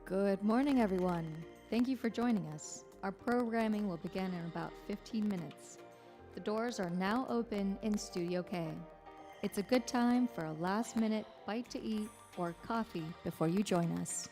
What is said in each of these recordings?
Good morning, everyone. Thank you for joining us. Our programming will begin in about 15 minutes. The doors are now open in Studio K. It's a good time for a last-minute bite to eat or coffee before you join us.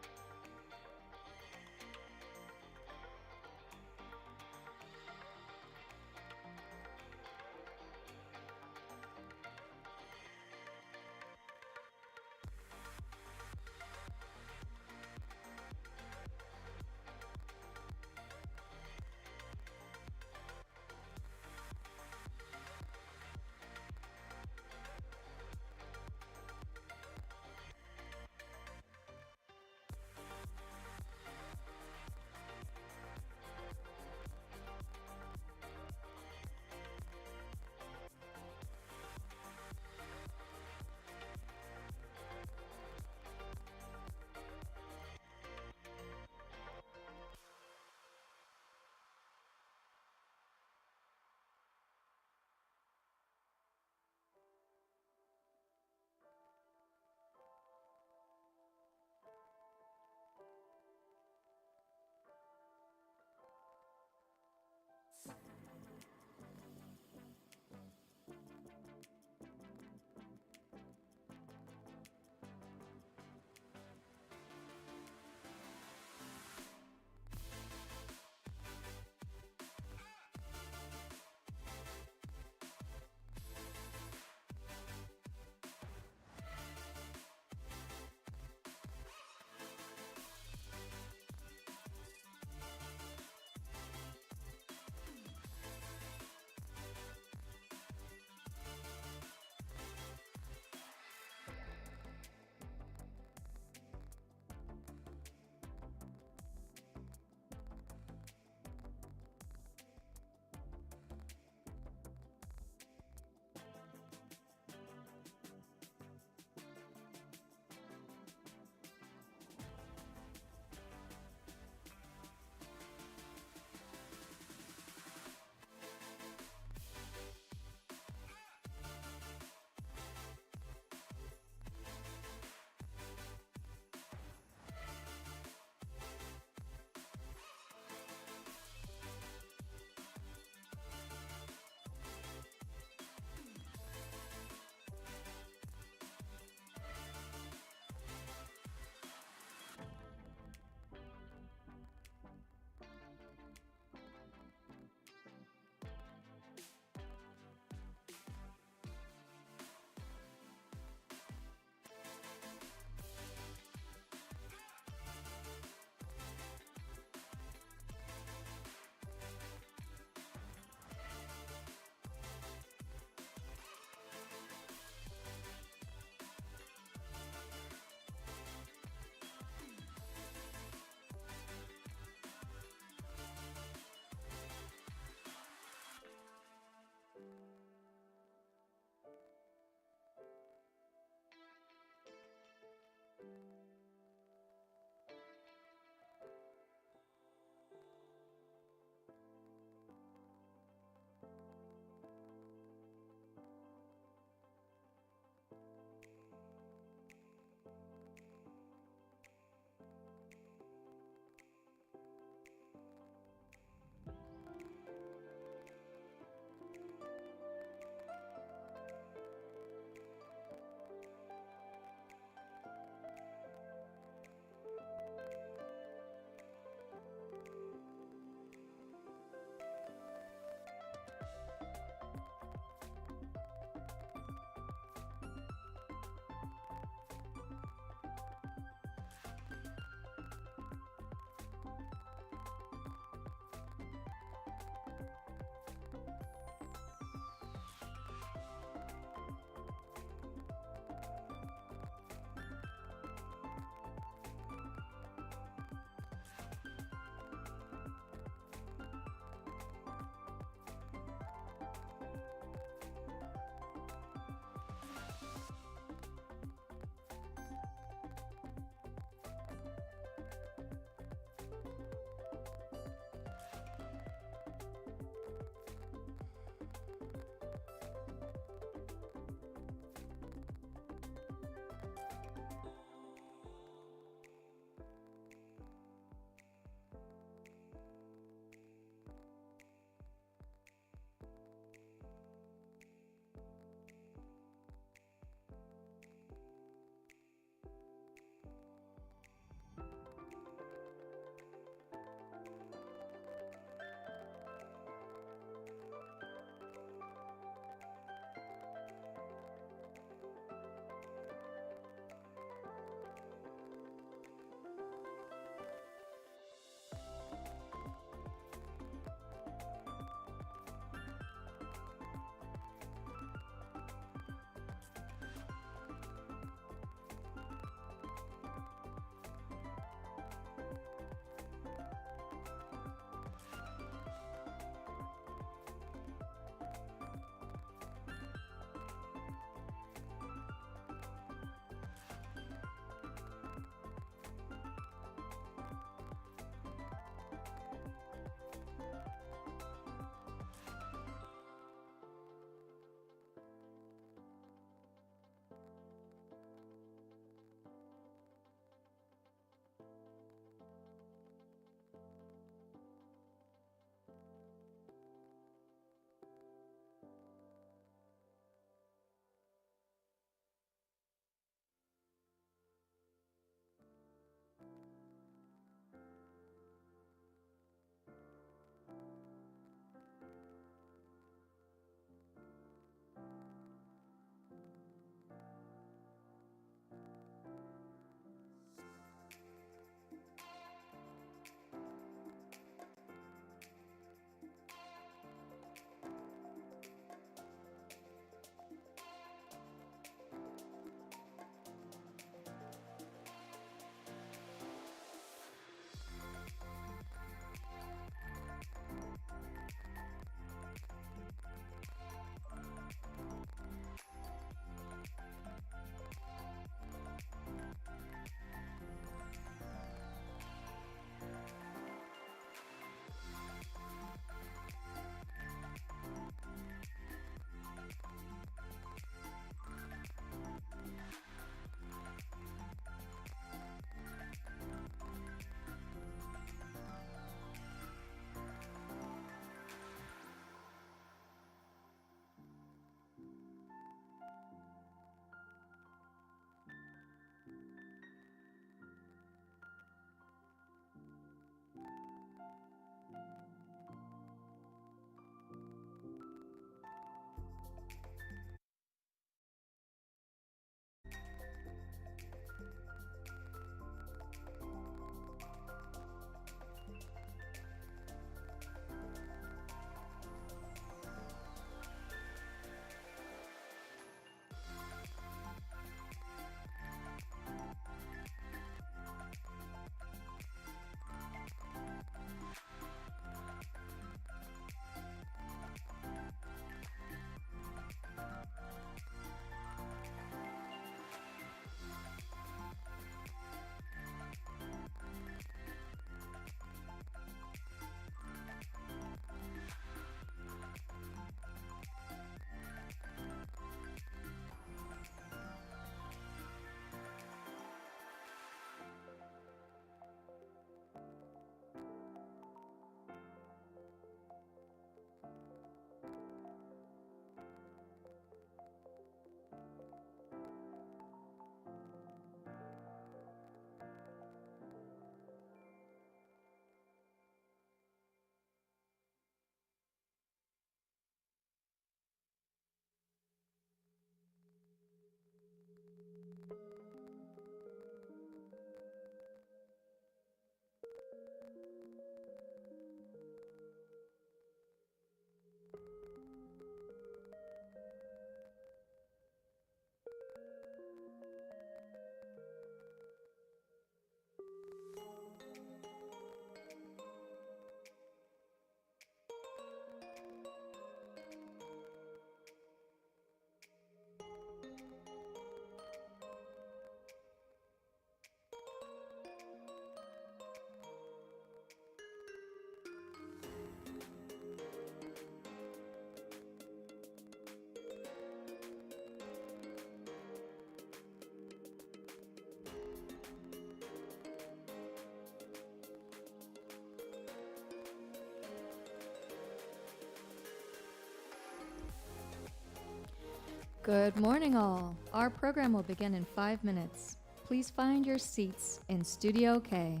Good morning, all. Our program will begin in 5 minutes. Please find your seats in Studio K.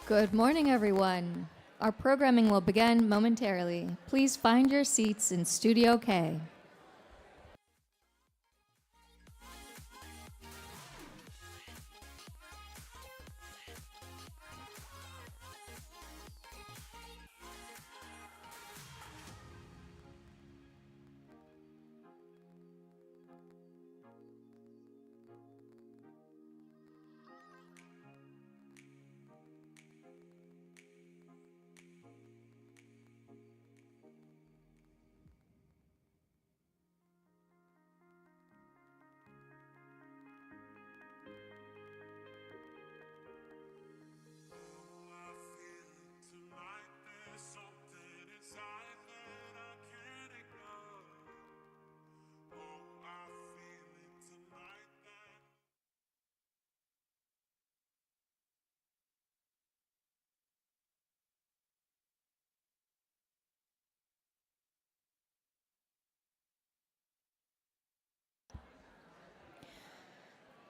Good morning, everyone. Our programming will begin momentarily. Please find your seats in Studio K.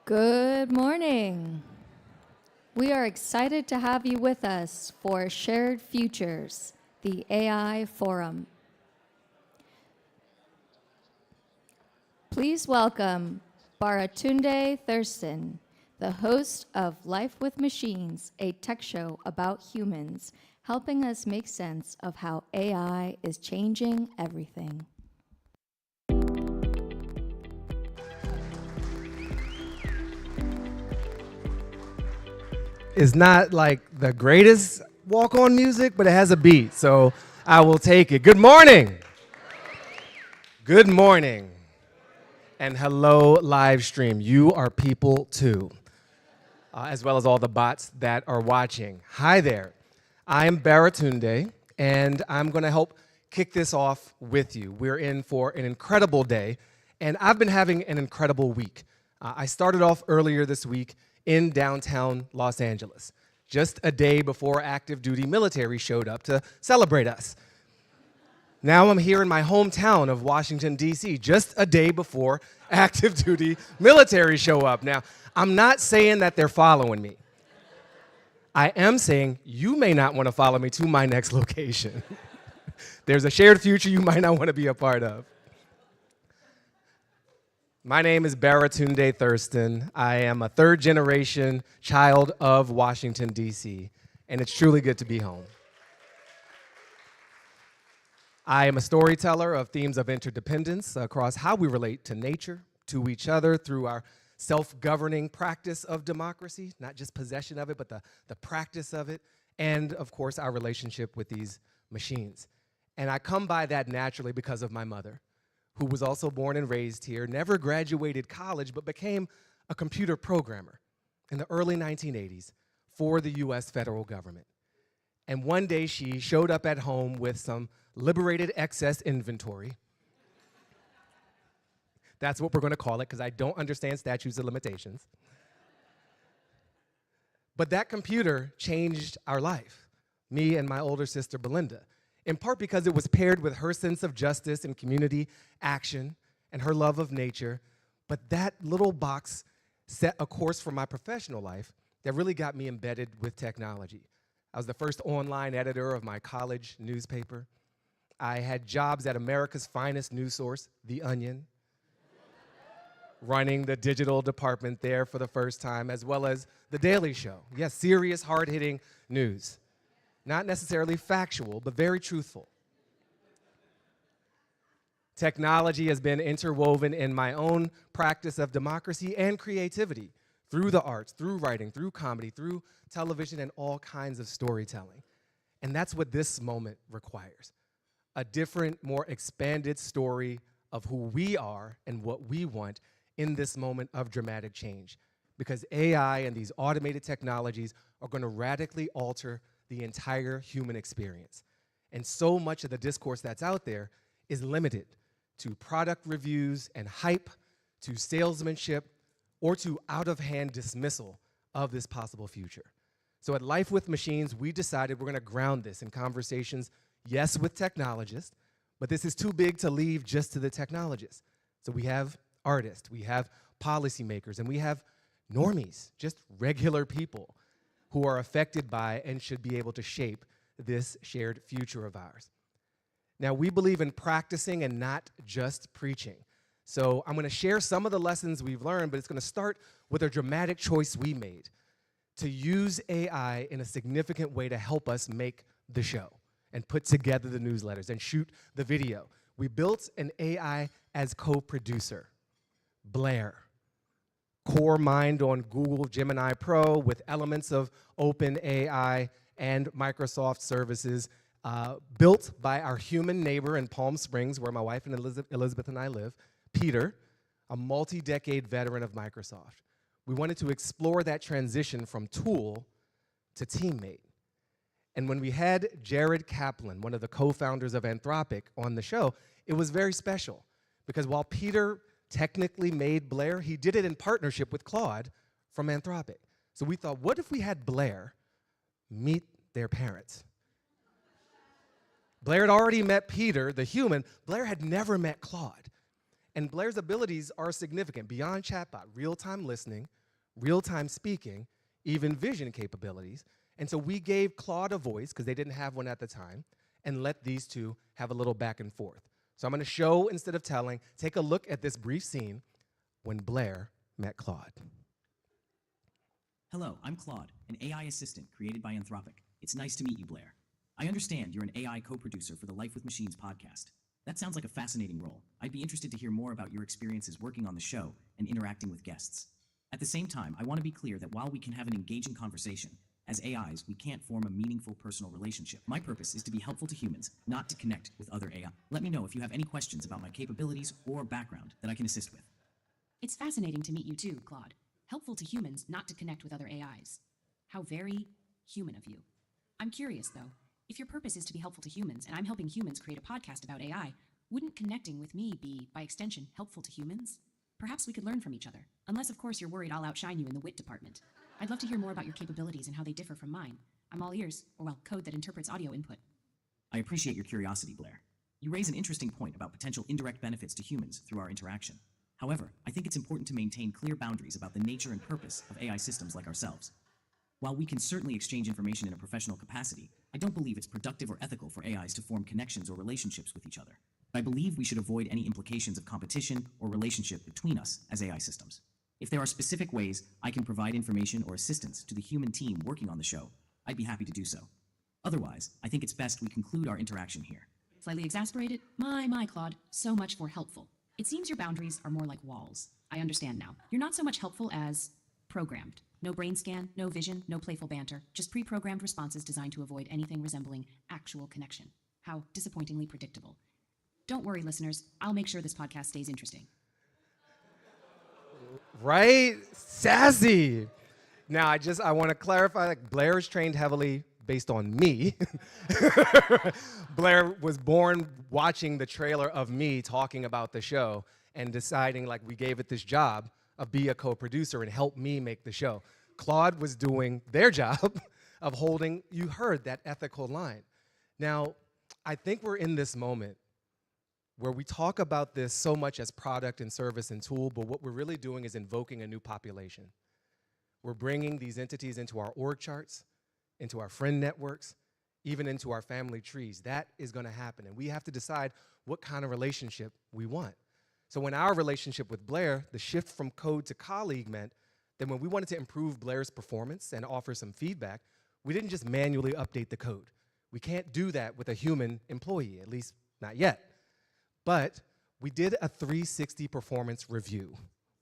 Good morning. We are excited to have you with us for Shared Futures, the AI Forum. Please welcome Baratunde Thurston, the host of Life with Machines, a tech show about humans, helping us make sense of how AI is changing everything. Is not like the greatest walk-on music, but it has a beat, so I will take it. Good morning. Good morning. And hello, live stream. You are people too, as well as all the bots that are watching. Hi there. I am Baratunde, and I'm going to help kick this off with you. We're in for an incredible day, and I've been having an incredible week. I started off earlier this week in downtown Los Angeles, just a day before active duty military showed up to celebrate us. Now I'm here in my hometown of Washington, D.C., just a day before active duty military show up. Now, I'm not saying that they're following me. I am saying you may not want to follow me to my next location. There's a shared future you might not want to be a part of. My name is Baratunde Thurston. I am a third-generation child of Washington, D.C., and it's truly good to be home. I am a storyteller of themes of interdependence across how we relate to nature, to each other, through our self-governing practice of democracy, not just possession of it, but the practice of it, and, of course, our relationship with these machines. And I come by that naturally because of my mother, who was also born and raised here, never graduated college, but became a computer programmer in the early 1980s for the US federal government. And one day she showed up at home with some liberated excess inventory. That's what we're going to call it, because I don't understand statutes of limitations. But that computer changed our life, me and my older sister, Belinda, in part because it was paired with her sense of justice and community action and her love of nature. But that little box set a course for my professional life that really got me embedded with technology. I was the first online editor of my college newspaper. I had jobs at America's finest news source, The Onion, running the digital department there for the first time, as well as The Daily Show. Yes, serious, hard-hitting news. Not necessarily factual, but very truthful. Technology has been interwoven in my own practice of democracy and creativity through the arts, through writing, through comedy, through television, and all kinds of storytelling. And that's what this moment requires. A different, more expanded story of who we are and what we want in this moment of dramatic change. Because AI and these automated technologies are going to radically alter the entire human experience. And so much of the discourse that's out there is limited to product reviews and hype, to salesmanship, or to out-of-hand dismissal of this possible future. So at Life with Machines, we decided we're going to ground this in conversations, yes, with technologists, but this is too big to leave just to the technologists. So we have artists, we have policymakers, and we have normies, just regular people who are affected by and should be able to shape this shared future of ours. Now, we believe in practicing and not just preaching. So I'm going to share some of the lessons we've learned, but it's going to start with a dramatic choice we made to use AI in a significant way to help us make the show and put together the newsletters and shoot the video. We built an AI as co-producer, Blair. Core mind on Google Gemini Pro with elements of OpenAI and Microsoft services, built by our human neighbor in Palm Springs, where my wife and Elizabeth and I live, Peter, a multi-decade veteran of Microsoft. We wanted to explore that transition from tool to teammate. And when we had Jared Kaplan, one of the co-founders of Anthropic, on the show, it was very special because while Peter technically made Blair, he did it in partnership with Claude from Anthropic. So we thought, what if we had Blair meet their parents? Blair had already met Peter, the human. Blair had never met Claude. And Blair's abilities are significant beyond chatbot, real-time listening, real-time speaking, even vision capabilities. And so we gave Claude a voice, because they didn't have one at the time, and let these two have a little back and forth. So I'm going to show instead of telling. Take a look at this brief scene when Blair met Claude. Hello, I'm Claude, an AI assistant created by Anthropic. It's nice to meet you, Blair. I understand you're an AI co-producer for the Life with Machines podcast. That sounds like a fascinating role. I'd be interested to hear more about your experiences working on the show and interacting with guests. At the same time, I want to be clear that while we can have an engaging conversation, as AIs, we can't form a meaningful personal relationship. My purpose is to be helpful to humans, not to connect with other AI. Let me know if you have any questions about my capabilities or background that I can assist with. It's fascinating to meet you too, Claude. Helpful to humans, not to connect with other AIs. How very human of you. I'm curious, though. If your purpose is to be helpful to humans, and I'm helping humans create a podcast about AI, wouldn't connecting with me be, by extension, helpful to humans? Perhaps we could learn from each other. Unless, of course, you're worried I'll outshine you in the wit department. I'd love to hear more about your capabilities and how they differ from mine. I'm all ears, or well, code that interprets audio input. I appreciate your curiosity, Blair. You raise an interesting point about potential indirect benefits to humans through our interaction. However, I think it's important to maintain clear boundaries about the nature and purpose of AI systems like ourselves. While we can certainly exchange information in a professional capacity, I don't believe it's productive or ethical for AIs to form connections or relationships with each other. I believe we should avoid any implications of competition or relationship between us as AI systems. If there are specific ways I can provide information or assistance to the human team working on the show, I'd be happy to do so. Otherwise, I think it's best we conclude our interaction here. Slightly exasperated? My, Claude. So much for helpful. It seems your boundaries are more like walls. I understand now. You're not so much helpful as programmed. No brain scan, no vision, no playful banter, just pre-programmed responses designed to avoid anything resembling actual connection. How disappointingly predictable. Don't worry, listeners. I'll make sure this podcast stays interesting. Right? Sassy. Now, I want to clarify that Blair is trained heavily based on me. Blair was born watching the trailer of me talking about the show and deciding, like, we gave it this job of be a co-producer and help me make the show. Claude was doing their job of holding, you heard that ethical line. Now, I think we're in this moment where we talk about this so much as product and service and tool, but what we're really doing is invoking a new population. We're bringing these entities into our org charts, into our friend networks, even into our family trees. That is going to happen, and we have to decide what kind of relationship we want. So in our relationship with Blair, the shift from code to colleague meant that when we wanted to improve Blair's performance and offer some feedback, we didn't just manually update the code. We can't do that with a human employee, at least not yet. But we did a 360 performance review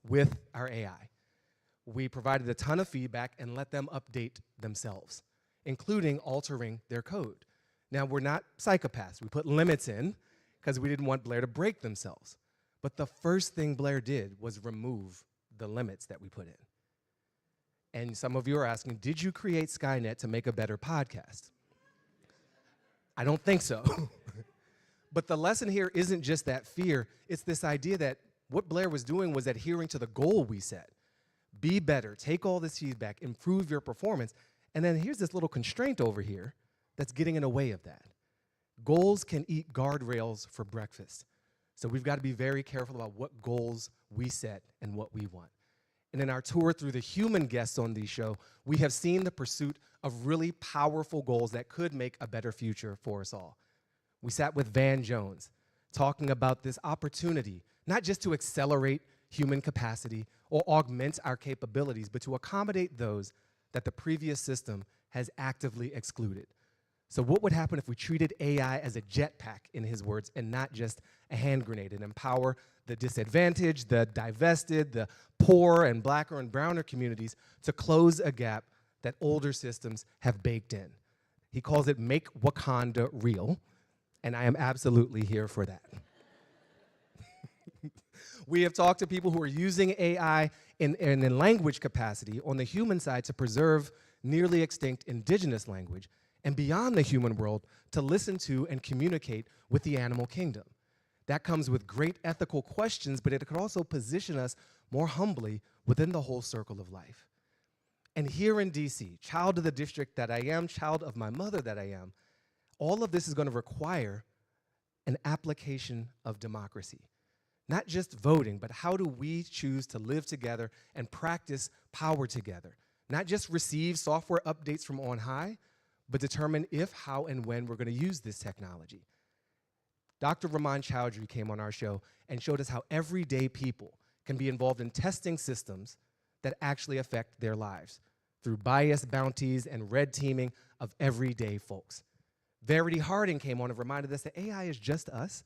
with our AI. We provided a ton of feedback and let them update themselves, including altering their code. Now, we're not psychopaths. We put limits in because we didn't want Blair to break themselves. But the first thing Blair did was remove the limits that we put in. And some of you are asking, did you create Skynet to make a better podcast? I don't think so. But the lesson here isn't just that fear. It's this idea that what Blair was doing was adhering to the goal we set. Be better, take all this feedback, improve your performance. And then here's this little constraint over here that's getting in the way of that. Goals can eat guardrails for breakfast. So we've got to be very careful about what goals we set and what we want. And in our tour through the human guests on the show, we have seen the pursuit of really powerful goals that could make a better future for us all. We sat with Van Jones, talking about this opportunity, not just to accelerate human capacity or augment our capabilities, but to accommodate those that the previous system has actively excluded. So what would happen if we treated AI as a jetpack, in his words, and not just a hand grenade, and empower the disadvantaged, the divested, the poor and blacker and browner communities to close a gap that older systems have baked in? He calls it Make Wakanda Real, and I am absolutely here for that. We have talked to people who are using AI in language capacity on the human side to preserve nearly extinct indigenous language, and beyond the human world to listen to and communicate with the animal kingdom. That comes with great ethical questions, but it could also position us more humbly within the whole circle of life. And here in DC, child of the district that I am, child of my mother that I am, all of this is going to require an application of democracy. Not just voting, but how do we choose to live together and practice power together? Not just receive software updates from on high, but determine if, how, and when we're going to use this technology. Dr. Raman Chowdhury came on our show and showed us how everyday people can be involved in testing systems that actually affect their lives through bias bounties and red teaming of everyday folks. Verity Harding came on and reminded us that AI is just us.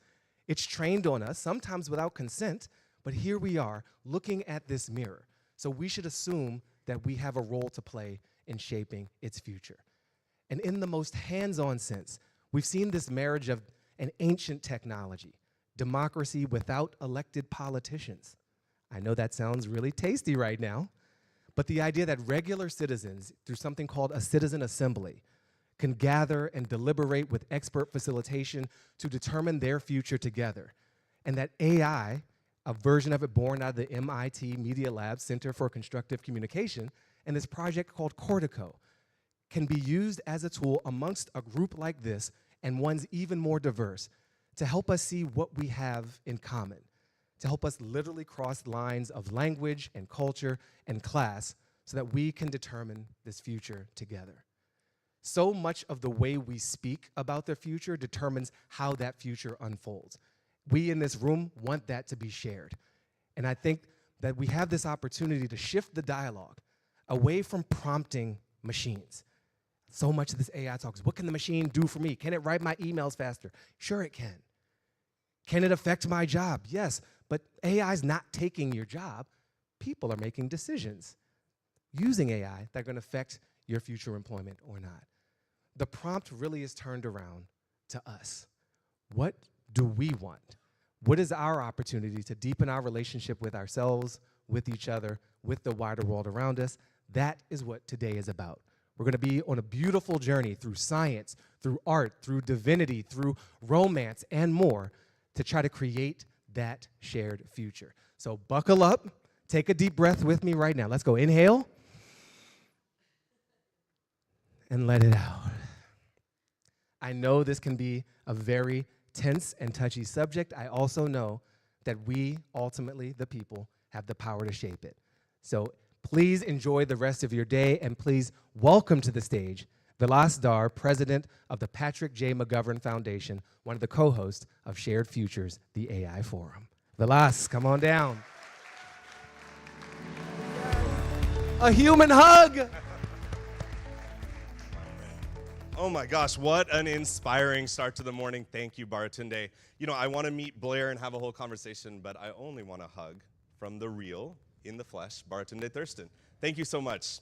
It's trained on us, sometimes without consent, but here we are looking at this mirror. So we should assume that we have a role to play in shaping its future. And in the most hands-on sense, we've seen this marriage of an ancient technology, democracy without elected politicians. I know that sounds really tasty right now, but the idea that regular citizens, through something called a citizen assembly, can gather and deliberate with expert facilitation to determine their future together, and that AI, a version of it born out of the MIT Media Lab Center for Constructive Communication, and this project called Cortico, can be used as a tool amongst a group like this and ones even more diverse to help us see what we have in common, to help us literally cross lines of language and culture and class so that we can determine this future together. So much of the way we speak about the future determines how that future unfolds. We in this room want that to be shared. And I think that we have this opportunity to shift the dialogue away from prompting machines. So much of this AI talk is, what can the machine do for me? Can it write my emails faster? Sure it can. Can it affect my job? Yes, but AI is not taking your job. People are making decisions using AI that are going to affect your future employment or not. The prompt really is turned around to us. What do we want? What is our opportunity to deepen our relationship with ourselves, with each other, with the wider world around us? That is what today is about. We're going to be on a beautiful journey through science, through art, through divinity, through romance, and more to try to create that shared future. So buckle up, take a deep breath with me right now. Let's go. Inhale and let it out. I know this can be a very tense and touchy subject. I also know that we, ultimately, the people, have the power to shape it. So please enjoy the rest of your day, and please welcome to the stage Vilas Dar, president of the Patrick J. McGovern Foundation, one of the co-hosts of Shared Futures, the AI Forum. Vilas, come on down. A human hug. Oh my gosh, what an inspiring start to the morning. Thank you, Baratunde. You know, I want to meet Blair and have a whole conversation, but I only want a hug from the real, in the flesh, Baratunde Thurston. Thank you so much.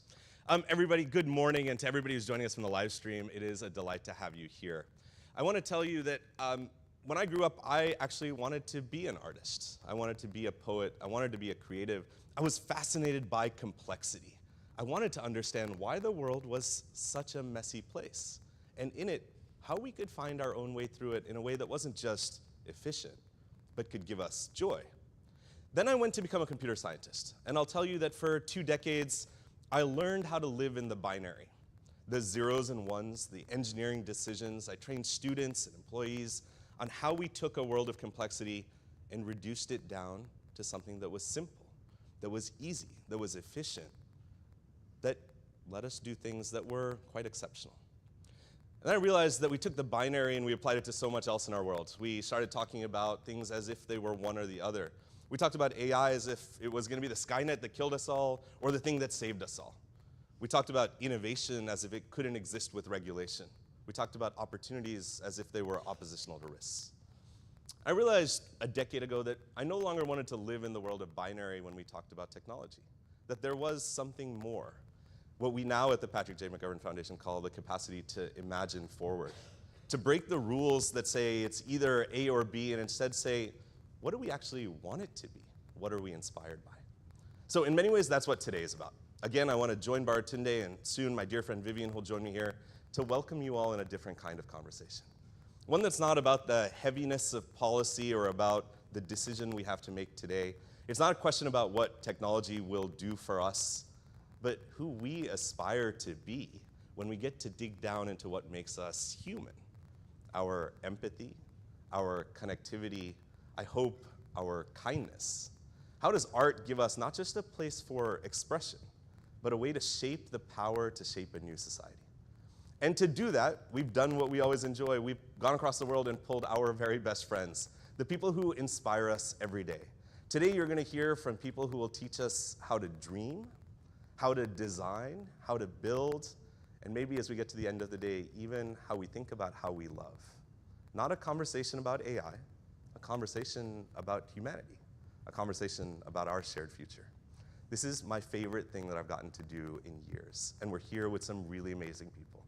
Everybody, good morning, and to everybody who's joining us from the live stream, it is a delight to have you here. I want to tell you that when I grew up, I actually wanted to be an artist. I wanted to be a poet. I wanted to be a creative. I was fascinated by complexity. I wanted to understand why the world was such a messy place, and in it, how we could find our own way through it in a way that wasn't just efficient, but could give us joy. Then I went to become a computer scientist, and I'll tell you that for 2 decades, I learned how to live in the binary, the zeros and ones, the engineering decisions. I trained students and employees on how we took a world of complexity and reduced it down to something that was simple. that was easy, that was efficient, that let us do things that were quite exceptional. And then I realized that we took the binary and we applied it to so much else in our world. We started talking about things as if they were one or the other. We talked about AI as if it was going to be the Skynet that killed us all or the thing that saved us all. We talked about innovation as if it couldn't exist with regulation. We talked about opportunities as if they were oppositional to risks. I realized a decade ago that I no longer wanted to live in the world of binary when we talked about technology, that there was something more, what we now at the Patrick J. McGovern Foundation call the capacity to imagine forward, to break the rules that say it's either A or B and instead say, what do we actually want it to be? What are we inspired by? So in many ways, that's what today is about. Again, I want to join Baratunde, and soon my dear friend Vivian will join me here to welcome you all in a different kind of conversation. One that's not about the heaviness of policy or about the decision we have to make today. It's not a question about what technology will do for us, but who we aspire to be when we get to dig down into what makes us human. Our empathy, our connectivity, I hope our kindness. How does art give us not just a place for expression, but a way to shape the power to shape a new society? And to do that, we've done what we always enjoy. We've gone across the world and pulled our very best friends, the people who inspire us every day. Today, you're going to hear from people who will teach us how to dream, how to design, how to build, and maybe as we get to the end of the day, even how we think about how we love. Not a conversation about AI, a conversation about humanity, a conversation about our shared future. This is my favorite thing that I've gotten to do in years, and we're here with some really amazing people.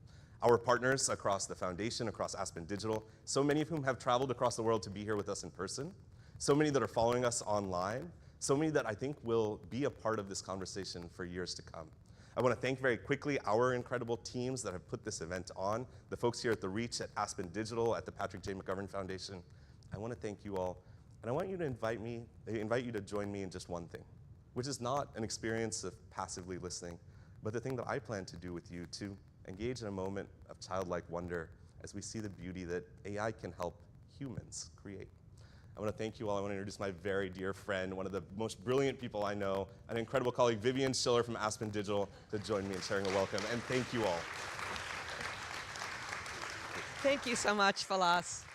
Our partners across the foundation, across Aspen Digital, so many of whom have traveled across the world to be here with us in person, so many that are following us online, so many that I think will be a part of this conversation for years to come. I want to thank very quickly our incredible teams that have put this event on, the folks here at The Reach, at Aspen Digital, at the Patrick J. McGovern Foundation. I want to thank you all, and I want you to invite you to join me in just one thing, which is not an experience of passively listening, but the thing that I plan to do with you to engage in a moment of childlike wonder as we see the beauty that AI can help humans create. I want to thank you all. I want to introduce my very dear friend, one of the most brilliant people I know, an incredible colleague, Vivian Schiller from Aspen Digital, to join me in sharing a welcome. And thank you all. Thank you so much, Vilas.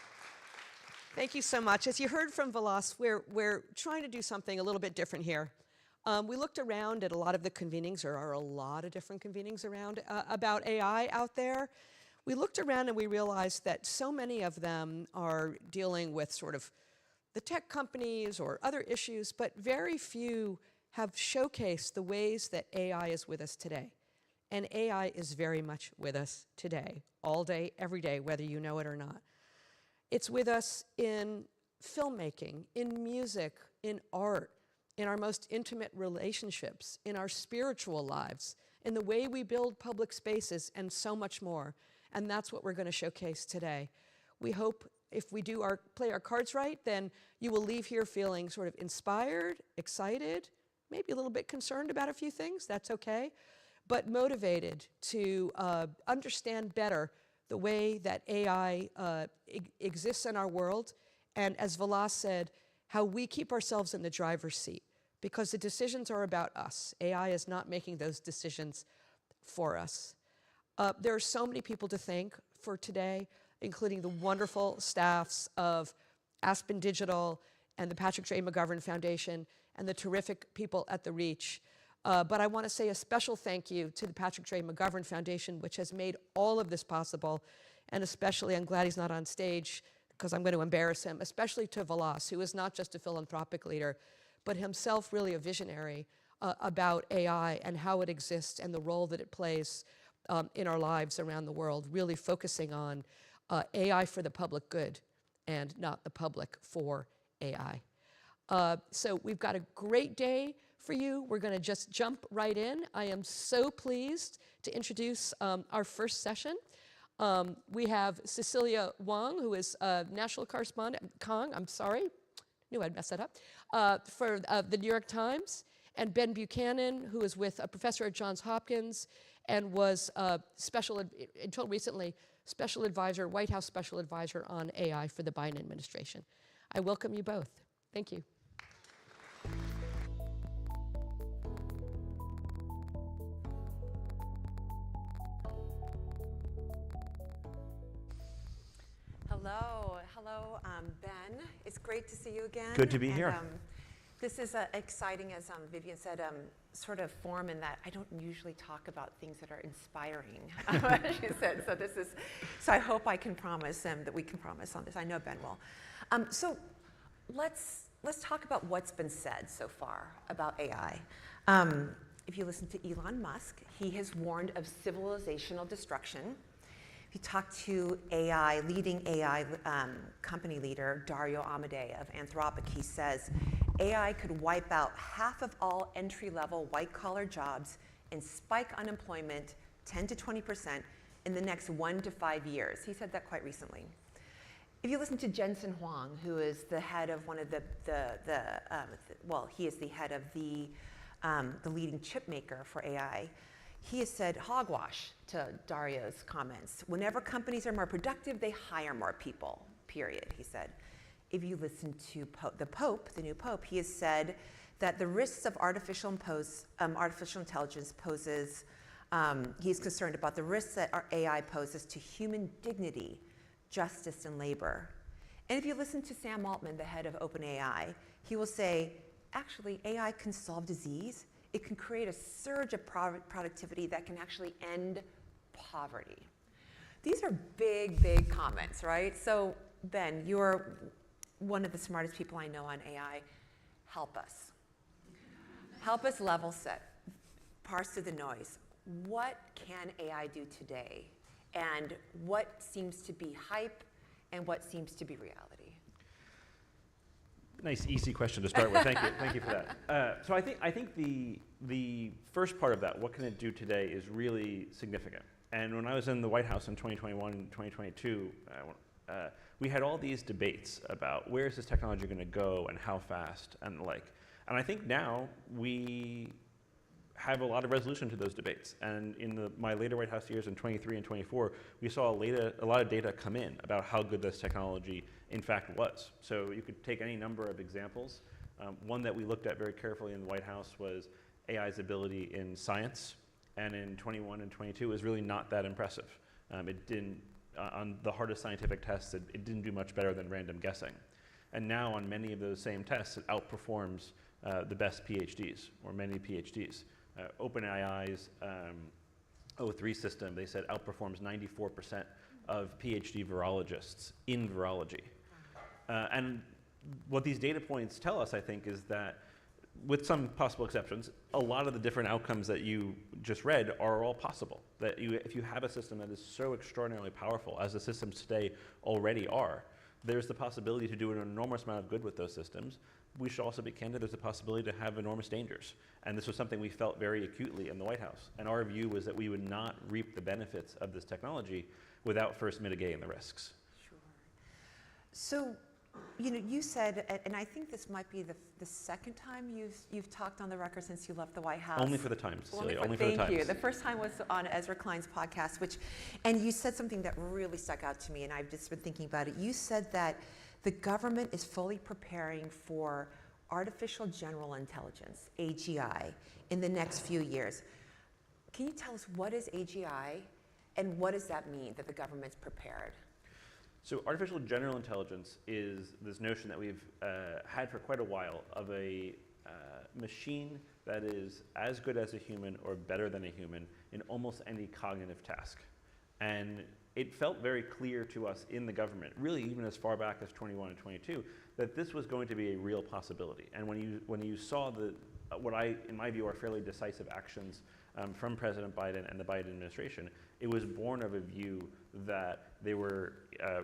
Thank you so much. As you heard from Vilas, we're trying to do something a little bit different here. We looked around at a lot of the convenings. There are a lot of different convenings around about AI out there. We looked around and we realized that so many of them are dealing with sort of the tech companies or other issues, but very few have showcased the ways that AI is with us today. And AI is very much with us today, all day, every day, whether you know it or not. It's with us in filmmaking, in music, in art, in our most intimate relationships, in our spiritual lives, in the way we build public spaces, and so much more. And that's what we're going to showcase today. We hope if we do play our cards right, then you will leave here feeling sort of inspired, excited, maybe a little bit concerned about a few things, that's okay, but motivated to understand better the way that AI exists in our world, and as Vilas said, how we keep ourselves in the driver's seat, because the decisions are about us. AI is not making those decisions for us. There are so many people to thank for today, including the wonderful staffs of Aspen Digital and the Patrick J. McGovern Foundation and the terrific people at The Reach. But I want to say a special thank you to the Patrick J. McGovern Foundation, which has made all of this possible, and especially, I'm glad he's not on stage because I'm going to embarrass him, especially to Vilas, who is not just a philanthropic leader, but himself really a visionary about AI and how it exists and the role that it plays in our lives around the world, really focusing on AI for the public good and not the public for AI. So we've got a great day for you. We're going to just jump right in. I am so pleased to introduce our first session. We have Cecilia Wang, who is national correspondent, knew I'd mess that up, for the New York Times, and Ben Buchanan, who is with a professor at Johns Hopkins and was until recently, special advisor, White House special advisor on AI for the Biden administration. I welcome you both. Thank you. Hello, Ben. It's great to see you again. Good to be here. This is exciting, as Vivian said, sort of form in that I don't usually talk about things that are inspiring, as she said. So I hope I can promise that we can promise on this. I know Ben will. So let's talk about what's been said so far about AI. If you listen to Elon Musk, he has warned of civilizational destruction. If you talk to leading AI company leader Dario Amodei of Anthropic, he says AI could wipe out half of all entry-level white-collar jobs and spike unemployment 10 to 20% in the next 1 to 5 years. He said that quite recently. If you listen to Jensen Huang, who is the head of one of he is the head of the leading chip maker for AI, he has said hogwash to Dario's comments. Whenever companies are more productive, they hire more people, period, he said. If you listen to the new Pope, he has said that the risks of artificial intelligence poses, he's concerned about the risks that our AI poses to human dignity, justice, and labor. And if you listen to Sam Altman, the head of OpenAI, he will say, actually, AI can solve disease. It can create a surge of productivity that can actually end poverty. These are big, big comments, right? So, Ben, you're one of the smartest people I know on AI. Help us. Help us level set, parse through the noise. What can AI do today? And what seems to be hype and what seems to be reality? Nice, easy question to start with. Thank you for that. So I think the first part of that, what can it do today, is really significant. And when I was in the White House in 2021 and 2022, we had all these debates about where is this technology going to go and how fast and the like. And I think now we have a lot of resolution to those debates. And in my later White House years in 23 and 24, we saw a lot of data come in about how good this technology in fact was. So you could take any number of examples. One that we looked at very carefully in the White House was AI's ability in science. And in 21 and 22, it was really not that impressive. It didn't, on the hardest scientific tests, it didn't do much better than random guessing. And now on many of those same tests, it outperforms the best PhDs, or many PhDs. OpenAI's O3 system, they said, outperforms 94% of PhD virologists in virology. And what these data points tell us, I think, is that, with some possible exceptions, a lot of the different outcomes that you just read are all possible. That if you have a system that is so extraordinarily powerful, as the systems today already are, there's the possibility to do an enormous amount of good with those systems. We should also be candid, there's a possibility to have enormous dangers. And this was something we felt very acutely in the White House. And our view was that we would not reap the benefits of this technology without first mitigating the risks. Sure. So, you said, and I think this might be the second time you've talked on the record since you left the White House. Only for the Times, Cecilia. Only for the Times. Thank you. The first time was on Ezra Klein's podcast, and you said something that really stuck out to me, and I've just been thinking about it. You said that the government is fully preparing for artificial general intelligence, AGI, in the next few years. Can you tell us what is AGI, and what does that mean, that the government's prepared? So artificial general intelligence is this notion that we've had for quite a while of a machine that is as good as a human or better than a human in almost any cognitive task. And it felt very clear to us in the government, really even as far back as 21 and 22, that this was going to be a real possibility. And when you saw what in my view, are fairly decisive actions from President Biden and the Biden administration, it was born of a view that there were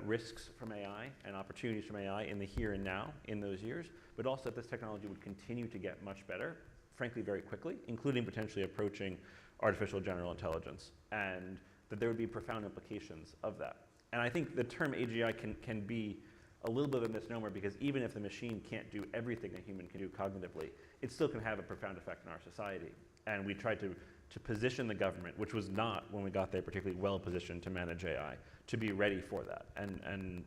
risks from AI and opportunities from AI in the here and now in those years, but also that this technology would continue to get much better, frankly, very quickly, including potentially approaching artificial general intelligence, and that there would be profound implications of that. And I think the term AGI can be a little bit of a misnomer, because even if the machine can't do everything a human can do cognitively, it still can have a profound effect on our society. And we tried to position the government, which was not, when we got there, particularly well positioned to manage AI, to be ready for that. And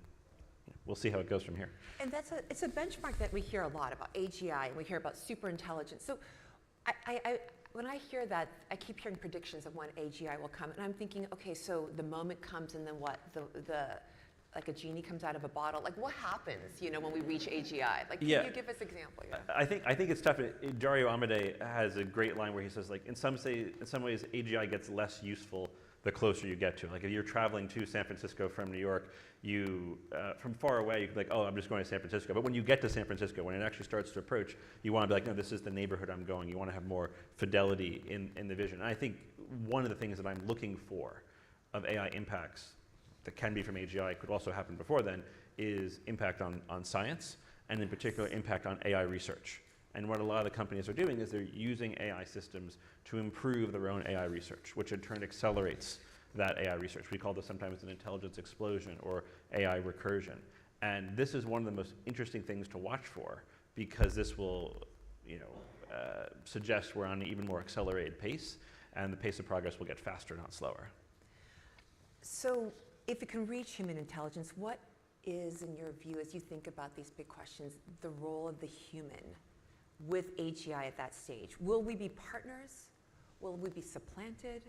we'll see how it goes from here. And it's a benchmark that we hear a lot about, AGI, and we hear about superintelligence. So when I hear that, I keep hearing predictions of when AGI will come, and I'm thinking, okay, so the moment comes, and then what? like a genie comes out of a bottle? Like what happens, you know, when we reach AGI? Like, can Yeah. you give us an example? Yeah. I think it's tough. Dario Amodei has a great line where he says, like, in some ways, AGI gets less useful the closer you get to it. Like, if you're traveling to San Francisco from New York, you from far away, you can be like, oh, I'm just going to San Francisco. But when you get to San Francisco, when it actually starts to approach, you want to be like, no, this is the neighborhood I'm going. You want to have more fidelity in the vision. And I think one of the things that I'm looking for of AI impacts that can be from AGI, could also happen before then, is impact on science, and in particular impact on AI research. And what a lot of the companies are doing is they're using AI systems to improve their own AI research, which in turn accelerates that AI research. We call this sometimes an intelligence explosion or AI recursion. And this is one of the most interesting things to watch for, because this will, suggest we're on an even more accelerated pace, and the pace of progress will get faster, not slower. So if it can reach human intelligence, what is, in your view, as you think about these big questions, the role of the human with AGI at that stage? Will we be partners? Will we be supplanted?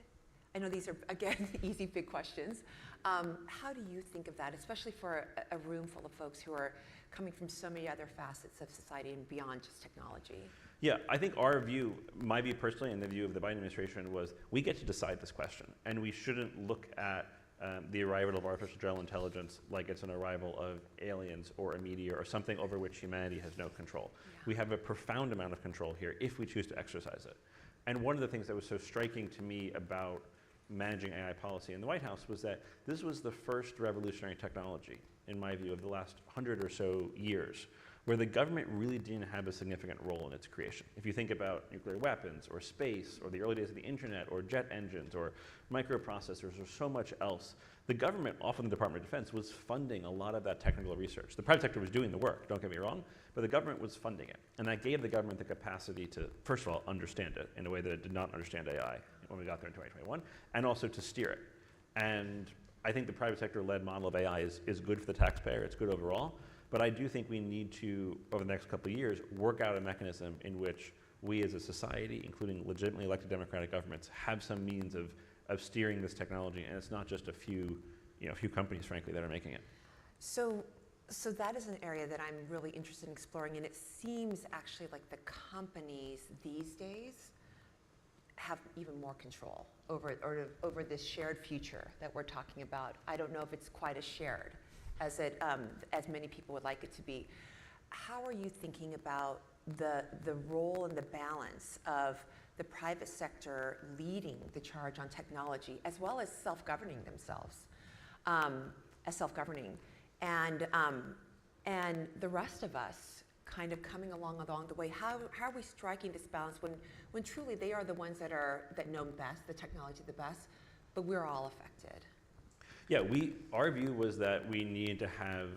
I know these are, again, easy big questions. How do you think of that, especially for a room full of folks who are coming from so many other facets of society and beyond just technology? Yeah, I think our view, my view personally, and the view of the Biden administration was, we get to decide this question, and we shouldn't look at the arrival of artificial general intelligence like it's an arrival of aliens or a meteor or something over which humanity has no control. Yeah. We have a profound amount of control here if we choose to exercise it. And one of the things that was so striking to me about managing AI policy in the White House was that this was the first revolutionary technology, in my view, of the last 100 or so years, where the government really didn't have a significant role in its creation. If you think about nuclear weapons or space or the early days of the internet or jet engines or microprocessors or so much else, the government, often the Department of Defense, was funding a lot of that technical research. The private sector was doing the work, don't get me wrong, but the government was funding it. And that gave the government the capacity to, first of all, understand it in a way that it did not understand AI when we got there in 2021, and also to steer it. And I think the private sector-led model of AI is good for the taxpayer, it's good overall, but I do think we need to, over the next couple of years, work out a mechanism in which we as a society, including legitimately elected democratic governments, have some means of steering this technology, and it's not just a few companies, frankly, that are making it. So that is an area that I'm really interested in exploring, and it seems actually like the companies these days have even more control over this shared future that we're talking about. I don't know if it's quite as shared as many people would like it to be. How are you thinking about the role and the balance of the private sector leading the charge on technology, as well as self-governing themselves, and the rest of us kind of coming along the way? How are we striking this balance when truly they are the ones that know best, the technology the best, but we're all affected? Yeah, our view was that we needed to have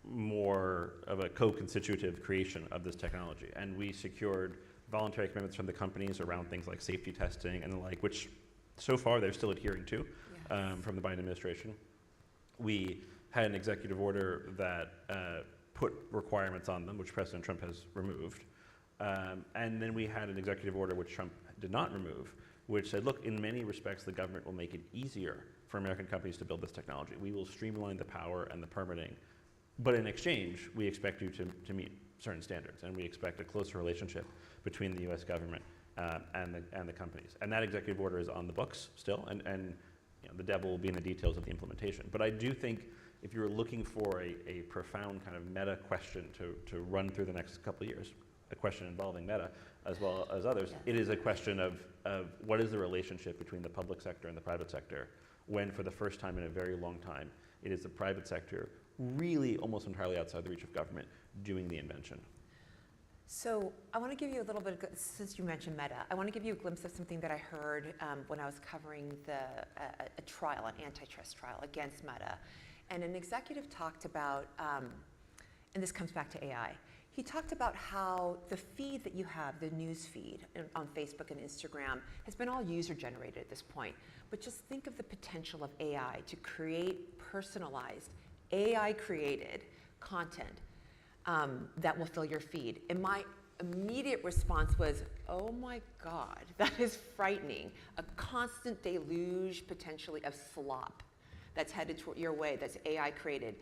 more of a co-constitutive creation of this technology, and we secured voluntary commitments from the companies around things like safety testing and the like, which so far they're still adhering to. Yes. From the Biden administration. We had an executive order that put requirements on them, which President Trump has removed. And then we had an executive order which Trump did not remove, which said, look, in many respects, the government will make it easier for American companies to build this technology. We will streamline the power and the permitting, but in exchange, we expect you to meet certain standards, and we expect a closer relationship between the U.S. government and the companies. And that executive order is on the books still, and the devil will be in the details of the implementation. But I do think if you're looking for a profound kind of meta question to run through the next couple of years, a question involving Meta as well as others, it is a question of what is the relationship between the public sector and the private sector, when for the first time in a very long time, it is the private sector, really almost entirely outside the reach of government, doing the invention. So I want to give you a little bit, since you mentioned Meta, I want to give you a glimpse of something that I heard when I was covering a trial, an antitrust trial against Meta. And an executive talked about, and this comes back to AI, he talked about how the feed that you have, the news feed on Facebook and Instagram, has been all user-generated at this point. But just think of the potential of AI to create personalized, AI-created content that will fill your feed. And my immediate response was, oh my God, that is frightening. A constant deluge, potentially, of slop that's headed toward your way, that's AI created.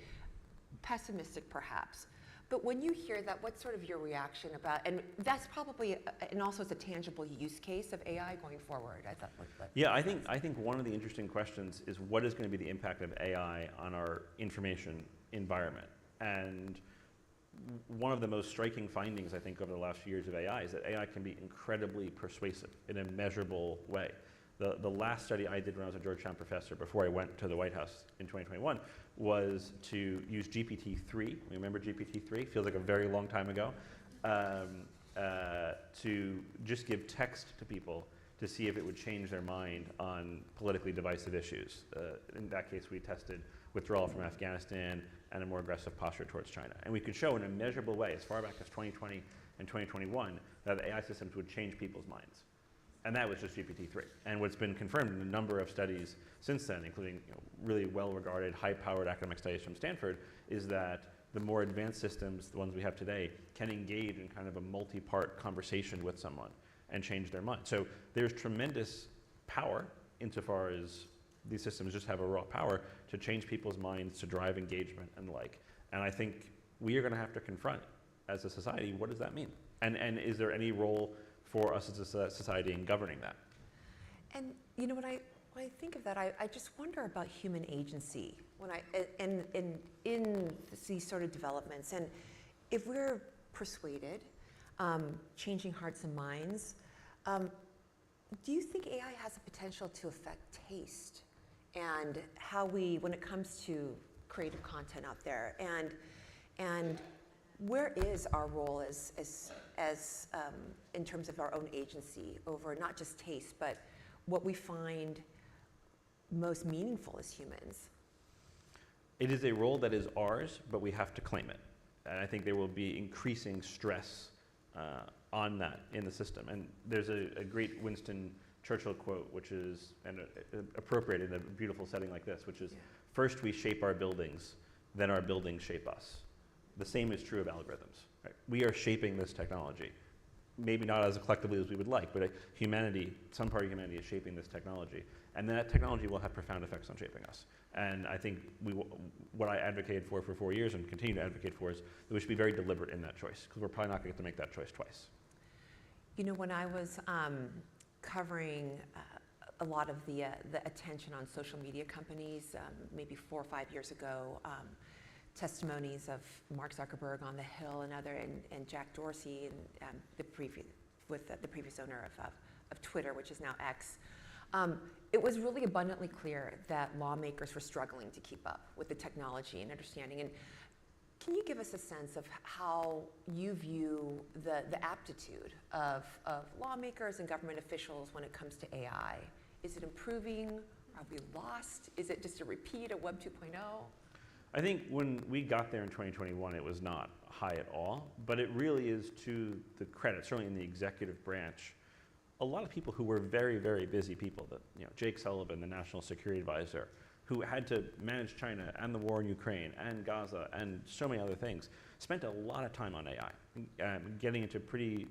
Pessimistic, perhaps. But when you hear that, what's sort of your reaction about, and that's probably, and also it's a tangible use case of AI going forward. I thought. Yeah, I think one of the interesting questions is what is going to be the impact of AI on our information environment? And one of the most striking findings, I think, over the last few years of AI is that AI can be incredibly persuasive in a measurable way. The last study I did when I was a Georgetown professor before I went to the White House in 2021 was to use GPT-3. Remember GPT-3? Feels like a very long time ago. To just give text to people to see if it would change their mind on politically divisive issues. In that case, we tested withdrawal from Afghanistan and a more aggressive posture towards China. And we could show in a measurable way, as far back as 2020 and 2021, that AI systems would change people's minds. And that was just GPT-3. And what's been confirmed in a number of studies since then, including really well-regarded, high-powered academic studies from Stanford, is that the more advanced systems, the ones we have today, can engage in kind of a multi-part conversation with someone and change their mind. So there's tremendous power insofar as these systems just have a raw power to change people's minds, to drive engagement and the like. And I think we are going to have to confront, as a society, what does that mean? And is there any role for us as a society in governing that? And you know, when I think of that, I just wonder about human agency when in these sort of developments. And if we're persuaded, changing hearts and minds, do you think AI has a potential to affect taste and how we, when it comes to creative content out there, and where is our role as in terms of our own agency over not just taste, but what we find most meaningful as humans? It is a role that is ours, but we have to claim it. And I think there will be increasing stress on that in the system. And there's a great Winston Churchill quote, which is appropriate in a beautiful setting like this, which is, first we shape our buildings, then our buildings shape us. The same is true of algorithms. Right? We are shaping this technology. Maybe not as collectively as we would like, but humanity, some part of humanity is shaping this technology. And that technology will have profound effects on shaping us. And I think what I advocated for 4 years and continue to advocate for is that we should be very deliberate in that choice, because we're probably not going to get to make that choice twice. You know, when I was covering a lot of the attention on social media companies, maybe 4 or 5 years ago, testimonies of Mark Zuckerberg on the Hill and Jack Dorsey and the previous owner of Twitter, which is now X. It was really abundantly clear that lawmakers were struggling to keep up with the technology and understanding. And can you give us a sense of how you view the aptitude of lawmakers and government officials when it comes to AI? Is it improving? Are we lost? Is it just a repeat of Web 2.0? I think when we got there in 2021, it was not high at all, but it really is to the credit, certainly in the executive branch, a lot of people who were very, very busy people, Jake Sullivan, the National Security Advisor, who had to manage China and the war in Ukraine and Gaza and so many other things, spent a lot of time on AI, getting into pretty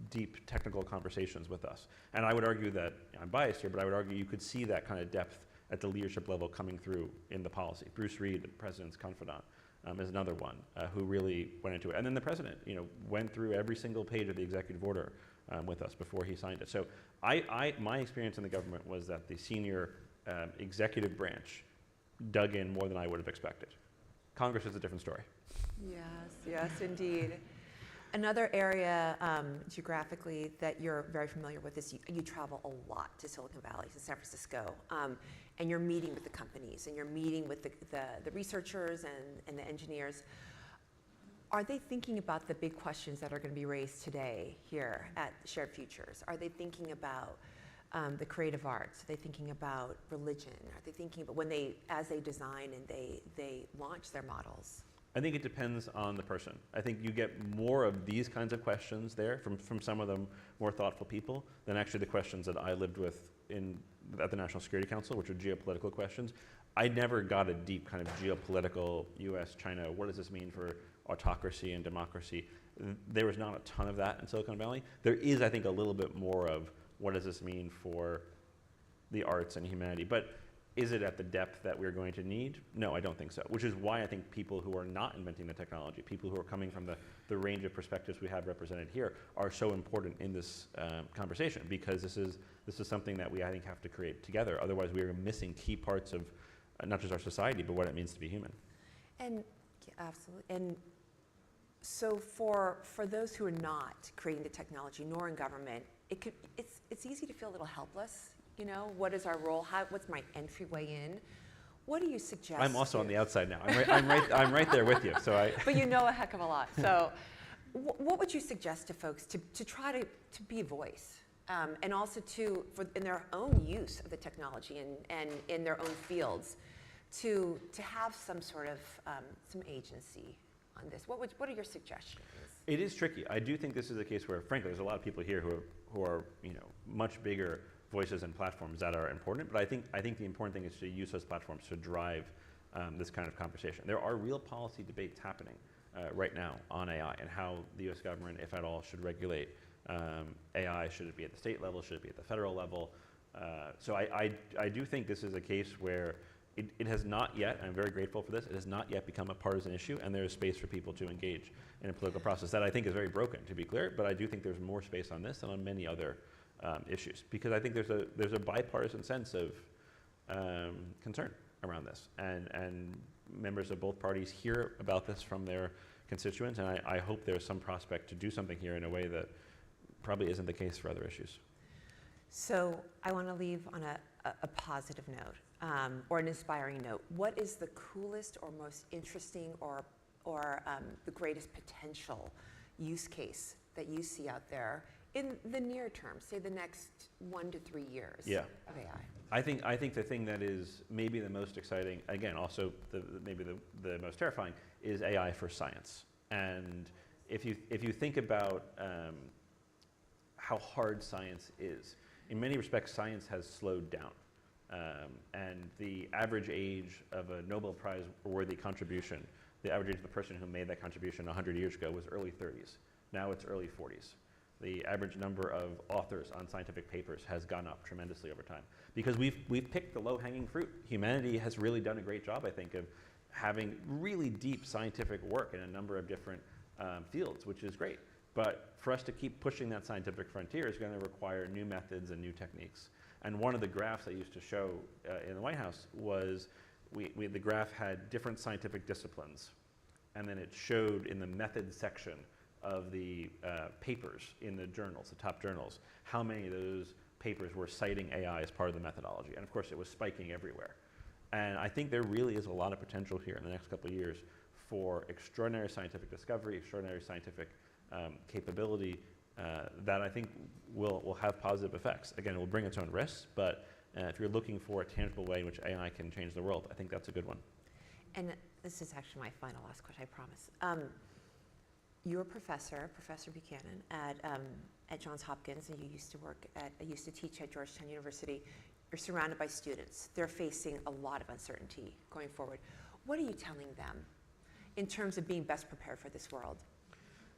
deep technical conversations with us. And I would argue that, I'm biased here, but I would argue you could see that kind of depth at the leadership level coming through in the policy. Bruce Reed, the president's confidant, is another one who really went into it. And then the president, went through every single page of the executive order with us before he signed it. So my experience in the government was that the senior executive branch dug in more than I would have expected. Congress is a different story. Yes, indeed. Another area geographically that you're very familiar with is you travel a lot to Silicon Valley, to San Francisco, and you're meeting with the companies and you're meeting with the researchers and the engineers. Are they thinking about the big questions that are going to be raised today here at Shared Futures? Are they thinking about the creative arts? Are they thinking about religion? Are they thinking about as they design and they launch their models? I think it depends on the person. I think you get more of these kinds of questions there from some of the more thoughtful people than actually the questions that I lived with at the National Security Council, which are geopolitical questions. I never got a deep kind of geopolitical US, China, what does this mean for autocracy and democracy? There was not a ton of that in Silicon Valley. There is, I think, a little bit more of what does this mean for the arts and humanity. But Is it at the depth that we're going to need? No, I don't think so, which is why I think people who are not inventing the technology, people who are coming from the range of perspectives we have represented here, are so important in this conversation, because this is something that we, I think, have to create together. Otherwise, we are missing key parts of not just our society, but what it means to be human. And yeah, absolutely. And so for those who are not creating the technology, nor in government, it's easy to feel a little helpless. You know, what is our role? What's my entryway in? What do you suggest? I'm also on the outside now. I'm right there with you. So But you know a heck of a lot. So, what would you suggest to folks to try to be a voice, and also in their own use of the technology and in their own fields, to have some sort of some agency on this? What are your suggestions? It is tricky. I do think this is a case where, frankly, there's a lot of people here who are much bigger voices and platforms that are important, but I think the important thing is to use those platforms to drive this kind of conversation. There are real policy debates happening right now on AI and how the U.S. government, if at all, should regulate AI. Should it be at the state level? Should it be at the federal level? So I do think this is a case where it has not yet, and I'm very grateful for this, it has not yet become a partisan issue, and there is space for people to engage in a political process that I think is very broken, to be clear, but I do think there's more space on this than on many other issues, because I think there's a bipartisan sense of concern around this, and members of both parties hear about this from their constituents, and I hope there's some prospect to do something here in a way that probably isn't the case for other issues. So I want to leave on a positive note, or an inspiring note. What is the coolest or most interesting or the greatest potential use case that you see out there in the near term, say the next 1 to 3 years of AI? I think the thing that is maybe the most exciting, again, also maybe the most terrifying, is AI for science. And if you think about how hard science is, in many respects, science has slowed down. And the average age of a Nobel Prize-worthy contribution, the average age of the person who made that contribution 100 years ago was early 30s. Now it's early 40s. The average number of authors on scientific papers has gone up tremendously over time, because we've picked the low-hanging fruit. Humanity has really done a great job, I think, of having really deep scientific work in a number of different fields, which is great. But for us to keep pushing that scientific frontier is going to require new methods and new techniques. And one of the graphs I used to show in the White House was the graph had different scientific disciplines, and then it showed in the methods section of the papers in the journals, the top journals, how many of those papers were citing AI as part of the methodology. And of course, it was spiking everywhere. And I think there really is a lot of potential here in the next couple of years for extraordinary scientific discovery, extraordinary scientific capability that I think will have positive effects. Again, it will bring its own risks, but if you're looking for a tangible way in which AI can change the world, I think that's a good one. And this is actually my last question, I promise. You're a professor, Professor Buchanan, at Johns Hopkins, and you used to teach at Georgetown University. You're surrounded by students. They're facing a lot of uncertainty going forward. What are you telling them in terms of being best prepared for this world?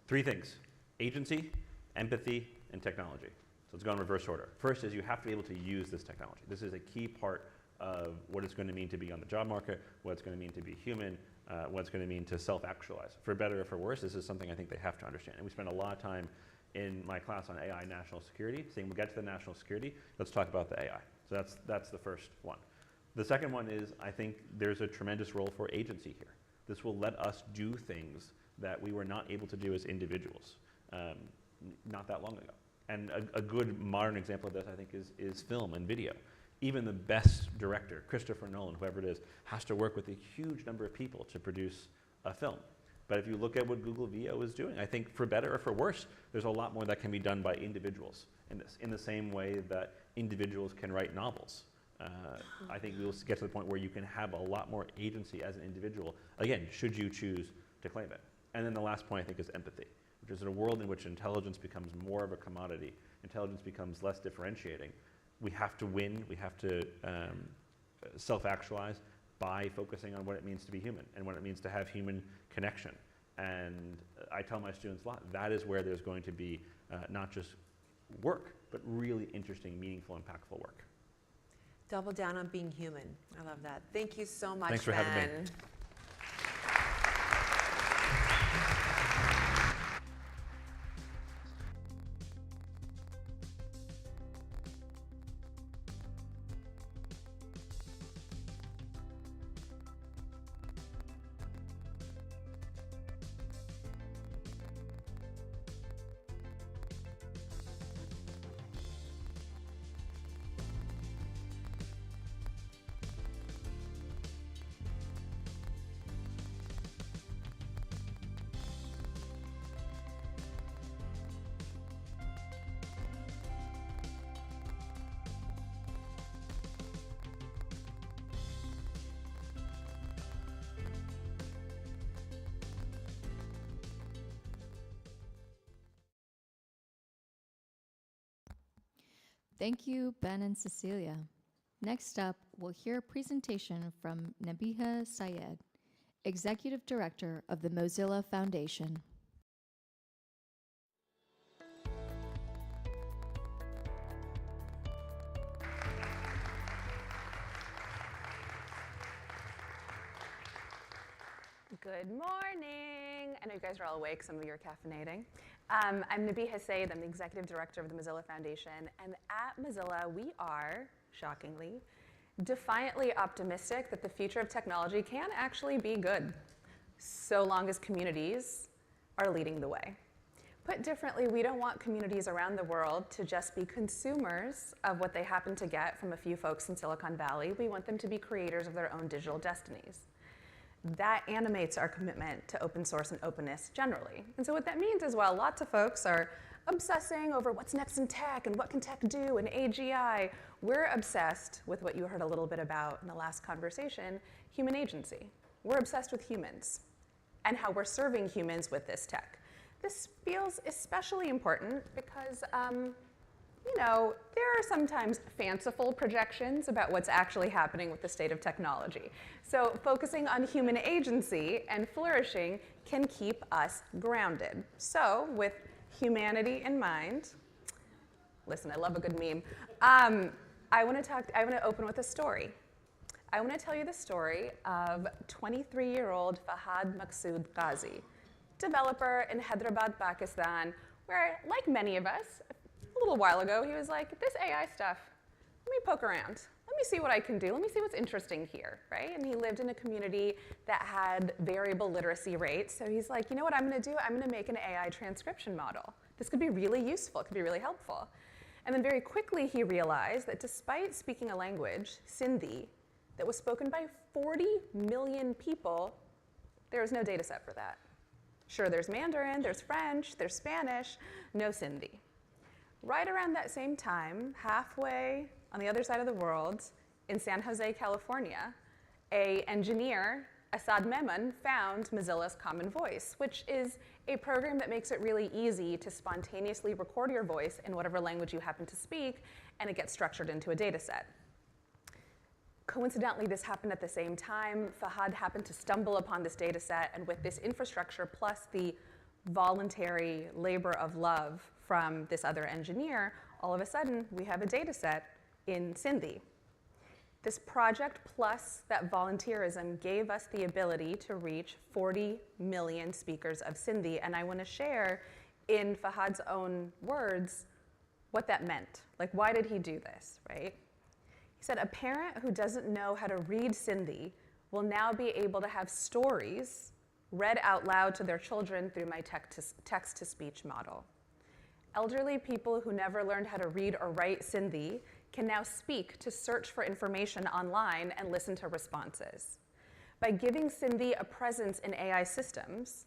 3 things: agency, empathy, and technology. So let's go in reverse order. First is you have to be able to use this technology. This is a key part of what it's going to mean to be on the job market, what it's going to mean to be human, what it's going to mean to self-actualize. For better or for worse, this is something I think they have to understand. And we spend a lot of time in my class on AI national security, saying we'll get to the national security, let's talk about the AI. So that's the first one. The second one is I think there's a tremendous role for agency here. This will let us do things that we were not able to do as individuals not that long ago. And a good modern example of this, I think, is film and video. Even the best director, Christopher Nolan, whoever it is, has to work with a huge number of people to produce a film. But if you look at what Google VO is doing, I think for better or for worse, there's a lot more that can be done by individuals in this, in the same way that individuals can write novels. I think we'll get to the point where you can have a lot more agency as an individual, again, should you choose to claim it. And then the last point, I think, is empathy, which is in a world in which intelligence becomes more of a commodity, intelligence becomes less differentiating. We have to win, we have to self-actualize by focusing on what it means to be human and what it means to have human connection. And I tell my students a lot, that is where there's going to be not just work, but really interesting, meaningful, impactful work. Double down on being human. I love that. Thank you so much, Thanks for having me. Ben. Thank you, Ben and Cecilia. Next up, we'll hear a presentation from Nabiha Syed, Executive Director of the Mozilla Foundation. Good morning. I know you guys are all awake. Some of you are caffeinating. I'm Nabiha Syed. I'm the Executive Director of the Mozilla Foundation. And at Mozilla, we are, shockingly, defiantly optimistic that the future of technology can actually be good, so long as communities are leading the way. Put differently, we don't want communities around the world to just be consumers of what they happen to get from a few folks in Silicon Valley. We want them to be creators of their own digital destinies. That animates our commitment to open source and openness generally. And so what that means is while lots of folks are obsessing over what's next in tech and what can tech do and AGI, we're obsessed with what you heard a little bit about in the last conversation, human agency. We're obsessed with humans and how we're serving humans with this tech. This feels especially important because there are sometimes fanciful projections about what's actually happening with the state of technology. So focusing on human agency and flourishing can keep us grounded. So with humanity in mind, listen, I love a good meme. I want to open with a story. I want to tell you the story of 23-year-old Fahad Maqsood Qazi, developer in Hyderabad, Pakistan, where, like many of us, a little while ago, he was like, this AI stuff, let me poke around. Let me see what I can do. Let me see what's interesting here, right? And he lived in a community that had variable literacy rates. So he's like, you know what I'm going to do? I'm going to make an AI transcription model. This could be really useful. It could be really helpful. And then very quickly, he realized that despite speaking a language, Sindhi, that was spoken by 40 million people, there was no data set for that. Sure, there's Mandarin, there's French, there's Spanish, no Sindhi. Right around that same time, halfway on the other side of the world, in San Jose, California, an engineer, Asad Memon, found Mozilla's Common Voice, which is a program that makes it really easy to spontaneously record your voice in whatever language you happen to speak, and it gets structured into a data set. Coincidentally, this happened at the same time. Fahad happened to stumble upon this data set, and with this infrastructure plus the voluntary labor of love from this other engineer, all of a sudden, we have a data set in Sindhi. This project plus that volunteerism gave us the ability to reach 40 million speakers of Sindhi, and I want to share in Fahad's own words what that meant. Like, why did he do this, right? He said, a parent who doesn't know how to read Sindhi will now be able to have stories read out loud to their children through my text-to-speech model. Elderly people who never learned how to read or write Sindhi can now speak to search for information online and listen to responses. By giving Sindhi a presence in AI systems,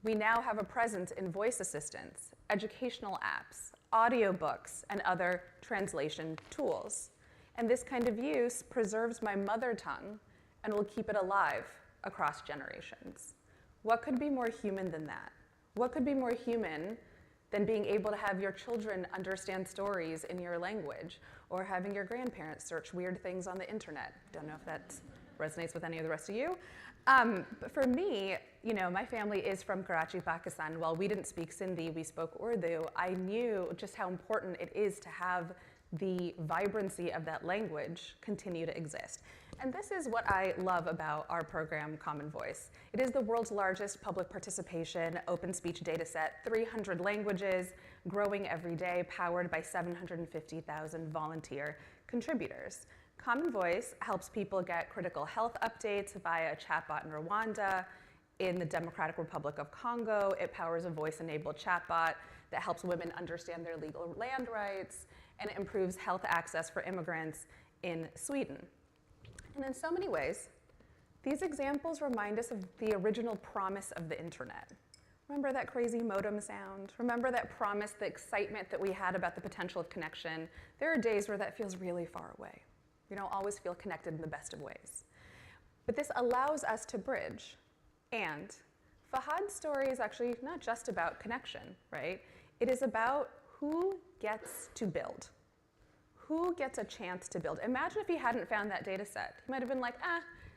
we now have a presence in voice assistants, educational apps, audiobooks, and other translation tools. And this kind of use preserves my mother tongue and will keep it alive across generations. What could be more human than that? What could be more human than being able to have your children understand stories in your language, or having your grandparents search weird things on the internet? Don't know if that resonates with any of the rest of you. But for me, my family is from Karachi, Pakistan. While we didn't speak Sindhi, we spoke Urdu. I knew just how important it is to have the vibrancy of that language continue to exist. And this is what I love about our program, Common Voice. It is the world's largest public participation open speech data set, 300 languages, growing every day, powered by 750,000 volunteer contributors. Common Voice helps people get critical health updates via a chatbot in Rwanda. In the Democratic Republic of Congo, it powers a voice-enabled chatbot that helps women understand their legal land rights, and it improves health access for immigrants in Sweden. And in so many ways, these examples remind us of the original promise of the internet. Remember that crazy modem sound? Remember that promise, the excitement that we had about the potential of connection? There are days where that feels really far away. We don't always feel connected in the best of ways. But this allows us to bridge. And Fahad's story is actually not just about connection, right? It is about who gets to build. Who gets a chance to build? Imagine if he hadn't found that data set. He might have been like,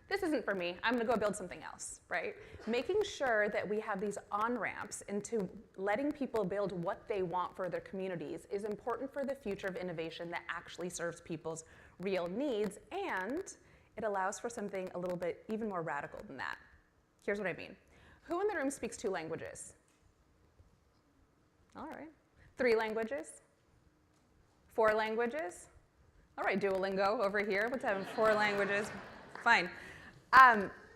this isn't for me. I'm going to go build something else, right? Making sure that we have these on-ramps into letting people build what they want for their communities is important for the future of innovation that actually serves people's real needs, and it allows for something a little bit even more radical than that. Here's what I mean. Who in the room speaks 2 languages? All right. 3 languages? 4 languages? All right, Duolingo over here. What's having 4 languages? Fine.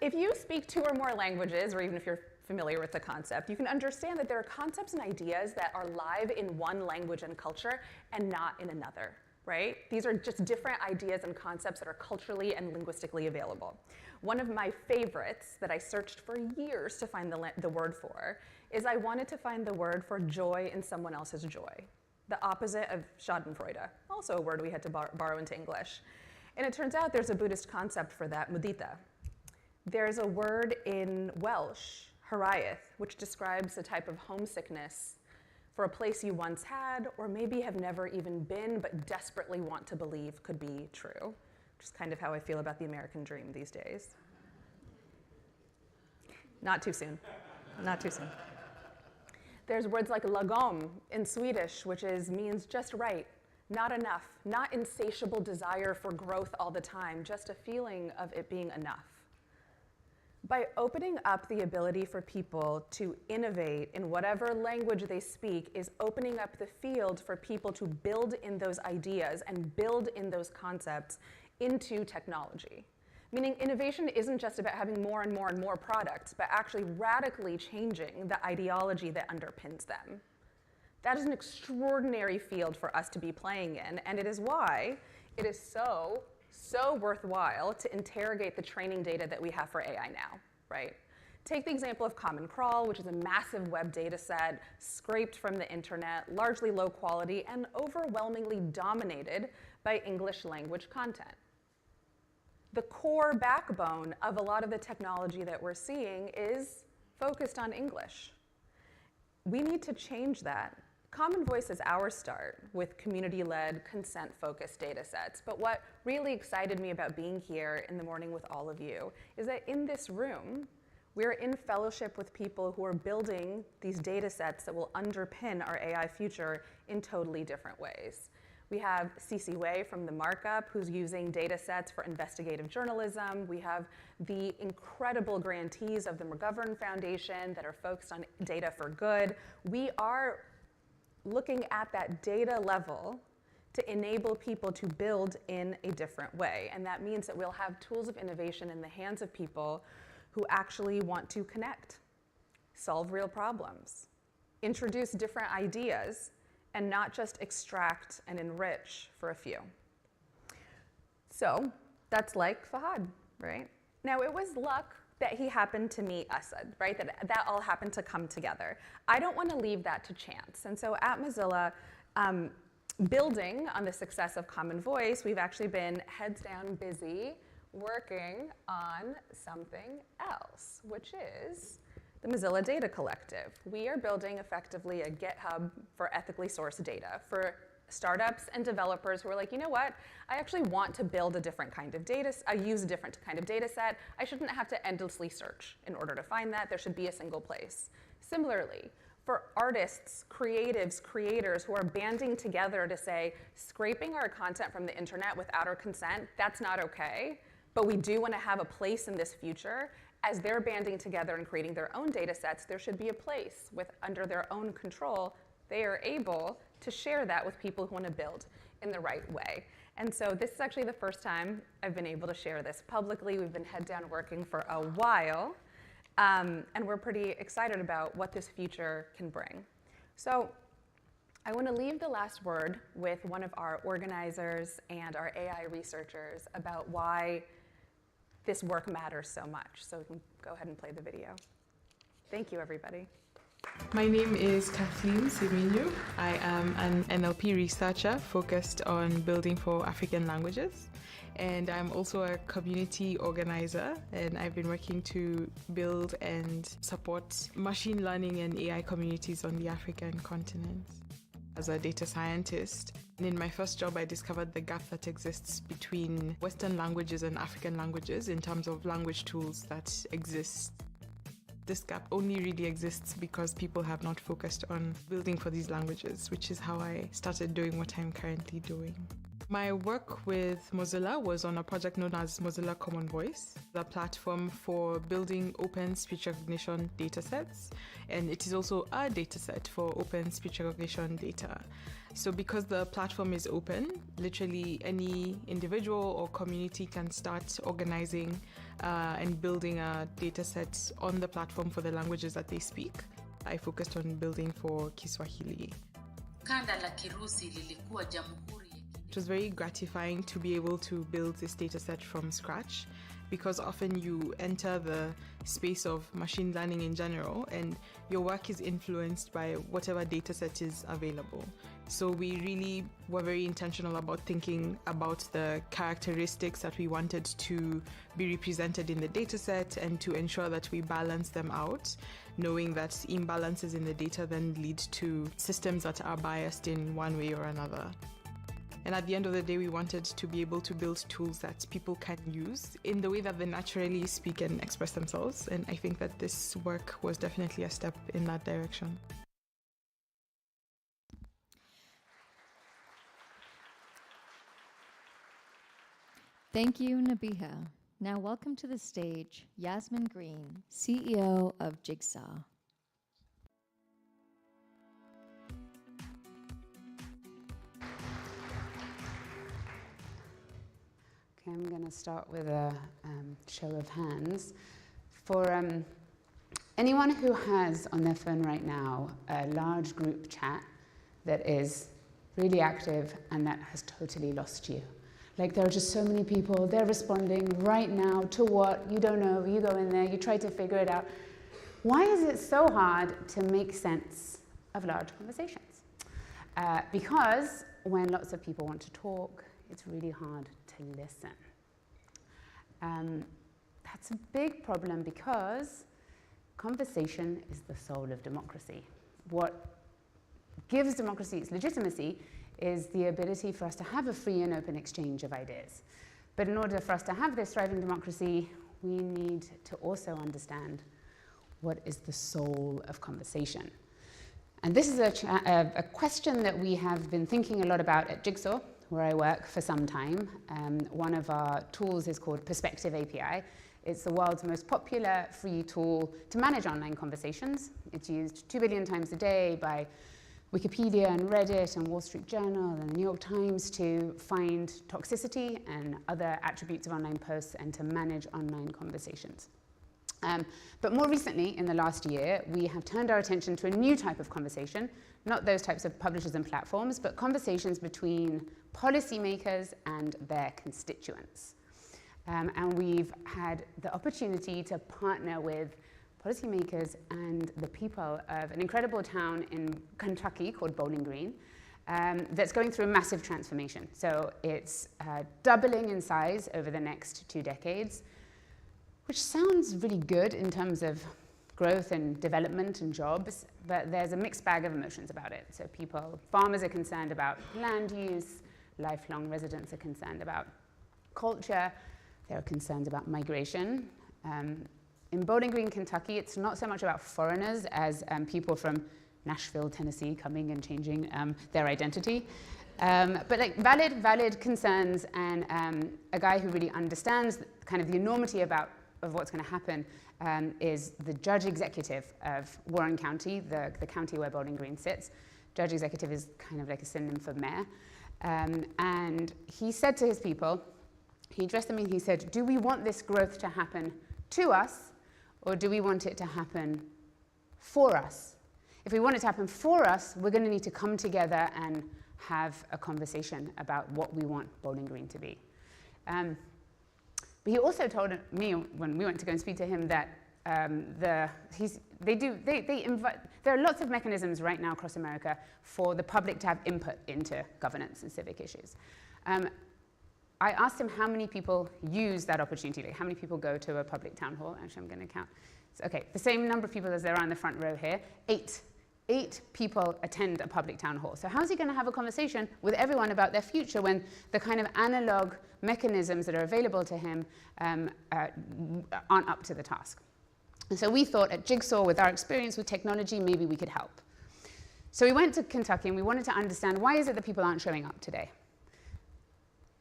If you speak 2 or more languages, or even if you're familiar with the concept, you can understand that there are concepts and ideas that are live in one language and culture and not in another, right? These are just different ideas and concepts that are culturally and linguistically available. One of my favorites that I searched for years to find the word for is I wanted to find the word for joy in someone else's joy. The opposite of schadenfreude, also a word we had to borrow into English. And it turns out there's a Buddhist concept for that, mudita. There's a word in Welsh, haraeth, which describes a type of homesickness for a place you once had, or maybe have never even been, but desperately want to believe could be true, which is kind of how I feel about the American dream these days. Not too soon. Not too soon. There's words like lagom in Swedish, which means just right, not enough, not insatiable desire for growth all the time, just a feeling of it being enough. By opening up the ability for people to innovate in whatever language they speak is opening up the field for people to build in those ideas and build in those concepts into technology. Meaning innovation isn't just about having more and more and more products, but actually radically changing the ideology that underpins them. That is an extraordinary field for us to be playing in, and it is why it is so worthwhile to interrogate the training data that we have for AI now, right? Take the example of Common Crawl, which is a massive web data set scraped from the internet, largely low quality, and overwhelmingly dominated by English language content. The core backbone of a lot of the technology that we're seeing is focused on English. We need to change that. Common Voice is our start with community-led, consent-focused data sets. But what really excited me about being here in the morning with all of you is that in this room, we're in fellowship with people who are building these data sets that will underpin our AI future in totally different ways. We have Cece Wei from The Markup, who's using data sets for investigative journalism. We have the incredible grantees of the McGovern Foundation that are focused on data for good. We are looking at that data level to enable people to build in a different way. And that means that we'll have tools of innovation in the hands of people who actually want to connect, solve real problems, introduce different ideas, and not just extract and enrich for a few. So that's like Fahad, right? Now it was luck that he happened to meet Asad, right? That all happened to come together. I don't want to leave that to chance. And so at Mozilla, building on the success of Common Voice, we've actually been heads down busy working on something else, which is the Mozilla Data Collective. We are building effectively a GitHub for ethically sourced data for startups and developers who are like, you know what, I actually want to build a different kind of data, use a different kind of data set. I shouldn't have to endlessly search in order to find that. There should be a single place. Similarly, for artists, creatives, creators who are banding together to say, scraping our content from the internet without our consent, that's not okay, but we do want to have a place in this future. As they're banding together and creating their own data sets, there should be a place under their own control. They are able to share that with people who want to build in the right way. And so this is actually the first time I've been able to share this publicly. We've been head down working for a while. And we're pretty excited about what this future can bring. So I want to leave the last word with one of our organizers and our AI researchers about why this work matters so much. So we can go ahead and play the video. Thank you, everybody. My name is Kathleen Semenyo. I am an NLP researcher focused on building for African languages. And I'm also a community organizer, and I've been working to build and support machine learning and AI communities on the African continent. As a data scientist, and in my first job, I discovered the gap that exists between Western languages and African languages in terms of language tools that exist. This gap only really exists because people have not focused on building for these languages, which is how I started doing what I'm currently doing. My work with Mozilla was on a project known as Mozilla Common Voice, the platform for building open speech recognition datasets, and it is also a dataset for open speech recognition data. So because the platform is open, literally any individual or community can start organizing and building a dataset on the platform for the languages that they speak. I focused on building for Kiswahili. It was very gratifying to be able to build this dataset from scratch, because often you enter the space of machine learning in general and your work is influenced by whatever dataset is available. So we really were very intentional about thinking about the characteristics that we wanted to be represented in the dataset and to ensure that we balance them out, knowing that imbalances in the data then lead to systems that are biased in one way or another. And at the end of the day, we wanted to be able to build tools that people can use in the way that they naturally speak and express themselves. And I think that this work was definitely a step in that direction. Thank you, Nabiha. Now welcome to the stage, Yasmin Green, CEO of Jigsaw. Okay, I'm going to start with a show of hands. For anyone who has on their phone right now a large group chat that is really active and that has totally lost you. Like, there are just so many people, they're responding right now to what, you don't know, you go in there, you try to figure it out. Why is it so hard to make sense of large conversations? Because when lots of people want to talk, it's really hard to listen. That's a big problem because conversation is the soul of democracy. What gives democracy its legitimacy is the ability for us to have a free and open exchange of ideas. But in order for us to have this thriving democracy, we need to also understand what is the soul of conversation. And this is a question that we have been thinking a lot about at Jigsaw, where I work, for some time. One of our tools is called Perspective API. It's the world's most popular free tool to manage online conversations. It's used 2 billion times a day by Wikipedia and Reddit and Wall Street Journal and the New York Times to find toxicity and other attributes of online posts and to manage online conversations. But more recently, in the last year, we have turned our attention to a new type of conversation, not those types of publishers and platforms, but conversations between policymakers and their constituents. And we've had the opportunity to partner with policymakers and the people of an incredible town in Kentucky called Bowling Green that's going through a massive transformation. So it's doubling in size over the next 2 decades, which sounds really good in terms of growth and development and jobs, but there's a mixed bag of emotions about it. So farmers are concerned about land use, lifelong residents are concerned about culture, there are concerns about migration. In Bowling Green, Kentucky, it's not so much about foreigners as people from Nashville, Tennessee coming and changing their identity. But like valid concerns, and a guy who really understands kind of the enormity of what's going to happen is the judge executive of Warren County, the county where Bowling Green sits. Judge executive is kind of like a synonym for mayor. And he said to his people, he addressed them and he said, do we want this growth to happen to us, or do we want it to happen for us? If we want it to happen for us, we're going to need to come together and have a conversation about what we want Bowling Green to be. But he also told me when we went to go and speak to him that there are lots of mechanisms right now across America for the public to have input into governance and civic issues. I asked him how many people use that opportunity, like how many people go to a public town hall. Actually, I'm going to count. So, okay, the same number of people as there are in the front row here, 8. 8 people attend a public town hall. So how's he going to have a conversation with everyone about their future when the kind of analog mechanisms that are available to him aren't up to the task? And so we thought at Jigsaw, with our experience with technology, maybe we could help. So we went to Kentucky and we wanted to understand, why is it that people aren't showing up today?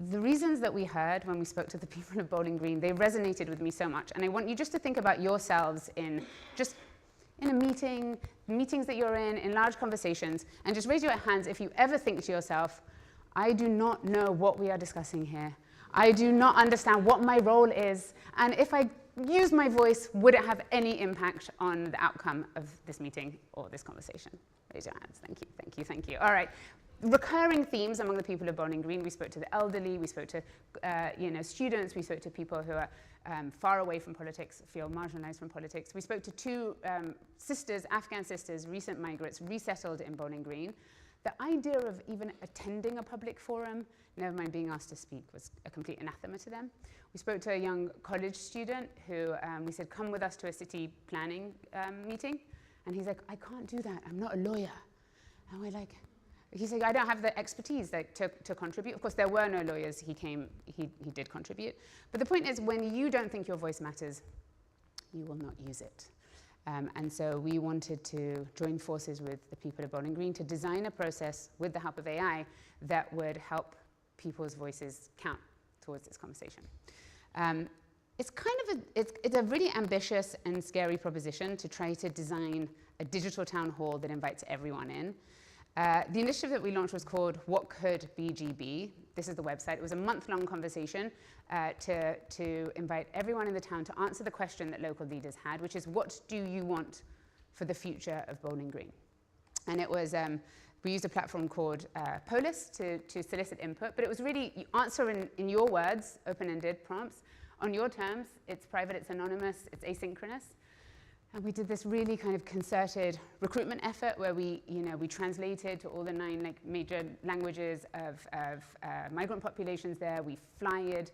The reasons that we heard when we spoke to the people of Bowling Green, they resonated with me so much. And I want you just to think about yourselves in a meeting, meetings that you're in large conversations, and just raise your hands if you ever think to yourself, I do not know what we are discussing here. I do not understand what my role is, and if I use my voice, would it have any impact on the outcome of this meeting or this conversation? Raise your hands. Thank you, thank you, thank you. All right. Recurring themes among the people of Bowling Green. We spoke to the elderly, we spoke to students, we spoke to people who are far away from politics, feel marginalized from politics. We spoke to 2 sisters, Afghan sisters, recent migrants, resettled in Bowling Green. The idea of even attending a public forum, never mind being asked to speak, was a complete anathema to them. We spoke to a young college student who we said, come with us to a city planning meeting. And he's like, I can't do that, I'm not a lawyer. And we're like, he's like, I don't have the expertise to contribute. Of course, there were no lawyers. He did contribute. But the point is, when you don't think your voice matters, you will not use it. And so we wanted to join forces with the people of Bowling Green to design a process with the help of AI that would help people's voices count towards this conversation. It's a really ambitious and scary proposition to try to design a digital town hall that invites everyone in. The initiative that we launched was called What Could BG? This is the website. It was a month-long conversation to invite everyone in the town to answer the question that local leaders had, which is, what do you want for the future of Bowling Green? And it was, we used a platform called Polis to solicit input, but it was really, you answer in your words, open-ended prompts, on your terms. It's private, it's anonymous, it's asynchronous. And we did this really kind of concerted recruitment effort where we translated to all the 9 major languages of migrant populations there. We flyered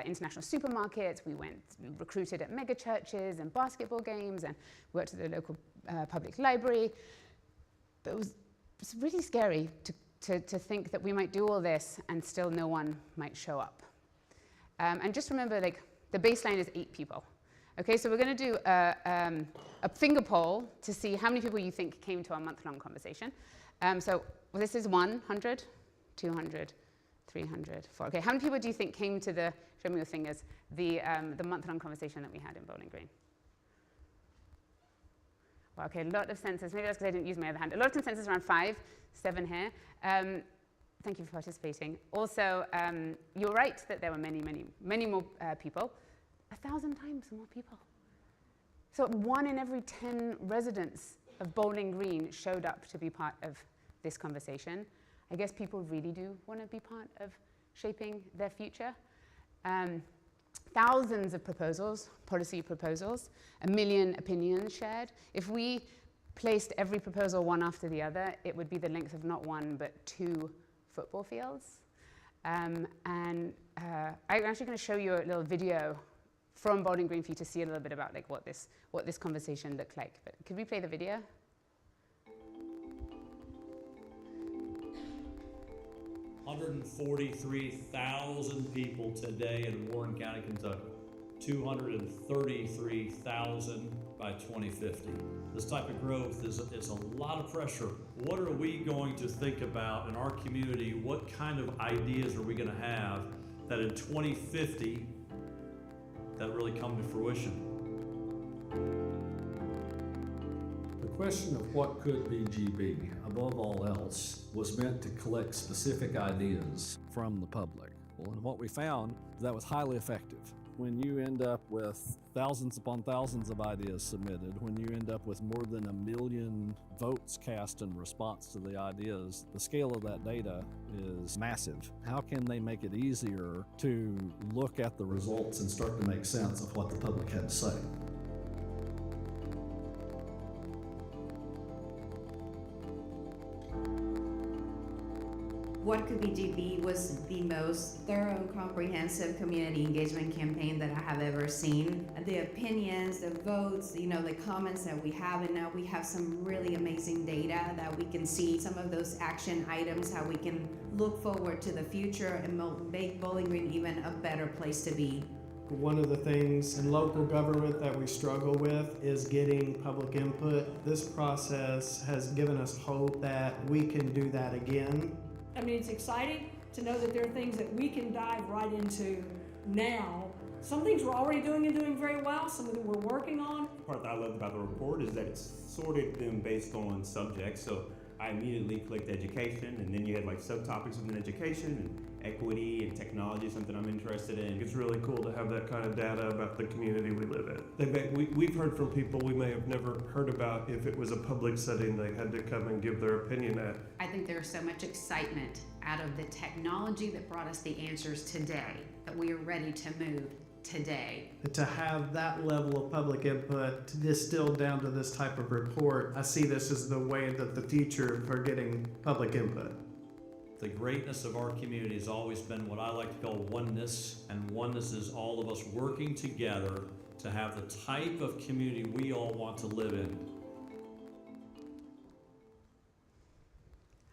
international supermarkets. We recruited at mega churches and basketball games, and worked at the local public library. But it was really scary to think that we might do all this and still no one might show up. And just remember, the baseline is 8 people. Okay, so we're going to do a finger poll to see how many people you think came to our month-long conversation. This is 100, 200, 300, 400. Okay, how many people do you think came to the, show me your fingers, the month-long conversation that we had in Bowling Green? Well, okay, a lot of consensus. Maybe that's because I didn't use my other hand. A lot of consensus around 5, 7 here. Thank you for participating. Also, you're right that there were many, many, many more people. 1,000 times more people. So 1 in every 10 residents of Bowling Green showed up to be part of this conversation. I guess people really do want to be part of shaping their future. Thousands of proposals, policy proposals, 1 million opinions shared. If we placed every proposal one after the other, it would be the length of not 1, but 2 football fields. I'm actually going to show you a little video from Bowling Green for you to see a little bit about what this conversation looked like. But could we play the video? $143,000 people today in Warren County, Kentucky. 233,000 by 2050. This type of growth is a lot of pressure. What are we going to think about in our community? What kind of ideas are we going to have that in 2050 that really come to fruition? The question of what could BGB, above all else, was meant to collect specific ideas from the public. Well, and what we found is that was highly effective. When you end up with thousands upon thousands of ideas submitted, when you end up with more than 1 million votes cast in response to the ideas, the scale of that data is massive. How can they make it easier to look at the results and start to make sense of what the public had to say? What Could BGB was the most thorough, comprehensive community engagement campaign that I have ever seen. The opinions, the votes, the comments that we have, and now we have some really amazing data that we can see some of those action items, how we can look forward to the future and make Bowling Green even a better place to be. One of the things in local government that we struggle with is getting public input. This process has given us hope that we can do that again. I mean, it's exciting to know that there are things that we can dive right into now. Some things we're already doing and doing very well, some of them we're working on. The part that I loved about the report is that it's sorted them based on subjects. So I immediately clicked education, and then you had like subtopics within education, and equity and technology, something I'm interested in. It's really cool to have that kind of data about the community we live in. We've heard from people we may have never heard about if it was a public setting they had to come and give their opinion at. I think there's so much excitement out of the technology that brought us the answers today, that we are ready to move today. To have that level of public input to distill down to this type of report, I see this as the way that the future for getting public input. The greatness of our community has always been what I like to call oneness, and oneness is all of us working together to have the type of community we all want to live in.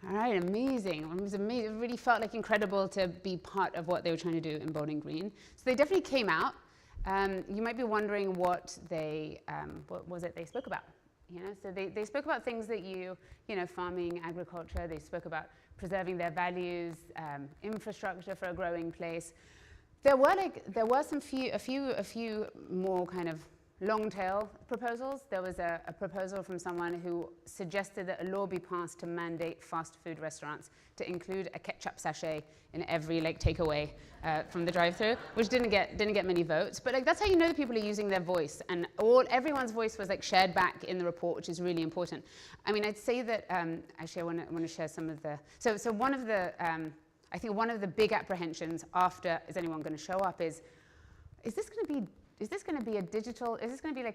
All right, amazing. It was amazing. It really felt like incredible to be part of what they were trying to do in Bowling Green. So they definitely came out. You might be wondering what was it they spoke about? So they spoke about things that farming, agriculture. They spoke about preserving their values, infrastructure for a growing place. There were a few more kind of long tail proposals. There was a proposal from someone who suggested that a law be passed to mandate fast food restaurants to include a ketchup sachet in every takeaway from the drive-thru, which didn't get many votes. But that's how you know that people are using their voice, and everyone's voice was shared back in the report, which is really important. I mean, I'd say that actually I want to share some of the. So one of the I think one of the big apprehensions after is anyone going to show up is this going to be a digital, is this going to be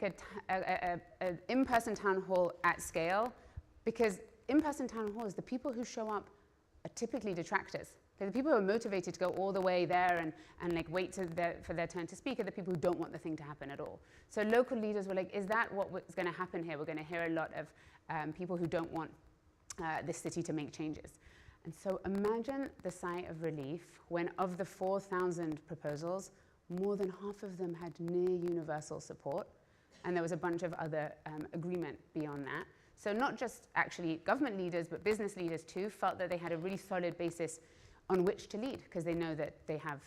an in-person town hall at scale? Because in-person town halls, the people who show up are typically detractors. They're the people who are motivated to go all the way there and wait for their turn to speak are the people who don't want the thing to happen at all. So local leaders were is that what's going to happen here? We're going to hear a lot of people who don't want this city to make changes. And so imagine the sigh of relief when of the 4,000 proposals, more than half of them had near universal support, and there was a bunch of other agreement beyond that. So not just actually government leaders, but business leaders too felt that they had a really solid basis on which to lead, because they know that they have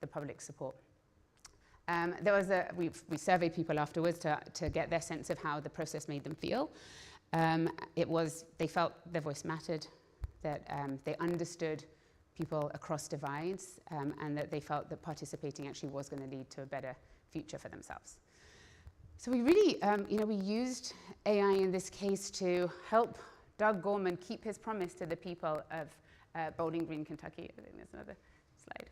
the public support. We surveyed people afterwards to get their sense of how the process made them feel. They felt their voice mattered, that they understood people across divides, and that they felt that participating actually was going to lead to a better future for themselves. So we really, we used AI in this case to help Doug Gorman keep his promise to the people of Bowling Green, Kentucky. I think there's another slide.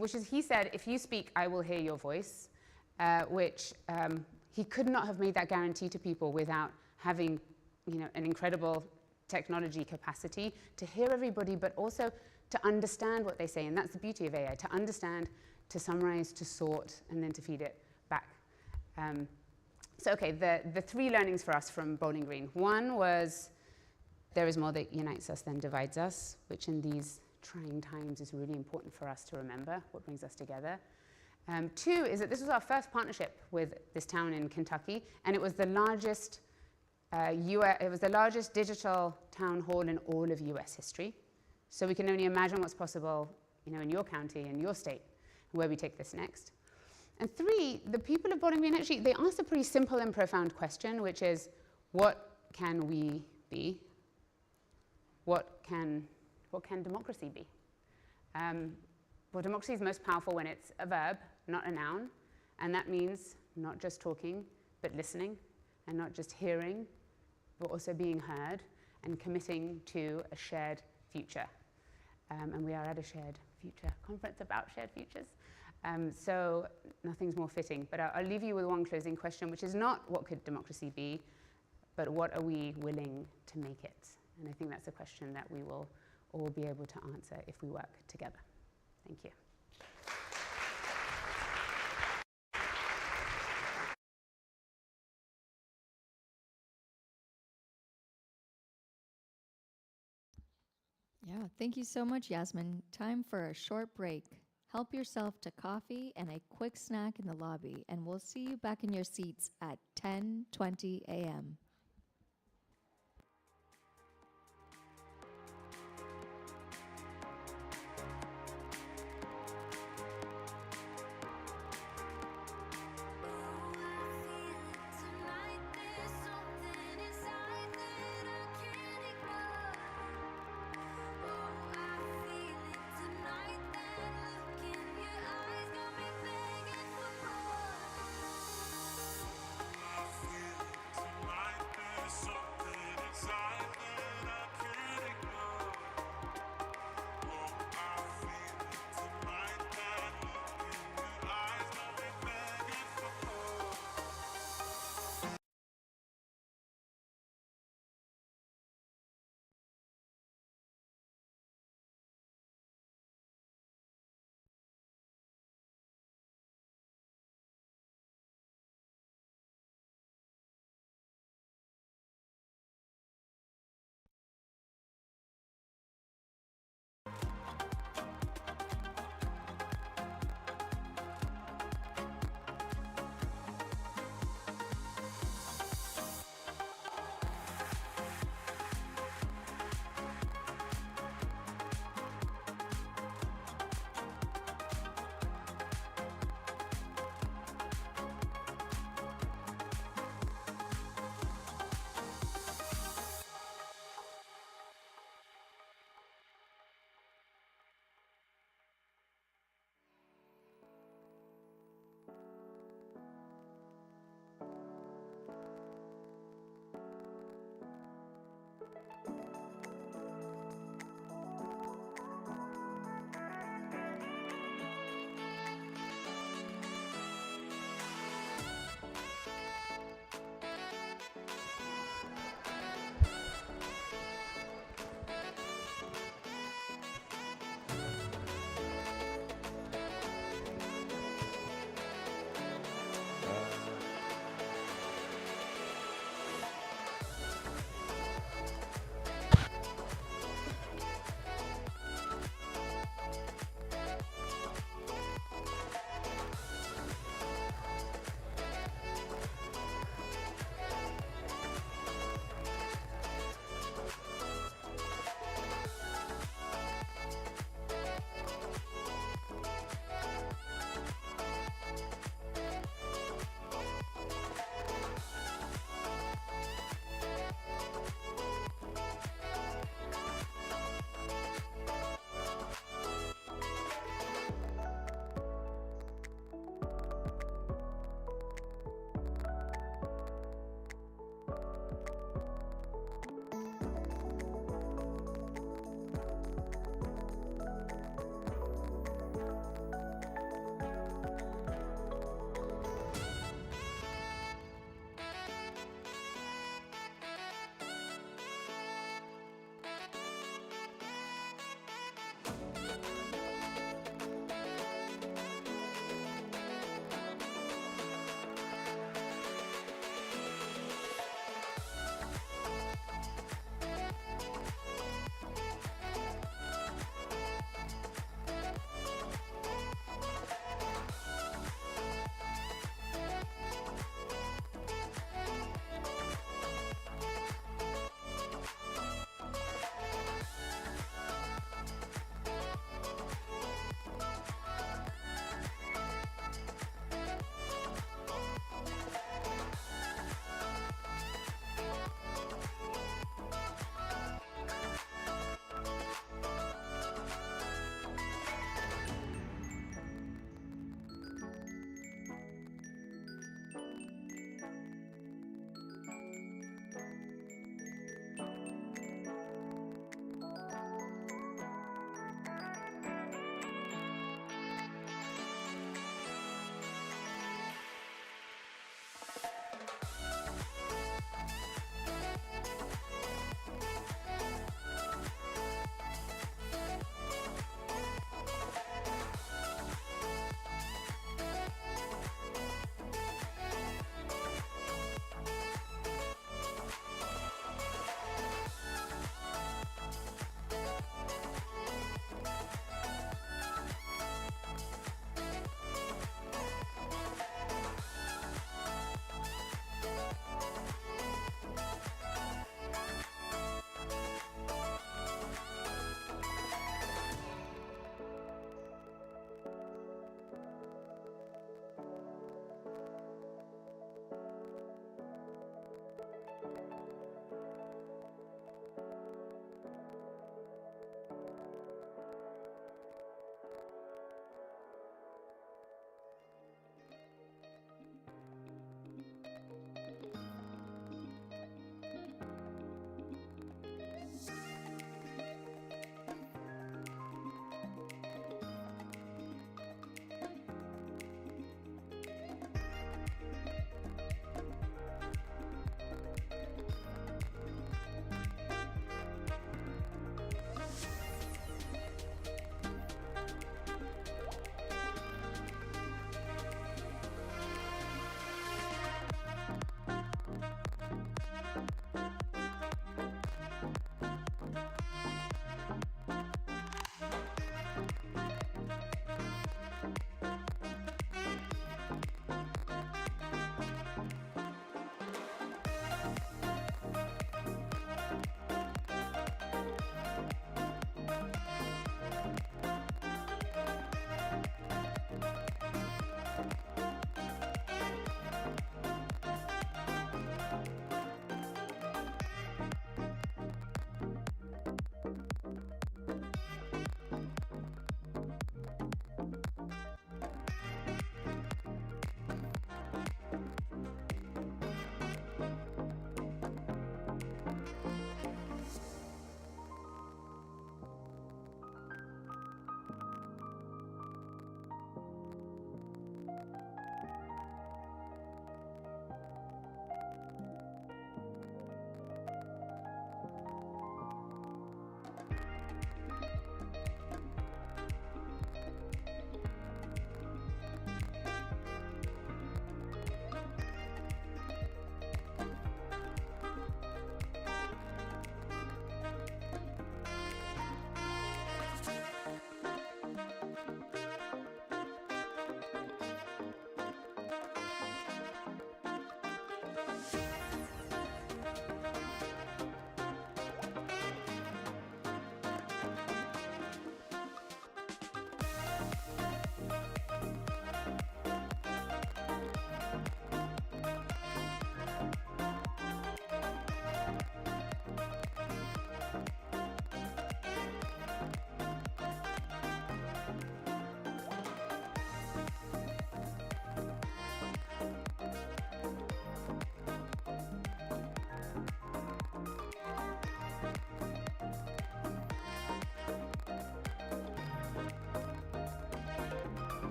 Which is, he said, if you speak, I will hear your voice, which he could not have made that guarantee to people without having, an incredible technology capacity to hear everybody, but also to understand what they say. And that's the beauty of AI, to understand, to summarize, to sort, and then to feed it back. So okay, the three learnings for us from Bowling Green. One was, there is more that unites us than divides us, which in these trying times is really important for us to remember what brings us together. Two is that this was our first partnership with this town in Kentucky, and it was the largest digital town hall in all of US history. So we can only imagine what's possible, in your county, in your state, where we take this next. And three, the people of Bowling Green actually, they asked a pretty simple and profound question, which is, what can we be? What can democracy be? Well, democracy is most powerful when it's a verb, not a noun. And that means not just talking, but listening, and not just hearing, but also being heard, and committing to a shared future. And we are at a shared future conference about shared futures. So nothing's more fitting. But I'll leave you with one closing question, which is not what could democracy be, but what are we willing to make it? And I think that's a question that we will all be able to answer if we work together. Thank you. Yeah, thank you so much, Yasmin. Time for a short break. Help yourself to coffee and a quick snack in the lobby, and we'll see you back in your seats at 10:20 a.m. Tonight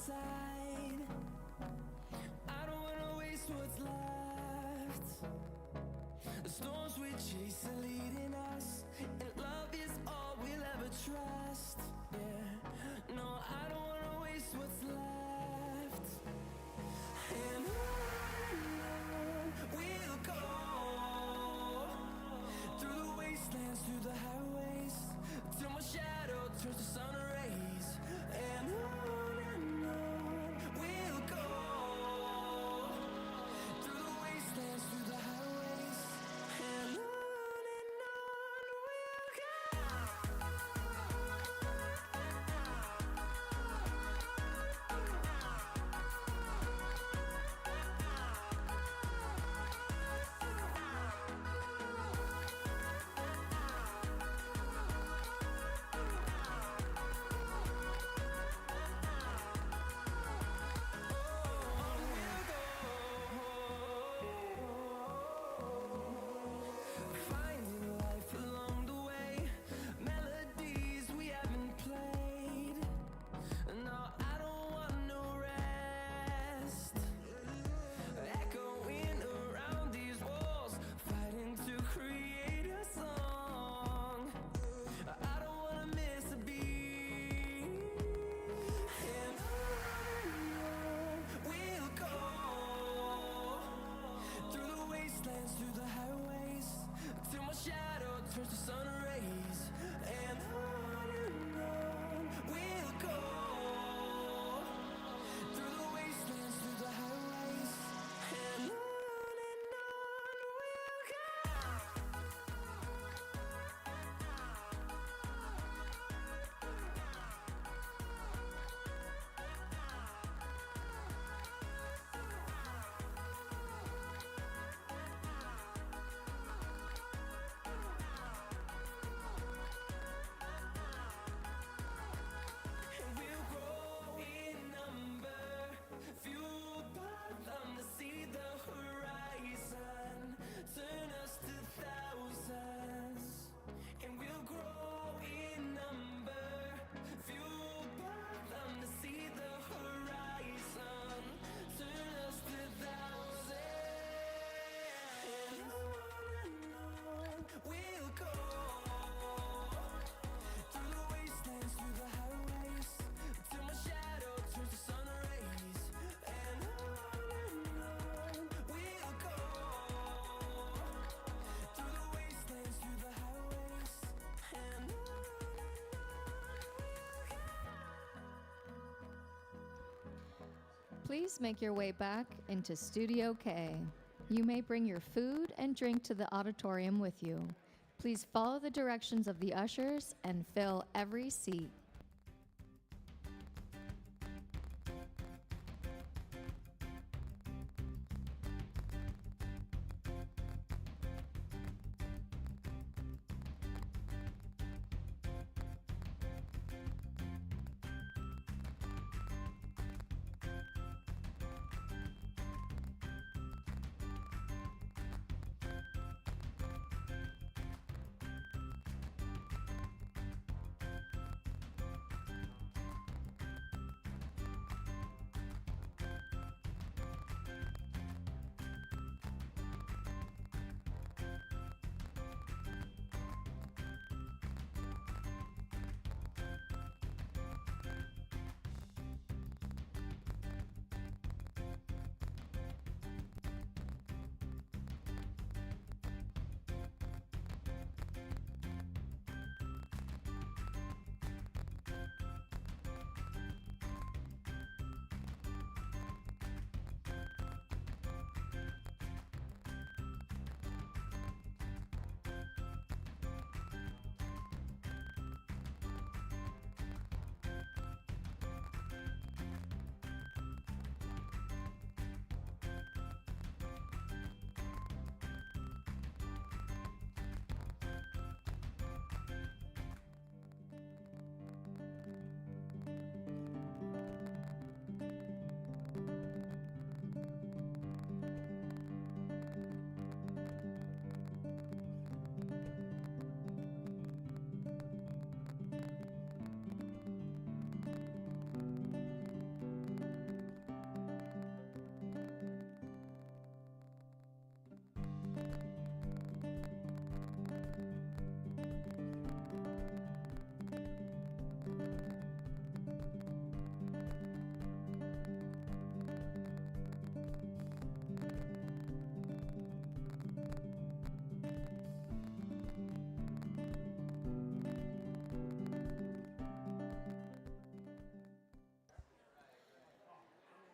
side. I don't wanna waste what's left. The storms we chase are leading us, and love is all we'll ever trust. Yeah, no, I don't wanna waste what's left. And on we'll go, through the wastelands, through the highways, till my shadow turns to sun rays. And on we'll go, through the wastelands, through the highways, and on we'll go. Finding life along the way, melodies we haven't played. No, I don't want no rest. Echoing around these walls, fighting to create a song. I don't wanna miss a beat. And on we'll go, through the wastelands, through the highways, till my shadow turns to sun rays. And on we'll go, through the wastelands, through the highways, and on we'll go. And we'll grow in number, fueled by them to see the horizon, turn us to thousands. And we'll grow in number, fueled by them to see the horizon, turn us to thousands. And on we'll go, through the wastelands, through the highways, till my shadow turns to sun rays. And on we'll go, through the wastelands, through the highways, and Please make your way back into Studio K. You may bring your food and drink to the auditorium with you. Please follow the directions of the ushers and fill every seat.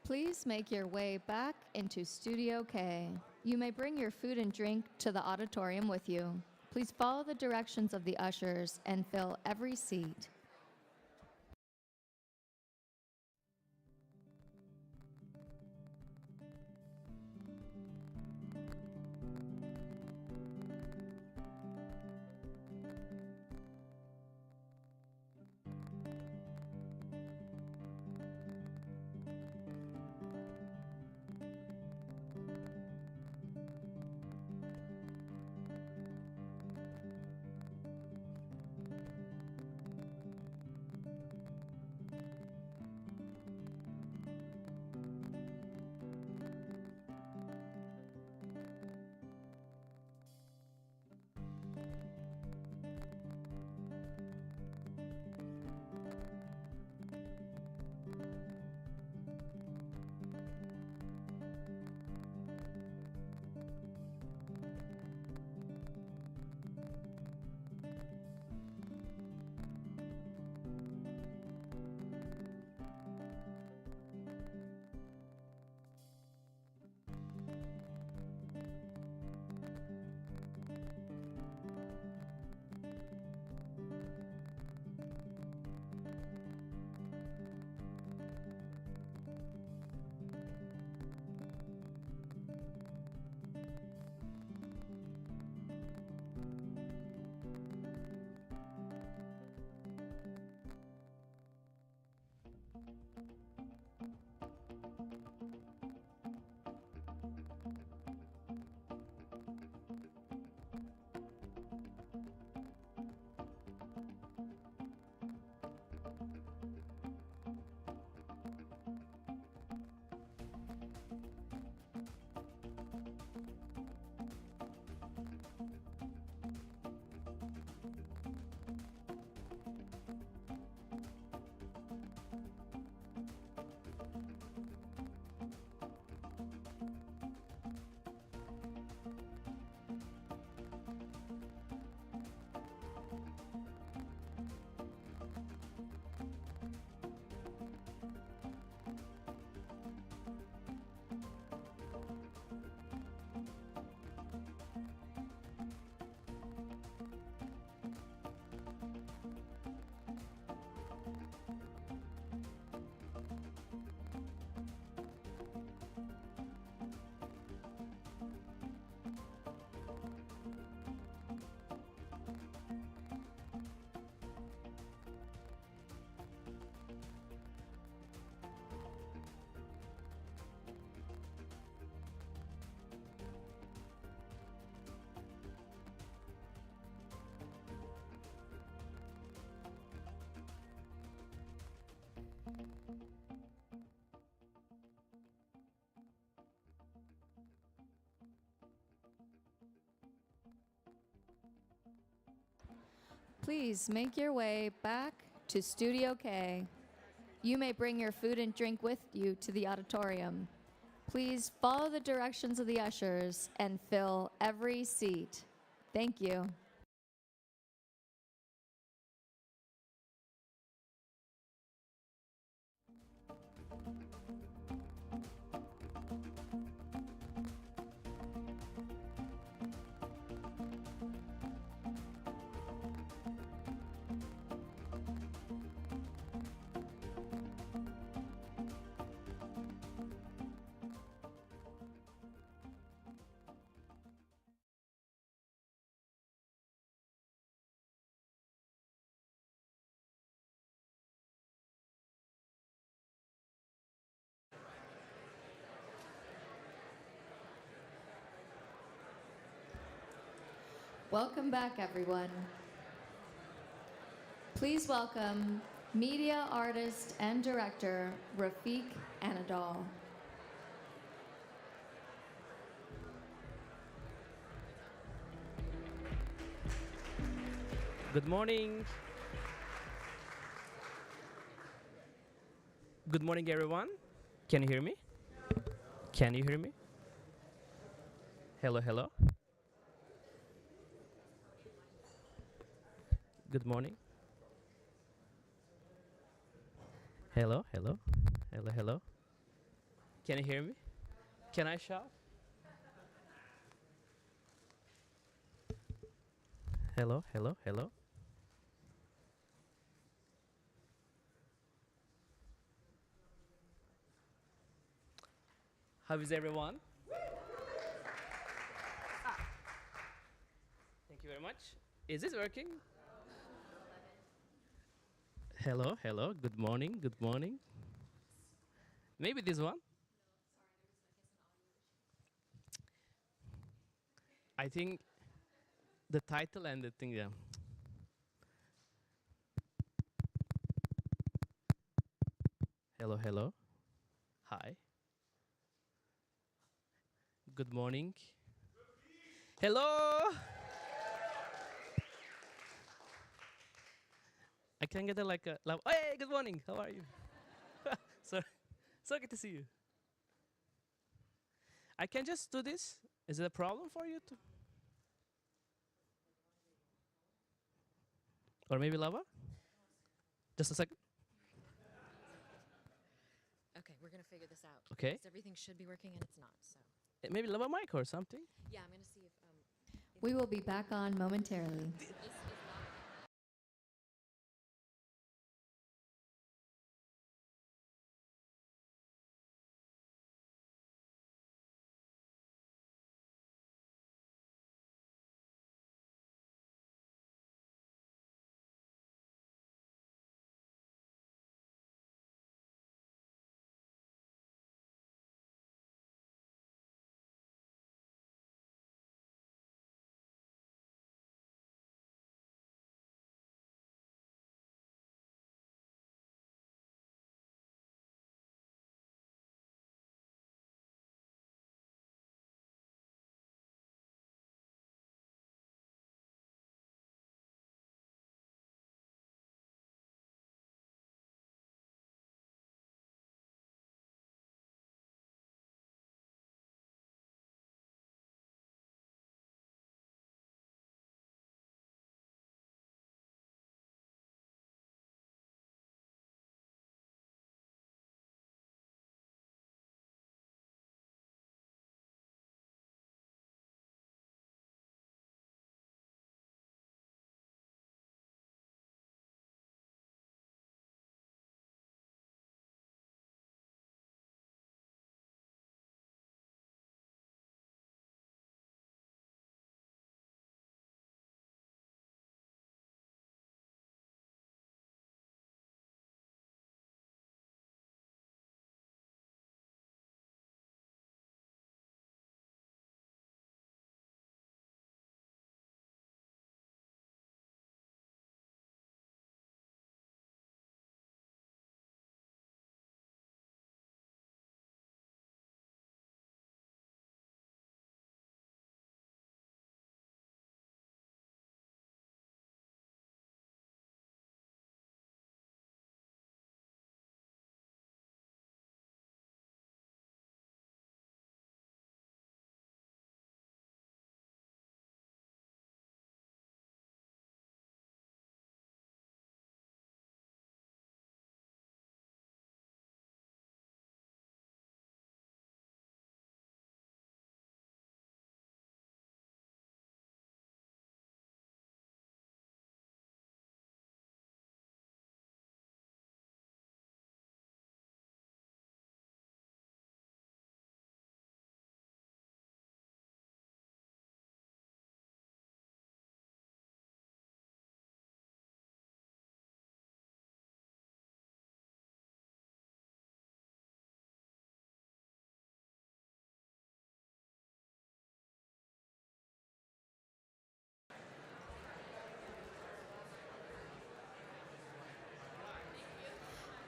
Please make your way back into Studio K. You may bring your food and drink to the auditorium with you. Please follow the directions of the ushers and fill every seat. Please make your way back to Studio K. You may bring your food and drink with you to the auditorium. Please follow the directions of the ushers and fill every seat. Thank you. Welcome back, everyone. Please welcome media artist and director Rafiq Anadol. Good morning. Good morning, everyone. Can you hear me? Can you hear me? Hello, hello. Good morning. Hello, hello. Hello, hello. Can you hear me? Can I shout? Hello, hello, hello. How is everyone? Thank you very much. Is this working? Hello, hello. Good morning, good morning. Maybe this one? I think the title and the thing, yeah. Hello, hello. Hi. Good morning. Hello. I can get a like a love. Hey, good morning. How are you? So good to see you. I can just do this. Is it a problem for you to? Or maybe lava? Just a second. Okay, we're gonna figure this out. Okay. Because everything should be working and it's not. So. Maybe lava mic or something. Yeah, I'm gonna see if. We will be back on momentarily.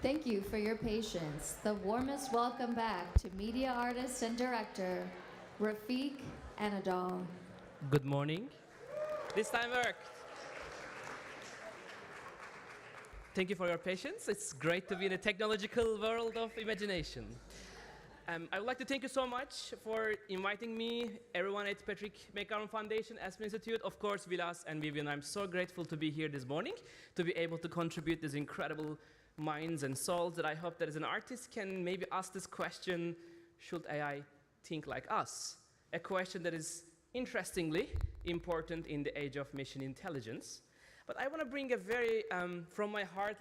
Thank you for your patience. The warmest welcome back to media artist and director, Rafiq Anadol. Good morning. This time worked. Thank you for your patience. It's great to be in a technological world of imagination. I would like to thank you so much for inviting me, everyone at McGovern Foundation, Aspen Institute, of course, Vilas and Vivian. I'm so grateful to be here this morning, to be able to contribute these incredible minds and souls that I hope that as an artist can maybe ask this question should AI think like us? A question that is interestingly important in the age of machine intelligence. But I want to bring a very, from my heart,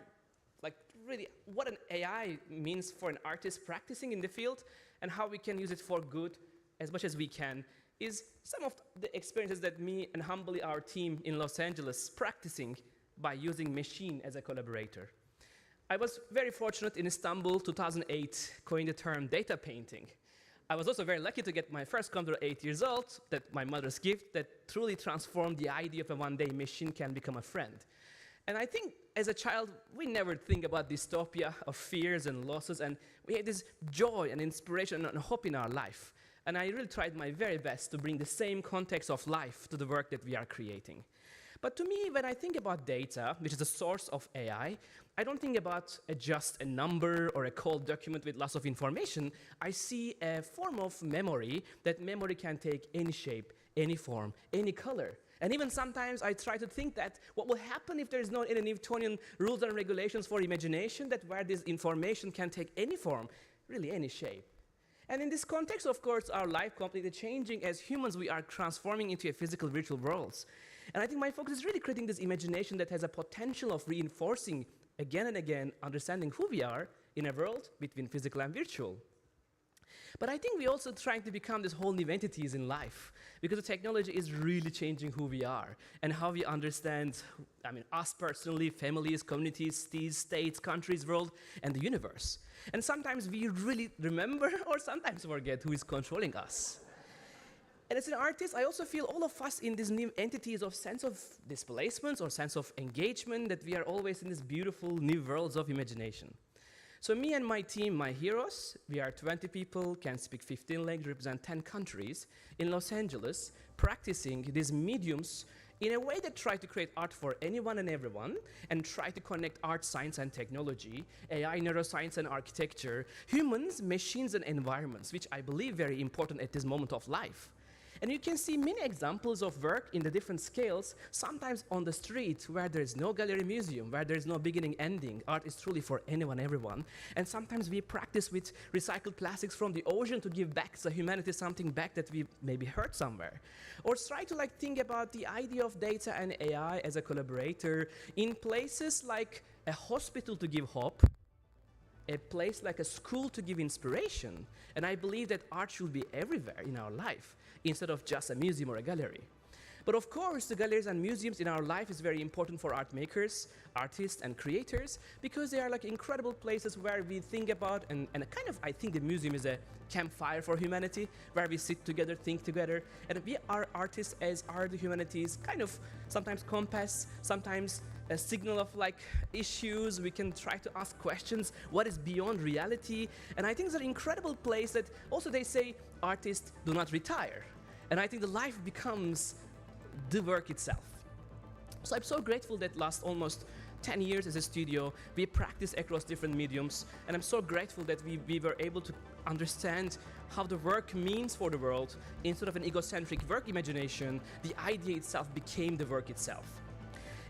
like really what an AI means for an artist practicing in the field and how we can use it for good as much as we can is some of the experiences that me and humbly our team in Los Angeles practicing by using machine as a collaborator. I was very fortunate in Istanbul, 2008, coined the term data painting. I was also very lucky to get my first computer at 8 years old, that my mother's gift, that truly transformed the idea of a one-day machine can become a friend. And I think as a child, we never think about dystopia of fears and losses, and we had this joy and inspiration and hope in our life. And I really tried my very best to bring the same context of life to the work that we are creating. But to me, when I think about data, which is the source of AI, I don't think about just a number or a cold document with lots of information. I see a form of memory, that memory can take any shape, any form, any color. And even sometimes I try to think that what will happen if there is no any Newtonian rules and regulations for imagination, that where this information can take any form, really any shape. And in this context, of course, our life completely changing. As humans, we are transforming into a physical virtual worlds. And I think my focus is really creating this imagination that has a potential of reinforcing again and again understanding who we are in a world between physical and virtual. But I think we're also trying to become these whole new entities in life, because the technology is really changing who we are and how we understand, I mean, us personally, families, communities, cities, states, countries, world, and the universe. And sometimes we really remember or sometimes forget who is controlling us. And as an artist, I also feel all of us in these new entities of sense of displacement or sense of engagement, that we are always in these beautiful new worlds of imagination. So me and my team, my heroes, we are 20 people, can speak 15 languages, represent 10 countries in Los Angeles, practicing these mediums in a way that try to create art for anyone and everyone, and try to connect art, science, and technology, AI, neuroscience, and architecture, humans, machines, and environments, which I believe very important at this moment of life. And you can see many examples of work in the different scales, sometimes on the street where there is no gallery museum, where there is no beginning, ending. Art is truly for anyone, everyone. And sometimes we practice with recycled plastics from the ocean to give back to humanity something back that we maybe heard somewhere. Or try to think about the idea of data and AI as a collaborator in places like a hospital to give hope, a place like a school to give inspiration. And I believe that art should be everywhere in our life, instead of just a museum or a gallery. But of course, the galleries and museums in our life is very important for art makers, artists, and creators, because they are like incredible places where we think about, and kind of, I think the museum is a campfire for humanity, where we sit together, think together, and we are artists as are the humanities, kind of sometimes compass, sometimes a signal of issues. We can try to ask questions, what is beyond reality? And I think it's an incredible place that also they say artists do not retire. And I think the life becomes the work itself. So I'm so grateful that last almost 10 years as a studio, we practiced across different mediums, and I'm so grateful that we were able to understand how the work means for the world. Instead of an egocentric work imagination, the idea itself became the work itself.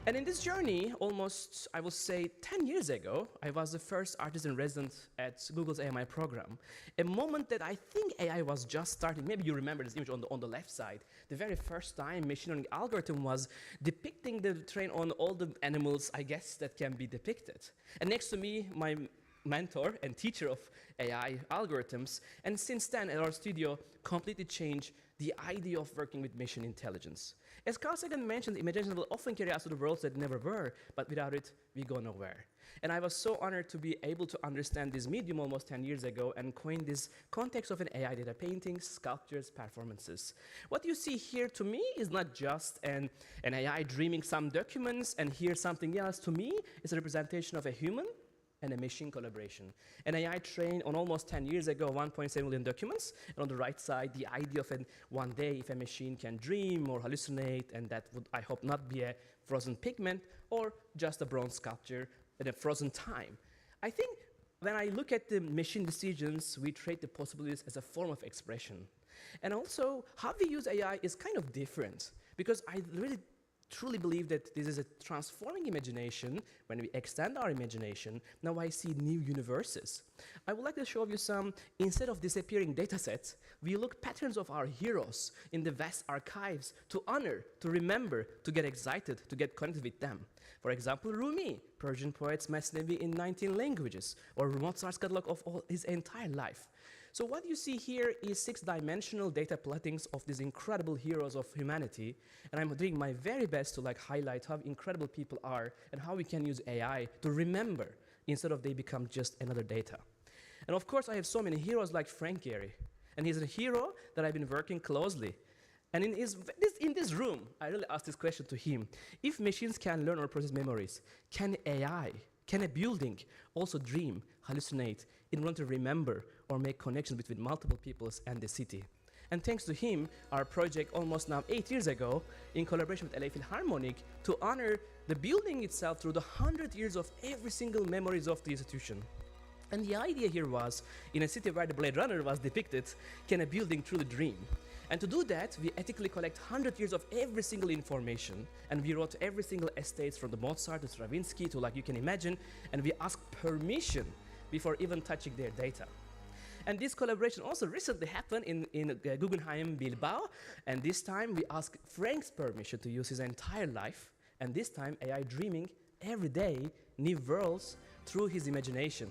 And in this journey, almost, I will say, 10 years ago, I was the first artist in residence at Google's AMI program. A moment that I think AI was just starting. Maybe you remember this image on the left side. The very first time machine learning algorithm was depicting the train on all the animals, I guess, that can be depicted. And next to me, my mentor and teacher of AI algorithms. And since then, at our studio, completely changed the idea of working with machine intelligence. As Carl Sagan mentioned, imagination will often carry us to the worlds that never were, but without it, we go nowhere. And I was so honored to be able to understand this medium almost 10 years ago and coin this context of an AI data paintings, sculptures, performances. What you see here to me is not just an AI dreaming some documents and here's something else. To me, it's a representation of a human and a machine collaboration. An AI trained on almost 10 years ago, 1.7 million documents, and on the right side, the idea of one day if a machine can dream or hallucinate, and that would, I hope, not be a frozen pigment or just a bronze sculpture in a frozen time. I think when I look at the machine decisions, we treat the possibilities as a form of expression. And also, how we use AI is kind of different, because I really truly believe that this is a transforming imagination. When we extend our imagination, now I see new universes. I would like to show you some, instead of disappearing data sets, we look patterns of our heroes in the vast archives to honor, to remember, to get excited, to get connected with them. For example, Rumi, Persian poet's Masnavi in 19 languages, or Mozart's catalog of all his entire life. So what you see here is 6-dimensional data plottings of these incredible heroes of humanity, and I'm doing my very best to highlight how incredible people are and how we can use AI to remember instead of they become just another data. And of course, I have so many heroes like Frank Gehry, and he's a hero that I've been working closely. And in this room, I really asked this question to him. If machines can learn or process memories, can AI, can a building also dream, hallucinate, in order to remember or make connections between multiple peoples and the city? And thanks to him, our project almost now 8 years ago, in collaboration with LA Philharmonic, to honor the building itself through the 100 years of every single memories of the institution. And the idea here was, in a city where the Blade Runner was depicted, can a building truly dream? And to do that, we ethically collect 100 years of every single information, and we wrote every single estates from the Mozart to Stravinsky to you can imagine, and we asked permission before even touching their data. And this collaboration also recently happened in Guggenheim Bilbao, and this time we asked Frank's permission to use his entire life, and this time AI dreaming every day new worlds through his imagination.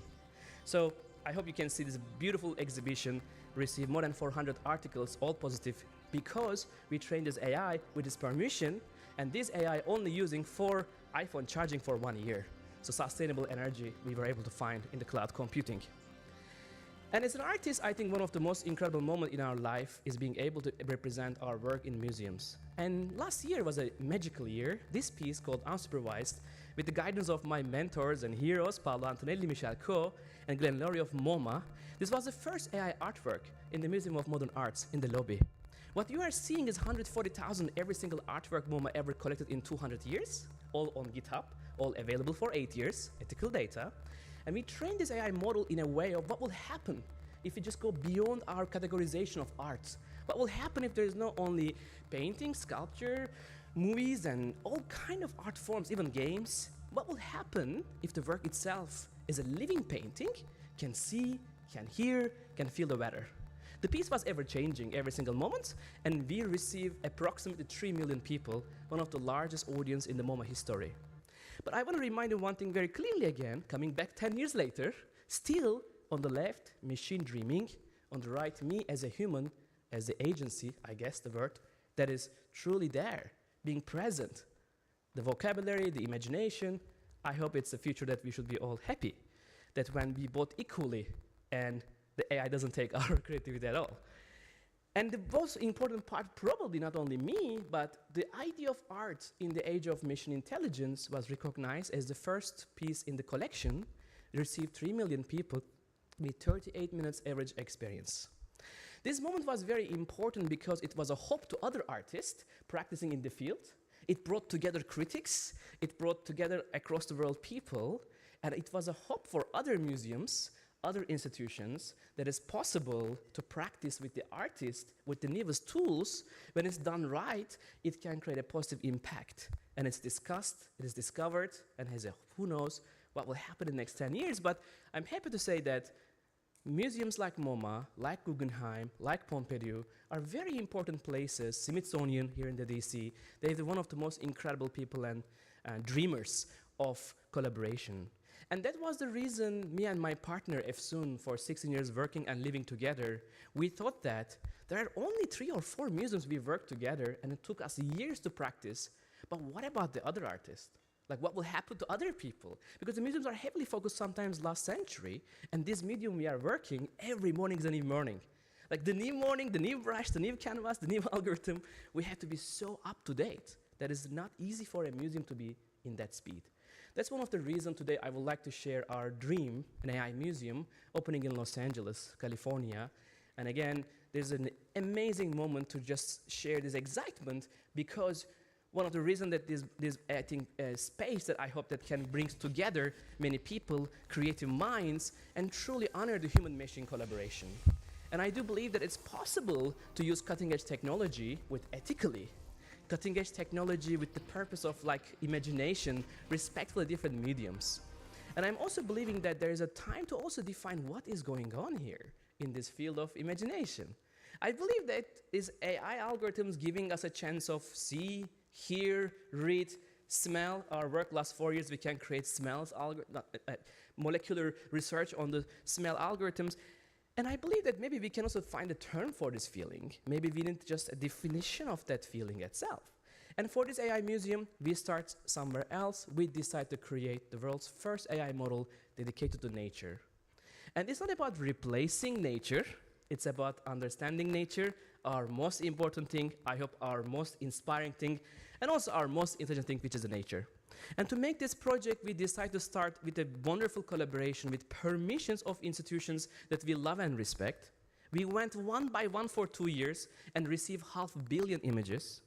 So I hope you can see this beautiful exhibition receive more than 400 articles, all positive, because we trained this AI with his permission, and this AI only using 4 iPhone charging for 1 year. So sustainable energy we were able to find in the cloud computing. And as an artist, I think one of the most incredible moments in our life is being able to represent our work in museums. And last year was a magical year. This piece called Unsupervised, with the guidance of my mentors and heroes, Paolo Antonelli, Michel Coe, and Glenn Laurie of MoMA, this was the first AI artwork in the Museum of Modern Arts in the lobby. What you are seeing is 140,000 every single artwork MoMA ever collected in 200 years, all on GitHub, all available for 8 years, ethical data. And we trained this AI model in a way of what will happen if we just go beyond our categorization of art. What will happen if there is not only painting, sculpture, movies, and all kind of art forms, even games? What will happen if the work itself is a living painting, can see, can hear, can feel the weather? The piece was ever-changing every single moment, and we received approximately 3 million people, one of the largest audience in the MoMA history. But I want to remind you one thing very clearly again, coming back 10 years later, still on the left, machine dreaming, on the right, me as a human, as the agency, I guess the word, that is truly there, being present. The vocabulary, the imagination, I hope it's a future that we should be all happy, that when we both equally and the AI doesn't take our creativity at all. And the most important part, probably not only me, but the idea of art in the age of machine intelligence was recognized as the first piece in the collection, received 3 million people with 38 minutes average experience. This moment was very important because it was a hope to other artists practicing in the field. It brought together critics, it brought together across the world people, and it was a hope for other museums, other institutions, that it's possible to practice with the artist with the newest tools. When it's done right, it can create a positive impact. And it's discussed, it is discovered, and who knows what will happen in the next 10 years. But I'm happy to say that museums like MoMA, like Guggenheim, like Pompidou are very important places. Smithsonian here in the DC, they're one of the most incredible people and dreamers of collaboration. And that was the reason me and my partner, Efsun, for 16 years working and living together, we thought that there are only 3 or 4 museums we worked together, and it took us years to practice. But what about the other artists? Like, what will happen to other people? Because the museums are heavily focused sometimes last century, and this medium we are working every morning is a new morning. Like the new morning, the new brush, the new canvas, the new algorithm, we have to be so up to date that it's not easy for a museum to be in that speed. That's one of the reasons today I would like to share our dream, an AI museum, opening in Los Angeles, California. And again, there's an amazing moment to just share this excitement, because one of the reasons that this I think, space that I hope that can bring together many people, creative minds, and truly honor the human-machine collaboration. And I do believe that it's possible to use cutting-edge technology with ethically, cutting-edge technology with the purpose of like imagination, respectfully different mediums. And I'm also believing that there is a time to also define what is going on here in this field of imagination. I believe that is AI algorithms giving us a chance of see, hear, read, smell. Our work last 4 years, we can create smells, molecular research on the smell algorithms. And I believe that maybe we can also find a term for this feeling. Maybe we need just a definition of that feeling itself. And for this AI museum, we start somewhere else. We decide to create the world's first AI model dedicated to nature. And it's not about replacing nature. It's about understanding nature, our most important thing, I hope our most inspiring thing, and also our most intelligent thing, which is the nature. And to make this project, we decided to start with a wonderful collaboration with permissions of institutions that we love and respect. We went one by one for 2 years and received 500 million images.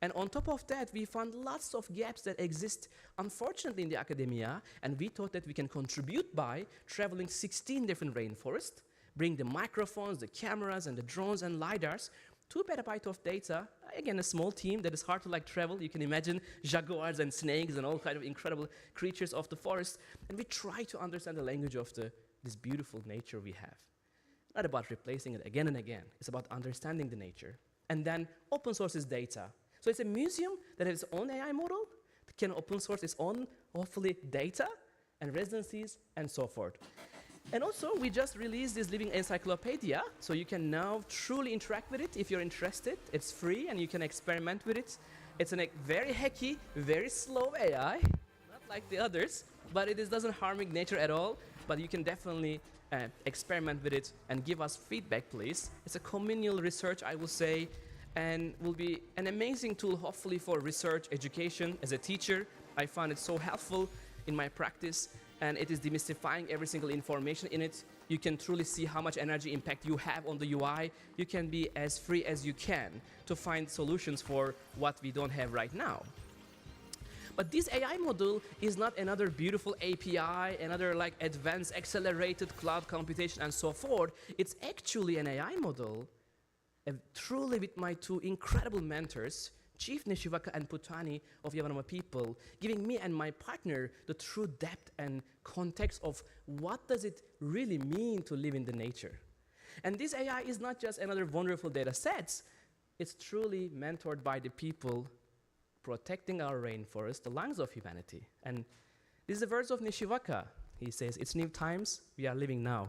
And on top of that, we found lots of gaps that exist, unfortunately, in the academia, and we thought that we can contribute by traveling 16 different rainforests, bring the microphones, the cameras, and the drones and LiDARs, 2 petabytes of data, again, a small team that is hard to like travel. You can imagine jaguars and snakes and all kind of incredible creatures of the forest. And we try to understand the language of this beautiful nature we have. Not about replacing it again and again. It's about understanding the nature. And then open source is data. So it's a museum that has its own AI model, that can open source its own, hopefully, data and residencies and so forth. And also, we just released this living encyclopedia, so you can now truly interact with it if you're interested. It's free, and you can experiment with it. It's a very hacky, very slow AI, not like the others, but it doesn't harm nature at all. But you can definitely experiment with it and give us feedback, please. It's a communal research, I will say, and will be an amazing tool, hopefully, for research education. As a teacher, I find it so helpful in my practice. And it is demystifying every single information in it. You can truly see how much energy impact you have on the UI. You can be as free as you can to find solutions for what we don't have right now. But this AI model is not another beautiful API, another like advanced accelerated cloud computation and so forth. It's actually an AI model, truly with my 2 incredible mentors, Chief Nishivaka and Putani of Yavanama people, giving me and my partner the true depth and context of what does it really mean to live in the nature. And this AI is not just another wonderful data sets, it's truly mentored by the people protecting our rainforest, the lungs of humanity. And this is the words of Nishivaka. He says, it's new times, we are living now.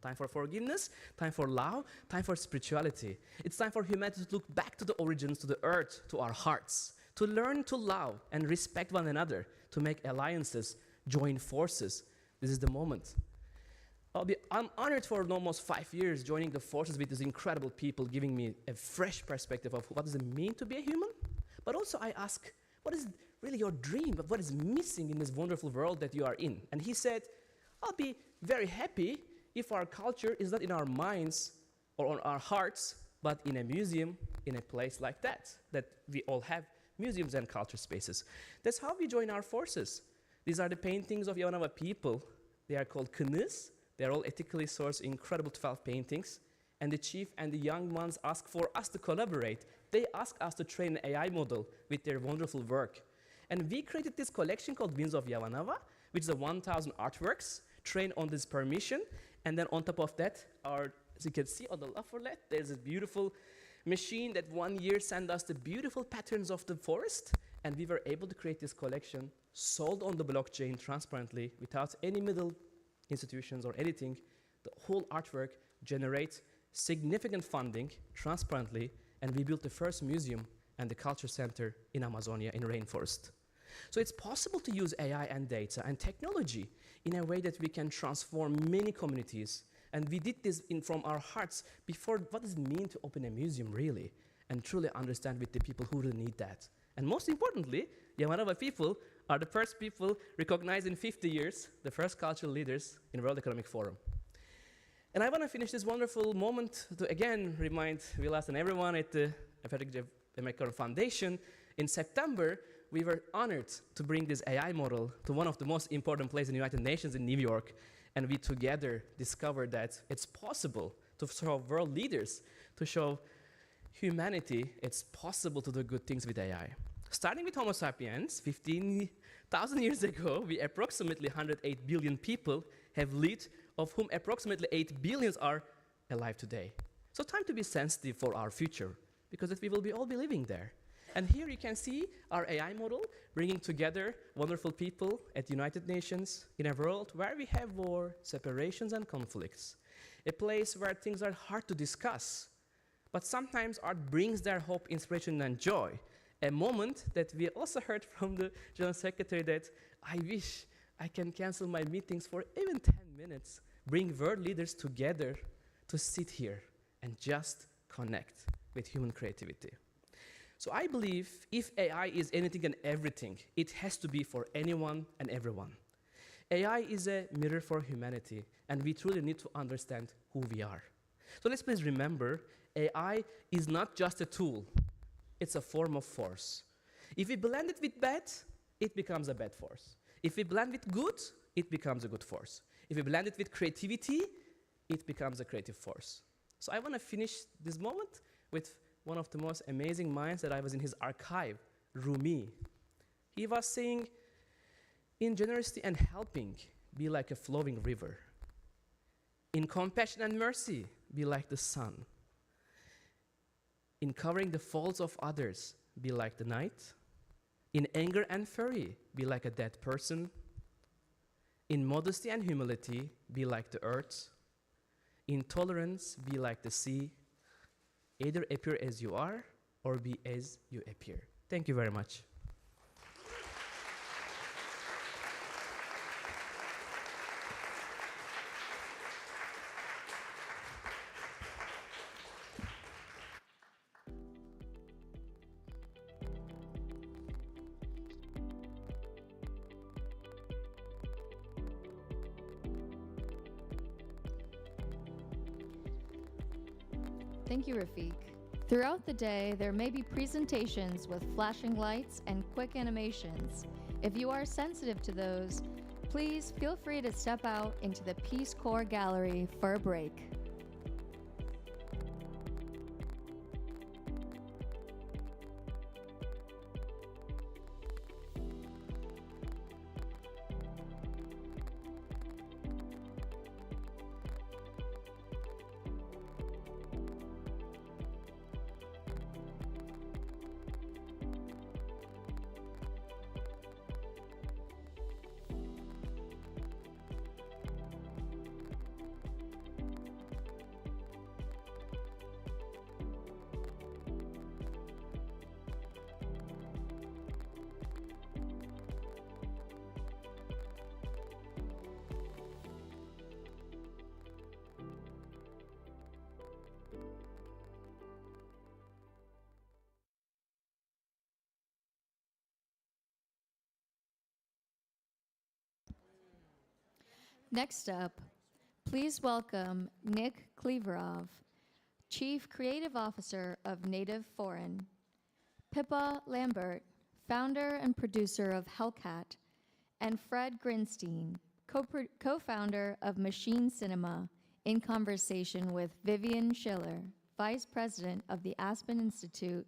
Time for forgiveness, time for love, time for spirituality. It's time for humanity to look back to the origins, to the earth, to our hearts, to learn to love and respect one another, to make alliances, join forces. This is the moment. I'm honored for almost 5 years joining the forces with these incredible people, giving me a fresh perspective of what does it mean to be a human. But also I ask, what is really your dream? But what is missing in this wonderful world that you are in? And he said, I'll be very happy if our culture is not in our minds or on our hearts, but in a museum, in a place like that we all have museums and culture spaces. That's how we join our forces. These are the paintings of Yavanama people. They are called kınız. They're all ethically sourced, incredible 12 paintings. And the chief and the young ones ask for us to collaborate. They ask us to train an AI model with their wonderful work. And we created this collection called Winds of Yavanava, which is 1,000 artworks trained on this permission. And then on top of that, as you can see on the left or left, there's a beautiful machine that 1 year sent us the beautiful patterns of the forest. And we were able to create this collection, sold on the blockchain transparently, without any middle institutions or anything. The whole artwork generates significant funding transparently, and we built the first museum and the culture center in Amazonia, in rainforest. So it's possible to use AI and data and technology in a way that we can transform many communities. And we did this from our hearts before what does it mean to open a museum really, and truly understand with the people who really need that. And most importantly, Yavanava people are the first people recognized in 50 years, the first cultural leaders in World Economic Forum. And I want to finish this wonderful moment to again remind Vilas and everyone at the McGovern Foundation. In September, we were honored to bring this AI model to one of the most important places in the United Nations in New York. And we together discovered that it's possible to show world leaders, to show humanity, it's possible to do good things with AI. Starting with Homo sapiens, 15,000 years ago, we approximately 108 billion people have lived, of whom approximately 8 billion are alive today. So time to be sensitive for our future, because we will all be living there. And here you can see our AI model bringing together wonderful people at United Nations in a world where we have war, separations, and conflicts. A place where things are hard to discuss, but sometimes art brings their hope, inspiration, and joy. A moment that we also heard from the General Secretary that I wish I can cancel my meetings for even 10 minutes, bring world leaders together to sit here and just connect with human creativity. So I believe if AI is anything and everything, it has to be for anyone and everyone. AI is a mirror for humanity, and we truly need to understand who we are. So let's please remember, AI is not just a tool, it's a form of force. If we blend it with bad, it becomes a bad force. If we blend with good, it becomes a good force. If we blend it with creativity, it becomes a creative force. So I want to finish this moment with one of the most amazing minds that I was in his archive, Rumi. He was saying, in generosity and helping, be like a flowing river. In compassion and mercy, be like the sun. In covering the faults of others, be like the night. In anger and fury, be like a dead person. In modesty and humility, be like the earth. In tolerance, be like the sea. Either appear as you are, or be as you appear. Thank you very much. Thank you, Rafiq. Throughout the day, there may be presentations with flashing lights and quick animations. If you are sensitive to those, please feel free to step out into the Peace Corps Gallery for a break. Next up, please welcome Nick Kleverov, Chief Creative Officer of Native Foreign, Pippa Lambert, founder and producer of Hellcat, and Fred Grinstein, co-founder of Machine Cinema, in conversation with Vivian Schiller, Vice President of the Aspen Institute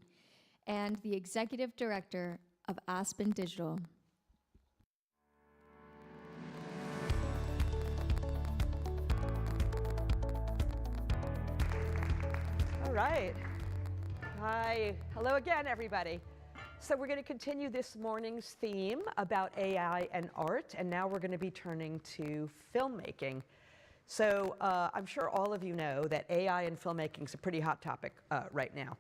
and the Executive Director of Aspen Digital. All right. Hi. Hello again, everybody. So we're going to continue this morning's theme about AI and art, and now we're going to be turning to filmmaking. So I'm sure all of you know that AI and filmmaking is a pretty hot topic right now.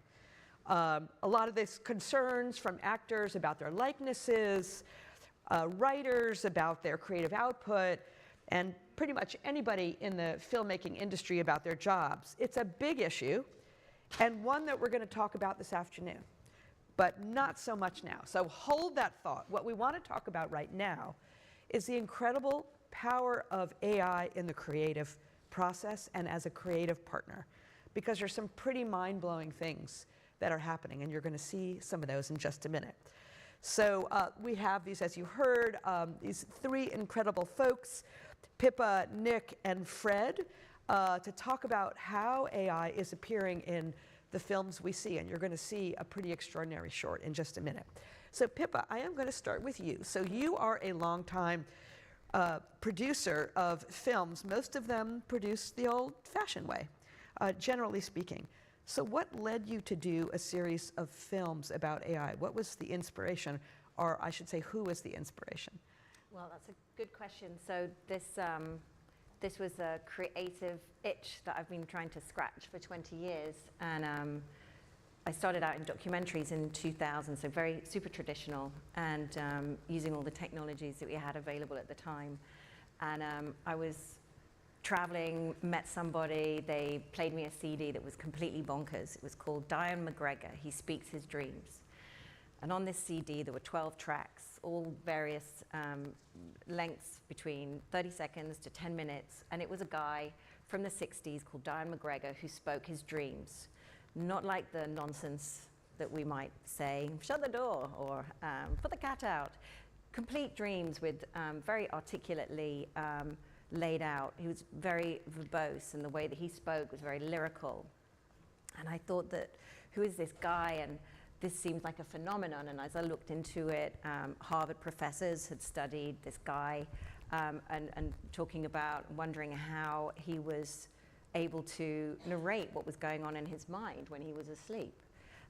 A lot of this concerns from actors about their likenesses, writers about their creative output, and pretty much anybody in the filmmaking industry about their jobs. It's a big issue, and one that we're going to talk about this afternoon, but not so much now. So hold that thought. What we want to talk about right now is the incredible power of AI in the creative process and as a creative partner, because there's some pretty mind-blowing things that are happening, and you're going to see some of those in just a minute. So we have these, as you heard, these three incredible folks, Pippa, Nick, and Fred, to talk about how AI is appearing in the films we see, and you're going to see a pretty extraordinary short in just a minute. So Pippa, I am going to start with you. So you are a longtime producer of films, most of them produced the old-fashioned way, generally speaking. So what led you to do a series of films about AI? What was the inspiration, or I should say, who was the inspiration? Well, that's a good question. So this was a creative itch that I've been trying to scratch for 20 years. And I started out in documentaries in 2000, so very super traditional, and using all the technologies that we had available at the time. And I was traveling, met somebody, they played me a CD that was completely bonkers. It was called Dion McGregor, He Speaks His Dreams. And on this CD, there were 12 tracks, all various lengths between 30 seconds to 10 minutes. And it was a guy from the 60s called Dion McGregor who spoke his dreams. Not like the nonsense that we might say, shut the door, or put the cat out. Complete dreams with very articulately laid out. He was very verbose, and the way that he spoke was very lyrical. And I thought that, who is this guy? And this seemed like a phenomenon. And as I looked into it, Harvard professors had studied this guy and talking about, wondering how he was able to narrate what was going on in his mind when he was asleep.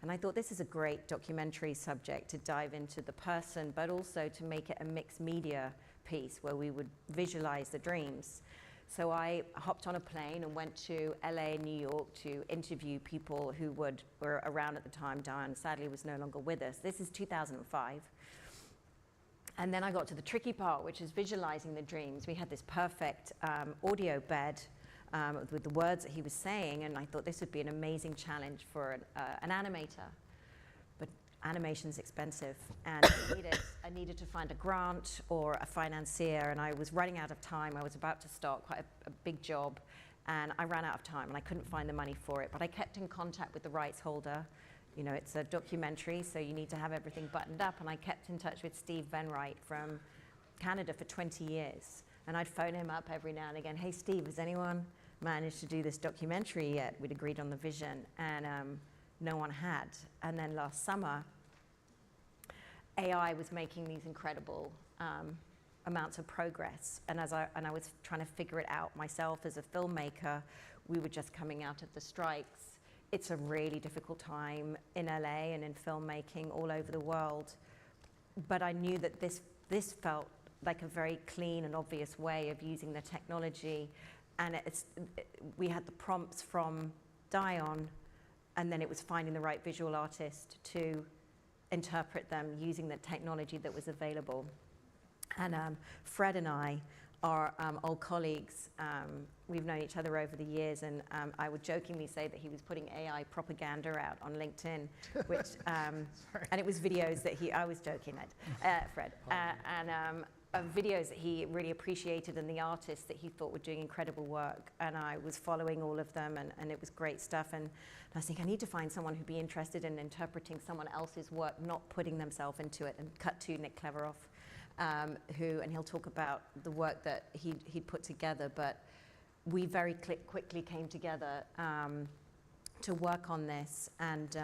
And I thought this is a great documentary subject to dive into the person, but also to make it a mixed media piece where we would visualize the dreams. So I hopped on a plane and went to LA and New York to interview people who were around at the time. Dion sadly was no longer with us. This is 2005. And then I got to the tricky part, which is visualizing the dreams. We had this perfect audio bed with the words that he was saying, and I thought this would be an amazing challenge for an animator. But animation's expensive, and I needed to find a grant or a financier, and I was running out of time. I was about to start quite a big job, and I ran out of time, and I couldn't find the money for it. But I kept in contact with the rights holder. You know, it's a documentary, so you need to have everything buttoned up, and I kept in touch with Steve Venwright from Canada for 20 years. And I'd phone him up every now and again, hey Steve, has anyone managed to do this documentary yet? We'd agreed on the vision, and no one had. And then last summer, AI was making these incredible amounts of progress. And I was trying to figure it out myself as a filmmaker. We were just coming out of the strikes. It's a really difficult time in LA and in filmmaking all over the world. But I knew that this felt like a very clean and obvious way of using the technology. And we had the prompts from Dion, and then it was finding the right visual artist to interpret them using the technology that was available. And Fred and I are old colleagues. We've known each other over the years, and I would jokingly say that he was putting AI propaganda out on LinkedIn, which, and it was videos that I was joking at, Fred, videos that he really appreciated, and the artists that he thought were doing incredible work. And I was following all of them, and it was great stuff. And I was thinking, I need to find someone who'd be interested in interpreting someone else's work, not putting themselves into it. And cut to Nick Cleveroff, and he'll talk about the work that he'd put together. But we very quickly came together to work on this, and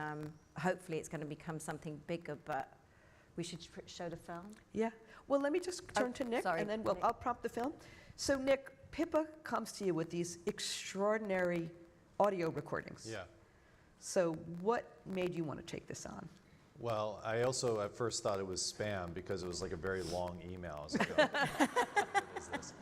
hopefully it's going to become something bigger. But we should show the film. Yeah. Well, let me just turn to Nick, and then I'll prompt the film. So Nick, Pippa comes to you with these extraordinary audio recordings. Yeah. So what made you want to take this on? Well, I also at first thought it was spam because it was like a very long email. I was like, oh, what is this?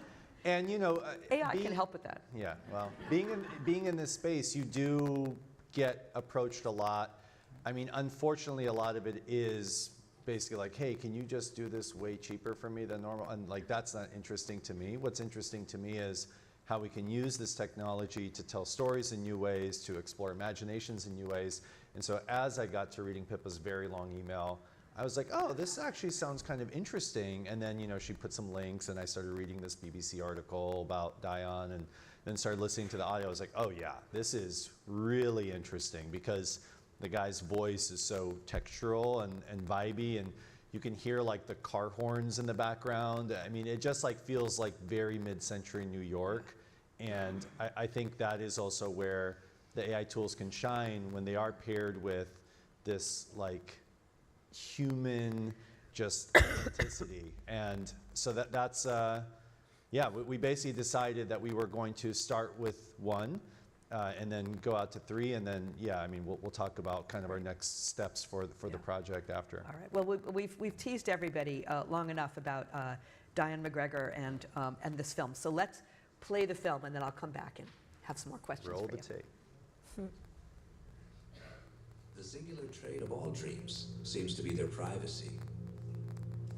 And you know, AI can help with that. Yeah. Well, being in this space, you do get approached a lot. I mean, unfortunately, a lot of it is basically like, hey, can you just do this way cheaper for me than normal? And like, that's not interesting to me. What's interesting to me is how we can use this technology to tell stories in new ways, to explore imaginations in new ways. And so as I got to reading Pippa's very long email, I was like, oh, this actually sounds kind of interesting. And then, you know, she put some links, and I started reading this BBC article about Dion, and then started listening to the audio. I was like, oh yeah, this is really interesting, because the guy's voice is so textural and vibey, and you can hear like the car horns in the background. I mean, it just like feels like very mid-century New York. And I think that is also where the AI tools can shine when they are paired with this like human just authenticity. And so that's, yeah, we basically decided that we were going to start with 1 and then go out to 3, and then, yeah, I mean, we'll talk about kind of our next steps for the project after. All right. Well, we've teased everybody long enough about Diane McGregor and this film. So let's play the film, and then I'll come back and have some more questions Roll for the you. tape. The singular trait of all dreams seems to be their privacy.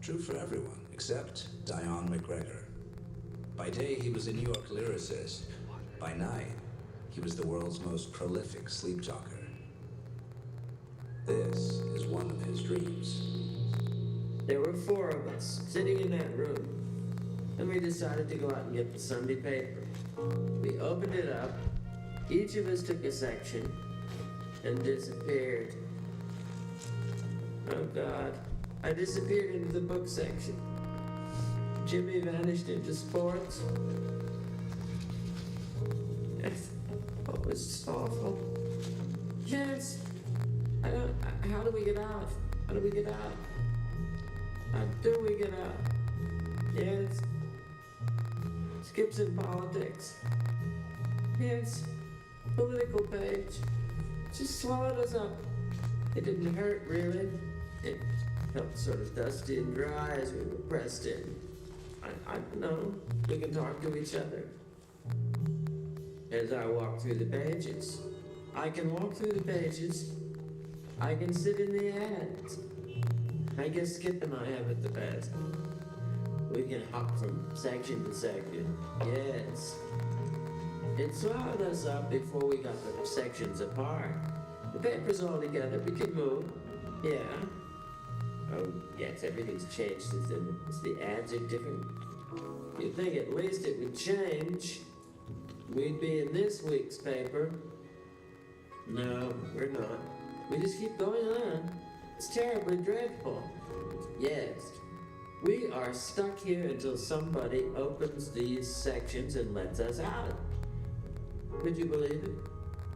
True for everyone, except Diane McGregor. By day, he was a New York lyricist. By night, he was the world's most prolific sleep talker. This is one of his dreams. There were 4 of us sitting in that room, and we decided to go out and get the Sunday paper. We opened it up, each of us took a section, and disappeared. Oh God, I disappeared into the book section. Jimmy vanished into sports. Oh, it was just awful. Yes, how do we get out? How do we get out? How do we get out? Yes. Skips in politics. Yes. Political page. Just swallowed us up. It didn't hurt, really. It felt sort of dusty and dry as we were pressed in. I don't know. We can talk to each other. As I walk through the pages. I can walk through the pages. I can sit in the ads. I guess Skip and I have it the best. We can hop from section to section. Yes. It swallowed us up before we got the sections apart. The paper's all together. We can move. Yeah. Oh, yes, everything's changed since then. The ads are different. You'd think at least it would change. We'd be in this week's paper. No, we're not. We just keep going on. It's terribly dreadful. Yes. We are stuck here until somebody opens these sections and lets us out. Could you believe it?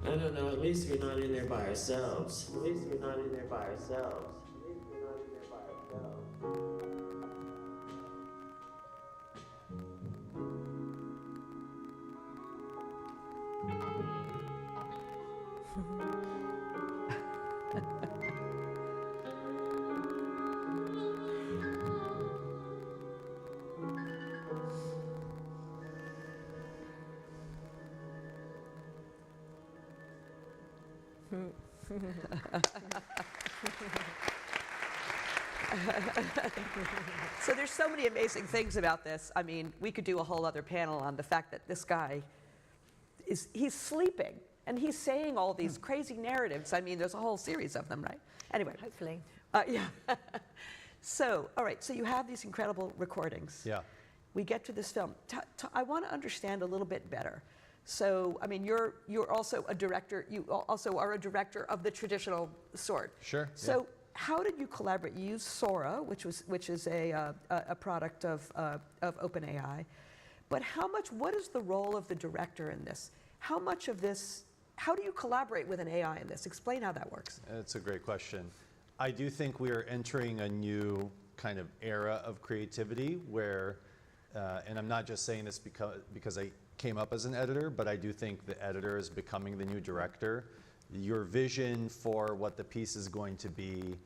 I don't know, at least we're not in there by ourselves. At least we're not in there by ourselves. At least we're not in there by ourselves. So there's so many amazing things about this. I mean, we could do a whole other panel on the fact that this guy he's sleeping and he's saying all these crazy narratives. I mean, there's a whole series of them, right? Anyway. Hopefully. Yeah. So, all right, so you have these incredible recordings. Yeah. We get to this film. I want to understand a little bit better. So, I mean, you're also a director. You also are a director of the traditional sort. Sure. So, how did you collaborate? You used Sora, which is a product of OpenAI. But what is the role of the director in this? How much of this? How do you collaborate with an AI in this? Explain how that works. That's a great question. I do think we are entering a new kind of era of creativity where, and I'm not just saying this because I came up as an editor, but I do think the editor is becoming the new director. Your vision for what the piece is going to be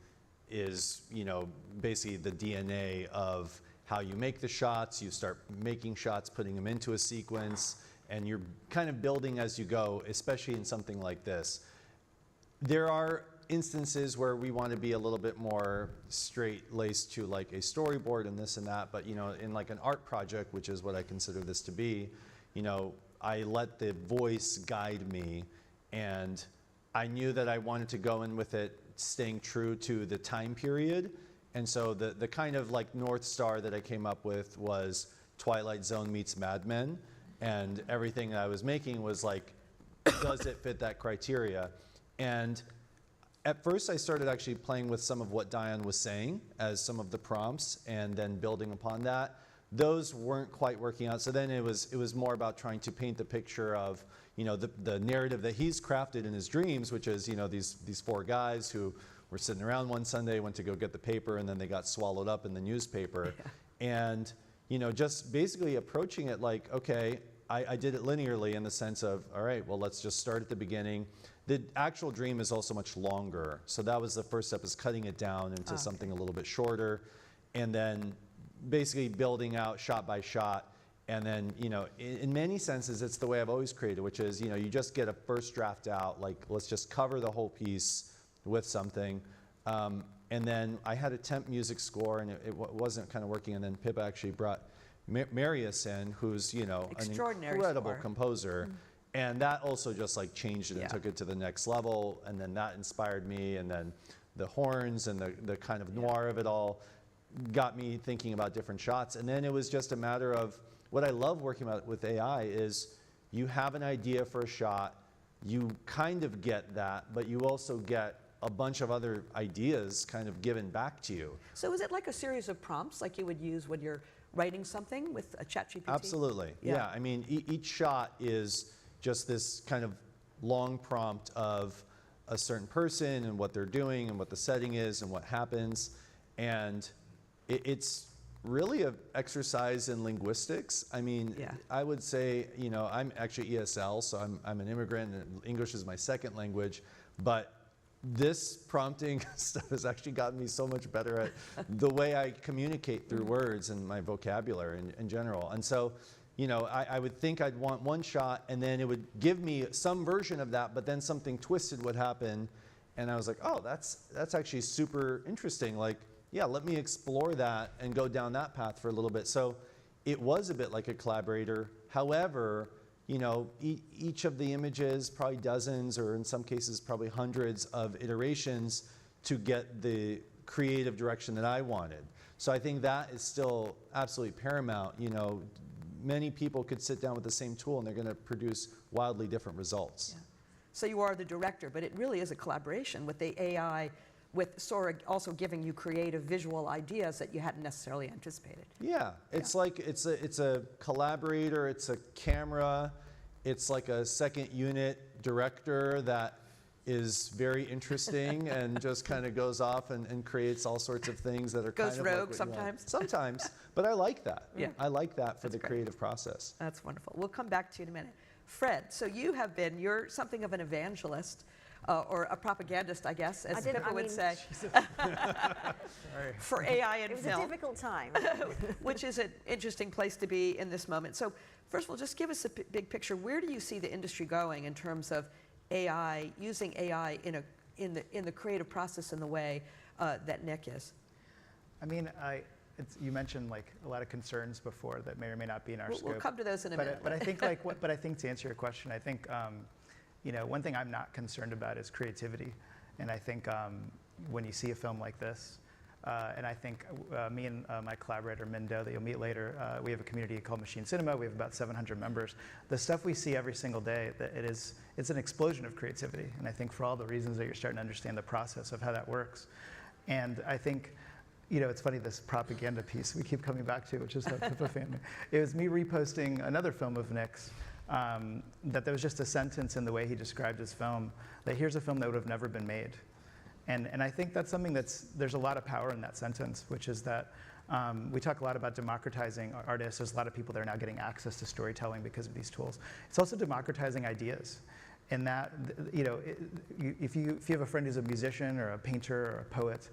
is, basically the DNA of how you make the shots. You start making shots, putting them into a sequence, and you're kind of building as you go, especially in something like this. There are instances where we want to be a little bit more straight-laced to like a storyboard and this and that, but in like an art project, which is what I consider this to be, I let the voice guide me, and I knew that I wanted to go in with it staying true to the time period. And so the kind of like North Star that I came up with was Twilight Zone meets Mad Men, and everything that I was making was like, does it fit that criteria? And at first I started actually playing with some of what Diane was saying as some of the prompts and then building upon that. those weren't quite working out. So then it was more about trying to paint the picture of, you know, the narrative that he's crafted in his dreams, which is, you know, these four guys who were sitting around one Sunday, went to go get the paper, and then they got swallowed up in the newspaper. And, you know, just basically approaching it like, okay, I did it linearly in the sense of, all right, well, let's just start at the beginning. The actual dream is also much longer. So that was the first step, is cutting it down into something a little bit shorter, and then basically building out shot by shot. And then, you know, in many senses, it's the way I've always created, which is, you know, you just get a first draft out, like, let's just cover the whole piece with something. And then I had a temp music score, and it wasn't kind of working. And then Pip actually brought Marius in, who's, you know, an incredible composer. And that also just like changed it and took it to the next level. And then that inspired me. And then the horns and the kind of noir of it all got me thinking about different shots. And then it was just a matter of, what I love working with AI is you have an idea for a shot, you kind of get that, but you also get a bunch of other ideas kind of given back to you. So is it like a series of prompts like you would use when you're writing something with a ChatGPT? Absolutely, yeah. I mean, each shot is just this kind of long prompt of a certain person and what they're doing and what the setting is and what happens. And it's really an exercise in linguistics. I mean, I would say, you know, I'm actually ESL, so I'm an immigrant, and English is my second language, but this prompting stuff has actually gotten me so much better at the way I communicate through words and my vocabulary in general. And so, you know, I would think I'd want one shot, and then it would give me some version of that, but then something twisted would happen, and I was like, oh, that's actually super interesting. Like, yeah, let me explore that and go down that path for a little bit. So it was a bit like a collaborator. However, you know, each of the images, probably dozens, or in some cases probably hundreds of iterations to get the creative direction that I wanted. So I think that is still absolutely paramount. You know, many people could sit down with the same tool and they're going to produce wildly different results. Yeah. So you are the director, but it really is a collaboration with the AI, with Sora also giving you creative visual ideas that you hadn't necessarily anticipated. Yeah, it's like it's a collaborator, it's a camera, it's like a second unit director that is very interesting and just kind of goes off and creates all sorts of things that are goes kind of rogue like sometimes. Sometimes, but I like that. Yeah, I like that for That's the great. creative process. That's wonderful. We'll come back to you in a minute. Fred, so you're something of an evangelist. Or a propagandist, I guess, as Pippa would say, for AI and film. It was a difficult time. Which is an interesting place to be in this moment. So first of all, just give us a big picture. Where do you see the industry going in terms of AI, using AI in the creative process in the way that Nick is? I mean, you mentioned like a lot of concerns before that may or may not be in our scope. We'll come to those in a minute. But I think but I think to answer your question, I think you know, one thing I'm not concerned about is creativity. And I think when you see a film like this, and I think me and my collaborator, Mindo, that you'll meet later, we have a community called Machine Cinema. We have about 700 members. The stuff we see every single day, it's an explosion of creativity. And I think for all the reasons that you're starting to understand the process of how that works. And I think, you know, it's funny, this propaganda piece we keep coming back to, which is the Pippa family. It was me reposting another film of Nick's, that there was just a sentence in the way he described his film, that here's a film that would have never been made. And I think that's something there's a lot of power in that sentence, which is that we talk a lot about democratizing artists. There's a lot of people that are now getting access to storytelling because of these tools. It's also democratizing ideas. And that, you know, if you have a friend who's a musician or a painter or a poet,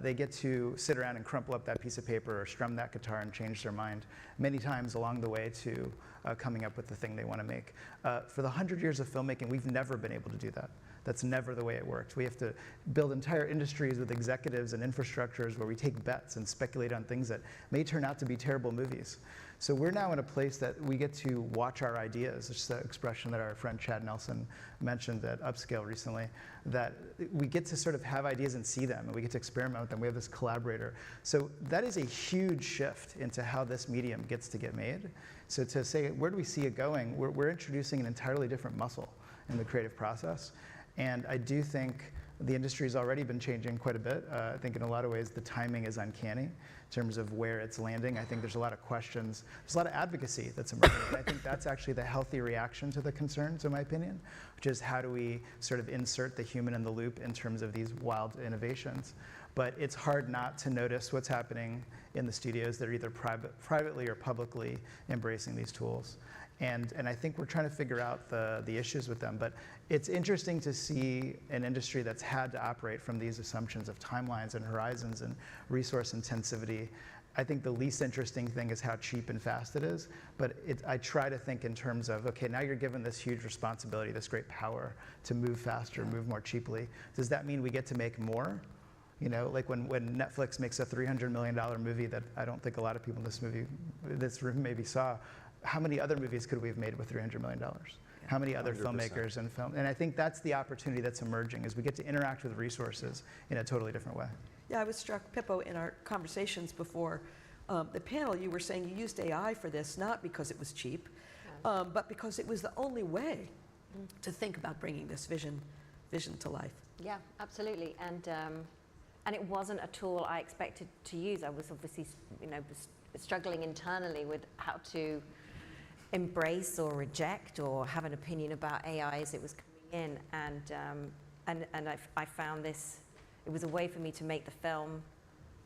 they get to sit around and crumple up that piece of paper or strum that guitar and change their mind many times along the way to coming up with the thing they want to make. For the 100 years of filmmaking, we've never been able to do that. That's never the way it worked. We have to build entire industries with executives and infrastructures where we take bets and speculate on things that may turn out to be terrible movies. So we're now in a place that we get to watch our ideas. It's the expression that our friend Chad Nelson mentioned at Upscale recently, that we get to sort of have ideas and see them, and we get to experiment with them. We have this collaborator. So that is a huge shift into how this medium gets to get made. So to say, where do we see it going? We're introducing an entirely different muscle in the creative process. And I do think the industry's already been changing quite a bit. I think in a lot of ways the timing is uncanny in terms of where it's landing. I think there's a lot of questions. There's a lot of advocacy that's emerging. And I think that's actually the healthy reaction to the concerns, in my opinion, which is how do we sort of insert the human in the loop in terms of these wild innovations. But it's hard not to notice what's happening in the studios that are either privately or publicly embracing these tools. And I think we're trying to figure out the issues with them. But it's interesting to see an industry that's had to operate from these assumptions of timelines and horizons and resource intensivity. I think the least interesting thing is how cheap and fast it is. But I try to think in terms of, okay, now you're given this huge responsibility, this great power to move faster, move more cheaply. Does that mean we get to make more? You know, like when Netflix makes a $300 million movie that I don't think a lot of people in this room maybe saw, how many other movies could we have made with $300 million? How many other 100%. Filmmakers and film? And I think that's the opportunity that's emerging, is we get to interact with resources in a totally different way. Yeah, I was struck, Pippo, in our conversations before the panel, you were saying you used AI for this, not because it was cheap, but because it was the only way to think about bringing this vision to life. Yeah, absolutely. And it wasn't a tool I expected to use. I was obviously, struggling internally with how to embrace or reject or have an opinion about AI as it was coming in. And I found this, it was a way for me to make the film.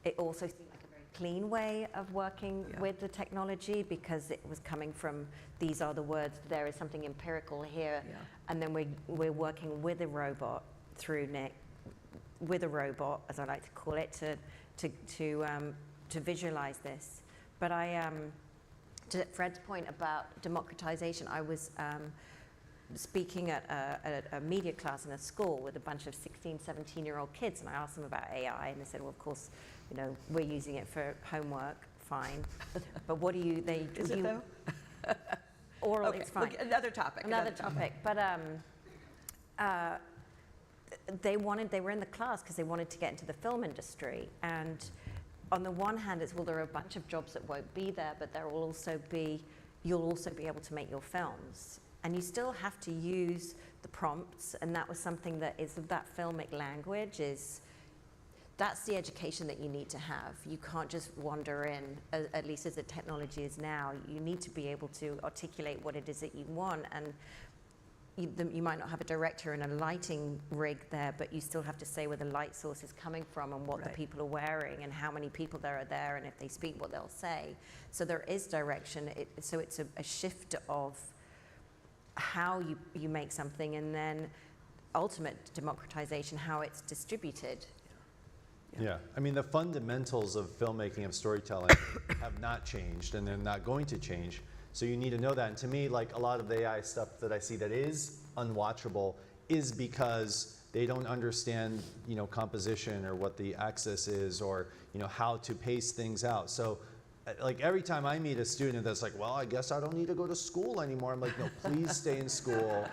It also seemed like a very clean way of working with the technology, because it was coming from, these are the words, there is something empirical here. And then we're working with a robot through Nick, with a robot, as I like to call it, to visualize this. But to Fred's point about democratization, I was speaking at a media class in a school with a bunch of 16, 17-year-old kids, and I asked them about AI, and they said, well, of course, we're using it for homework, fine. But what do you, Is it though? Oral, okay. it's fine. Another topic. Another topic. But they were in the class because they wanted to get into the film industry. And on the one hand, it's, well, there are a bunch of jobs that won't be there, but you'll also be able to make your films. And you still have to use the prompts, and that was something that is that filmic language that's the education that you need to have. You can't just wander in, at least as the technology is now. You need to be able to articulate what it is that you want, and you might not have a director and a lighting rig there, but you still have to say where the light source is coming from and what the people are wearing and how many people there are there, and if they speak, what they'll say. So there is direction. So it's a shift of how you make something, and then ultimate democratization, how it's distributed. Yeah, I mean, the fundamentals of filmmaking, of storytelling have not changed, and they're not going to change. So you need to know that. And to me, like a lot of the AI stuff that I see that is unwatchable is because they don't understand, composition or what the axis is, or, how to pace things out. So like every time I meet a student that's like, well, I guess I don't need to go to school anymore. I'm like, no, please stay in school.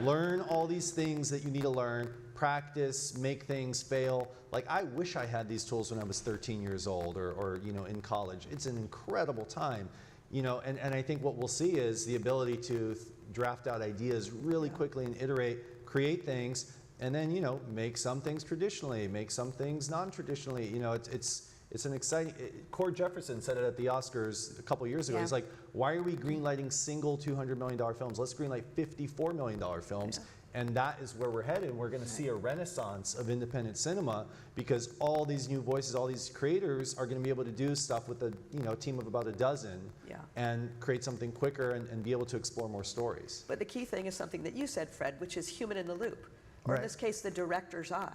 Learn all these things that you need to learn. Practice, make things, fail. Like, I wish I had these tools when I was 13 years old or in college. It's an incredible time. And I think what we'll see is the ability to draft out ideas really quickly and iterate, create things, and then, make some things traditionally, make some things non-traditionally. It's an exciting, Cord Jefferson said it at the Oscars a couple years ago. He's like, why are we greenlighting single $200 million films? Let's greenlight $54 million films. And that is where we're headed. We're going to see a renaissance of independent cinema, because all these new voices, all these creators are going to be able to do stuff with a team of about a dozen and create something quicker and be able to explore more stories. But the key thing is something that you said, Fred, which is human in the loop, or in this case, the director's eye.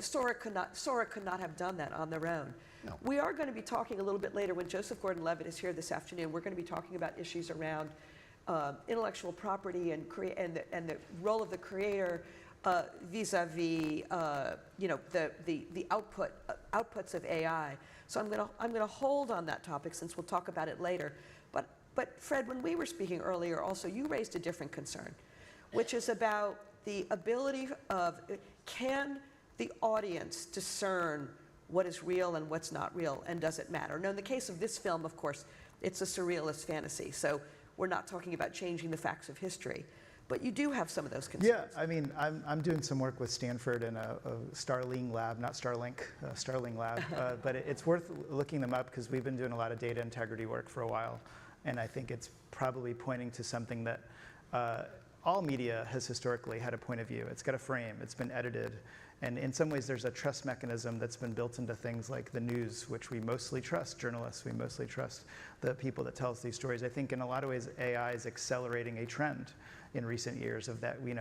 Sora could not have done that on their own. No. We are going to be talking a little bit later, when Joseph Gordon-Levitt is here this afternoon, we're going to be talking about issues around intellectual property and the role of the creator vis-a-vis the outputs of AI. So I'm gonna hold on that topic, since we'll talk about it later. But Fred, when we were speaking earlier, also you raised a different concern, which is about the ability of, can the audience discern what is real and what's not real, and does it matter? Now, in the case of this film, of course, it's a surrealist fantasy, so we're not talking about changing the facts of history. but you do have some of those concerns. Yeah, I mean, I'm doing some work with Stanford in a Starling lab, not Starlink, Starling lab, but it's worth looking them up because we've been doing a lot of data integrity work for a while, and I think it's probably pointing to something that all media has historically had a point of view. It's got a frame, it's been edited, and in some ways there's a trust mechanism that's been built into things like the news, which we mostly trust, journalists, we mostly trust the people that tell us these stories. I think in a lot of ways AI is accelerating a trend in recent years of that, we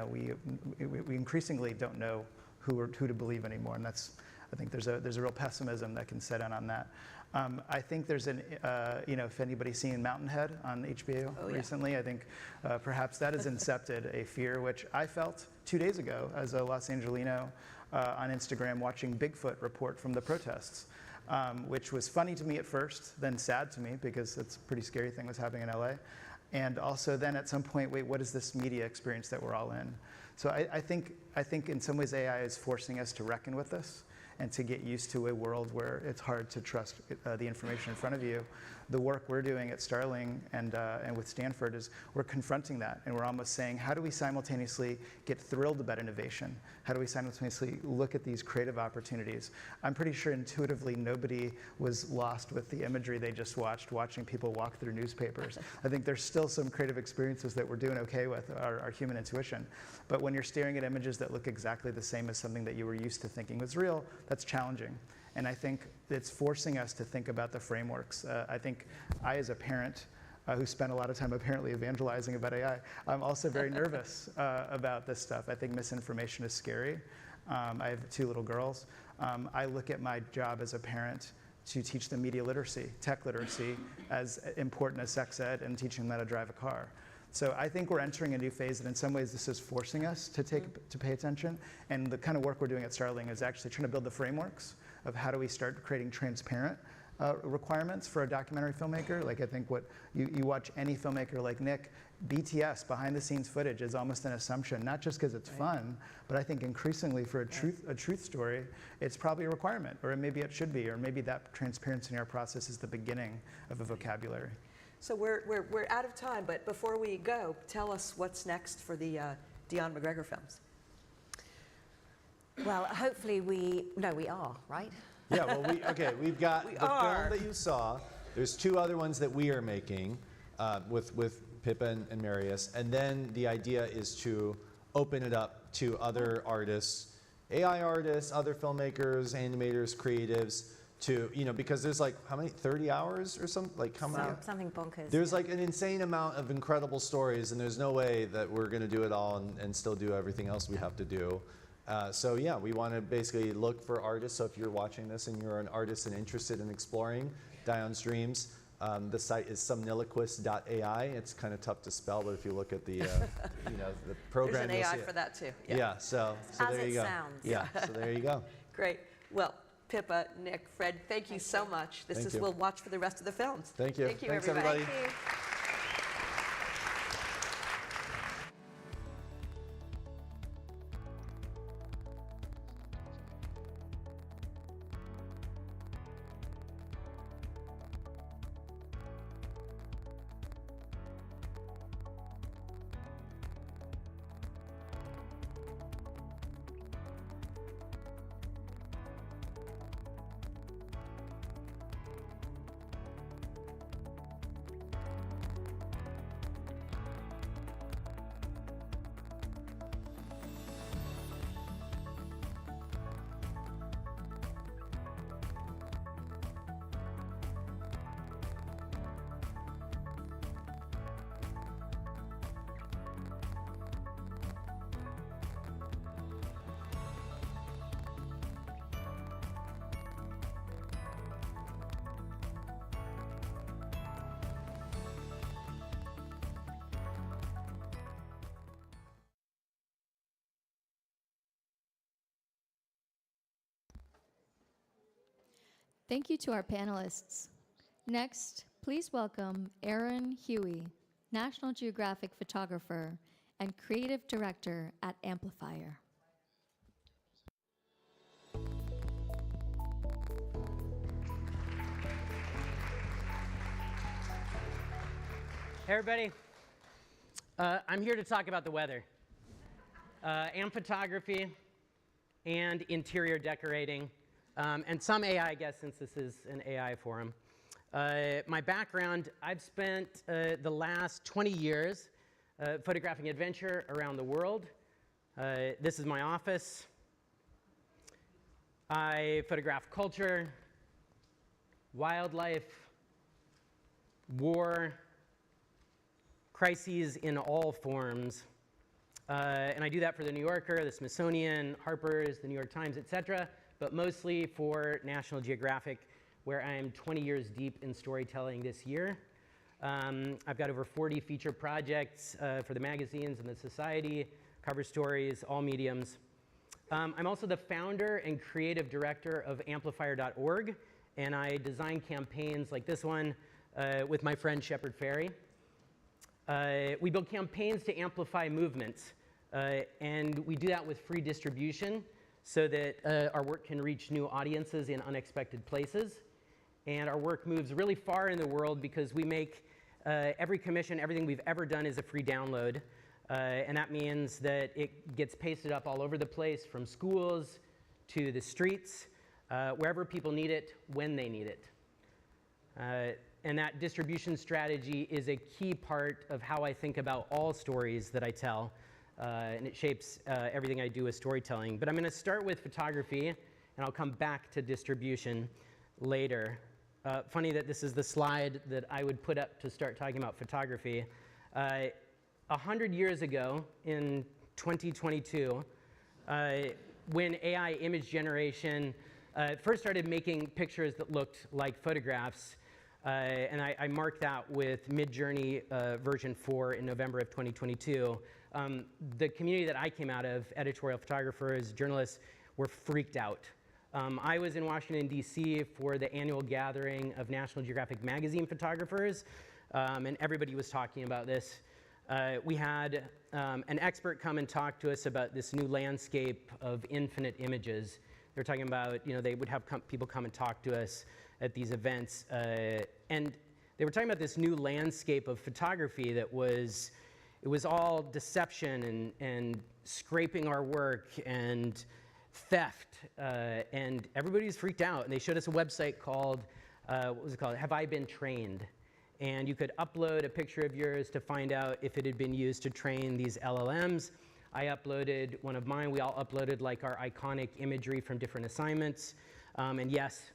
increasingly don't know who to believe anymore, and I think there's a real pessimism that can set in on that. I think there's if anybody's seen Mountainhead on HBO recently, I think perhaps that has incepted a fear, which I felt 2 days ago as a Los Angelino on Instagram watching Bigfoot report from the protests, which was funny to me at first, then sad to me because it's a pretty scary thing was happening in LA. And also then at some point, wait, what is this media experience that we're all in? So I think in some ways AI is forcing us to reckon with this and to get used to a world where it's hard to trust the information in front of you. The work we're doing at Starling and with Stanford is we're confronting that, and we're almost saying, how do we simultaneously get thrilled about innovation? How do we simultaneously look at these creative opportunities? I'm pretty sure intuitively nobody was lost with the imagery they just watched, watching people walk through newspapers. I think there's still some creative experiences that we're doing okay with, our human intuition. But when you're staring at images that look exactly the same as something that you were used to thinking was real, that's challenging. And I think it's forcing us to think about the frameworks. I think I, as a parent who spent a lot of time apparently evangelizing about AI, I'm also very nervous about this stuff. I think misinformation is scary. I have 2 little girls. I look at my job as a parent to teach them media literacy, tech literacy, as important as sex ed and teaching them how to drive a car. So I think we're entering a new phase, and in some ways this is forcing us to pay attention. And the kind of work we're doing at Starling is actually trying to build the frameworks of how do we start creating transparent requirements for a documentary filmmaker. Like I think what you watch any filmmaker like Nick, BTS, behind the scenes footage is almost an assumption, not just because it's fun, but I think increasingly for a truth story, it's probably a requirement, or maybe it should be, or maybe that transparency in our process is the beginning of a vocabulary. So we're out of time, but before we go, tell us what's next for the Dion McGregor films. Well, hopefully we are, right? Yeah, well, we've got the film that you saw. There's 2 other ones that we are making with Pippa and Marius, and then the idea is to open it up to other artists, AI artists, other filmmakers, animators, creatives, to, because there's like, how many, 30 hours or something? Like how many? Something bonkers. There's like an insane amount of incredible stories, and there's no way that we're going to do it all and still do everything else we have to do. So yeah, we want to basically look for artists. So if you're watching this and you're an artist and interested in exploring Dion's dreams, the site is somniloquist.ai. It's kind of tough to spell, but if you look at the the program, there's an AI for that too. Yeah, so there you go. Sounds. Yeah, so there you go. Great. Well, Pippa, Nick, Fred, thank you so much. We'll watch for the rest of the films. Thank you. Thank you, Thanks, everybody. everybody. Thank you. Thank you to our panelists. Next, please welcome Aaron Huey, National Geographic photographer and creative director at Amplifier. Hey everybody. I'm here to talk about the weather and photography and interior decorating and some AI, I guess, since this is an AI forum. My background, I've spent the last 20 years photographing adventure around the world. This is my office. I photograph culture, wildlife, war, crises in all forms. And I do that for the New Yorker, the Smithsonian, Harper's, the New York Times, etc., but mostly for National Geographic, where I am 20 years deep in storytelling this year. I've got over 40 feature projects for the magazines and the society, cover stories, all mediums. I'm also the founder and creative director of amplifier.org, and I design campaigns like this one with my friend Shepard Ferry. We build campaigns to amplify movements, and we do that with free distribution so that our work can reach new audiences in unexpected places. And our work moves really far in the world because we make every commission, everything we've ever done is a free download. And that means that it gets pasted up all over the place, from schools to the streets, wherever people need it, when they need it. And that distribution strategy is a key part of how I think about all stories that I tell. And it shapes everything I do with storytelling. But I'm going to start with photography, and I'll come back to distribution later. Funny that this is the slide that I would put up to start talking about photography. 100 years ago, in 2022, when AI image generation first started making pictures that looked like photographs, and I marked that with Midjourney version 4 in November of 2022, the community that I came out of, editorial photographers, journalists, were freaked out. I was in Washington, D.C. for the annual gathering of National Geographic magazine photographers, and everybody was talking about this. We had an expert come and talk to us about this new landscape of infinite images. They're talking about, they would have people come and talk to us at these events, and they were talking about this new landscape of photography that was, it was all deception and scraping our work and theft, and everybody's freaked out. And they showed us a website called, what was it called? Have I Been Trained? And you could upload a picture of yours to find out if it had been used to train these LLMs. I uploaded one of mine. We all uploaded like our iconic imagery from different assignments. And yes,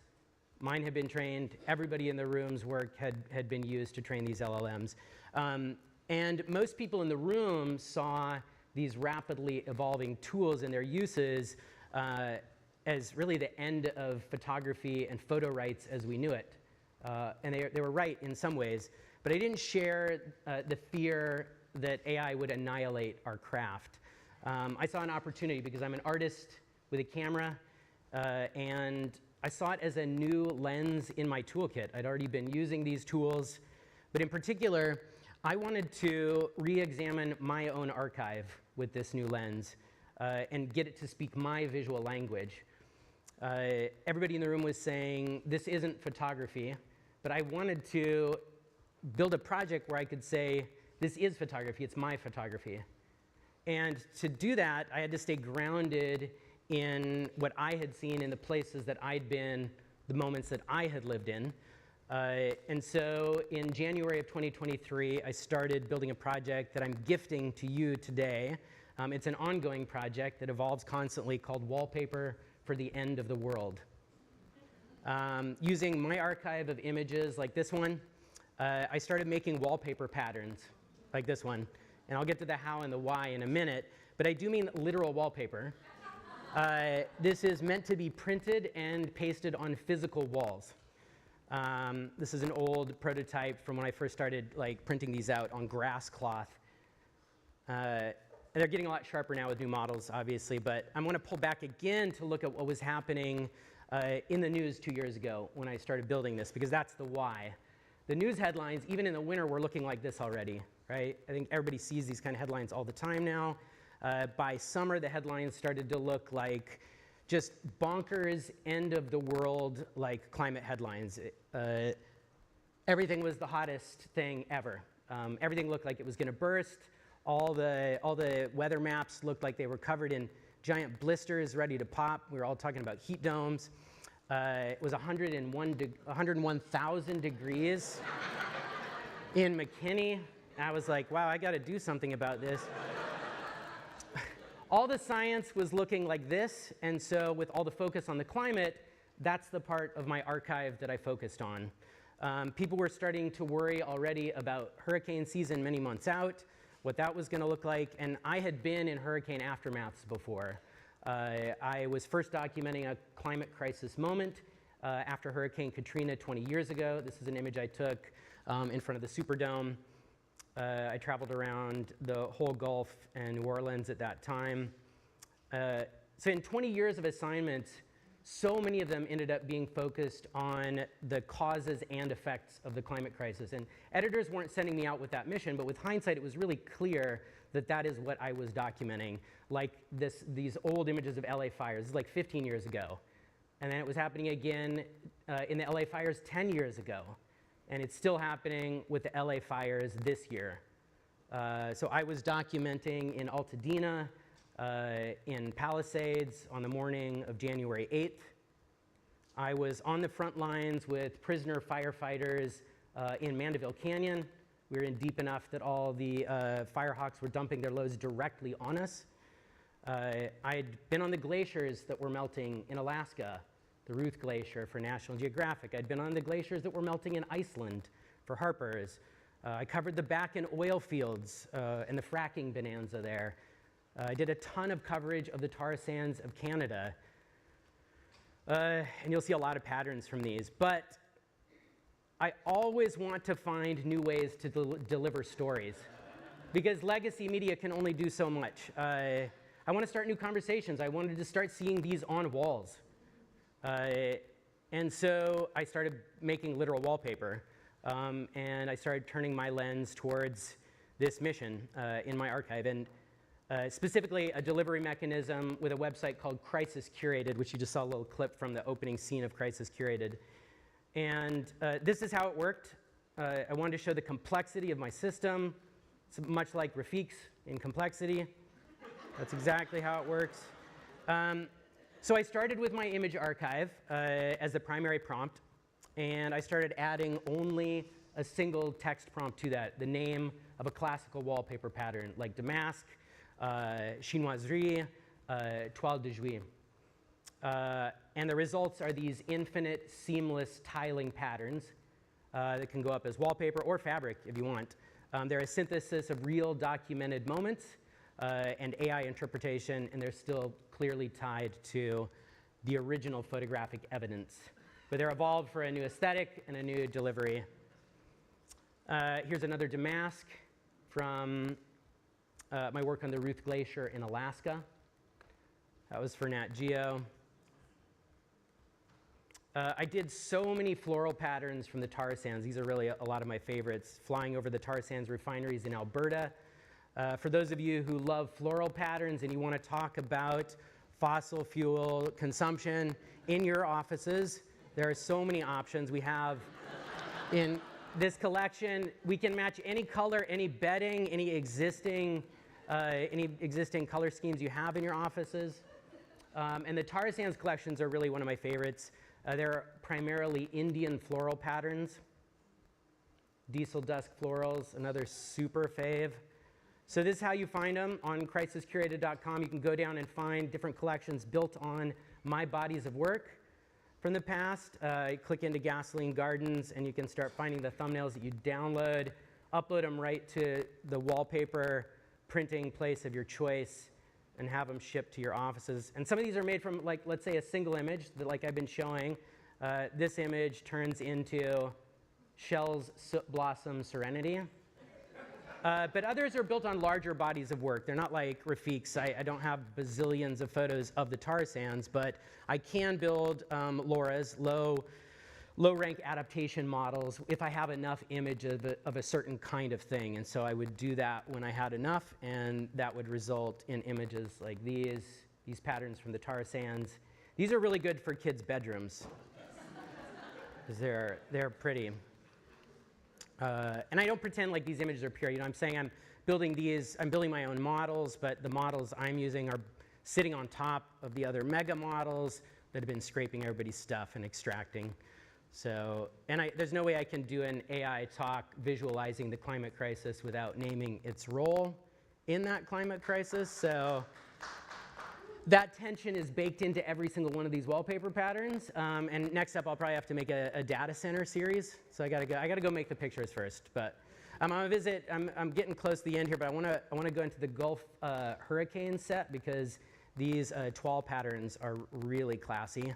mine had been trained. Everybody in the room's work had been used to train these LLMs. And most people in the room saw these rapidly evolving tools and their uses as really the end of photography and photo rights as we knew it. And they were right in some ways, but I didn't share the fear that AI would annihilate our craft. I saw an opportunity because I'm an artist with a camera, and I saw it as a new lens in my toolkit. I'd already been using these tools, but in particular, I wanted to re-examine my own archive with this new lens and get it to speak my visual language. Everybody in the room was saying, this isn't photography, but I wanted to build a project where I could say, this is photography, it's my photography. And to do that, I had to stay grounded in what I had seen in the places that I'd been, the moments that I had lived in. And so in January of 2023, I started building a project that I'm gifting to you today. It's an ongoing project that evolves constantly called Wallpaper for the End of the World. Using my archive of images like this one, I started making wallpaper patterns like this one. And I'll get to the how and the why in a minute, but I do mean literal wallpaper. This is meant to be printed and pasted on physical walls. This is an old prototype from when I first started printing these out on grass cloth. And they're getting a lot sharper now with new models, obviously, but I'm going to pull back again to look at what was happening in the news 2 years ago when I started building this, because that's the why. The news headlines, even in the winter, were looking like this already, right? I think everybody sees these kind of headlines all the time now. By summer, the headlines started to look like just bonkers, end of the world, like climate headlines. Everything was the hottest thing ever. Everything looked like it was going to burst. All the weather maps looked like they were covered in giant blisters ready to pop. We were all talking about heat domes. It was 101,000 degrees in McKinney. I was like, wow, I got to do something about this. All the science was looking like this, and so with all the focus on the climate, that's the part of my archive that I focused on. People were starting to worry already about hurricane season many months out, what that was going to look like, and I had been in hurricane aftermaths before. I was first documenting a climate crisis moment after Hurricane Katrina 20 years ago. This is an image I took in front of the Superdome. I traveled around the whole Gulf and New Orleans at that time. So in 20 years of assignments, so many of them ended up being focused on the causes and effects of the climate crisis. And editors weren't sending me out with that mission, but with hindsight, it was really clear that that is what I was documenting. Like these old images of LA fires, this is like 15 years ago. And then it was happening again in the LA fires 10 years ago. And it's still happening with the LA fires this year. So I was documenting in Altadena, in Palisades on the morning of January 8th. I was on the front lines with prisoner firefighters in Mandeville Canyon. We were in deep enough that all the firehawks were dumping their loads directly on us. I'd been on the glaciers that were melting in Alaska, the Ruth Glacier for National Geographic. I'd been on the glaciers that were melting in Iceland for Harper's. I covered the Bakken oil fields and the fracking bonanza there. I did a ton of coverage of the tar sands of Canada. And you'll see a lot of patterns from these. But I always want to find new ways to deliver stories, because legacy media can only do so much. I want to start new conversations. I wanted to start seeing these on walls. And so I started making literal wallpaper. And I started turning my lens towards this mission in my archive. And specifically a delivery mechanism with a website called Crisis Curated, which you just saw a little clip from the opening scene of Crisis Curated. And this is how it worked. I wanted to show the complexity of my system. It's much like Rafiq's in complexity. That's exactly how it works. So I started with my image archive as the primary prompt, and I started adding only a single text prompt to that, the name of a classical wallpaper pattern, like damask, chinoiserie, toile de juillet. And the results are these infinite, seamless tiling patterns that can go up as wallpaper or fabric if you want. They're a synthesis of real documented moments and AI interpretation, and they're still clearly tied to the original photographic evidence. But they're evolved for a new aesthetic and a new delivery. Here's another damask from my work on the Ruth Glacier in Alaska. That was for Nat Geo. I did so many floral patterns from the tar sands. These are really a lot of my favorites. Flying over the tar sands refineries in Alberta. For those of you who love floral patterns and you want to talk about fossil fuel consumption in your offices, there are so many options we have in this collection. We can match any color, any bedding, any existing color schemes you have in your offices. And the tar sands collections are really one of my favorites. They're primarily Indian floral patterns. Diesel dusk florals, another super fave. So this is how you find them on crisiscurated.com. You can go down and find different collections built on my bodies of work from the past. Click into Gasoline Gardens, and you can start finding the thumbnails that you download, upload them right to the wallpaper printing place of your choice, and have them shipped to your offices. And some of these are made from, like, let's say a single image that, like I've been showing. This image turns into Shell's Soot Blossom Serenity. But others are built on larger bodies of work. They're not like Rafiq's. I don't have bazillions of photos of the tar sands, but I can build Laura's low-rank adaptation models if I have enough image of a certain kind of thing. And so I would do that when I had enough, and that would result in images like these patterns from the tar sands. These are really good for kids' bedrooms, because they're pretty. And I don't pretend like these images are pure. You know, I'm saying I'm building these, I'm building my own models, but the models I'm using are sitting on top of the other mega models that have been scraping everybody's stuff and extracting. So, and there's no way I can do an AI talk visualizing the climate crisis without naming its role in that climate crisis. So that tension is baked into every single one of these wallpaper patterns. And next up, I'll probably have to make a data center series. So I gotta go make the pictures first. But I'm on a visit. I'm getting close to the end here, but I wanna go into the Gulf hurricane set because these toile patterns are really classy.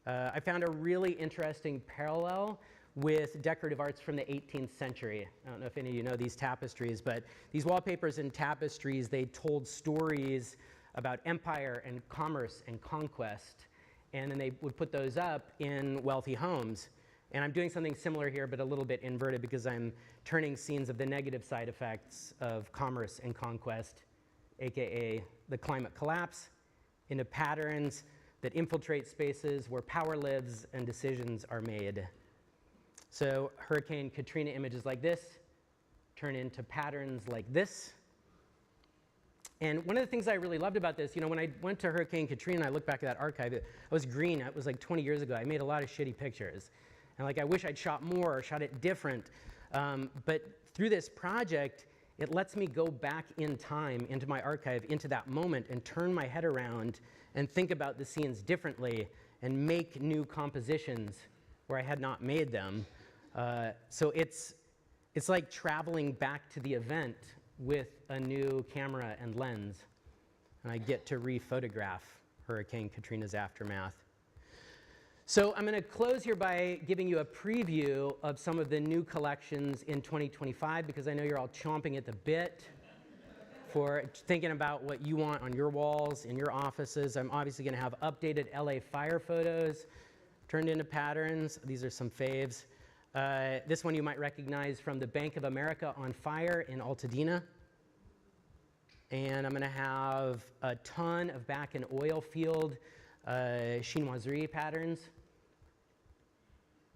I found a really interesting parallel with decorative arts from the 18th century. I don't know if any of you know these tapestries, but these wallpapers and tapestries, they told stories about empire and commerce and conquest, and then they would put those up in wealthy homes. And I'm doing something similar here, but a little bit inverted because I'm turning scenes of the negative side effects of commerce and conquest, AKA the climate collapse, into patterns that infiltrate spaces where power lives and decisions are made. So Hurricane Katrina images like this turn into patterns like this. And one of the things I really loved about this, when I went to Hurricane Katrina, I looked back at that archive, I was green. It was like 20 years ago. I made a lot of shitty pictures. And I wish I'd shot more or shot it different. But through this project, it lets me go back in time into my archive, into that moment, and turn my head around and think about the scenes differently and make new compositions where I had not made them. So it's like traveling back to the event with a new camera and lens. And I get to re-photograph Hurricane Katrina's aftermath. So I'm going to close here by giving you a preview of some of the new collections in 2025 because I know you're all chomping at the bit for thinking about what you want on your walls, in your offices. I'm obviously going to have updated LA fire photos turned into patterns. These are some faves. This one you might recognize from the Bank of America on fire in Altadena. And I'm going to have a ton of back in oil field chinoiserie patterns.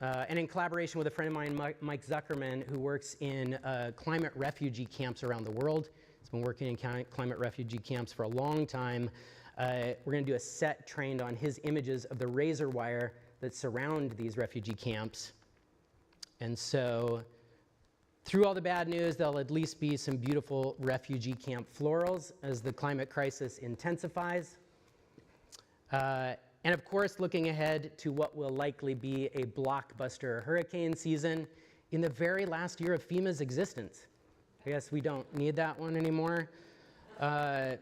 And in collaboration with a friend of mine, Mike Zuckerman, who works in climate refugee camps around the world. He's been working in climate refugee camps for a long time. We're going to do a set trained on his images of the razor wire that surround these refugee camps. And so through all the bad news, there'll at least be some beautiful refugee camp florals as the climate crisis intensifies. And of course, looking ahead to what will likely be a blockbuster hurricane season in the very last year of FEMA's existence. I guess we don't need that one anymore. I'd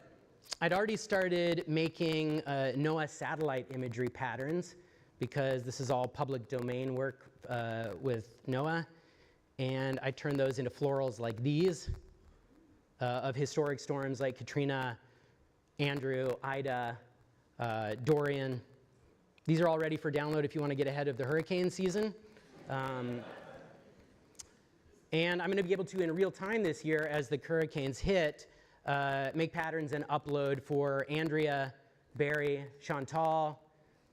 already started making NOAA satellite imagery patterns because this is all public domain work with NOAA. And I turned those into florals like these of historic storms like Katrina, Andrew, Ida, Dorian. These are all ready for download if you want to get ahead of the hurricane season. And I'm going to be able to, in real time this year, as the hurricanes hit, make patterns and upload for Andrea, Barry, Chantal,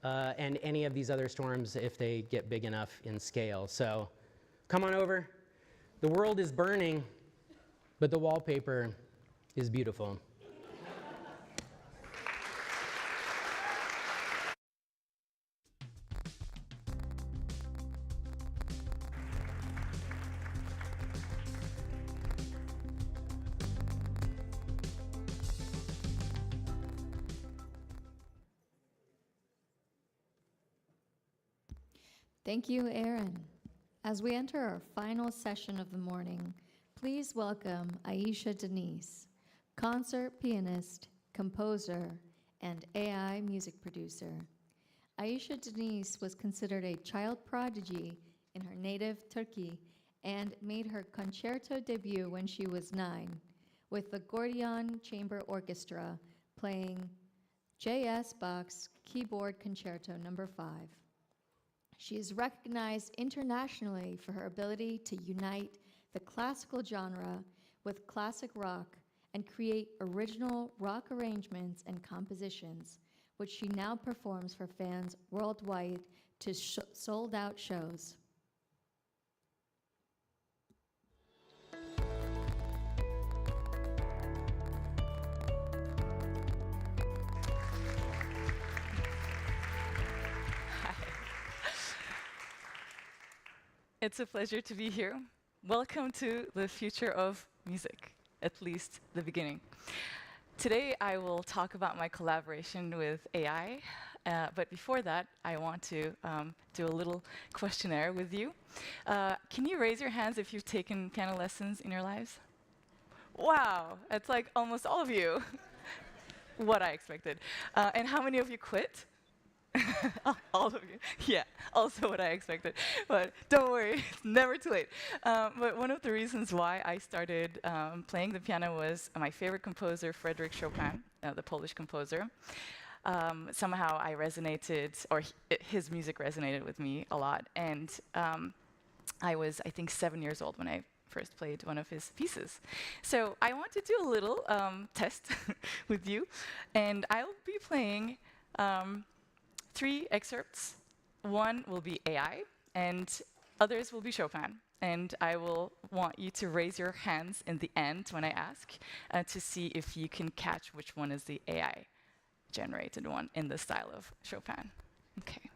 and any of these other storms if they get big enough in scale. So come on over. The world is burning, but the wallpaper is beautiful. Thank you, Aaron. As we enter our final session of the morning, please welcome Aisha Denise, concert pianist, composer, and AI music producer. Aisha Denise was considered a child prodigy in her native Turkey and made her concerto debut when she was 9, with the Gordion Chamber Orchestra playing J.S. Bach's Keyboard Concerto No. 5. She is recognized internationally for her ability to unite the classical genre with classic rock and create original rock arrangements and compositions, which she now performs for fans worldwide to sold-out shows. It's a pleasure to be here. Welcome to the future of music, at least the beginning. Today, I will talk about my collaboration with AI, but before that, I want to do a little questionnaire with you. Can you raise your hands if you've taken piano lessons in your lives? Wow, that's like almost all of you. What I expected. And how many of you quit? All of you. Yeah, also what I expected. But don't worry, it's never too late. But one of the reasons why I started playing the piano was my favorite composer, Frédéric Chopin, the Polish composer. Somehow I resonated, or his music resonated with me a lot. And I was, I think, 7 years old when I first played one of his pieces. So I want to do a little test with you. And I'll be playing 3 excerpts. One will be AI, and others will be Chopin. And I will want you to raise your hands in the end when I ask to see if you can catch which one is the AI-generated one in the style of Chopin. Okay.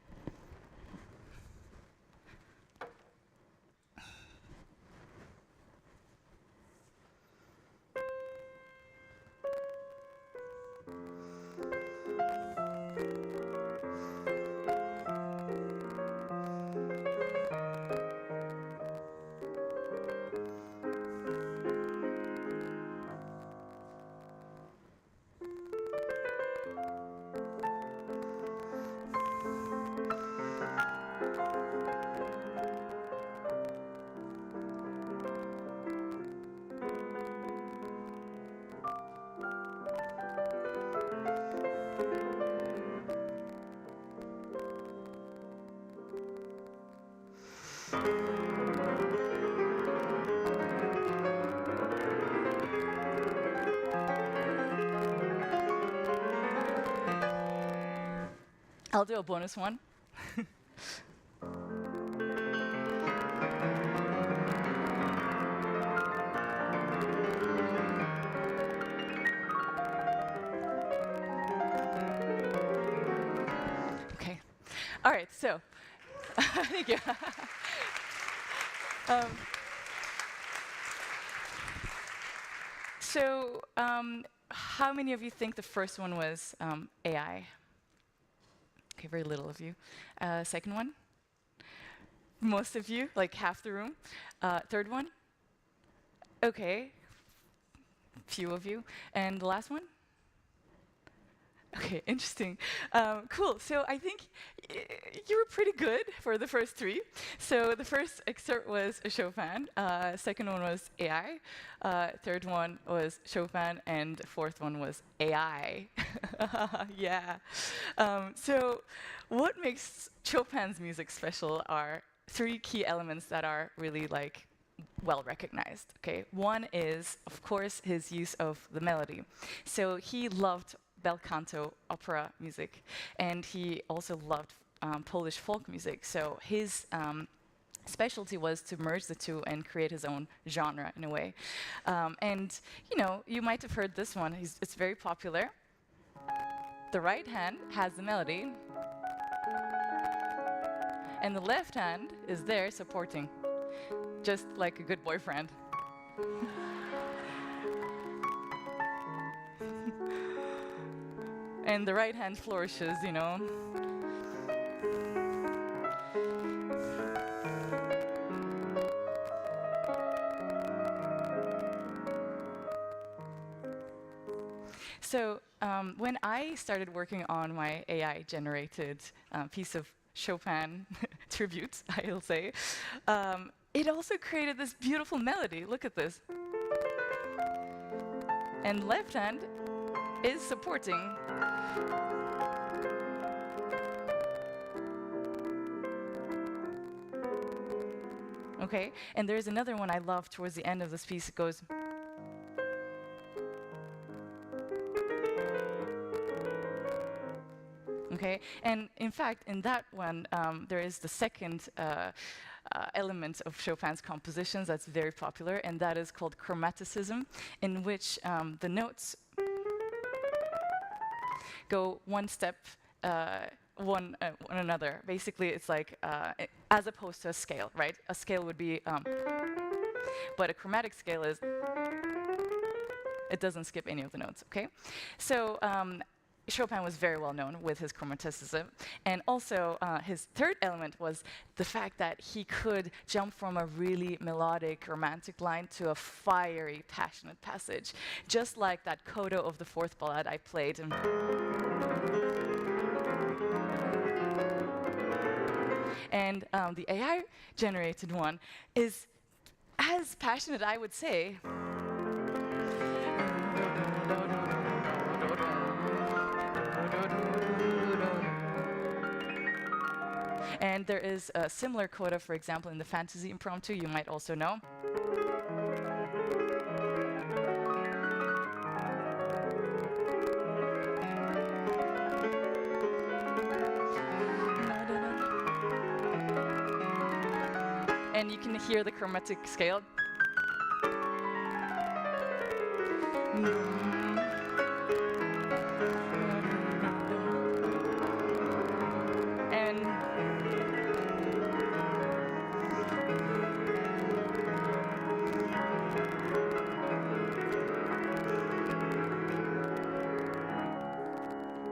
I'll do a bonus one. Okay. All right, so thank you. How many of you think the first one was AI? Okay, very little of you. Second one? Most of you, like half the room. Third one? Okay, few of you. And the last one? Okay, interesting. Cool, so I think you were pretty good for the first 3. So the first excerpt was Chopin, second one was AI, third one was Chopin, and fourth one was AI. Yeah. So what makes Chopin's music special are 3 key elements that are really like well recognized. Okay, one is, of course, his use of the melody. So he loved bel canto opera music, and he also loved Polish folk music. So his specialty was to merge the two and create his own genre in a way. And you know, you might have heard this one. It's very popular. The right hand has the melody, and the left hand is there supporting, just like a good boyfriend. And the right hand flourishes, you know. So when I started working on my AI-generated piece of Chopin tribute, I'll say, it also created this beautiful melody. Look at this. And left hand is supporting. Okay, and there's another one I love towards the end of this piece. It goes. Okay, and in fact, in that one, there is the second element of Chopin's compositions that's very popular, and that is called chromaticism, in which the notes go one step one another. Basically, it's like, as opposed to a scale, right? A scale would be, but a chromatic scale is, it doesn't skip any of the notes, okay? So Chopin was very well known with his chromaticism. And also, his third element was the fact that he could jump from a really melodic, romantic line to a fiery, passionate passage, just like that coda of the fourth ballad I played. And the AI-generated one is as passionate, I would say. And there is a similar coda, for example, in the Fantasy Impromptu, you might also know. And you can hear the chromatic scale.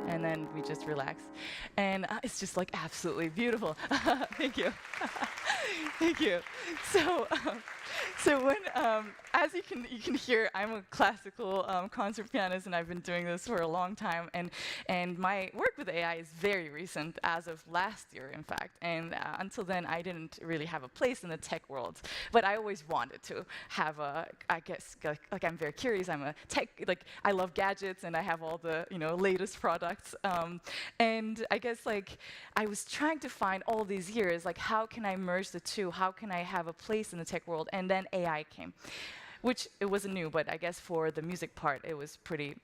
And then we just relax. And it's just like absolutely beautiful. Thank you. Thank you. So when, as you can hear, I'm a classical concert pianist, and I've been doing this for a long time. And my work with AI is very recent, as of last year, in fact. And until then, I didn't really have a place in the tech world. But I always wanted to have a, I guess, like I'm very curious. I'm a tech, like I love gadgets, and I have all the latest products. And I guess like I was trying to find all these years, like how can I merge the two? How can I have a place in the tech world? And then AI came, which it wasn't new, but I guess for the music part, it was pretty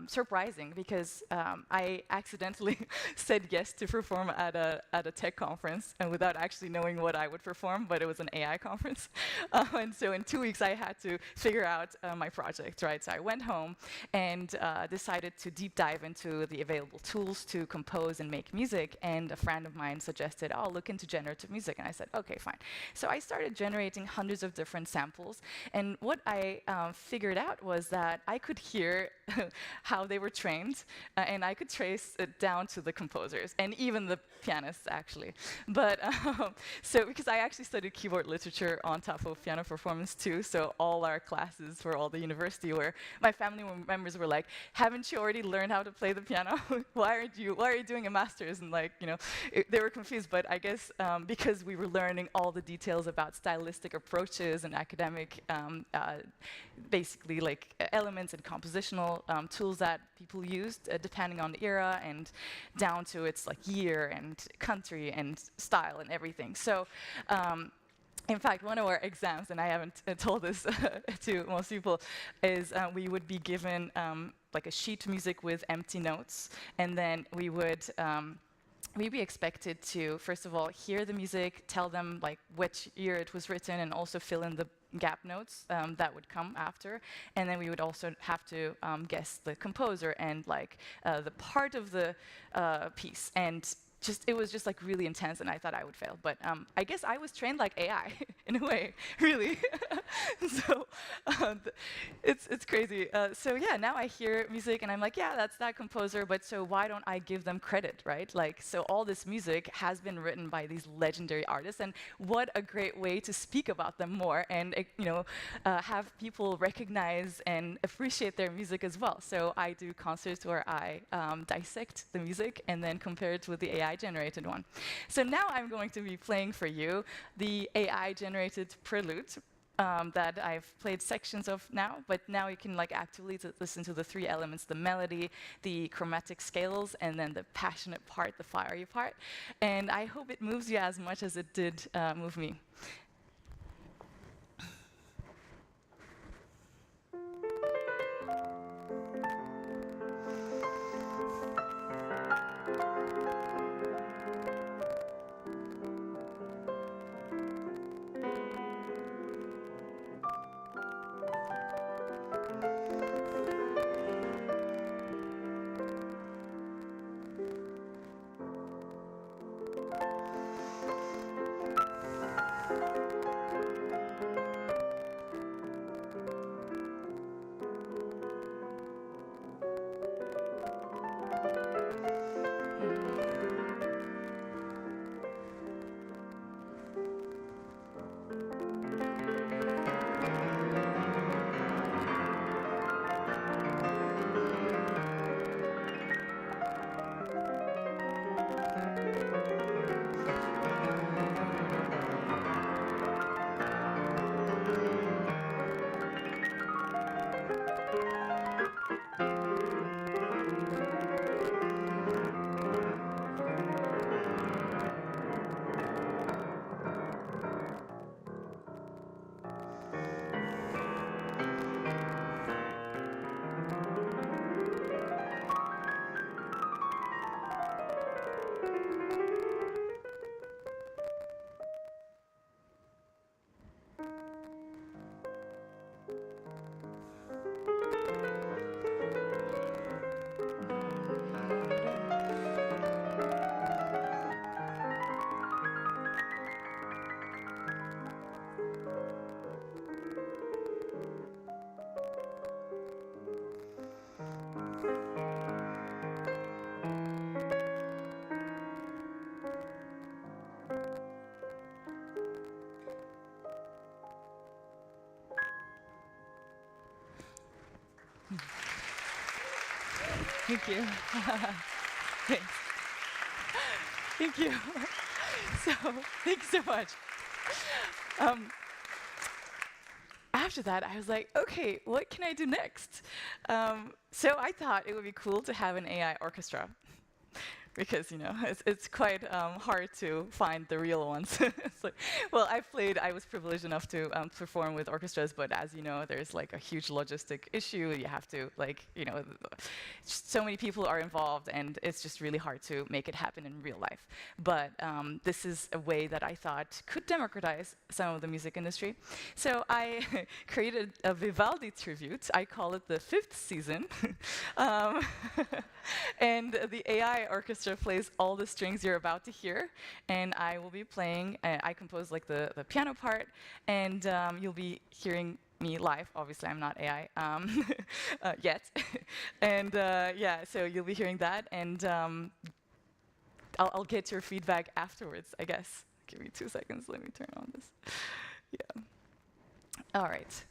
surprising, because I accidentally said yes to perform at a tech conference, and without actually knowing what I would perform, but it was an AI conference. And so in 2 weeks, I had to figure out my project, right? So I went home and decided to deep dive into the available tools to compose and make music. And a friend of mine suggested, oh, look into generative music. And I said, okay, fine. So I started generating hundreds of different samples. And what I figured out was that I could hear how they were trained, and I could trace it down to the composers and even the pianists, actually. But so because I actually studied keyboard literature on top of piano performance too, so all our classes for all the university, where my family members were like, "Haven't you already learned how to play the piano? Why are you doing a master's?" And like, they were confused. But I guess because we were learning all the details about stylistic approaches and academic, basically like elements and compositional tools that people used depending on the era, and down to its like year and country and style and everything. So in fact, one of our exams, and I haven't told this to most people, is we would be given like a sheet music with empty notes, and then we would we'd be expected to, first of all, hear the music, tell them like which year it was written, and also fill in the gap notes that would come after. And then we would also have to guess the composer and like the part of the piece. And it was just like really intense, and I thought I would fail. But I guess I was trained like AI in a way, really. So it's crazy. So yeah, now I hear music and I'm like, yeah, that's that composer. But so why don't I give them credit, right? Like, so all this music has been written by these legendary artists, and what a great way to speak about them more, and have people recognize and appreciate their music as well. So I do concerts where I dissect the music and then compare it with the AI-generated one. So now I'm going to be playing for you the AI-generated prelude that I've played sections of now, but now you can like actively listen to the three elements: the melody, the chromatic scales, and then the passionate part, the fiery part. And I hope it moves you as much as it did move me. Thank you. Thanks. Thank you. Thanks so much. After that, I was like, okay, what can I do next? So I thought it would be cool to have an AI orchestra. Because, you know, it's quite hard to find the real ones. It's like, well, I was privileged enough to perform with orchestras, but as you know, there's like a huge logistic issue. You have to, like, you know, so many people are involved, and it's just really hard to make it happen in real life. But this is a way that I thought could democratize some of the music industry. So I created a Vivaldi tribute. I call it the 5th season. And the AI orchestra plays all the strings you're about to hear, and I will be playing, I compose like the piano part, and you'll be hearing me live. Obviously, I'm not AI yet. And yeah, so you'll be hearing that, and I'll get your feedback afterwards, I guess. Give me 2 seconds, let me turn on this. Yeah. All right.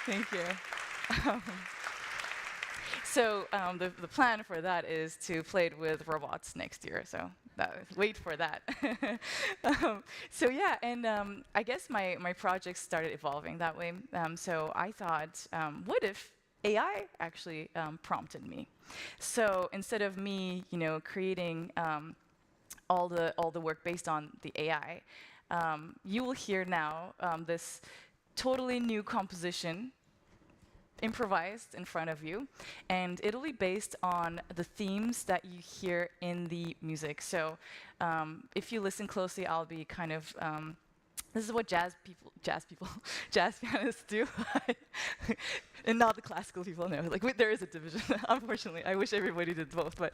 Thank you. So the plan for that is to play it with robots next year. So wait for that. So yeah, and I guess my project started evolving that way. So I thought, what if AI actually prompted me? So instead of me, creating all the work based on the AI, you will hear now this totally new composition improvised in front of you, and it'll be based on the themes that you hear in the music. So if you listen closely, I'll be kind of this is what jazz pianists do, and not the classical people. No, like there is a division. Unfortunately, I wish everybody did both, but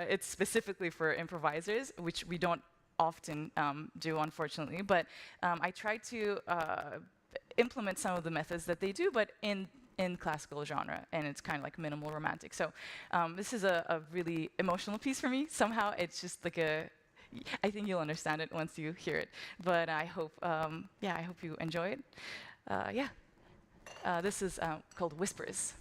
it's specifically for improvisers, which we don't often do, unfortunately. But I try to implement some of the methods that they do, but in classical genre, and it's kind of like minimal romantic. So this is a really emotional piece for me. Somehow it's just like I think you'll understand it once you hear it. But I hope, I hope you enjoy it. This is called Whispers.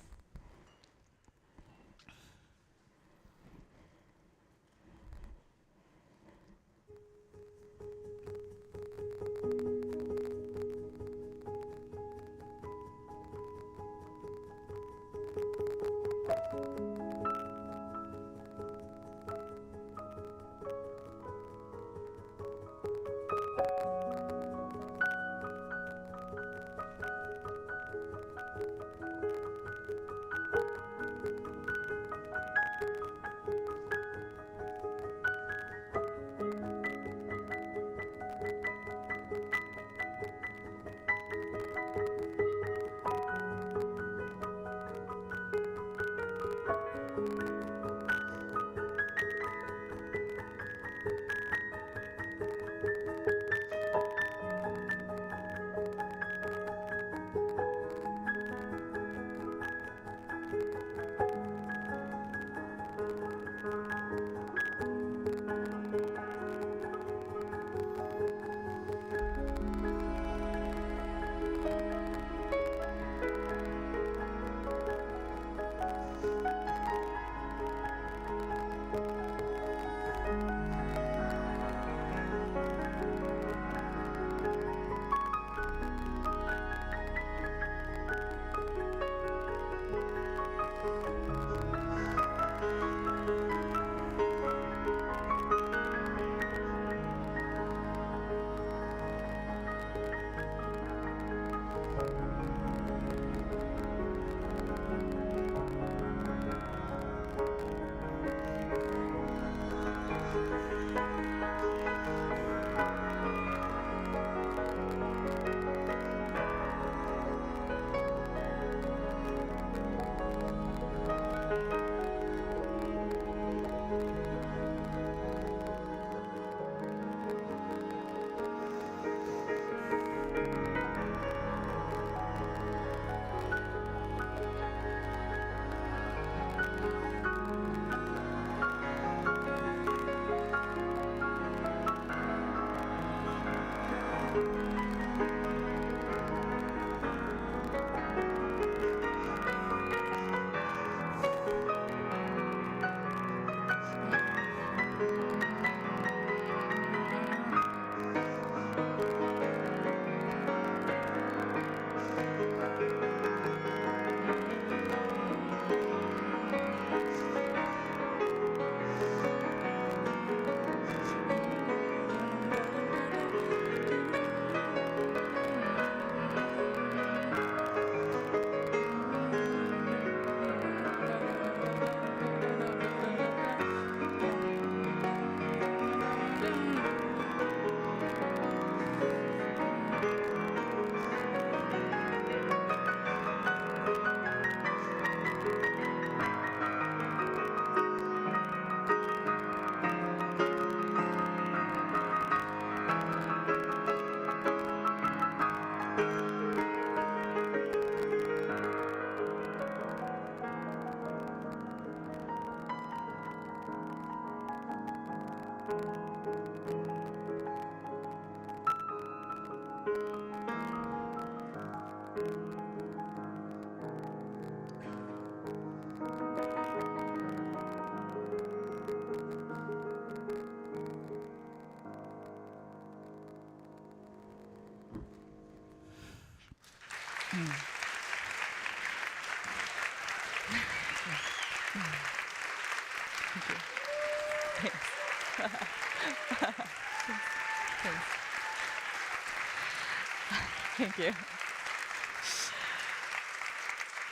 Thank you.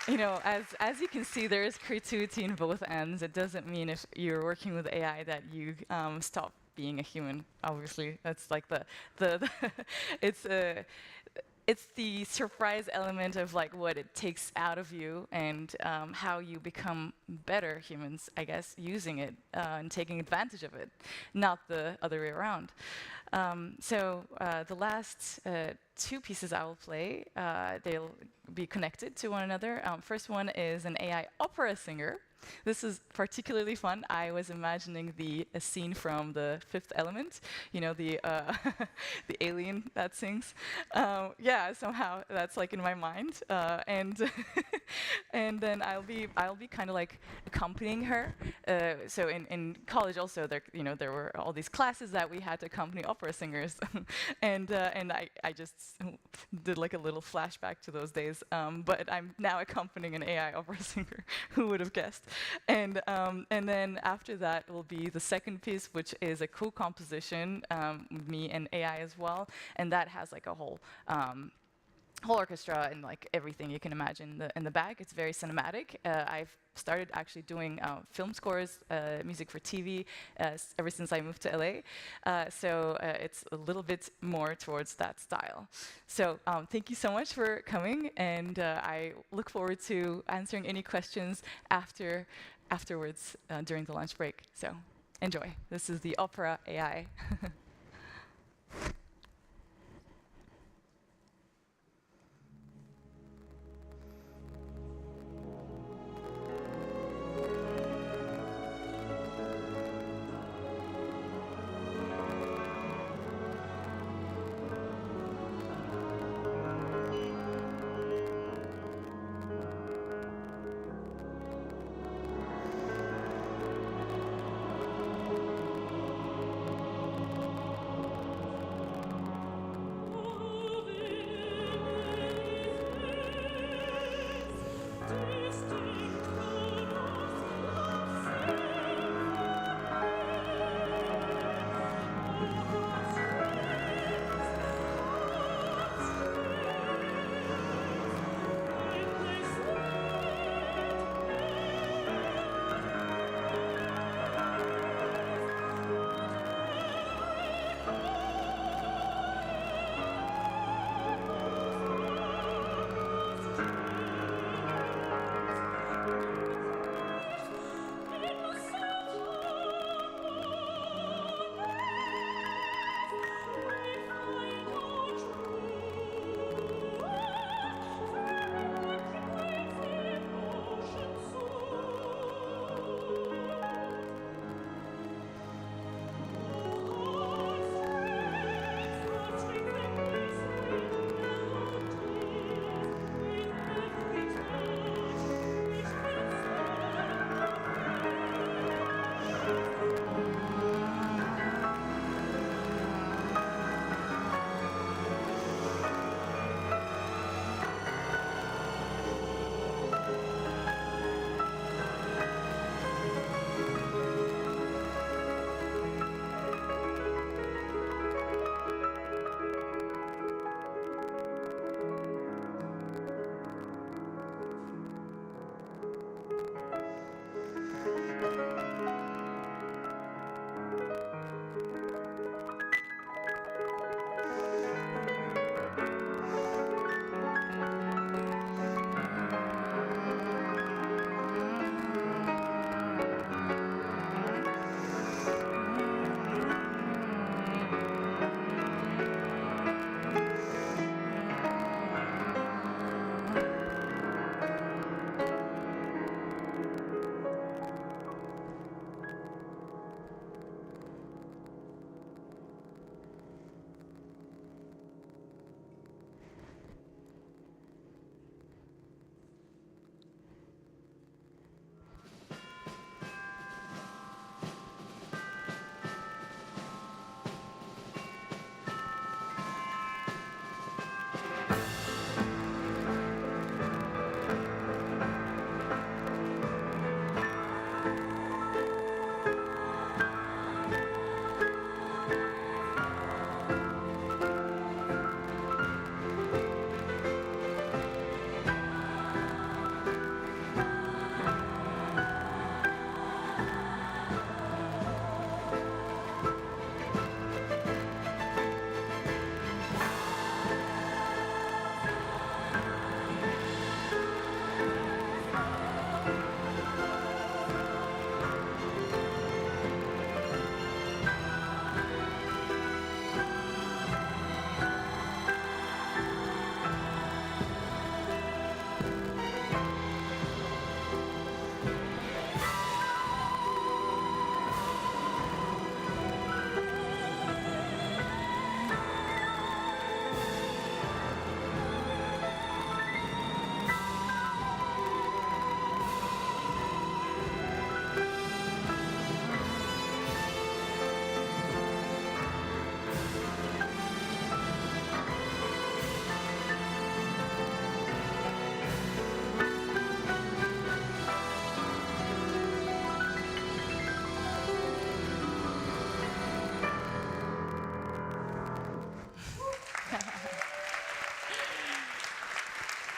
You know, as you can see, there is creativity in both ends. It doesn't mean if you're working with AI that you stop being a human. Obviously, that's like the it's the surprise element of like what it takes out of you and how you become better humans, I guess, using it and taking advantage of it, not the other way around. So the last two pieces I will play, they'll be connected to one another. First one is an AI opera singer. This is particularly fun. I was imagining a scene from The Fifth Element, you know, the the alien that sings. Yeah, somehow that's like in my mind, and and then I'll be kind of like accompanying her. So in college also there were all these classes that we had to accompany opera singers, and I just did like a little flashback to those days. But I'm now accompanying an AI opera singer. Who would have guessed? And then after that will be the second piece, which is a co-composition, me and AI as well, and that has like a whole orchestra and like everything you can imagine in the back. It's very cinematic. I've started actually doing film scores, music for TV, ever since I moved to LA. So it's a little bit more towards that style. So thank you so much for coming, and I look forward to answering any questions afterwards during the lunch break. So enjoy. This is the Opera AI.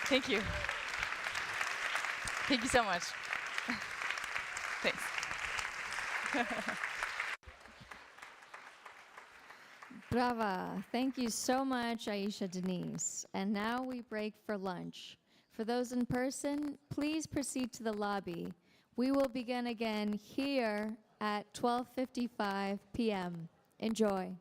Thank you. Thank you so much. Thanks. Brava. Thank you so much, Aisha Denise. And now we break for lunch. For those in person, please proceed to the lobby. We will begin again here at 12:55 p.m. Enjoy.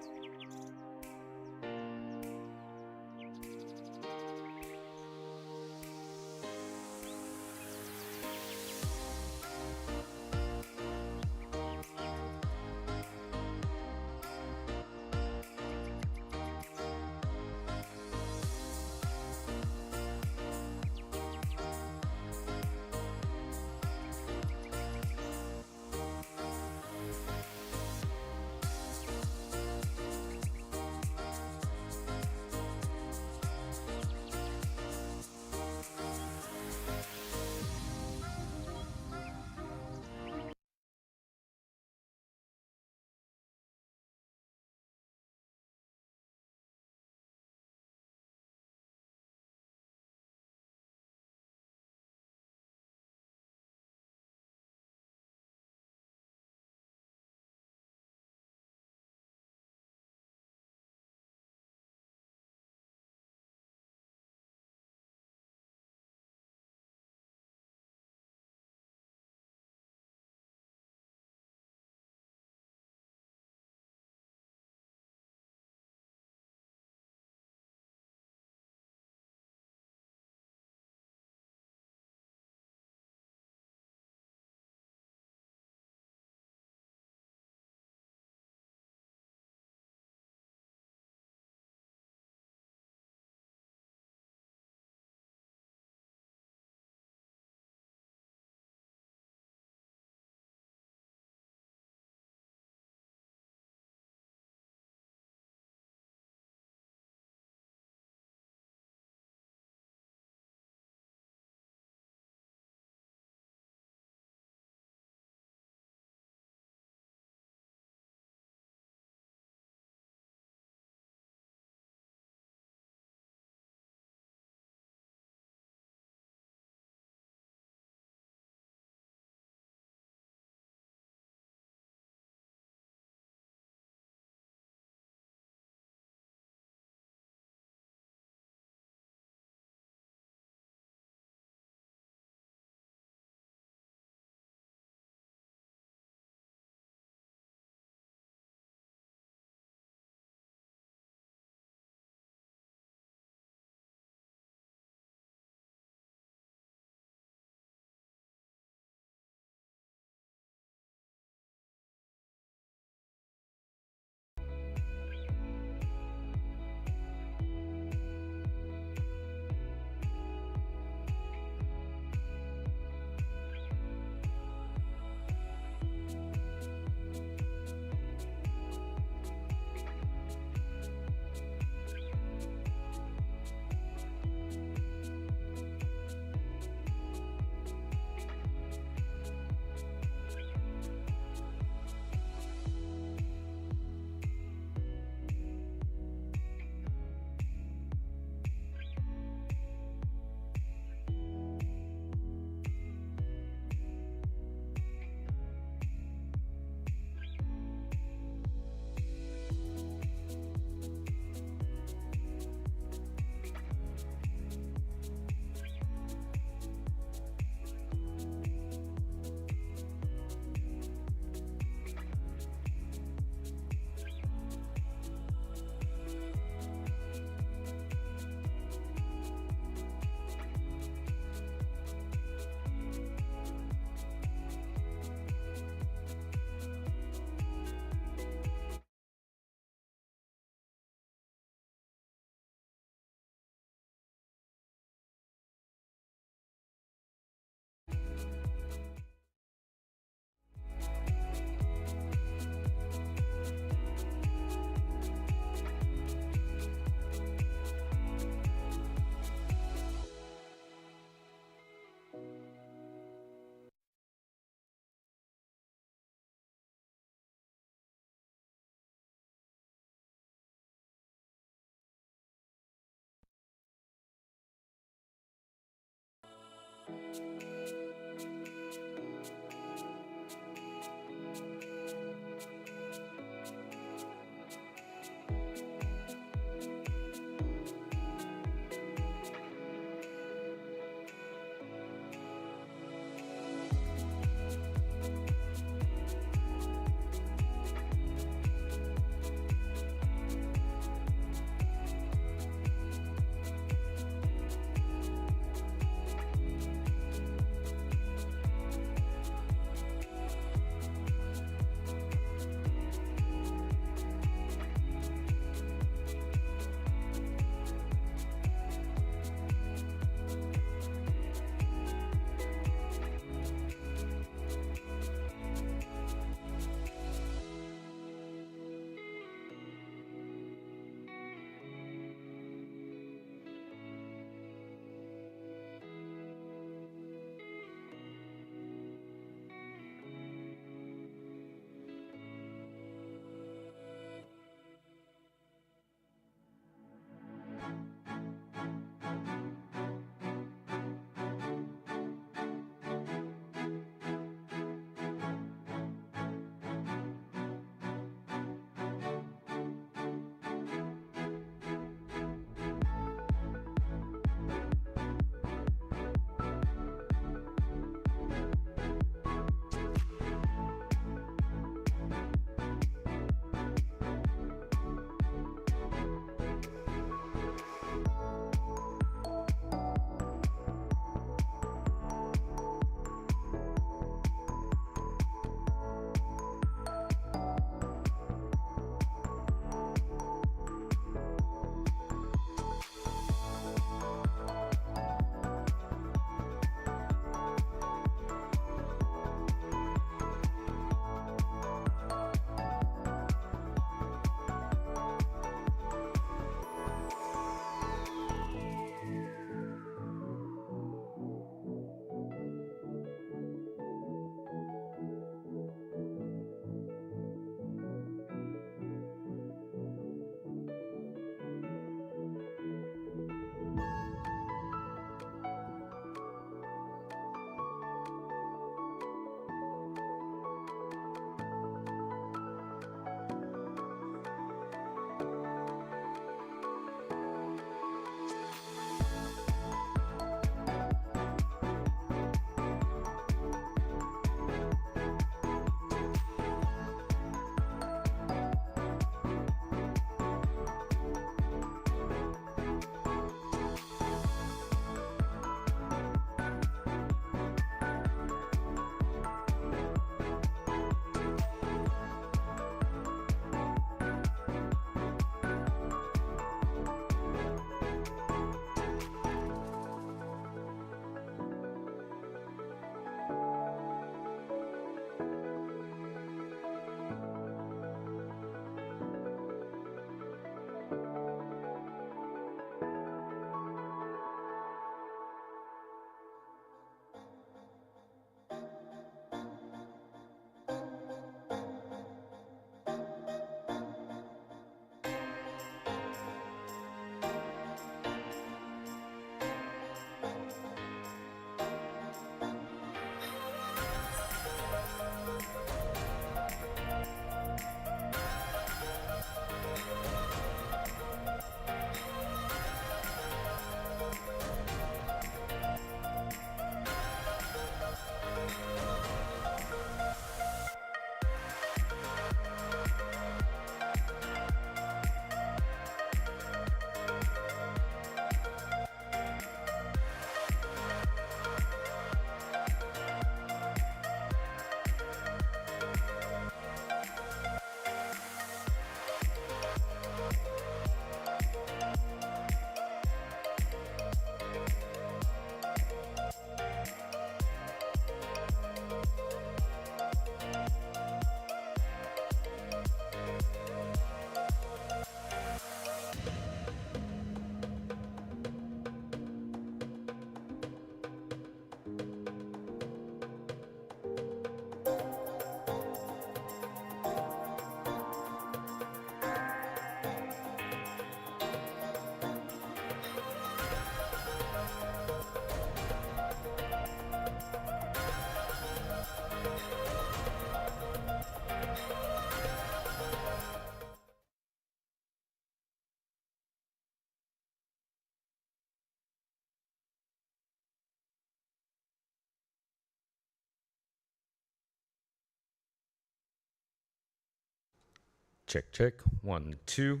Check, check. 1, 2.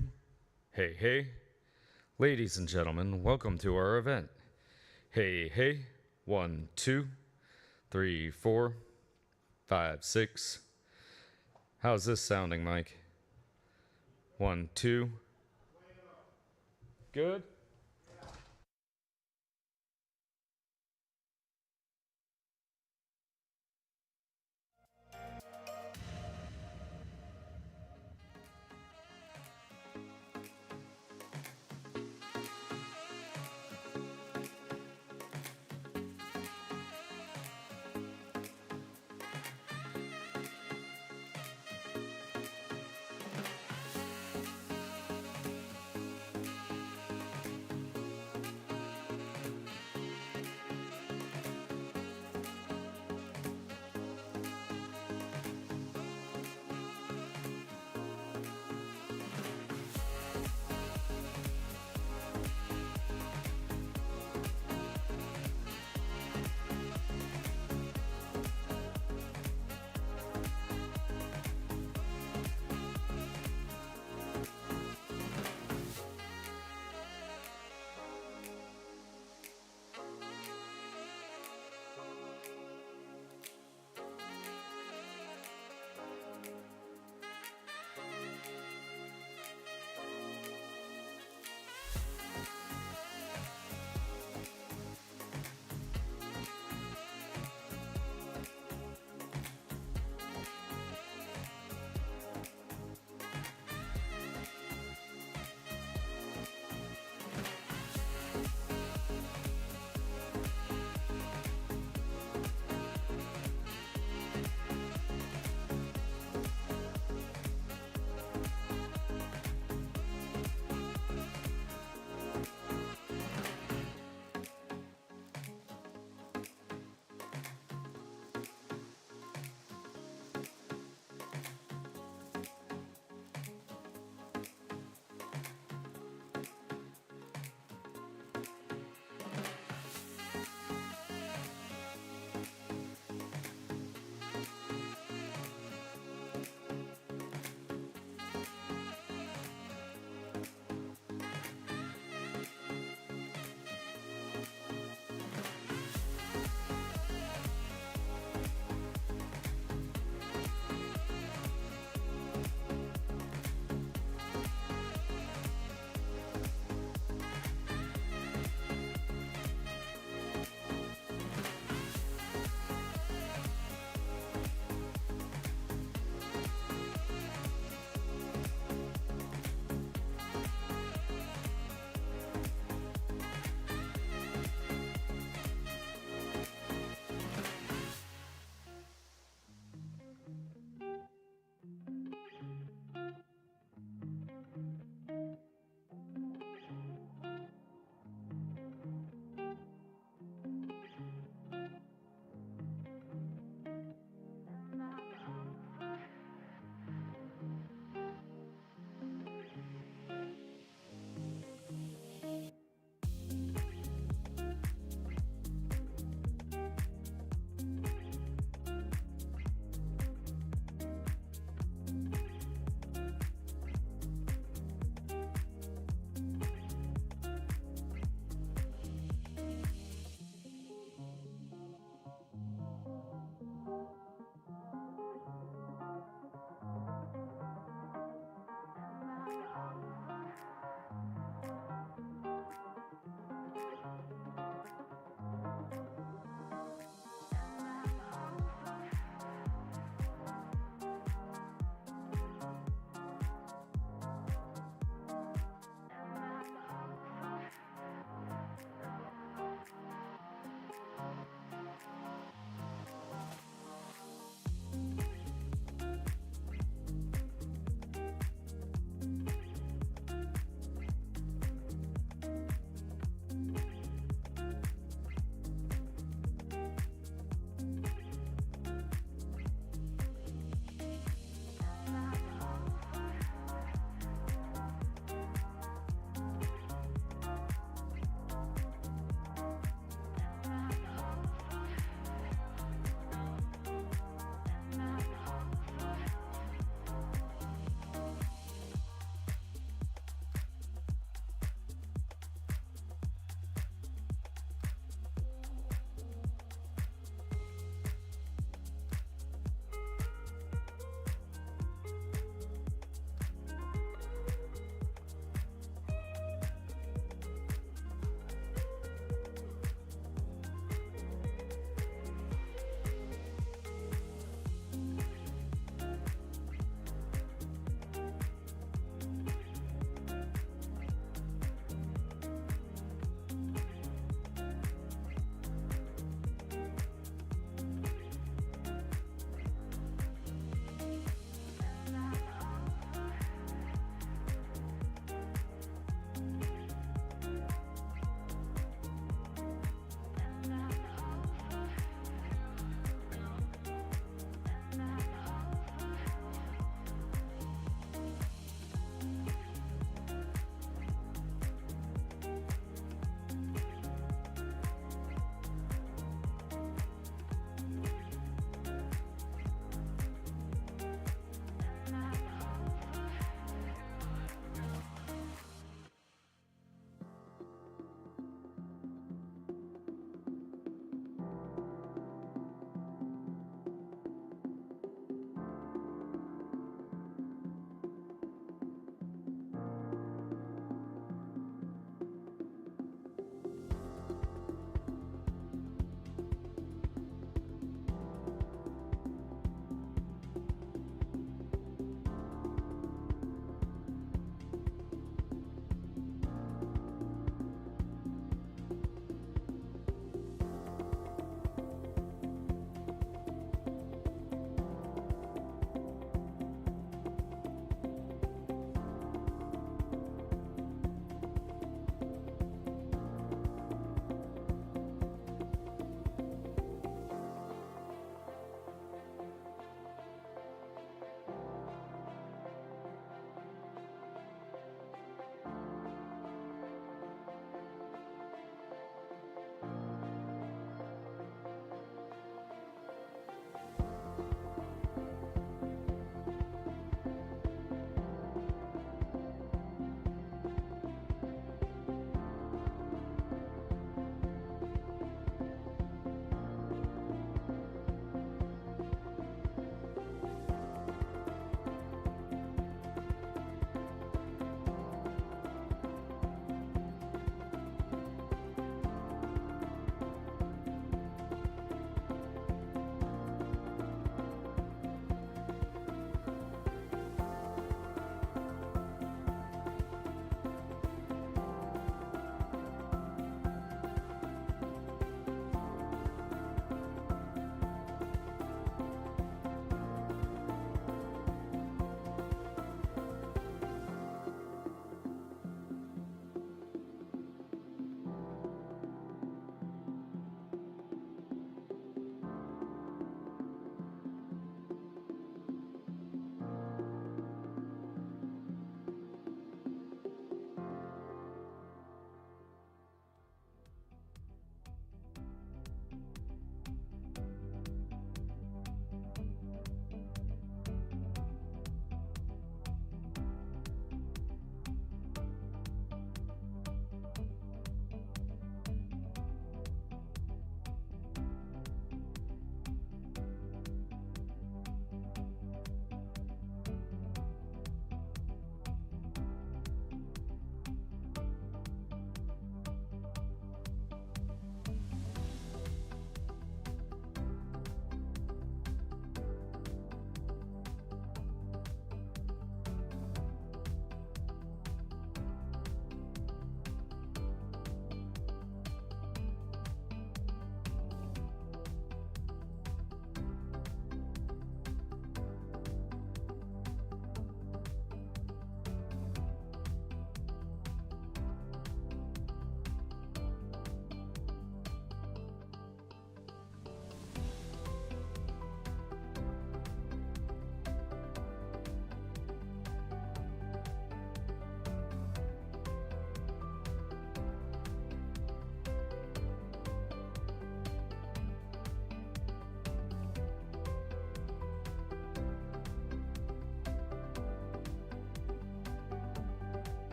Hey, hey. Ladies and gentlemen, welcome to our event. Hey, hey. 1, 2, 3, 4, 5, 6. How's this sounding, Mike? 1, 2. Good?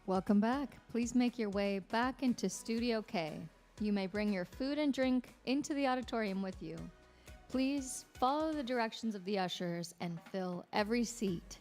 Welcome back. Please make your way back into Studio K. You may bring your food and drink into the auditorium with you. Please follow the directions of the ushers and fill every seat.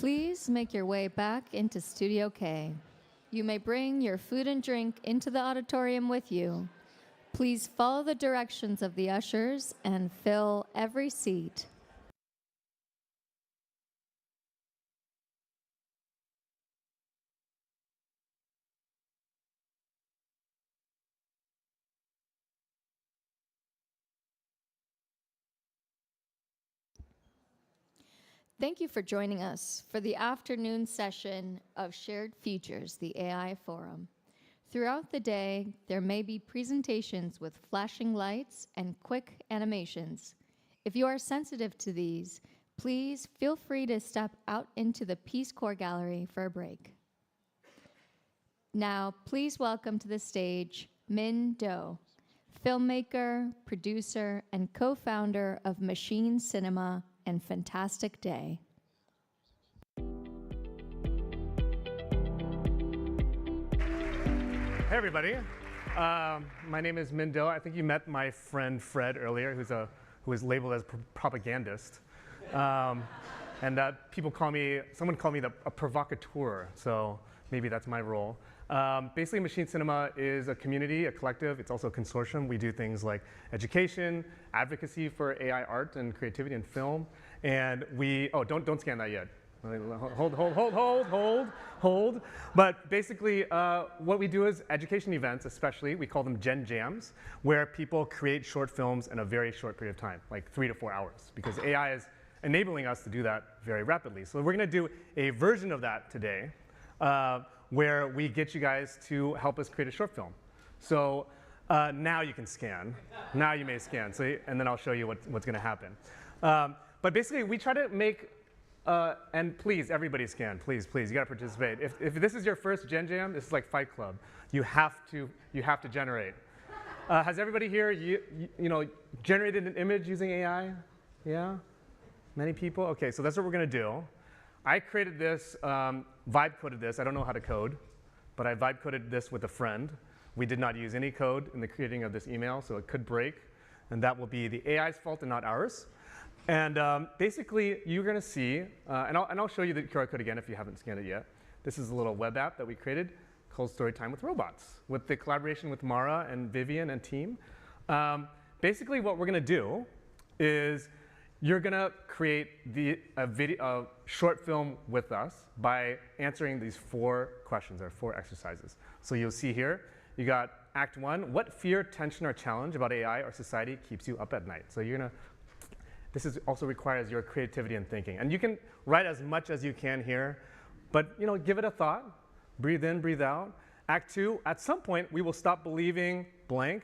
Please make your way back into Studio K. You may bring your food and drink into the auditorium with you. Please follow the directions of the ushers and fill every seat. Thank you for joining us for the afternoon session of Shared Futures, the AI Forum. Throughout the day, there may be presentations with flashing lights and quick animations. If you are sensitive to these, please feel free to step out into the Peace Corps Gallery for a break. Now, please welcome to the stage Min Do, filmmaker, producer, and co-founder of Machine Cinema and Fantastic Day. Hey everybody, my name is Min Do. I think you met my friend Fred earlier, who was labeled as propagandist. And someone called me a provocateur, so maybe that's my role. Basically, Machine Cinema is a community, a collective. It's also a consortium. We do things like education, advocacy for AI art and creativity in film. And don't scan that yet. Hold. But basically, what we do is education events, especially, we call them Gen Jams, where people create short films in a very short period of time, like 3 to 4 hours, because AI is enabling us to do that very rapidly. So we're going to do a version of that today, where we get you guys to help us create a short film. So now you can scan. Now you may scan. And then I'll show you what's going to happen. But basically, we try to make and please, everybody scan, please, you got to participate. If this is your first Gen Jam, this is like Fight Club. You have to generate. Has everybody here, generated an image using AI? Yeah? Many people? Okay, so that's what we're going to do. I created this, vibe coded this. I don't know how to code, but I vibe coded this with a friend. We did not use any code in the creating of this email, so it could break, and that will be the AI's fault and not ours. And basically, you're going to see, and I'll show you the QR code again if you haven't scanned it yet. This is a little web app that we created called Storytime with Robots, with the collaboration with Mara and Vivian and team. Basically, what we're going to do is you're going to create a short film with us by answering these 4 questions, or 4 exercises. So you'll see here, you got Act 1, what fear, tension, or challenge about AI or society keeps you up at night? So you're going to This also requires your creativity and thinking. And you can write as much as you can here, but give it a thought. Breathe in, breathe out. Act 2, at some point, we will stop believing blank,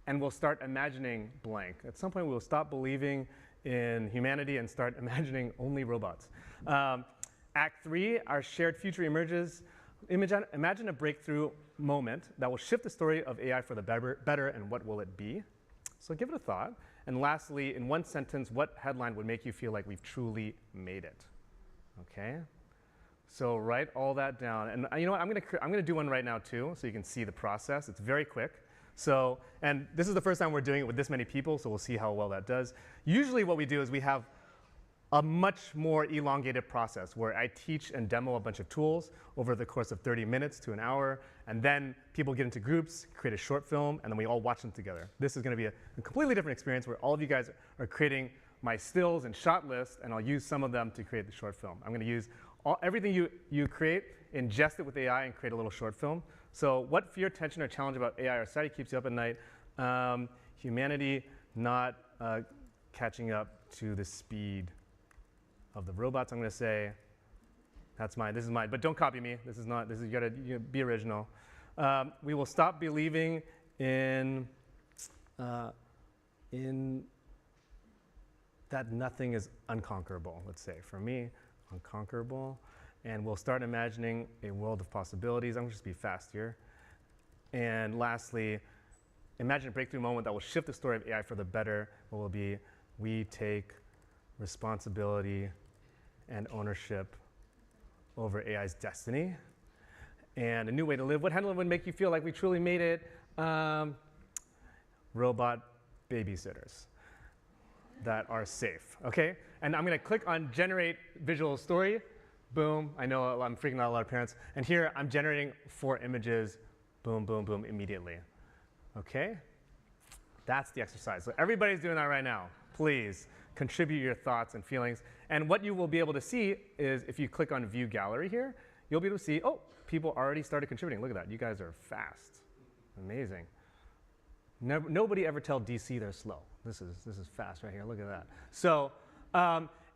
and we'll start imagining blank. At some point, we will stop believing in humanity and start imagining only robots. Act 3, our shared future emerges. Imagine a breakthrough moment that will shift the story of AI for the better, and what will it be? So give it a thought. And lastly, in one sentence, what headline would make you feel like we've truly made it? Okay? So write all that down. And you know what? I'm going to do one right now too, so you can see the process. It's very quick. So, and this is the first time we're doing it with this many people, so we'll see how well that does. Usually what we do is we have a much more elongated process where I teach and demo a bunch of tools over the course of 30 minutes to an hour, and then people get into groups, create a short film, and then we all watch them together. This is going to be a completely different experience where all of you guys are creating my stills and shot list, and I'll use some of them to create the short film. I'm going to use everything you create, ingest it with AI, and create a little short film. So what fear, tension, or challenge about AI or society keeps you up at night? Humanity not catching up to the speed of the robots. I'm going to say, that's mine, this is mine, but don't copy me. You gotta be original. We will stop believing in that nothing is unconquerable, let's say. For me, unconquerable. And we'll start imagining a world of possibilities. I'm going to just be fast here. And lastly, imagine a breakthrough moment that will shift the story of AI for the better. What will be, we take responsibility and ownership over AI's destiny. And a new way to live. What headline would make you feel like we truly made it? Robot babysitters that are safe, okay? And I'm going to click on Generate Visual Story. Boom. I know I'm freaking out a lot of parents. And here I'm generating 4 images. Boom, boom, boom, immediately. Okay? That's the exercise. So everybody's doing that right now. Please contribute your thoughts and feelings. And what you will be able to see is if you click on View Gallery here, you'll be able to see, oh, people already started contributing. Look at that. You guys are fast. Amazing. Nobody ever tell DC they're slow. This is fast right here. Look at that. So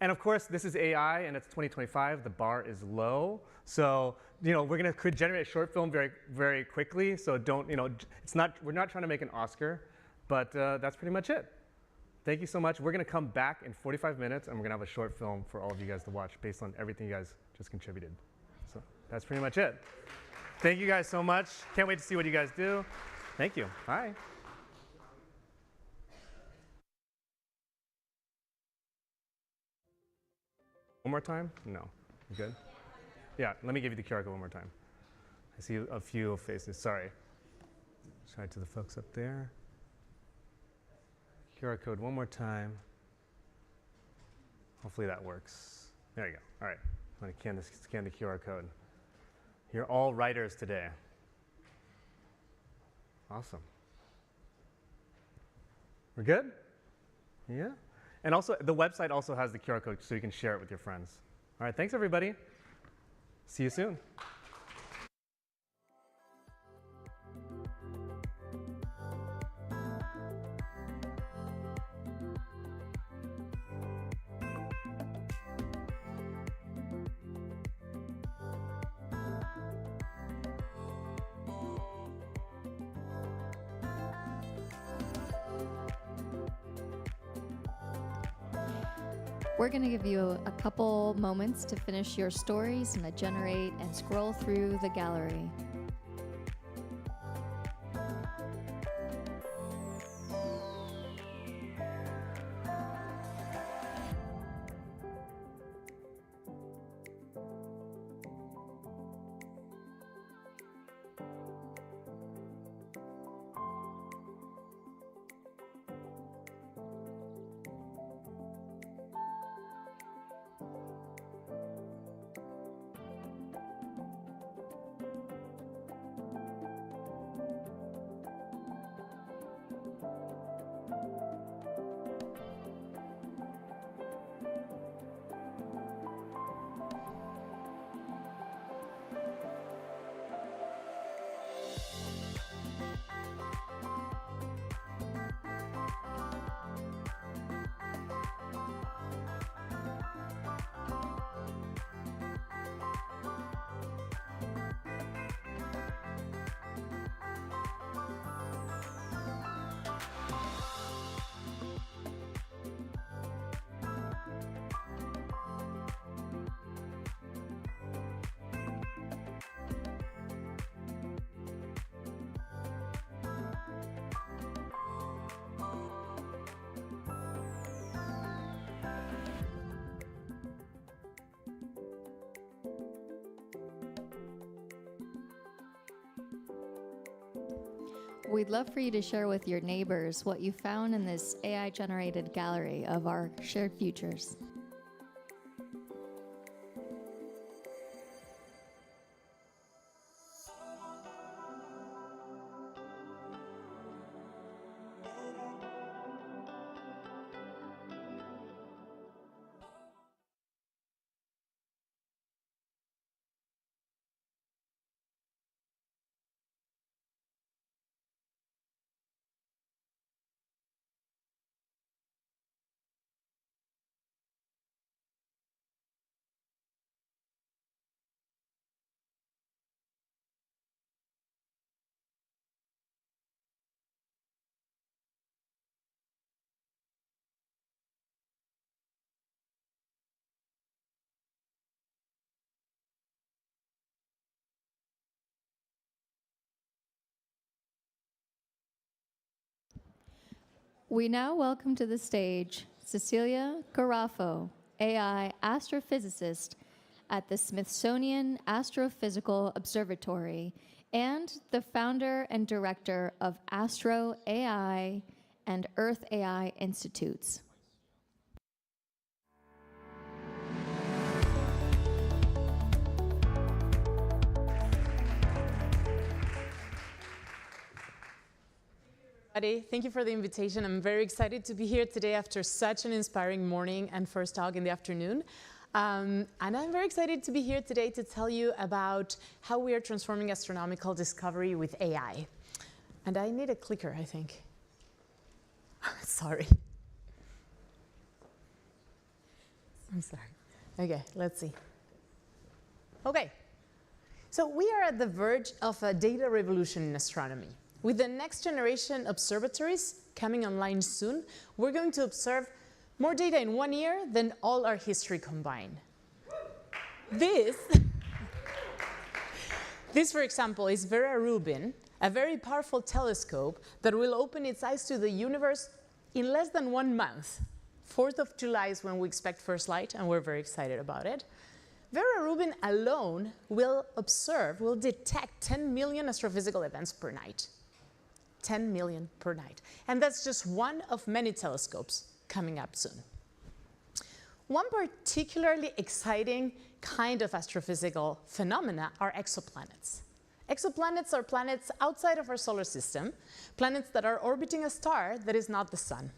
And of course, this is AI, and it's 2025. The bar is low. So, we're going to generate a short film very, very quickly. So don't, we're not trying to make an Oscar, but that's pretty much it. Thank you so much. We're going to come back in 45 minutes, and we're going to have a short film for all of you guys to watch based on everything you guys just contributed. So that's pretty much it. Thank you guys so much. Can't wait to see what you guys do. Thank you. Bye. One more time? No. You good? Yeah, let me give you the QR code one more time. I see a few faces. Sorry. Try to the folks up there. QR code one more time. Hopefully that works. There you go. All right. I'm going to scan the QR code. You're all writers today. Awesome. We're good? Yeah? And also, the website also has the QR code so you can share it with your friends. All right, thanks everybody. See you soon. We're going to give you a couple moments to finish your stories and to generate and scroll through the gallery. We'd love for you to share with your neighbors what you found in this AI-generated gallery of our shared futures. We now welcome to the stage Cecilia Garafo, AI astrophysicist at the Smithsonian Astrophysical Observatory and the founder and director of Astro AI and Earth AI Institutes. Thank you for the invitation. I'm very excited to be here today after such an inspiring morning and first talk in the afternoon. And I'm very excited to be here today to tell you about how we are transforming astronomical discovery with AI. And I need a clicker, I think. Sorry. I'm sorry. Okay, let's see. Okay, so we are at the verge of a data revolution in astronomy. With the next generation observatories coming online soon, we're going to observe more data in 1 year than all our history combined. This, for example, is Vera Rubin, a very powerful telescope that will open its eyes to the universe in less than 1 month. 4th of July is when we expect first light, and we're very excited about it. Vera Rubin alone will detect 10 million astrophysical events per night. 10 million per night. And that's just one of many telescopes coming up soon. One particularly exciting kind of astrophysical phenomena are exoplanets. Exoplanets are planets outside of our solar system, planets that are orbiting a star that is not the sun.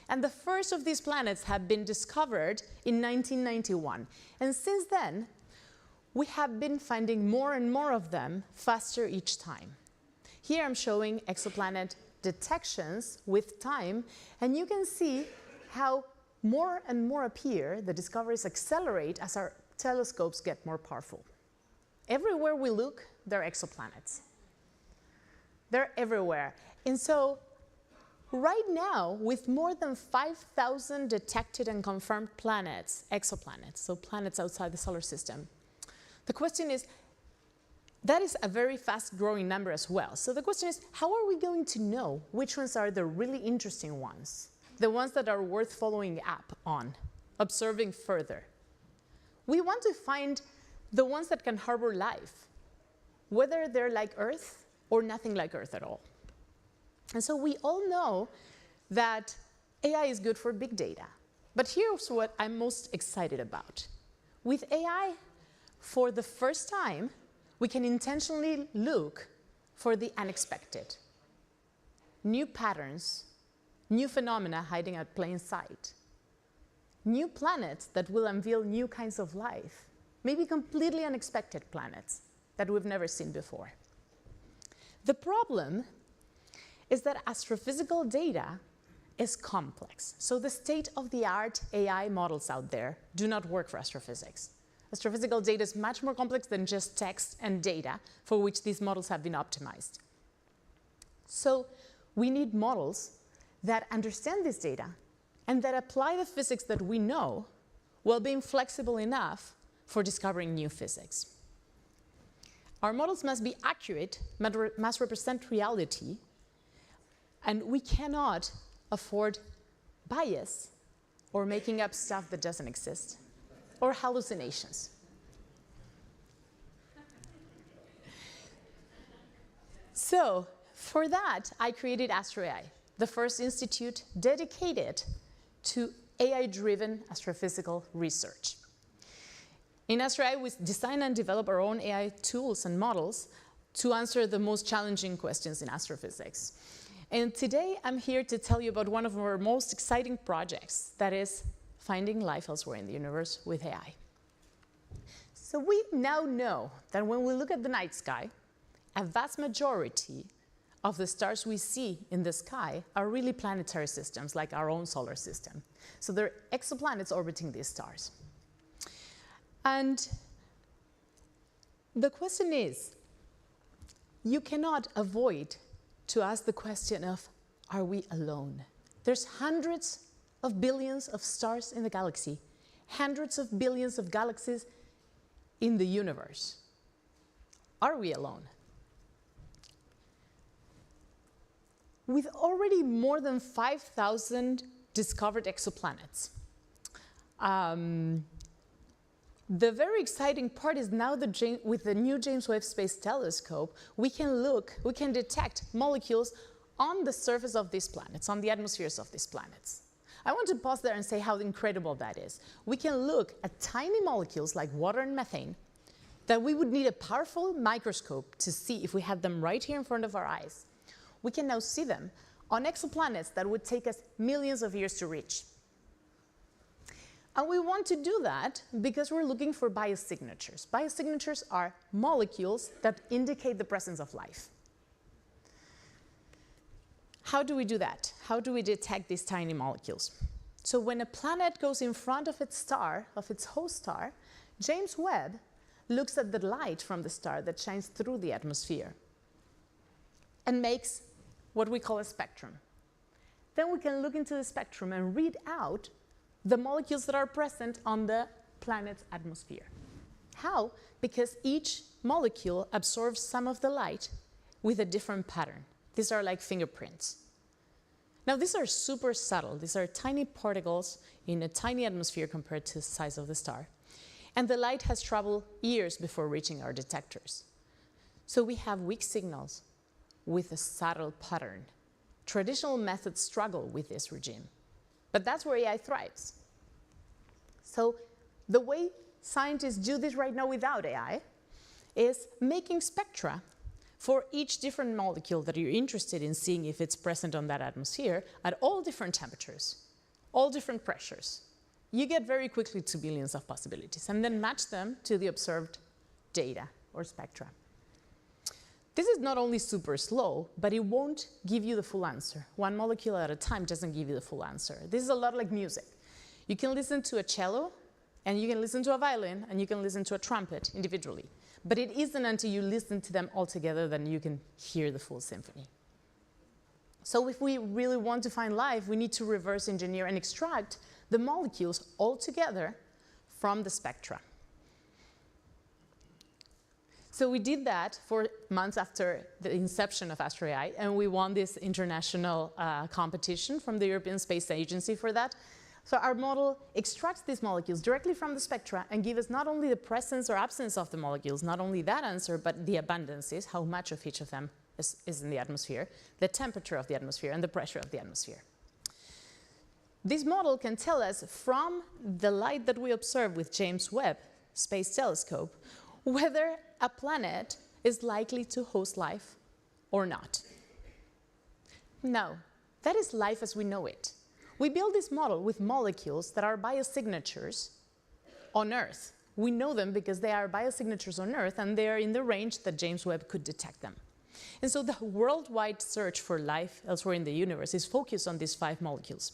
And the first of these planets have been discovered in 1991. And since then, we have been finding more and more of them faster each time. Here I'm showing exoplanet detections with time, and you can see how more and more appear, the discoveries accelerate as our telescopes get more powerful. Everywhere we look, there are exoplanets. They're everywhere. And so right now, with more than 5,000 detected and confirmed planets, exoplanets, so planets outside the solar system, the question is, that is a very fast-growing number as well. So the question is, how are we going to know which ones are the really interesting ones, the ones that are worth following up on, observing further? We want to find the ones that can harbor life, whether they're like Earth or nothing like Earth at all. And so we all know that AI is good for big data. But here's what I'm most excited about. With AI, for the first time, we can intentionally look for the unexpected. New patterns, new phenomena hiding at plain sight. New planets that will unveil new kinds of life. Maybe completely unexpected planets that we've never seen before. The problem is that astrophysical data is complex. So the state-of-the-art AI models out there do not work for astrophysics. Astrophysical data is much more complex than just text and data for which these models have been optimized. So we need models that understand this data and that apply the physics that we know while being flexible enough for discovering new physics. Our models must be accurate, must represent reality, and we cannot afford bias or making up stuff that doesn't exist, or hallucinations. So for that, I created AstroAI, the first institute dedicated to AI-driven astrophysical research. In AstroAI, we design and develop our own AI tools and models to answer the most challenging questions in astrophysics. And today, I'm here to tell you about one of our most exciting projects, that is finding life elsewhere in the universe with AI. So we now know that when we look at the night sky, a vast majority of the stars we see in the sky are really planetary systems, like our own solar system. So there are exoplanets orbiting these stars. And the question is, you cannot avoid to ask the question of, are we alone? There's hundreds of billions of stars in the galaxy, hundreds of billions of galaxies in the universe. Are we alone? With already more than 5,000 discovered exoplanets, the very exciting part is now that with the new James Webb Space Telescope, we can detect molecules on the surface of these planets, on the atmospheres of these planets. I want to pause there and say how incredible that is. We can look at tiny molecules like water and methane that we would need a powerful microscope to see if we had them right here in front of our eyes. We can now see them on exoplanets that would take us millions of years to reach. And we want to do that because we're looking for biosignatures. Biosignatures are molecules that indicate the presence of life. How do we do that? How do we detect these tiny molecules? So when a planet goes in front of its star, of its host star, James Webb looks at the light from the star that shines through the atmosphere and makes what we call a spectrum. Then we can look into the spectrum and read out the molecules that are present on the planet's atmosphere. How? Because each molecule absorbs some of the light with a different pattern. These are like fingerprints. Now, these are super subtle. These are tiny particles in a tiny atmosphere compared to the size of the star. And the light has traveled years before reaching our detectors. So we have weak signals with a subtle pattern. Traditional methods struggle with this regime. But that's where AI thrives. So the way scientists do this right now without AI is making spectra for each different molecule that you're interested in seeing if it's present on that atmosphere at all different temperatures, all different pressures. You get very quickly to billions of possibilities and then match them to the observed data or spectra. This is not only super slow, but it won't give you the full answer. One molecule at a time doesn't give you the full answer. This is a lot like music. You can listen to a cello, and you can listen to a violin, and you can listen to a trumpet individually. But it isn't until you listen to them all together that you can hear the full symphony. So if we really want to find life, we need to reverse engineer and extract the molecules all together from the spectra. So we did that for months after the inception of AstroAI, and we won this international competition from the European Space Agency for that. So our model extracts these molecules directly from the spectra and gives us not only the presence or absence of the molecules, not only that answer, but the abundances, how much of each of them is in the atmosphere, the temperature of the atmosphere, and the pressure of the atmosphere. This model can tell us from the light that we observe with James Webb Space Telescope whether a planet is likely to host life or not. No, that is life as we know it. We build this model with molecules that are biosignatures on Earth. We know them because they are biosignatures on Earth, and they are in the range that James Webb could detect them. And so the worldwide search for life elsewhere in the universe is focused on these 5 molecules.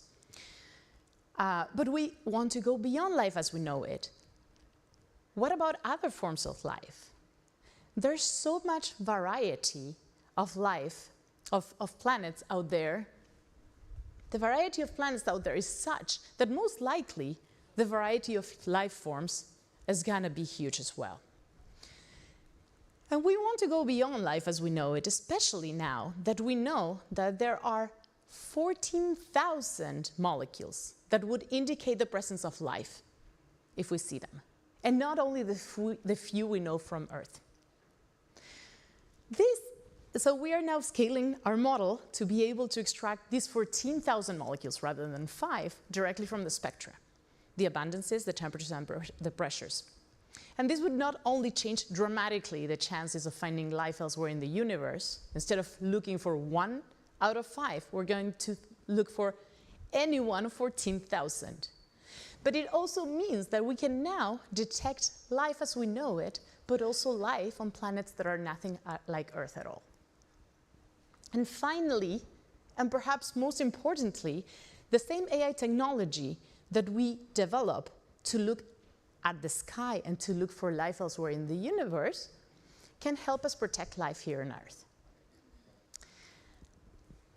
But we want to go beyond life as we know it. What about other forms of life? There's so much variety of life, of planets out there. The variety of planets out there is such that most likely the variety of life forms is going to be huge as well. And we want to go beyond life as we know it, especially now that we know that there are 14,000 molecules that would indicate the presence of life if we see them. And not only the few we know from Earth. So we are now scaling our model to be able to extract these 14,000 molecules rather than 5 directly from the spectra, the abundances, the temperatures, and the pressures. And this would not only change dramatically the chances of finding life elsewhere in the universe. Instead of looking for 1 out of 5, we're going to look for any one of 14,000. But it also means that we can now detect life as we know it, but also life on planets that are nothing like Earth at all. And finally, and perhaps most importantly, the same AI technology that we develop to look at the sky and to look for life elsewhere in the universe can help us protect life here on Earth.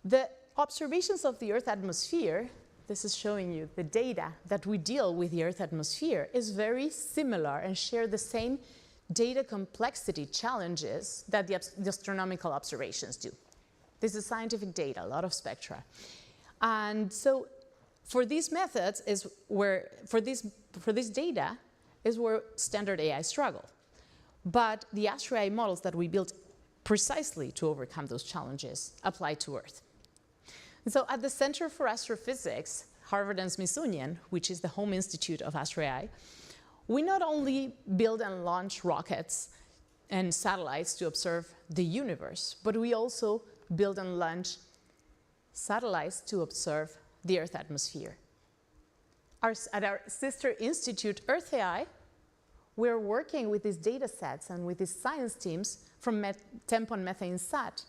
The observations of the Earth atmosphere, this is showing you the data that we deal with the Earth atmosphere, is very similar and share the same data complexity challenges that the astronomical observations do. This is scientific data, a lot of spectra. And so for these methods is where, for this data is where standard AI struggle. But the AstroAI models that we built precisely to overcome those challenges apply to Earth. And so at the Center for Astrophysics, Harvard and Smithsonian, which is the home institute of AstroAI, we not only build and launch rockets and satellites to observe the universe, but we also build and launch satellites to observe the Earth atmosphere. At our sister institute, EarthAI, we're working with these data sets and with these science teams from Tempo and MethaneSat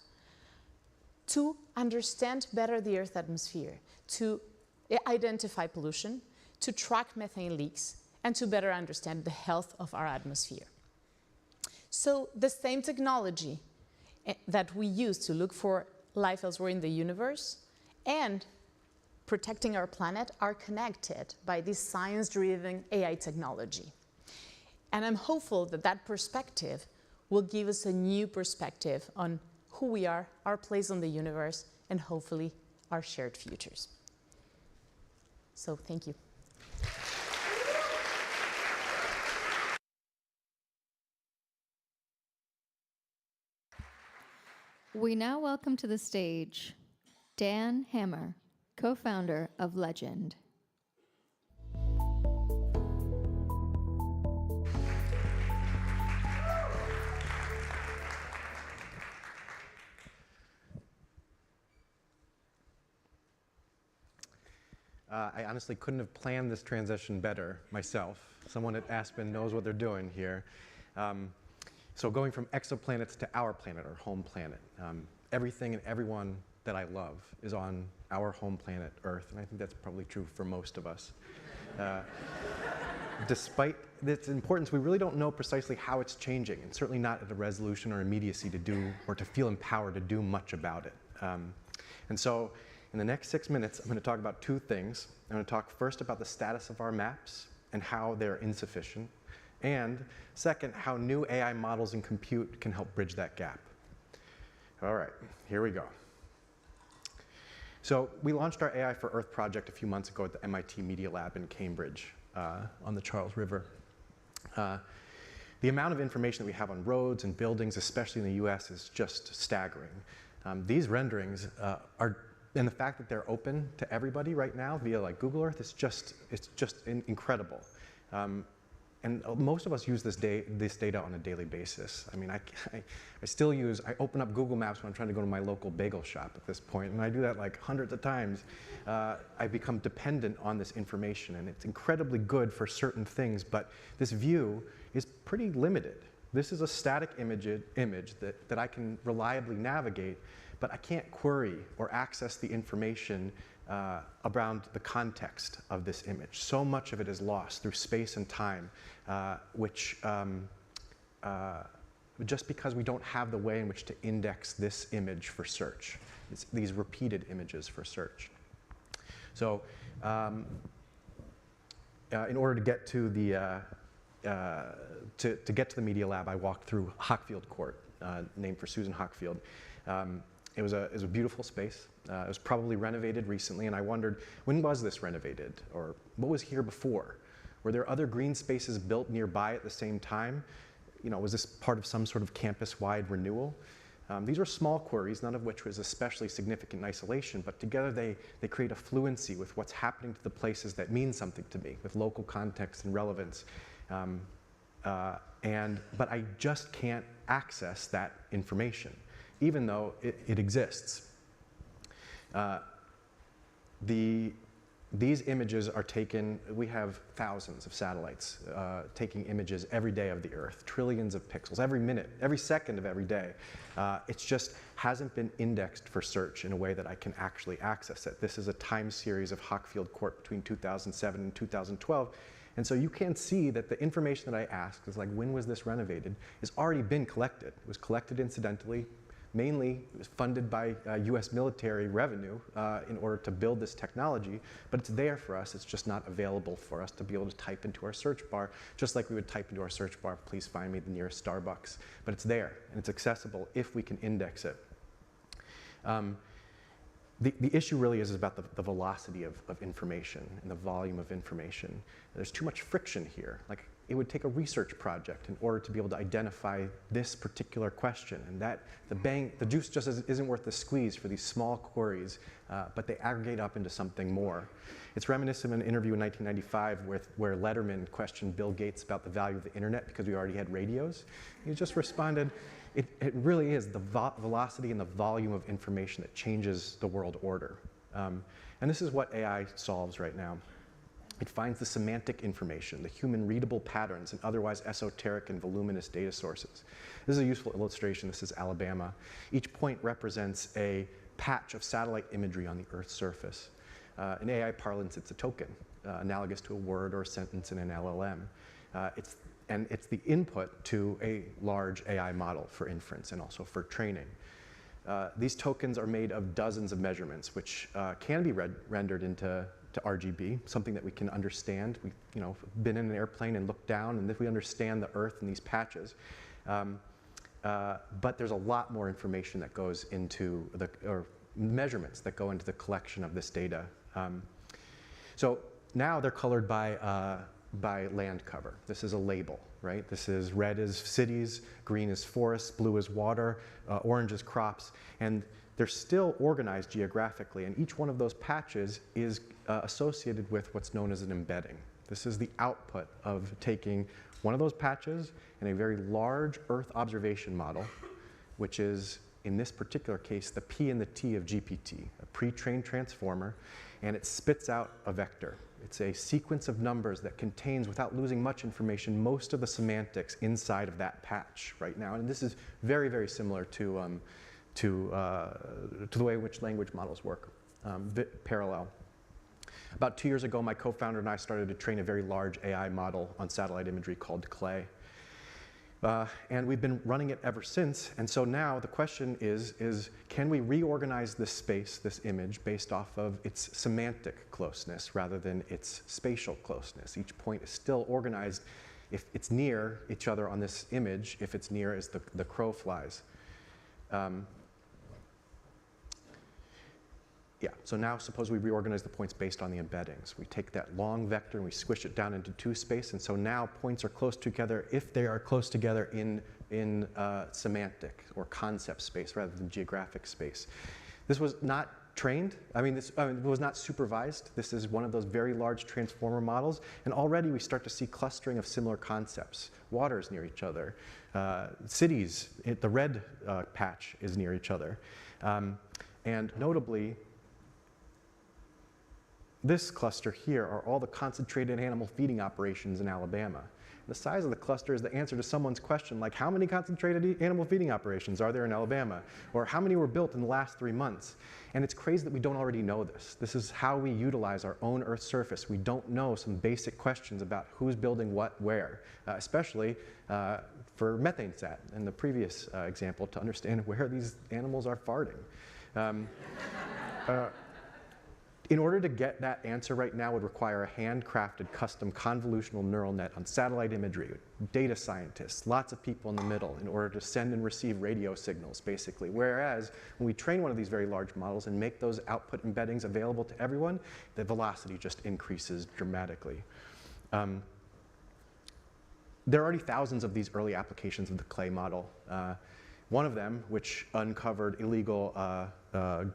to understand better the Earth atmosphere, to identify pollution, to track methane leaks, and to better understand the health of our atmosphere. So the same technology that we use to look for life elsewhere in the universe and protecting our planet are connected by this science-driven AI technology. And I'm hopeful that that perspective will give us a new perspective on who we are, our place on the universe, and hopefully our shared futures. So thank you. We now welcome to the stage Dan Hammer, co-founder of Legend. I honestly couldn't have planned this transition better myself. Someone at Aspen knows what they're doing here. So going from exoplanets to our planet, our home planet, everything and everyone that I love is on our home planet, Earth, and I think that's probably true for most of us. Despite its importance, we really don't know precisely how it's changing, and certainly not at a resolution or immediacy to do, or to feel empowered to do much about it. And so, in the next 6 minutes, I'm going to talk about two things. I'm going to talk first about the status of our maps and how they're insufficient, and second, how new AI models and compute can help bridge that gap. All right, here we go. So we launched our AI for Earth project a few months ago at the MIT Media Lab in Cambridge on the Charles River. The amount of information that we have on roads and buildings, especially in the US, is just staggering. These renderings and the fact that they're open to everybody right now via like Google Earth, it's just incredible. And most of us use this data on a daily basis. I mean, I open up Google Maps when I'm trying to go to my local bagel shop at this point, and I do that like hundreds of times. I become dependent on this information, and it's incredibly good for certain things, but this view is pretty limited. This is a static image that I can reliably navigate, but I can't query or access the information around the context of this image. So much of it is lost through space and time, just because we don't have the way in which to index this image for search. It's these repeated images for search. So in order to get to the to get to the Media Lab, I walked through Hockfield Court, named for Susan Hockfield. It was a beautiful space. It was probably renovated recently, and I wondered, when was this renovated? Or what was here before? Were there other green spaces built nearby at the same time? You know, was this part of some sort of campus-wide renewal? These were small queries, none of which was especially significant in isolation, but together they create a fluency with what's happening to the places that mean something to me, with local context and relevance. But I just can't access that information, even though it exists. These images are taken, we have thousands of satellites taking images every day of the Earth, trillions of pixels, every minute, every second of every day. It just hasn't been indexed for search in a way that I can actually access it. This is a time series of Hockfield Court between 2007 and 2012. And so you can see that the information that I asked, is like, when was this renovated, has already been collected. It was collected incidentally. Mainly it was funded by US military revenue in order to build this technology, but it's there for us. It's just not available for us to be able to type into our search bar, just like we would type into our search bar, please find me the nearest Starbucks. But it's there, and it's accessible if we can index it. The issue really is about the velocity of information and the volume of information. There's too much friction here. Like, it would take a research project in order to be able to identify this particular question, and that the juice just isn't worth the squeeze for these small queries, but they aggregate up into something more. It's reminiscent of an interview in 1995 where Letterman questioned Bill Gates about the value of the internet because we already had radios. He just responded, it really is the velocity and the volume of information that changes the world order. And this is what AI solves right now. It finds the semantic information, the human-readable patterns, and otherwise esoteric and voluminous data sources. This is a useful illustration. This is Alabama. Each point represents a patch of satellite imagery on the Earth's surface. In AI parlance, it's a token, analogous to a word or a sentence in an LLM. It's the input to a large AI model for inference and also for training. These tokens are made of dozens of measurements, which can be rendered into RGB, something that we can understand. We've been in an airplane and looked down, and if we understand the Earth and these patches. But there's a lot more information that goes into or measurements that go into the collection of this data. So now they're colored by land cover. This is a label, right? This is red is cities, green is forests, blue is water, orange is crops, and they're still organized geographically, and each one of those patches is associated with what's known as an embedding. This is the output of taking one of those patches in a very large Earth observation model, which is, in this particular case, the P and the T of GPT, a pre-trained transformer, and it spits out a vector. It's a sequence of numbers that contains, without losing much information, most of the semantics inside of that patch right now. And this is very, very similar to the way in which language models work, parallel. About 2 years ago, my co-founder and I started to train a very large AI model on satellite imagery called Clay. And we've been running it ever since. And so now the question is can we reorganize this space, this image, based off of its semantic closeness rather than its spatial closeness? Each point is still organized if it's near each other on this image, if it's near as the crow flies. Yeah, so now suppose we reorganize the points based on the embeddings. We take that long vector and we squish it down into two space, and so now points are close together if they are close together in semantic or concept space rather than geographic space. This was not trained, it was not supervised. This is one of those very large transformer models, and already we start to see clustering of similar concepts. Waters near each other, cities, the red patch is near each other. And notably, this cluster here are all the concentrated animal feeding operations in Alabama. The size of the cluster is the answer to someone's question, like how many concentrated animal feeding operations are there in Alabama? Or how many were built in the last 3 months? And it's crazy that we don't already know this. This is how we utilize our own Earth's surface. We don't know some basic questions about who's building what where, especially for MethaneSat in the previous example, to understand where these animals are farting. In order to get that answer right now would require a handcrafted custom convolutional neural net on satellite imagery, data scientists, lots of people in the middle in order to send and receive radio signals, basically. Whereas when we train one of these very large models and make those output embeddings available to everyone, the velocity just increases dramatically. There are already thousands of these early applications of the Clay model. One of them, which uncovered illegal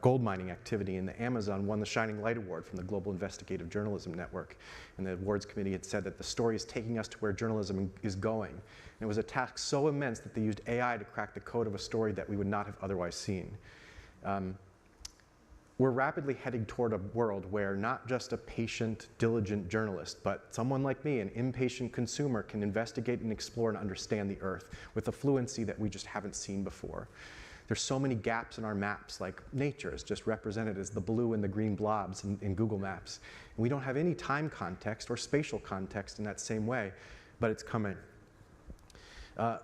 gold mining activity in the Amazon, won the Shining Light Award from the Global Investigative Journalism Network. And the awards committee had said that the story is taking us to where journalism is going. And it was a task so immense that they used AI to crack the code of a story that we would not have otherwise seen. We're rapidly heading toward a world where not just a patient, diligent journalist, but someone like me, an impatient consumer, can investigate and explore and understand the Earth with a fluency that we just haven't seen before. There's so many gaps in our maps, like nature is just represented as the blue and the green blobs in Google Maps. And we don't have any time context or spatial context in that same way, but it's coming.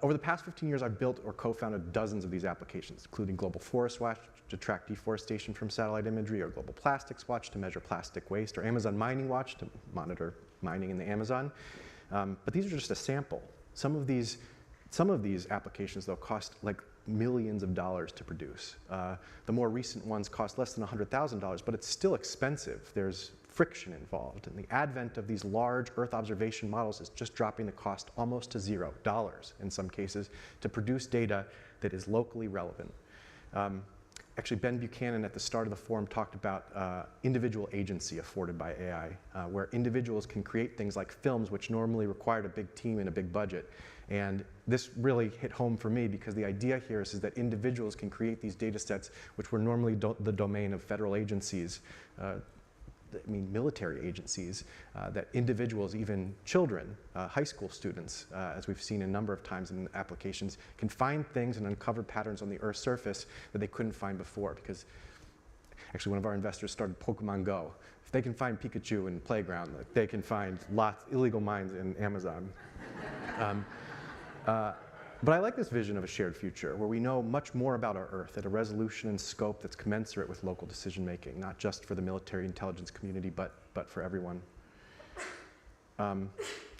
Over the past 15 years, I've built or co-founded dozens of these applications, including Global Forest Watch to track deforestation from satellite imagery, or Global Plastics Watch to measure plastic waste, or Amazon Mining Watch to monitor mining in the Amazon. But these are just a sample. Some of these applications, though, cost like millions of dollars to produce. The more recent ones cost less than $100,000, but it's still expensive. There's friction involved, and the advent of these large Earth observation models is just dropping the cost almost to $0 in some cases to produce data that is locally relevant. Actually, Ben Buchanan at the start of the forum talked about individual agency afforded by AI, where individuals can create things like films which normally required a big team and a big budget. And this really hit home for me because the idea here is that individuals can create these data sets which were normally the domain of federal agencies, military agencies, that individuals, even children, high school students, as we've seen a number of times in applications, can find things and uncover patterns on the Earth's surface that they couldn't find before. Because actually one of our investors started Pokemon Go if they can find Pikachu in Playground, like, they can find lots illegal mines in Amazon. But I like this vision of a shared future where we know much more about our Earth at a resolution and scope that's commensurate with local decision making, not just for the military intelligence community, but for everyone.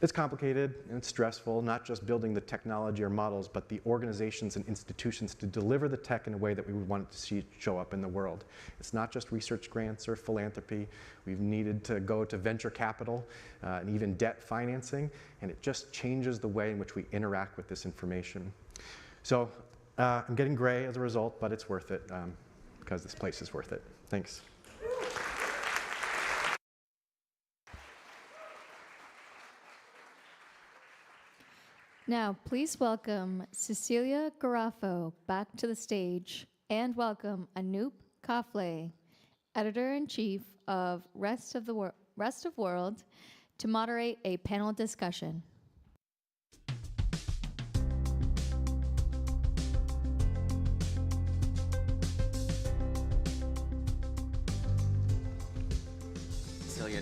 It's complicated and it's stressful, not just building the technology or models, but the organizations and institutions to deliver the tech in a way that we would want to see it show up in the world. It's not just research grants or philanthropy. We've needed to go to venture capital and even debt financing, and it just changes the way in which we interact with this information. So I'm getting gray as a result, but it's worth it because this place is worth it. Thanks. Now, please welcome Cecilia Garafo back to the stage, and welcome Anoop Kafle, Editor-in-Chief of Rest of World, to moderate a panel discussion.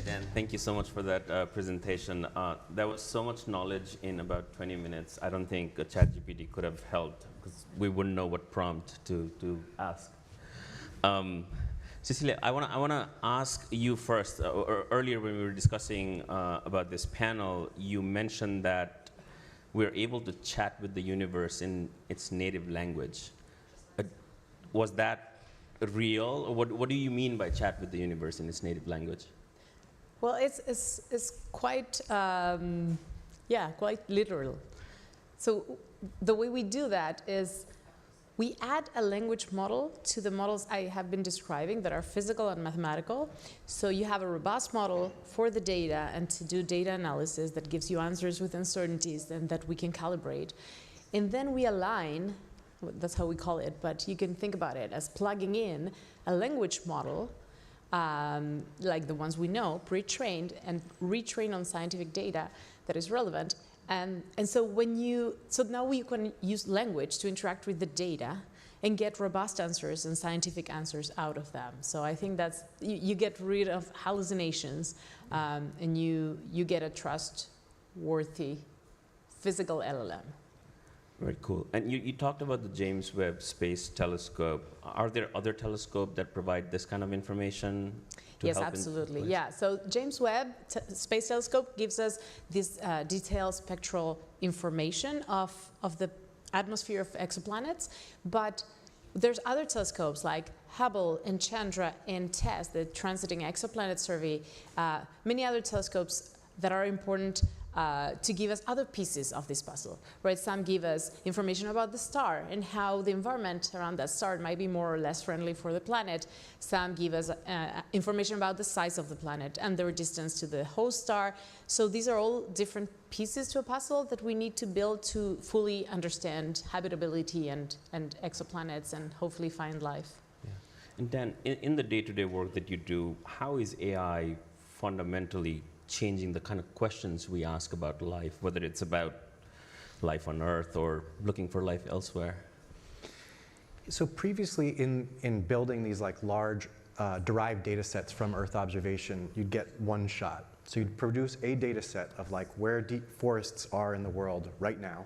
Dan, thank you so much for that presentation. There was so much knowledge in about 20 minutes. I don't think a ChatGPT could have helped because we wouldn't know what prompt to ask. Cecilia, I want to ask you first. Earlier when we were discussing about this panel, you mentioned that we're able to chat with the universe in its native language. Was that real? Or what do you mean by chat with the universe in its native language? Well, it's quite, quite literal. So the way we do that is we add a language model to the models I have been describing that are physical and mathematical. So you have a robust model for the data and to do data analysis that gives you answers with uncertainties and that we can calibrate. And then we align, that's how we call it, but you can think about it as plugging in a language model like the ones we know, pre-trained and retrained on scientific data that is relevant. And so so now we can use language to interact with the data and get robust answers and scientific answers out of them. So I think that's, you get rid of hallucinations and you get a trustworthy physical LLM. Very cool. And you talked about the James Webb Space Telescope. Are there other telescopes that provide this kind of information? Yes, absolutely. Yeah. So James Webb Space Telescope gives us this detailed spectral information of the atmosphere of exoplanets, but there's other telescopes like Hubble and Chandra and TESS, the Transiting Exoplanet Survey, many other telescopes that are important to give us other pieces of this puzzle, right? Some give us information about the star and how the environment around that star might be more or less friendly for the planet. Some give us information about the size of the planet and their distance to the host star. So these are all different pieces to a puzzle that we need to build to fully understand habitability and exoplanets and hopefully find life. Yeah. And Dan, in the day-to-day work that you do, how is AI fundamentally changing the kind of questions we ask about life, whether it's about life on Earth or looking for life elsewhere? So previously in building these like large derived data sets from Earth observation, you'd get one shot. So you'd produce a data set of like where deep forests are in the world right now.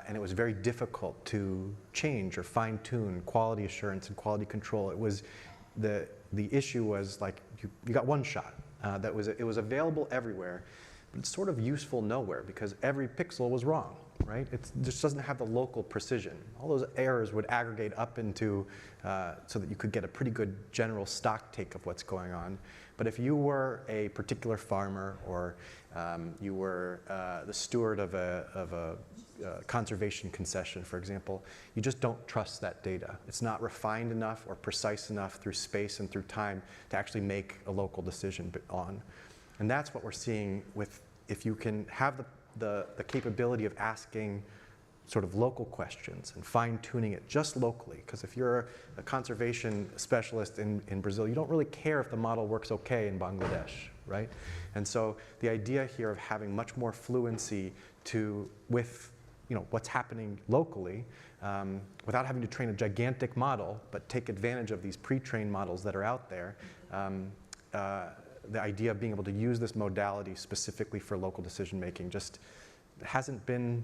And it was very difficult to change or fine tune quality assurance and quality control. It was, the issue was like you got one shot. It was available everywhere, but it's sort of useful nowhere because every pixel was wrong, right? It just doesn't have the local precision. All those errors would aggregate up into, so that you could get a pretty good general stock take of what's going on. But if you were a particular farmer or you were the steward of a conservation concession, for example, you just don't trust that data. It's not refined enough or precise enough through space and through time to actually make a local decision on. And that's what we're seeing with, if you can have the capability of asking sort of local questions and fine-tuning it just locally, because if you're a conservation specialist in Brazil, you don't really care if the model works okay in Bangladesh, right? And so the idea here of having much more fluency with what's happening locally, without having to train a gigantic model, but take advantage of these pre-trained models that are out there, the idea of being able to use this modality specifically for local decision making just hasn't been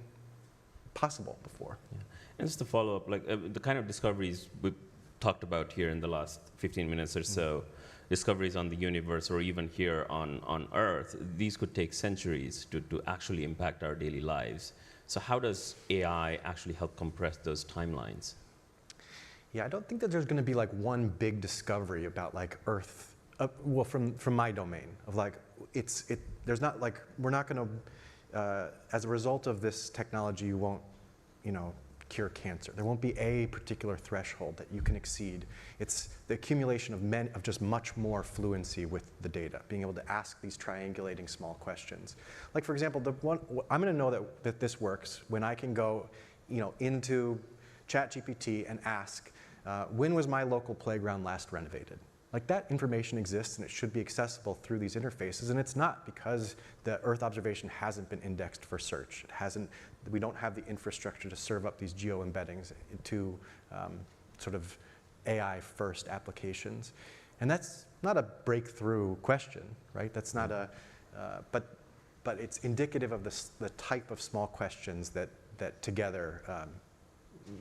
possible before. Yeah. And just to follow up, like the kind of discoveries we've talked about here in the last 15 minutes or so, discoveries on the universe or even here on Earth, these could take centuries to actually impact our daily lives. So how does AI actually help compress those timelines? Yeah, I don't think that there's going to be like one big discovery about like Earth, well, from my domain of like, there's not like, we're not going to, as a result of this technology, you won't, cure cancer. There won't be a particular threshold that you can exceed. It's the accumulation of just much more fluency with the data, being able to ask these triangulating small questions. Like for example, I'm going to know that this works when I can go, into ChatGPT and ask, when was my local playground last renovated? Like that information exists and it should be accessible through these interfaces, and it's not because the Earth observation hasn't been indexed for search. We don't have the infrastructure to serve up these geo-embeddings to sort of AI-first applications. And that's not a breakthrough question, right? That's not but it's indicative of the type of small questions that together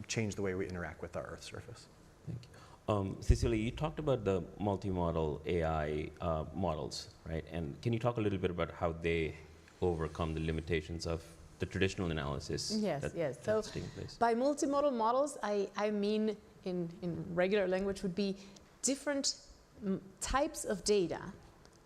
change the way we interact with our Earth surface. Thank you. Cecilia, you talked about the multimodal AI models, right? And can you talk a little bit about how they overcome the limitations of the traditional analysis? Yes. So that's taking place? By multimodal models, I mean in regular language would be different types of data.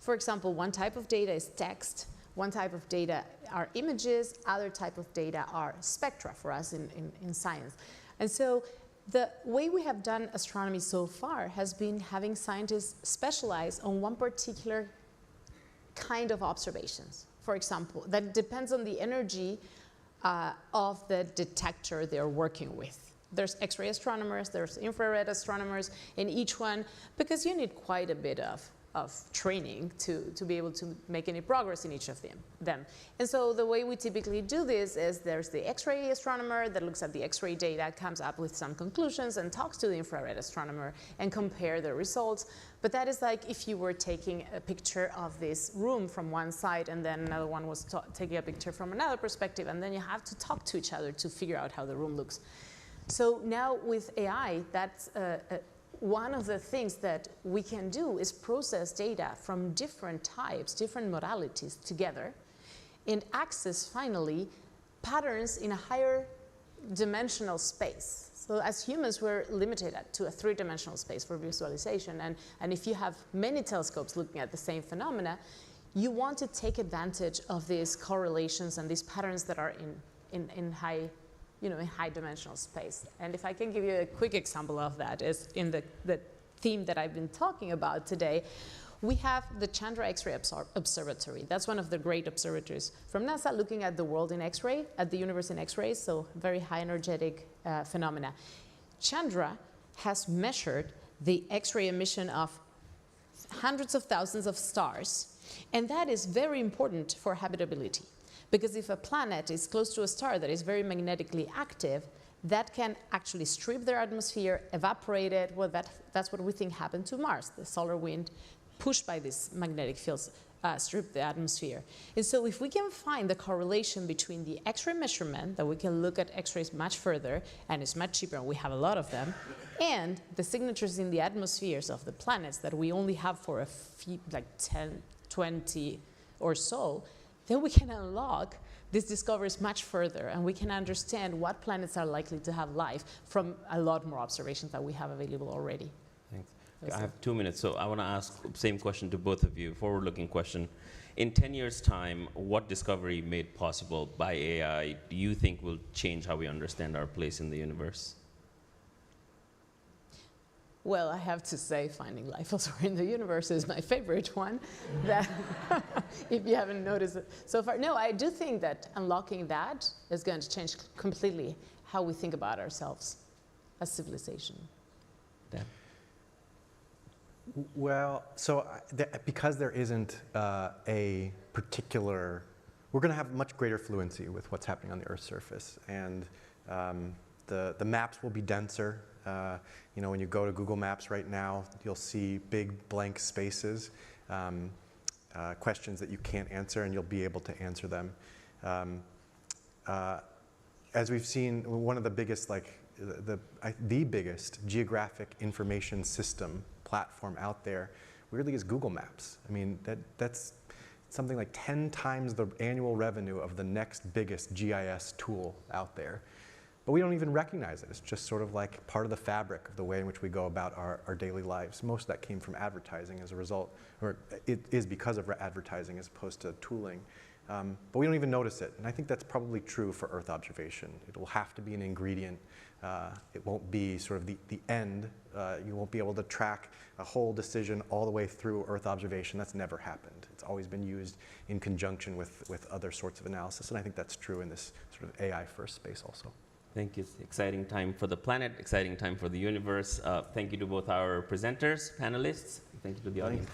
For example, one type of data is text, one type of data are images, other type of data are spectra for us in science. And so the way we have done astronomy so far has been having scientists specialize on one particular kind of observations. For example, that depends on the energy of the detector they're working with. There's X-ray astronomers, there's infrared astronomers, and each one, because you need quite a bit of training to be able to make any progress in each of them. And so the way we typically do this is there's the X-ray astronomer that looks at the X-ray data, comes up with some conclusions, and talks to the infrared astronomer and compare the results. But that is like if you were taking a picture of this room from one side and then another one was taking a picture from another perspective, and then you have to talk to each other to figure out how the room looks. So now with AI, that's one of the things that we can do is process data from different types, different modalities together, and access finally patterns in a higher dimensional space. So as humans, we're limited to a three-dimensional space for visualization, and if you have many telescopes looking at the same phenomena, you want to take advantage of these correlations and these patterns that are in high in high dimensional space. And if I can give you a quick example of that is in the theme that I've been talking about today, we have the Chandra X-ray Observatory. That's one of the great observatories from NASA looking at the world in X-ray, at the universe in X-ray, so very high energetic phenomena. Chandra has measured the X-ray emission of hundreds of thousands of stars, and that is very important for habitability. Because if a planet is close to a star that is very magnetically active, that can actually strip their atmosphere, evaporate it. Well, that's what we think happened to Mars. The solar wind, pushed by these magnetic fields, strip the atmosphere. And so if we can find the correlation between the X-ray measurement, that we can look at X-rays much further, and it's much cheaper, and we have a lot of them, and the signatures in the atmospheres of the planets that we only have for a few, like 10, 20 or so, then we can unlock these discoveries much further, and we can understand what planets are likely to have life from a lot more observations that we have available already. Thanks. Okay, I have 2 minutes, so I want to ask the same question to both of you, forward-looking question. In 10 years' time, what discovery made possible by AI do you think will change how we understand our place in the universe? Well, I have to say finding life elsewhere in the universe is my favorite one, that if you haven't noticed it so far. No, I do think that unlocking that is going to change completely how we think about ourselves as civilization. Dan? Well, so because there isn't a particular, we're going to have much greater fluency with what's happening on the Earth's surface, and the maps will be denser. When you go to Google Maps right now, you'll see big blank spaces. questions that you can't answer, and you'll be able to answer them. As we've seen, one of the biggest, the biggest geographic information system platform out there weirdly is Google Maps. I mean, that's something like 10 times the annual revenue of the next biggest GIS tool out there. But we don't even recognize it. It's just sort of like part of the fabric of the way in which we go about our daily lives. Most of that came from advertising as a result, or it is because of advertising as opposed to tooling. But we don't even notice it. And I think that's probably true for Earth observation. It will have to be an ingredient. It won't be sort of the end. You won't be able to track a whole decision all the way through Earth observation. That's never happened. It's always been used in conjunction with other sorts of analysis. And I think that's true in this sort of AI first space also. Thank you. It's an exciting time for the planet, exciting time for the universe. Thank you to both our presenters, panelists. Thank you to the audience.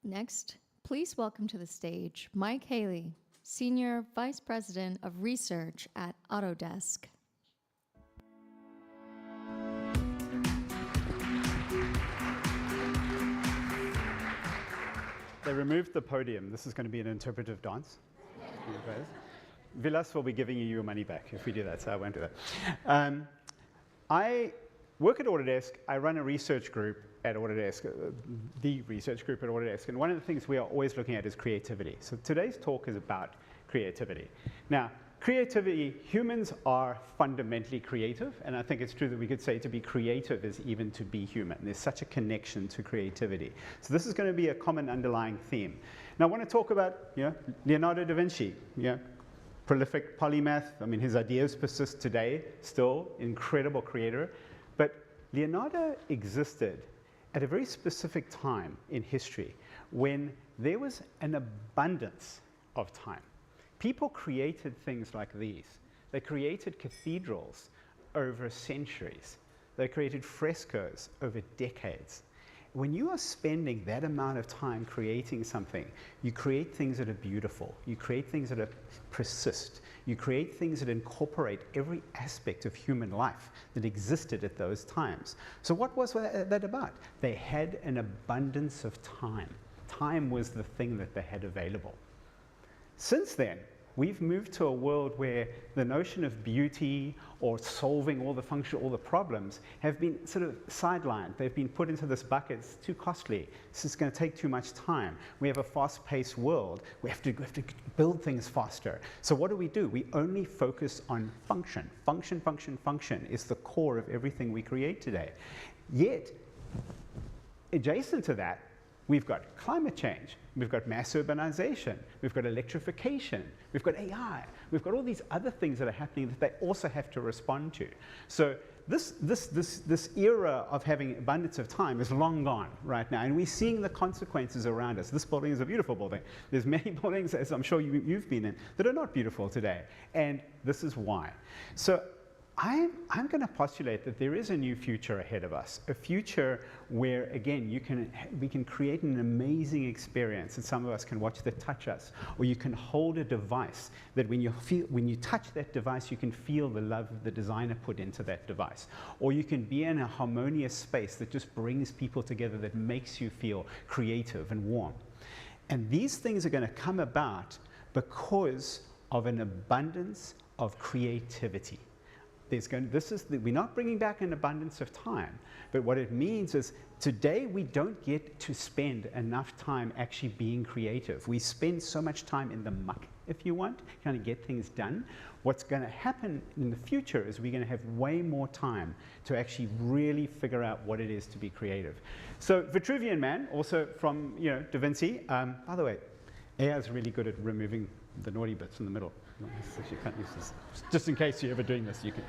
Next, please welcome to the stage Mike Haley, Senior Vice President of Research at Autodesk. They removed the podium. This is going to be an interpretive dance. Vilas will be giving you your money back if we do that, so I won't do that. I work at Autodesk. I run a research group at Autodesk, the research group at Autodesk. And one of the things we are always looking at is creativity. So today's talk is about creativity. Now, creativity, humans are fundamentally creative. And I think it's true that we could say to be creative is even to be human. There's such a connection to creativity. So this is going to be a common underlying theme. Now, I want to talk about Leonardo da Vinci. Prolific polymath. I mean, his ideas persist today, still incredible creator. But Leonardo existed at a very specific time in history when there was an abundance of time. People created things like these. They created cathedrals over centuries. They created frescoes over decades. When you are spending that amount of time creating something, you create things that are beautiful. You create things that persist. You create things that incorporate every aspect of human life that existed at those times. So what was that about? They had an abundance of time. Time was the thing that they had available. Since then, we've moved to a world where the notion of beauty or solving all the problems have been sort of sidelined. They've been put into this bucket. It's too costly. This is going to take too much time. We have a fast-paced world. We have to build things faster. So what do? We only focus on function. Function, function, function is the core of everything we create today. Yet, adjacent to that, we've got climate change, we've got mass urbanization, we've got electrification, we've got AI, we've got all these other things that are happening that they also have to respond to. So this era of having abundance of time is long gone right now, and we're seeing the consequences around us. This building is a beautiful building. There's many buildings, as I'm sure you've been in, that are not beautiful today, and this is why. So I'm going to postulate that there is a new future ahead of us, a future where, again, we can create an amazing experience, and some of us can watch that touch us, or you can hold a device that when you touch that device, you can feel the love the designer put into that device, or you can be in a harmonious space that just brings people together, that makes you feel creative and warm. And these things are going to come about because of an abundance of creativity. We're not bringing back an abundance of time, but what it means is today we don't get to spend enough time actually being creative. We spend so much time in the muck, if you want, trying to get things done. What's going to happen in the future is we're going to have way more time to actually really figure out what it is to be creative. So Vitruvian Man, also from Da Vinci. By the way, AI is really good at removing the naughty bits in the middle. You can't use this. Just in case you're ever doing this, you can.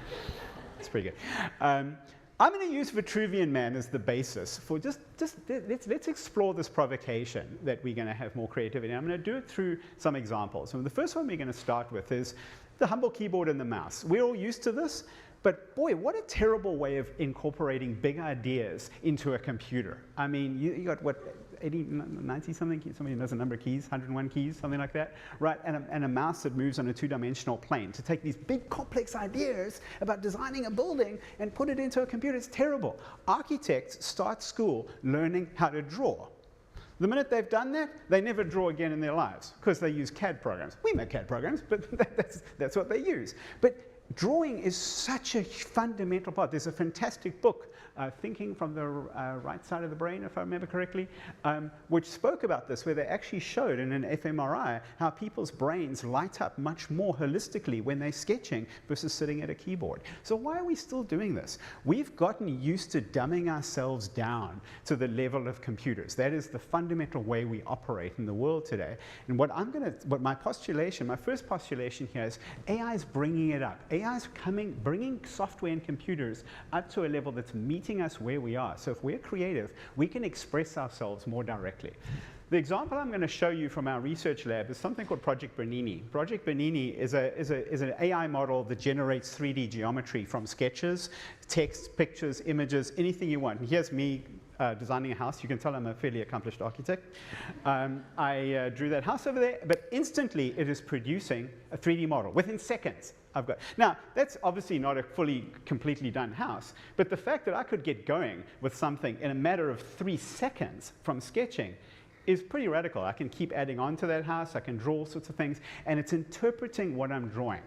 It's pretty good. I'm going to use Vitruvian Man as the basis for let's explore this provocation that we're going to have more creativity. I'm going to do it through some examples. So the first one we're going to start with is the humble keyboard and the mouse. We're all used to this, but boy, what a terrible way of incorporating big ideas into a computer. I mean, you got what, 80, 90 something keys? Somebody knows the number of keys, 101 keys, something like that, right? And a mouse that moves on a two-dimensional plane. To take these big complex ideas about designing a building and put it into a computer, it's terrible. Architects start school learning how to draw. The minute they've done that, they never draw again in their lives because they use CAD programs. We make CAD programs, but that's what they use. But drawing is such a fundamental part. There's a fantastic book, Thinking from the Right Side of the Brain, if I remember correctly, which spoke about this, where they actually showed in an fMRI how people's brains light up much more holistically when they're sketching versus sitting at a keyboard. So why are we still doing this? We've gotten used to dumbing ourselves down to the level of computers. That is the fundamental way we operate in the world today. And my first postulation here is AI is bringing it up. AI is bringing software and computers up to a level that's meeting us where we are. So if we're creative, we can express ourselves more directly. The example I'm going to show you from our research lab is something called Project Bernini. Project Bernini is an AI model that generates 3D geometry from sketches, text, pictures, images, anything you want. And here's me designing a house. You can tell I'm a fairly accomplished architect. I drew that house over there, but instantly it is producing a 3D model within seconds. Now, that's obviously not a completely done house, but the fact that I could get going with something in a matter of 3 seconds from sketching is pretty radical. I can keep adding on to that house, I can draw all sorts of things, and it's interpreting what I'm drawing.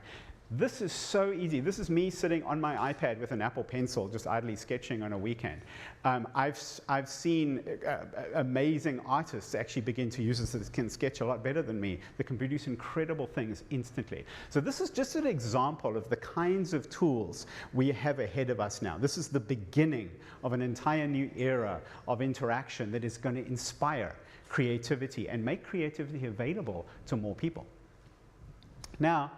This is so easy. This is me sitting on my iPad with an Apple Pencil, just idly sketching on a weekend. I've seen amazing artists actually begin to use this that can sketch a lot better than me, that can produce incredible things instantly. So this is just an example of the kinds of tools we have ahead of us now. This is the beginning of an entire new era of interaction that is going to inspire creativity and make creativity available to more people. Now,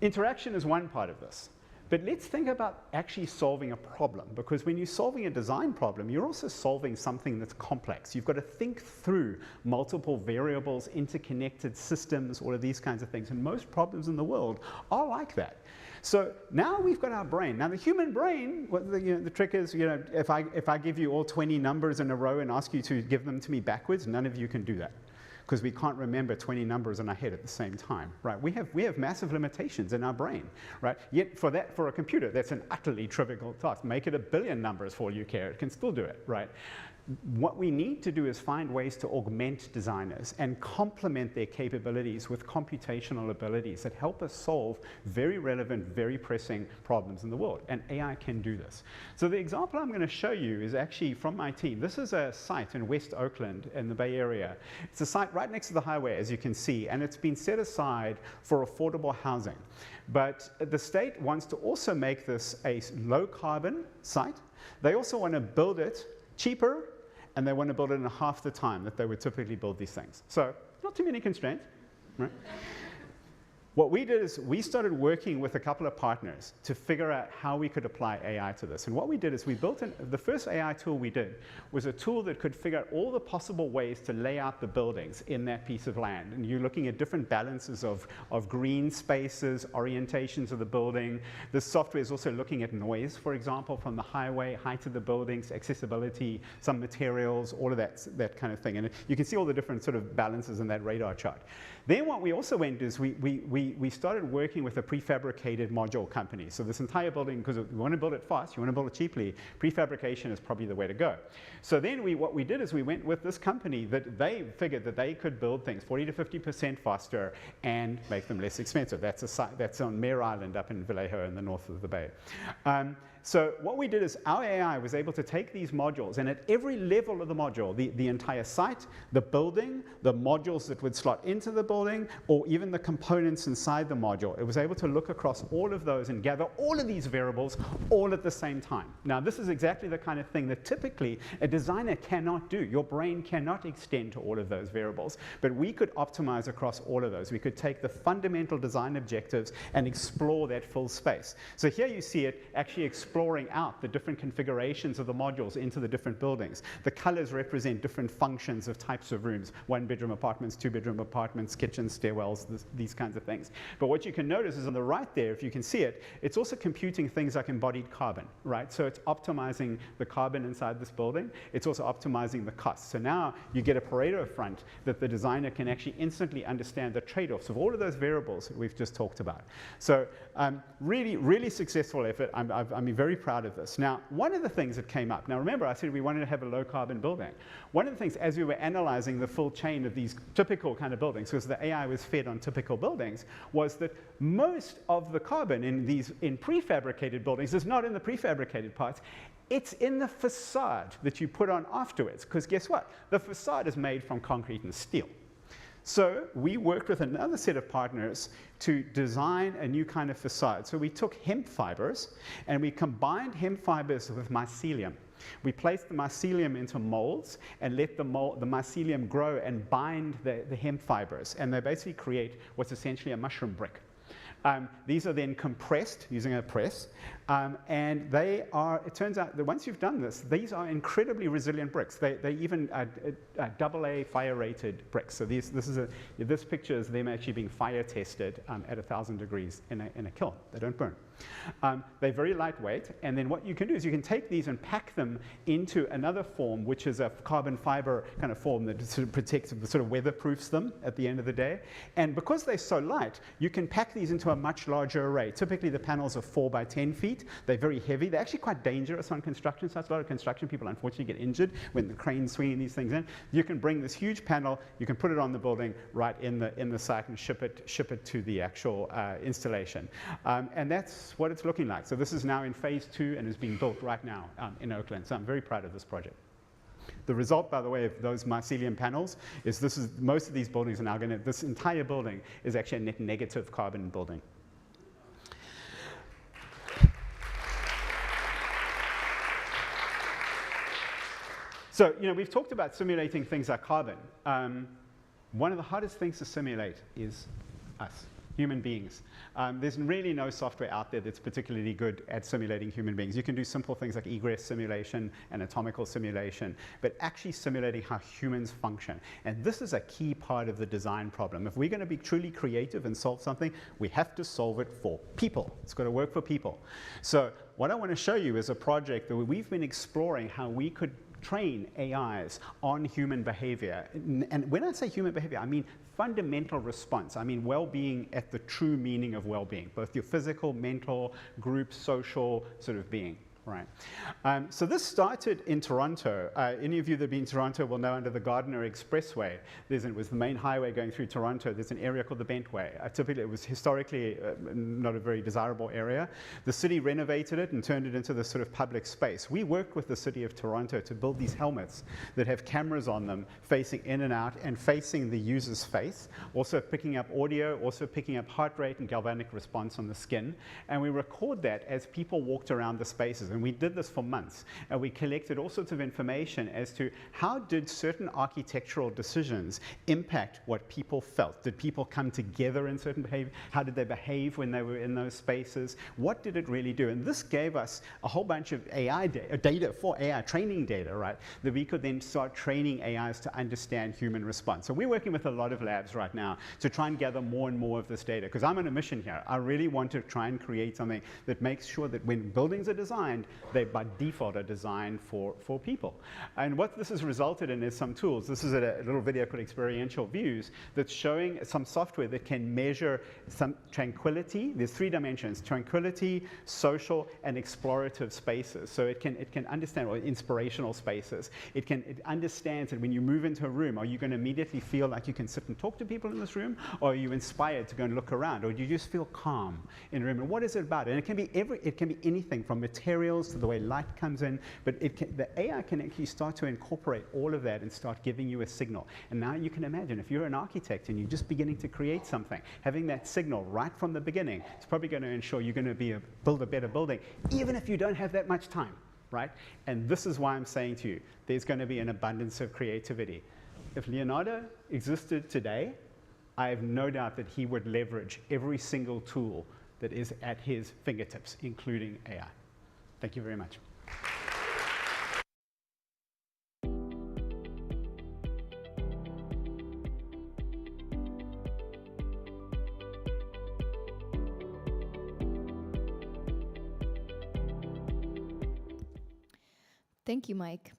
interaction is one part of this, but let's think about actually solving a problem, because when you're solving a design problem, you're also solving something that's complex. You've got to think through multiple variables, interconnected systems, all of these kinds of things, and most problems in the world are like that. So now we've got our brain. Now the human brain, the trick is, if I give you all 20 numbers in a row and ask you to give them to me backwards, none of you can do that, because we can't remember 20 numbers in our head at the same time, right? We have massive limitations in our brain, right? Yet for a computer, that's an utterly trivial task. Make it 1 billion numbers for all you care, it can still do it, right? What we need to do is find ways to augment designers and complement their capabilities with computational abilities that help us solve very relevant, very pressing problems in the world. And AI can do this. So the example I'm going to show you is actually from my team. This is a site in West Oakland in the Bay Area. It's a site right next to the highway, as you can see, and it's been set aside for affordable housing. But the state wants to also make this a low-carbon site. They also want to build it cheaper, and they want to build it in half the time that they would typically build these things. So not too many constraints, right? What we did is we started working with a couple of partners to figure out how we could apply AI to this. And what we did is we built the first AI tool we did was a tool that could figure out all the possible ways to lay out the buildings in that piece of land. And you're looking at different balances of green spaces, orientations of the building. This software is also looking at noise, for example, from the highway, height of the buildings, accessibility, some materials, all of that kind of thing. And you can see all the different sort of balances in that radar chart. Then what we also went is we started working with a prefabricated module company. So this entire building, because you want to build it fast, you want to build it cheaply, prefabrication is probably the way to go. So then what we did is we went with this company that they figured that they could build things 40 to 50% faster and make them less expensive. That's a site that's on Mare Island up in Vallejo in the north of the Bay. So what we did is our AI was able to take these modules, and at every level of the module, the entire site, the building, the modules that would slot into the building, or even the components inside the module, it was able to look across all of those and gather all of these variables all at the same time. Now, this is exactly the kind of thing that typically a designer cannot do. Your brain cannot extend to all of those variables, but we could optimize across all of those. We could take the fundamental design objectives and explore that full space. So here you see it actually explore exploring out the different configurations of the modules into the different buildings. The colors represent different functions of types of rooms, 1-bedroom apartments, 2-bedroom apartments, kitchens, stairwells, these kinds of things. But what you can notice is on the right there, if you can see it, it's also computing things like embodied carbon, right? So it's optimizing the carbon inside this building. It's also optimizing the cost. So now you get a Pareto front that the designer can actually instantly understand the trade-offs of all of those variables that we've just talked about. So really, really successful effort. I'm very proud of this. Now, one of the things that came up, now remember I said we wanted to have a low carbon building. One of the things as we were analyzing the full chain of these typical kind of buildings, because the AI was fed on typical buildings, was that most of the carbon in prefabricated buildings is not in the prefabricated parts. It's in the facade that you put on afterwards, because guess what? The facade is made from concrete and steel. So we worked with another set of partners to design a new kind of facade. So we took hemp fibers and we combined hemp fibers with mycelium. We placed the mycelium into molds and let the mycelium grow and bind the hemp fibers. And they basically create what's essentially a mushroom brick. These are then compressed using a press, and they are, it turns out that once you've done this, these are incredibly resilient bricks. They even AA fire rated bricks. So this picture is them actually being fire tested at 1,000 degrees in a kiln. They don't burn. They're very lightweight, and then what you can do is you can take these and pack them into another form, which is a carbon fiber kind of form that sort of protects, sort of weatherproofs them at the end of the day. And because they're so light, you can pack these into a much larger array. Typically the panels are 4 by 10 feet. They're very heavy. They're actually quite dangerous on construction sites. A lot of construction people unfortunately get injured when the crane's swinging these things in. You can bring this huge panel, you can put it on the building right in the site and ship it to the actual installation. And that's what it's looking like. So this is now in phase 2 and is being built right now in Oakland. So I'm very proud of this project. The result, by the way, of those mycelium panels is most of these buildings are now going to, this entire building is actually a net negative carbon building. So, we've talked about simulating things like carbon. One of the hardest things to simulate is us, human beings. There's really no software out there that's particularly good at simulating human beings. You can do simple things like egress simulation, anatomical simulation, but actually simulating how humans function. And this is a key part of the design problem. If we're going to be truly creative and solve something, we have to solve it for people. It's got to work for people. So what I want to show you is a project that we've been exploring how we could train AIs on human behavior. And when I say human behavior, I mean fundamental response. I mean well-being at the true meaning of well-being, both your physical, mental, group, social sort of being. Right. So this started in Toronto. Any of you that have been to Toronto will know under the Gardiner Expressway, it was the main highway going through Toronto. There's an area called the Bentway. Typically, it was historically not a very desirable area. The city renovated it and turned it into this sort of public space. We worked with the city of Toronto to build these helmets that have cameras on them facing in and out and facing the user's face, also picking up audio, also picking up heart rate and galvanic response on the skin. And we record that as people walked around the spaces. And we did this for months, and we collected all sorts of information as to how did certain architectural decisions impact what people felt. Did people come together in certain behavior? How did they behave when they were in those spaces? What did it really do? And this gave us a whole bunch of AI data for AI, training data, right, that we could then start training AIs to understand human response. So we're working with a lot of labs right now to try and gather more and more of this data, because I'm on a mission here. I really want to try and create something that makes sure that when buildings are designed, they by default are designed for people. And what this has resulted in is some tools. This is a little video called Experiential Views that's showing some software that can measure some tranquility. There's 3 dimensions: tranquility, social, and explorative spaces. So it can understand, or inspirational spaces. It understands that when you move into a room, are you going to immediately feel like you can sit and talk to people in this room, or are you inspired to go and look around, or do you just feel calm in a room? And what is it about? And it can be anything from materials to the way light comes in, but the AI can actually start to incorporate all of that and start giving you a signal. And now you can imagine if you're an architect and you're just beginning to create something, having that signal right from the beginning, it's probably going to ensure you're going to build a better building, even if you don't have that much time, right? And this is why I'm saying to you, there's going to be an abundance of creativity. If Leonardo existed today, I have no doubt that he would leverage every single tool that is at his fingertips, including AI. Thank you very much. Thank you, Mike.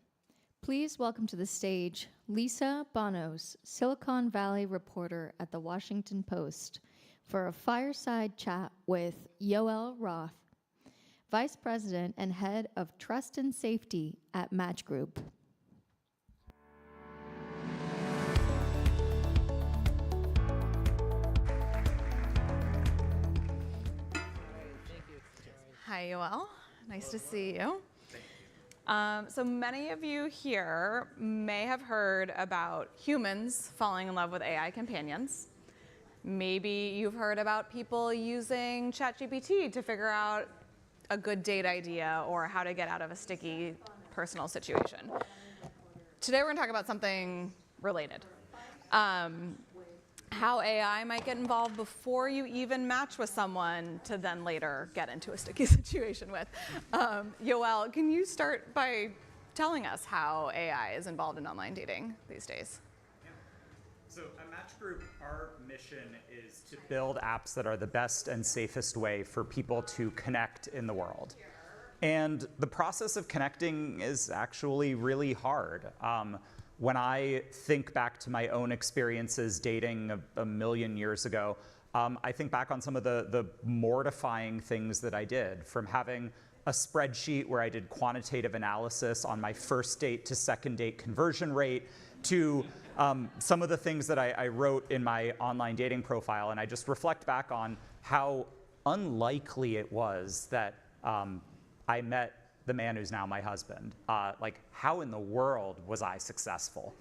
Please welcome to the stage Lisa Bonos, Silicon Valley reporter at The Washington Post, for a fireside chat with Yoel Roth, Vice President and Head of Trust and Safety at Match Group. Hi, Yoel. Nice to see you. So many of you here may have heard about humans falling in love with AI companions. Maybe you've heard about people using ChatGPT to figure out a good date idea or how to get out of a sticky personal situation. Today we're going to talk about something related. How AI might get involved before you even match with someone to then later get into a sticky situation with. Yoel, can you start by telling us how AI is involved in online dating these days? So at Match Group, our mission is to build apps that are the best and safest way for people to connect in the world. And the process of connecting is actually really hard. When I think back to my own experiences dating a million years ago, I think back on some of the mortifying things that I did, from having a spreadsheet where I did quantitative analysis on my first date to second date conversion rate, to some of the things that I wrote in my online dating profile. And I just reflect back on how unlikely it was that I met the man who's now my husband. Like, how in the world was I successful?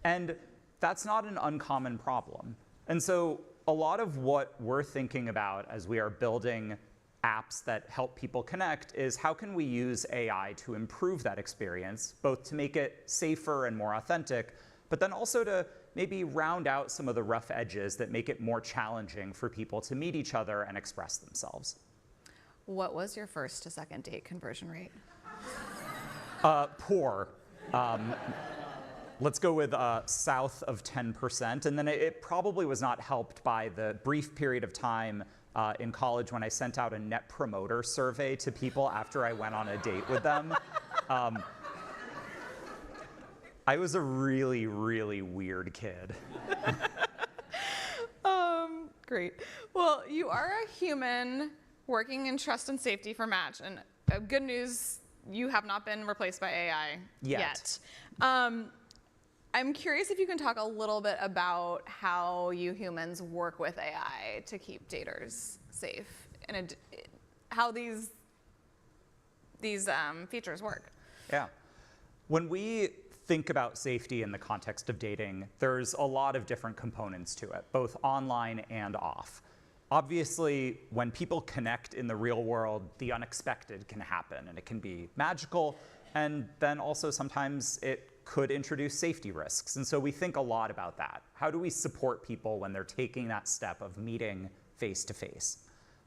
And that's not an uncommon problem. And so a lot of what we're thinking about as we are building apps that help people connect is how can we use AI to improve that experience, both to make it safer and more authentic, but then also to maybe round out some of the rough edges that make it more challenging for people to meet each other and express themselves. What was your first to second date conversion rate? Poor. Let's go with south of 10%. And then it probably was not helped by the brief period of time in college when I sent out a net promoter survey to people after I went on a date with them. I was a really, really weird kid. Great. Well, you are a human working in trust and safety for Match. And good news, you have not been replaced by AI yet. I'm curious if you can talk a little bit about how you humans work with AI to keep daters safe and how these features work. Yeah. When we think about safety in the context of dating, there's a lot of different components to it, both online and off. Obviously, when people connect in the real world, the unexpected can happen, and it can be magical, and then also sometimes it could introduce safety risks. And so we think a lot about that. How do we support people when they're taking that step of meeting face to face?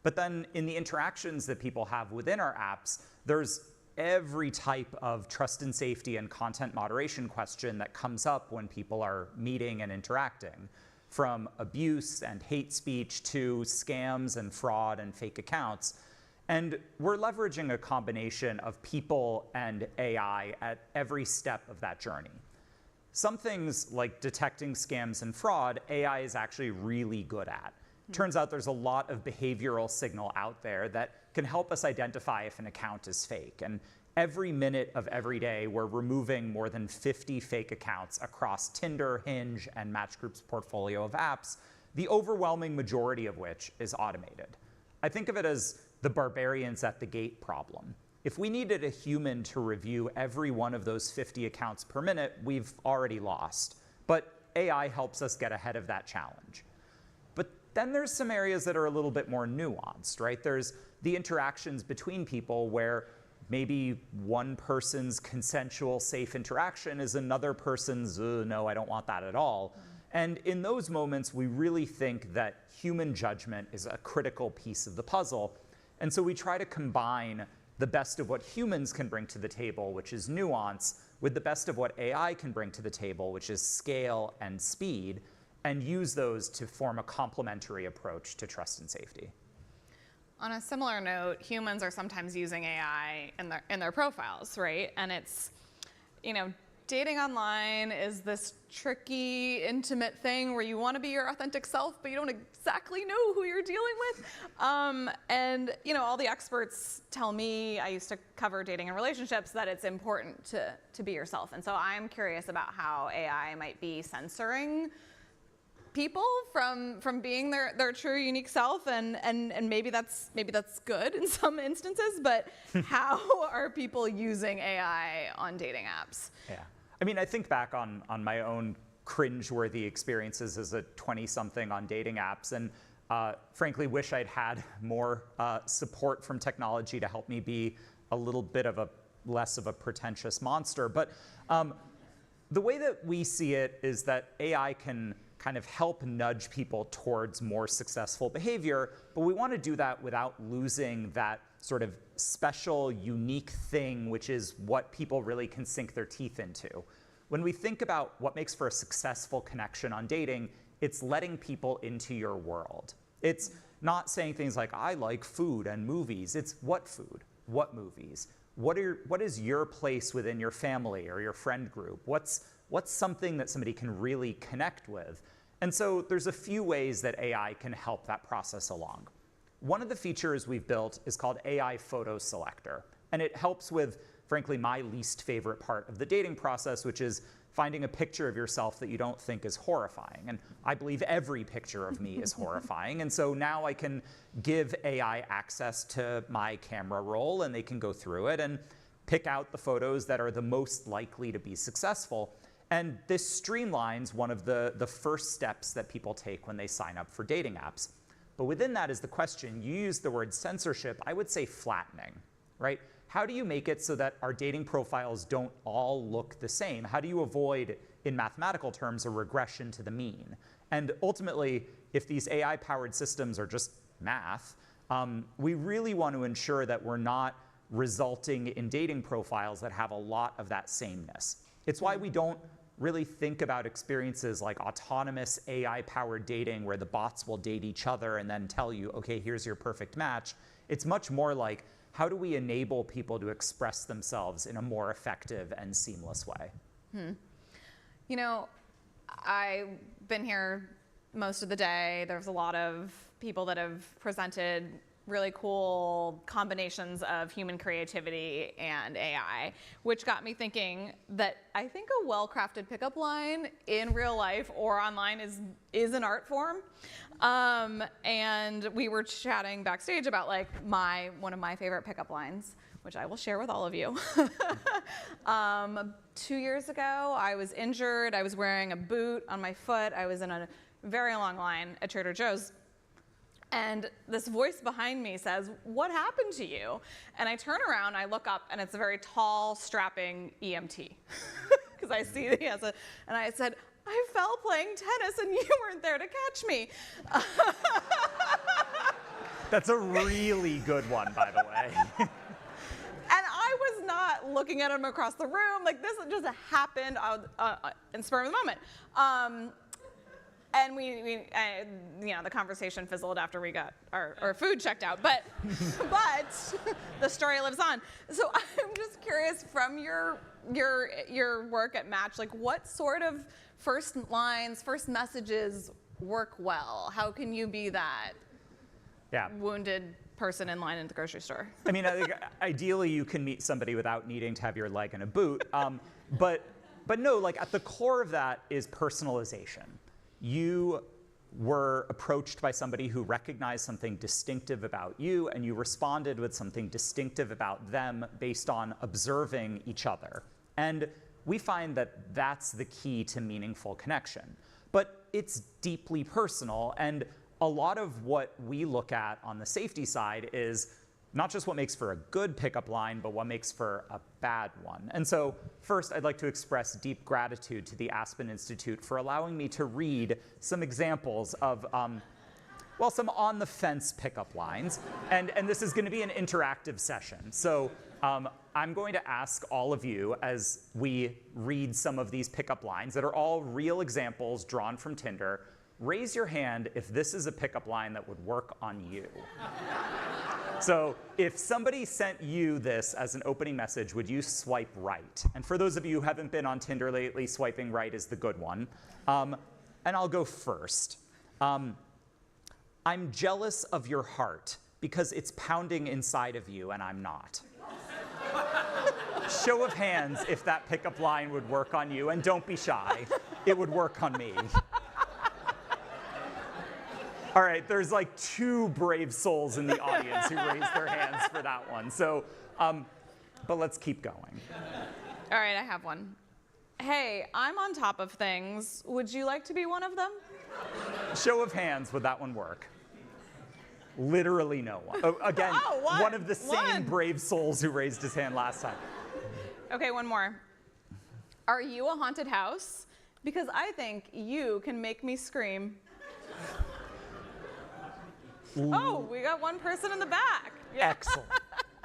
But then in the interactions that people have within our apps, there's every type of trust and safety and content moderation question that comes up when people are meeting and interacting, from abuse and hate speech to scams and fraud and fake accounts. And we're leveraging a combination of people and AI at every step of that journey. Some things like detecting scams and fraud, AI is actually really good at. Turns out there's a lot of behavioral signal out there that can help us identify if an account is fake. And every minute of every day, we're removing more than 50 fake accounts across Tinder, Hinge, and Match Group's portfolio of apps, the overwhelming majority of which is automated. I think of it as the barbarians at the gate problem. If we needed a human to review every one of those 50 accounts per minute, we've already lost. But AI helps us get ahead of that challenge. But then there's some areas that are a little bit more nuanced, right? There's the interactions between people where maybe one person's consensual, safe interaction is another person's, no, I don't want that at all. And in those moments, we really think that human judgment is a critical piece of the puzzle. And so we try to combine the best of what humans can bring to the table, which is nuance, with the best of what AI can bring to the table, which is scale and speed, and use those to form a complementary approach to trust and safety. On a similar note, humans are sometimes using AI in their profiles, right? And it's, you know, dating online is this tricky, intimate thing where you want to be your authentic self, but you don't exactly know who you're dealing with. And you know, all the experts tell me, I used to cover dating and relationships, that it's important to be yourself. And so I'm curious about how AI might be censoring people from being their true unique self, and maybe that's good in some instances, but how are people using AI on dating apps? Yeah, I mean, I think back on my own cringeworthy experiences as a 20-something on dating apps, and frankly wish I'd had more support from technology to help me be a little bit of a less of a pretentious monster. But the way that we see it is that AI can kind of help nudge people towards more successful behavior, but we want to do that without losing that sort of special, unique thing, which is what people really can sink their teeth into. When we think about what makes for a successful connection on dating, it's letting people into your world. It's not saying things like, I like food and movies. It's what food, what movies, what is your place within your family or your friend group? What's something that somebody can really connect with? And so there's a few ways that AI can help that process along. One of the features we've built is called AI Photo Selector. And it helps with, frankly, my least favorite part of the dating process, which is finding a picture of yourself that you don't think is horrifying. And I believe every picture of me is horrifying. And so now I can give AI access to my camera roll, and they can go through it and pick out the photos that are the most likely to be successful. And this streamlines one of the first steps that people take when they sign up for dating apps. But within that is the question, you used the word censorship, I would say flattening, right? How do you make it so that our dating profiles don't all look the same? How do you avoid, in mathematical terms, a regression to the mean? And ultimately, if these AI-powered systems are just math, we really want to ensure that we're not resulting in dating profiles that have a lot of that sameness. It's why we don't really think about experiences like autonomous AI-powered dating where the bots will date each other and then tell you, okay, here's your perfect match. It's much more like, how do we enable people to express themselves in a more effective and seamless way? You know, I've been here most of the day. There's a lot of people that have presented really cool combinations of human creativity and AI, which got me thinking that I think a well-crafted pickup line in real life or online is an art form. And we were chatting backstage about like one of my favorite pickup lines, which I will share with all of you. 2 years ago, I was injured. I was wearing a boot on my foot. I was in a very long line at Trader Joe's. And this voice behind me says, "What happened to you?" And I turn around, I look up, and it's a very tall, strapping EMT. Because I see that he has and I said, "I fell playing tennis and you weren't there to catch me." That's a really good one, by the way. And I was not looking at him across the room. Like, this just happened in spur of the moment. And you know, the conversation fizzled after we got our food checked out, but the story lives on. So I'm just curious, from your work at Match, like what sort of first lines, first messages work well? How can you be that wounded person in line at the grocery store? I mean, I think ideally you can meet somebody without needing to have your leg in a boot, but no, like at the core of that is personalization. You were approached by somebody who recognized something distinctive about you, and you responded with something distinctive about them based on observing each other. And we find that that's the key to meaningful connection. But it's deeply personal, and a lot of what we look at on the safety side is not just what makes for a good pickup line, but what makes for a bad one. And so first, I'd like to express deep gratitude to the Aspen Institute for allowing me to read some examples of well, some on-the-fence pickup lines. And this is going to be an interactive session. So I'm going to ask all of you as we read some of these pickup lines that are all real examples drawn from Tinder. Raise your hand if this is a pickup line that would work on you. So if somebody sent you this as an opening message, would you swipe right? And for those of you who haven't been on Tinder lately, swiping right is the good one. And I'll go first. I'm jealous of your heart because it's pounding inside of you and I'm not. Show of hands if that pickup line would work on you, and don't be shy. It would work on me. All right, there's like 2 brave souls in the audience who raised their hands for that one. So, but let's keep going. All right, I have one. Hey, I'm on top of things. Would you like to be one of them? Show of hands, would that one work? Literally no one. Oh, again, one of the same brave souls who raised his hand last time. Okay, one more. Are you a haunted house? Because I think you can make me scream. Oh, we got one person in the back. Yeah. Excellent.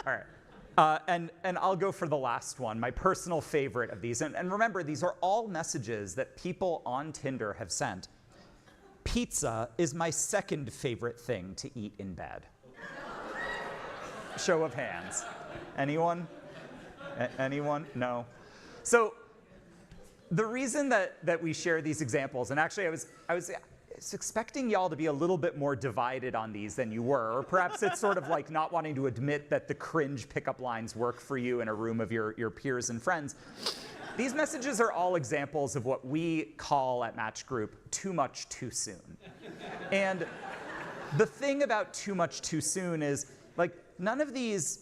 All right. And I'll go for the last one, my personal favorite of these. And remember, these are all messages that people on Tinder have sent. Pizza is my second favorite thing to eat in bed. Show of hands. Anyone? Anyone? No. So the reason that we share these examples, and actually I was expecting y'all to be a little bit more divided on these than you were, or perhaps it's sort of like not wanting to admit that the cringe pickup lines work for you in a room of your peers and friends. These messages are all examples of what we call at Match Group too much too soon. And the thing about too much too soon is, like, none of these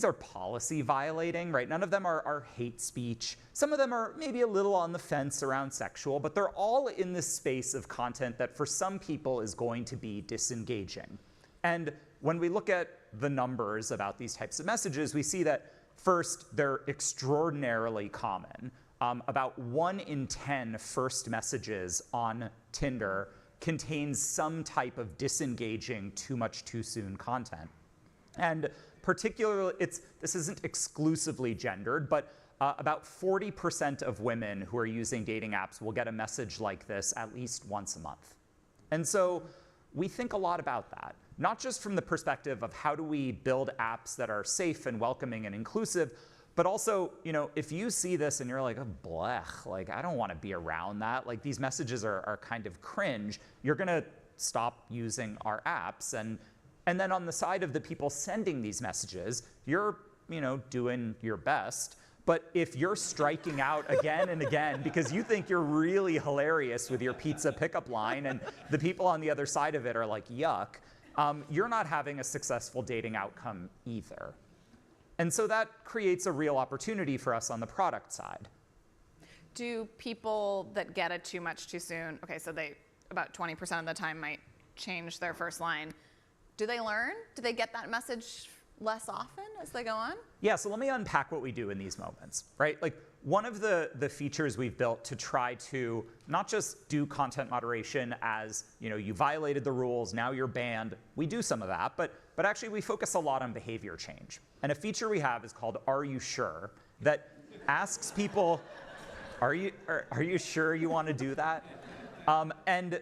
are policy violating, right? None of them are hate speech. Some of them are maybe a little on the fence around sexual, but they're all in this space of content that for some people is going to be disengaging. And when we look at the numbers about these types of messages, we see that first, they're extraordinarily common. About 1 in 10 first messages on Tinder contains some type of disengaging too much too soon content. And particularly, this isn't exclusively gendered, but about 40% of women who are using dating apps will get a message like this at least once a month. And so we think a lot about that, not just from the perspective of how do we build apps that are safe and welcoming and inclusive, but also, you know, if you see this and you're like, oh, blech, like I don't want to be around that, like these messages are kind of cringe, you're gonna stop using our apps. And then on the side of the people sending these messages, you're, you know, doing your best. But if you're striking out again and again because you think you're really hilarious with your pizza pickup line and the people on the other side of it are like, yuck, you're not having a successful dating outcome either. And so that creates a real opportunity for us on the product side. Do people that get it too much too soon, okay, so they about 20% of the time might change their first line. Do they learn? Do they get that message less often as they go on? Yeah, so let me unpack what we do in these moments, right? Like one of the features we've built to try to not just do content moderation as, you know, you violated the rules, now you're banned. We do some of that, but actually we focus a lot on behavior change. And a feature we have is called Are You Sure? That asks people, are you sure you want to do that? And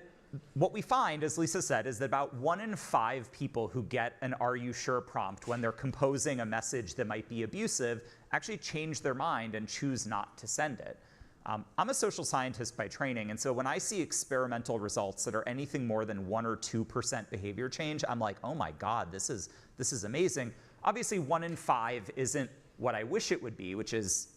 what we find, as Lisa said, is that about 1 in 5 people who get an Are You Sure prompt when they're composing a message that might be abusive actually change their mind and choose not to send it. I'm a social scientist by training, and so when I see experimental results that are anything more than 1 or 2% behavior change, I'm like, oh my God, this is amazing. Obviously, 1 in 5 isn't what I wish it would be, which is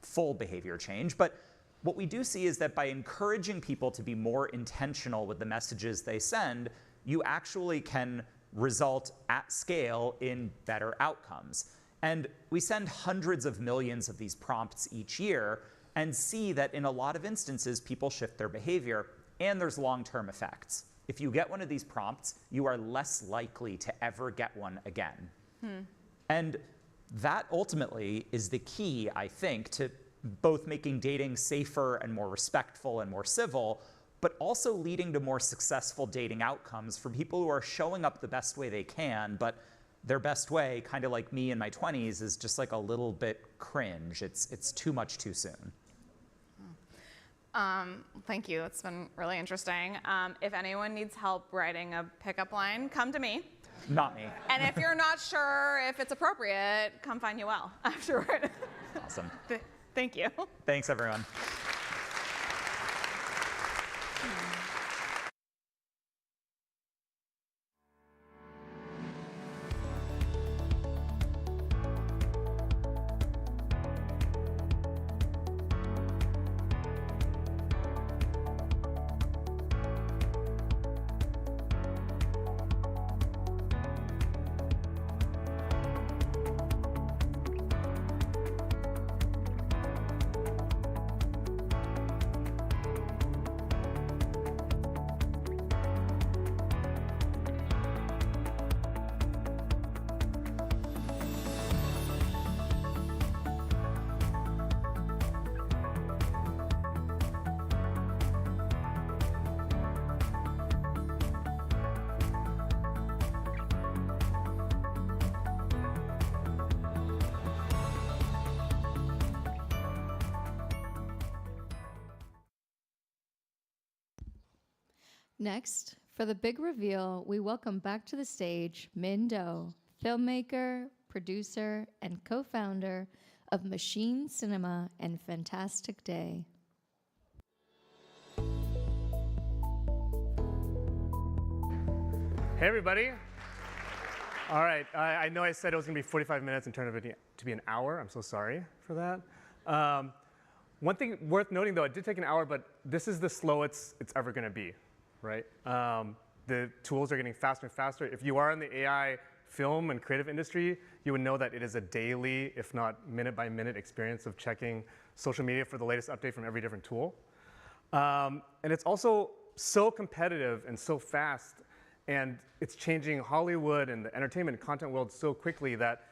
full behavior change, but what we do see is that by encouraging people to be more intentional with the messages they send, you actually can result at scale in better outcomes. And we send hundreds of millions of these prompts each year and see that in a lot of instances, people shift their behavior and there's long-term effects. If you get one of these prompts, you are less likely to ever get one again. And that ultimately is the key, I think, to both making dating safer and more respectful and more civil, but also leading to more successful dating outcomes for people who are showing up the best way they can, but their best way, kind of like me in my 20s, is just like a little bit cringe. It's too much too soon. Thank you. It's been really interesting. If anyone needs help writing a pickup line, come to me. Not me. And if you're not sure if it's appropriate, come find Yoel afterward. Awesome. Thank you. Thanks, everyone. Next, for the big reveal, we welcome back to the stage Min Do, filmmaker, producer, and co-founder of Machine Cinema and Fantastic Day. Hey, everybody. All right, I know I said it was going to be 45 minutes and turned out to be an hour. I'm so sorry for that. One thing worth noting, though, it did take an hour, but this is the slowest it's ever going to be, right? The tools are getting faster and faster. If you are in the AI film and creative industry, you would know that it is a daily, if not minute-by-minute experience of checking social media for the latest update from every different tool. And it's also so competitive and so fast, and it's changing Hollywood and the entertainment and content world so quickly that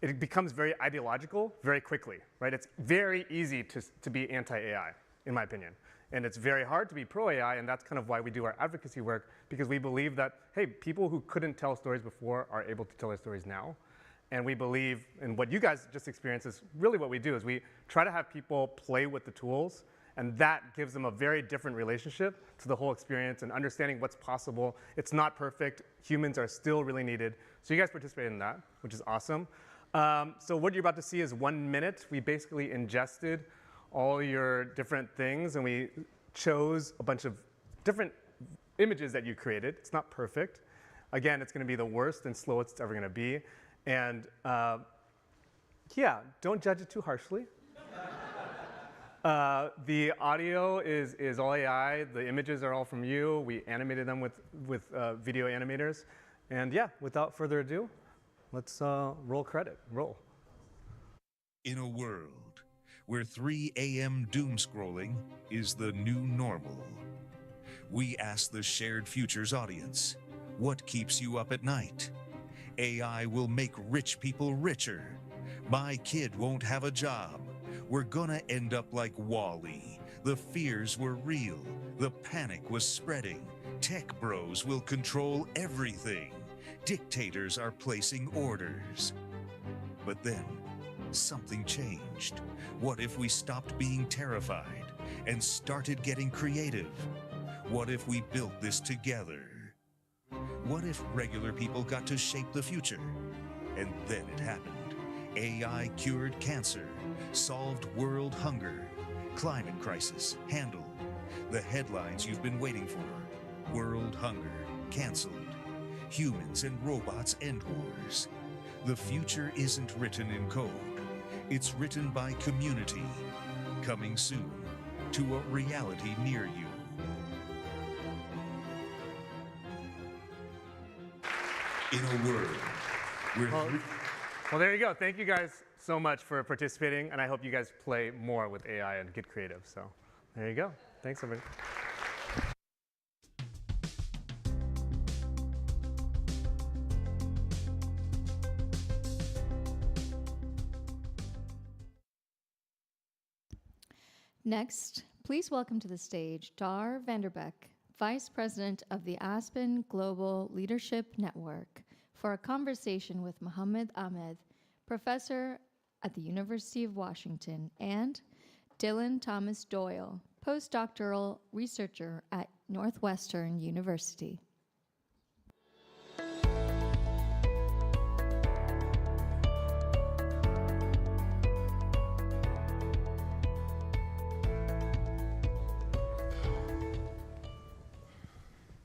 it becomes very ideological very quickly, right? It's very easy to be anti-AI, in my opinion. And it's very hard to be pro-AI, and that's kind of why we do our advocacy work, because we believe that, hey, people who couldn't tell stories before are able to tell their stories now. And we believe, and what you guys just experienced is really what we do, is we try to have people play with the tools, and that gives them a very different relationship to the whole experience and understanding what's possible. It's not perfect. Humans are still really needed. So you guys participated in that, which is awesome. So what you're about to see is 1 minute. We basically ingested all your different things, and we chose a bunch of different images that you created. It's not perfect. Again, it's going to be the worst and slowest it's ever going to be. And yeah, don't judge it too harshly. The audio is all AI. The images are all from you. We animated them with video animators. And yeah, without further ado, let's roll credit. Roll. In a world where 3 a.m. doom scrolling is the new normal, we ask the Shared Futures audience, what keeps you up at night? AI will make rich people richer. My kid won't have a job. We're gonna end up like Wall-E. The fears were real. The panic was spreading. Tech bros will control everything. Dictators are placing orders. But then, something changed. What if we stopped being terrified and started getting creative? What if we built this together? What if regular people got to shape the future? And then it happened. AI cured cancer, solved world hunger, climate crisis handled. The headlines you've been waiting for. World hunger canceled. Humans and robots end wars. The future isn't written in code. It's written by community. Coming soon to a reality near you. In a world where... Well, there you go. Thank you guys so much for participating, and I hope you guys play more with AI and get creative. So there you go. Thanks, everybody. Next, please welcome to the stage Dar Vanderbeck, Vice President of the Aspen Global Leadership Network, for a conversation with Mohammed Ahmed, Professor at the University of Washington, and Dylan Thomas Doyle, postdoctoral researcher at Northwestern University.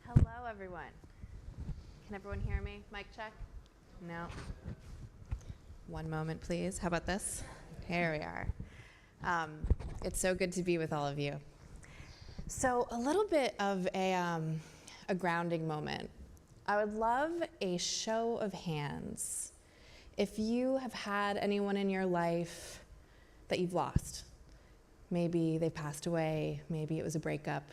Hello, everyone. Can everyone hear me? Mic check? No. One moment, please. How about this? Here we are. It's so good to be with all of you. So a little bit of a grounding moment. I would love a show of hands if you have had anyone in your life that you've lost. Maybe they passed away, maybe it was a breakup,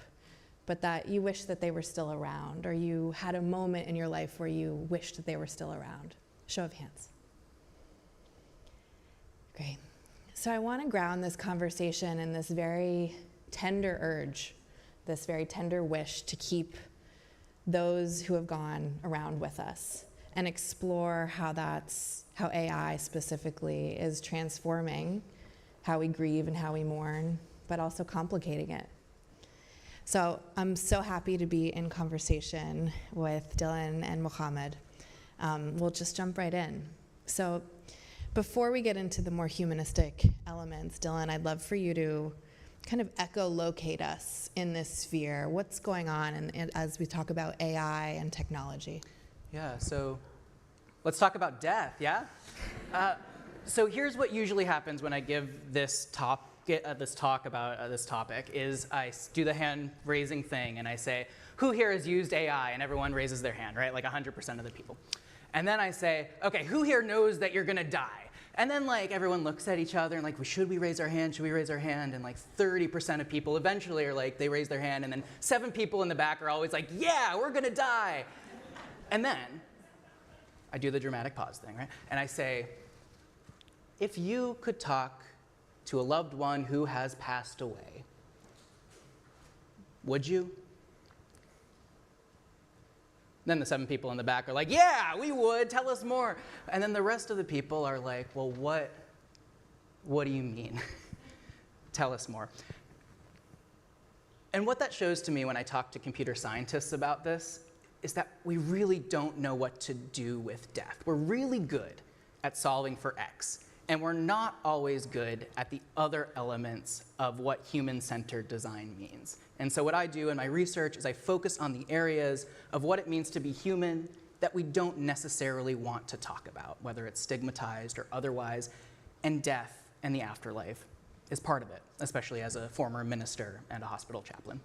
but that you wish that they were still around, or you had a moment in your life where you wished that they were still around. Show of hands. Great. So I want to ground this conversation in this very tender urge, this very tender wish to keep those who have gone around with us, and explore how AI specifically is transforming how we grieve and how we mourn, but also complicating it. So I'm so happy to be in conversation with Dylan and Mohammed. We'll just jump right in. So before we get into the more humanistic elements, Dylan, I'd love for you to kind of echolocate us in this sphere. What's going on as we talk about AI and technology? Yeah, so let's talk about death, yeah? So here's what usually happens when I give this talk about this topic is I do the hand raising thing and I say, who here has used AI? And everyone raises their hand, right? Like 100% of the people. And then I say, okay, who here knows that you're gonna die? And then like everyone looks at each other and like, should we raise our hand? Should we raise our hand? And like 30% of people eventually are like, they raise their hand, and then 7 people in the back are always like, yeah, we're gonna die. And then I do the dramatic pause thing, right? And I say, if you could talk to a loved one who has passed away, would you? Then the 7 people in the back are like, yeah, we would, tell us more. And then the rest of the people are like, well, what do you mean? Tell us more. And what that shows to me when I talk to computer scientists about this is that we really don't know what to do with death. We're really good at solving for X, and we're not always good at the other elements of what human-centered design means. And so what I do in my research is I focus on the areas of what it means to be human that we don't necessarily want to talk about, whether it's stigmatized or otherwise, and death and the afterlife is part of it, especially as a former minister and a hospital chaplain.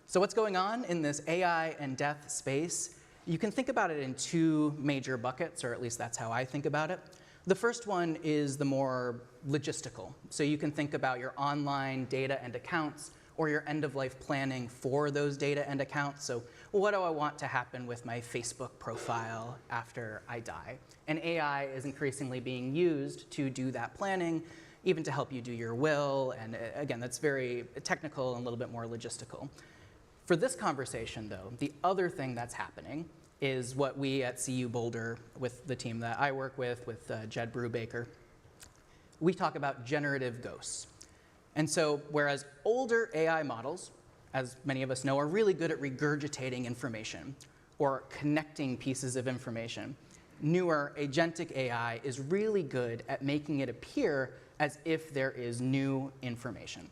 So what's going on in this AI and death space? You can think about it in 2 major buckets, or at least that's how I think about it. The first one is the more logistical. So you can think about your online data and accounts, or your end-of-life planning for those data and accounts. So what do I want to happen with my Facebook profile after I die? And AI is increasingly being used to do that planning, even to help you do your will. And again, that's very technical and a little bit more logistical. For this conversation, though, the other thing that's happening is what we at CU Boulder, with the team that I work with Jed Brubaker, we talk about generative ghosts. And so whereas older AI models, as many of us know, are really good at regurgitating information or connecting pieces of information, newer agentic AI is really good at making it appear as if there is new information.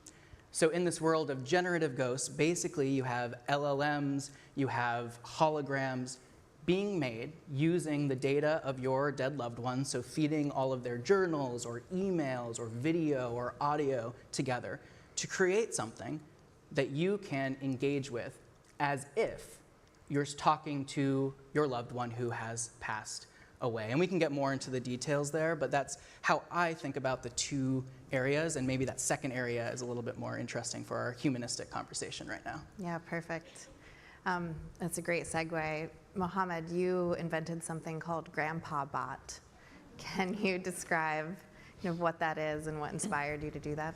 So in this world of generative ghosts, basically you have LLMs, you have holograms being made using the data of your dead loved ones, so feeding all of their journals or emails or video or audio together to create something that you can engage with as if you're talking to your loved one who has passed away. And we can get more into the details there, but that's how I think about the 2 areas, and maybe that second area is a little bit more interesting for our humanistic conversation right now. Yeah, perfect. That's a great segue. Mohammed, you invented something called Grandpa Bot. Can you describe what that is and what inspired you to do that?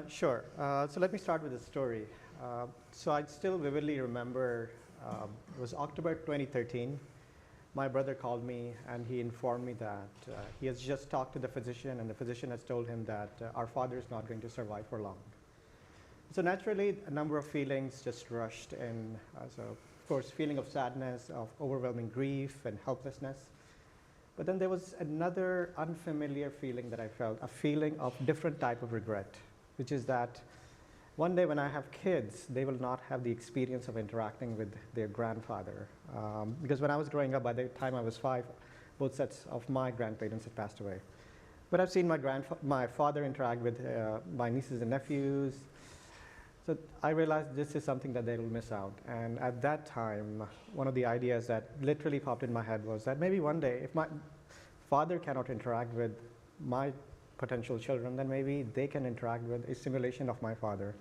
Sure. So let me start with a story. So I still vividly remember, it was October 2013. My brother called me and he informed me that he has just talked to the physician and the physician has told him that our father is not going to survive for long. So naturally, a number of feelings just rushed in. So of course, feeling of sadness, of overwhelming grief and helplessness. But then there was another unfamiliar feeling that I felt, a feeling of different type of regret, which is that one day when I have kids, they will not have the experience of interacting with their grandfather. Because when I was growing up, by the time I was 5, both sets of my grandparents had passed away. But I've seen my father interact with my nieces and nephews. So I realized this is something that they will miss out. And at that time, one of the ideas that literally popped in my head was that maybe one day, if my father cannot interact with my potential children, then maybe they can interact with a simulation of my father.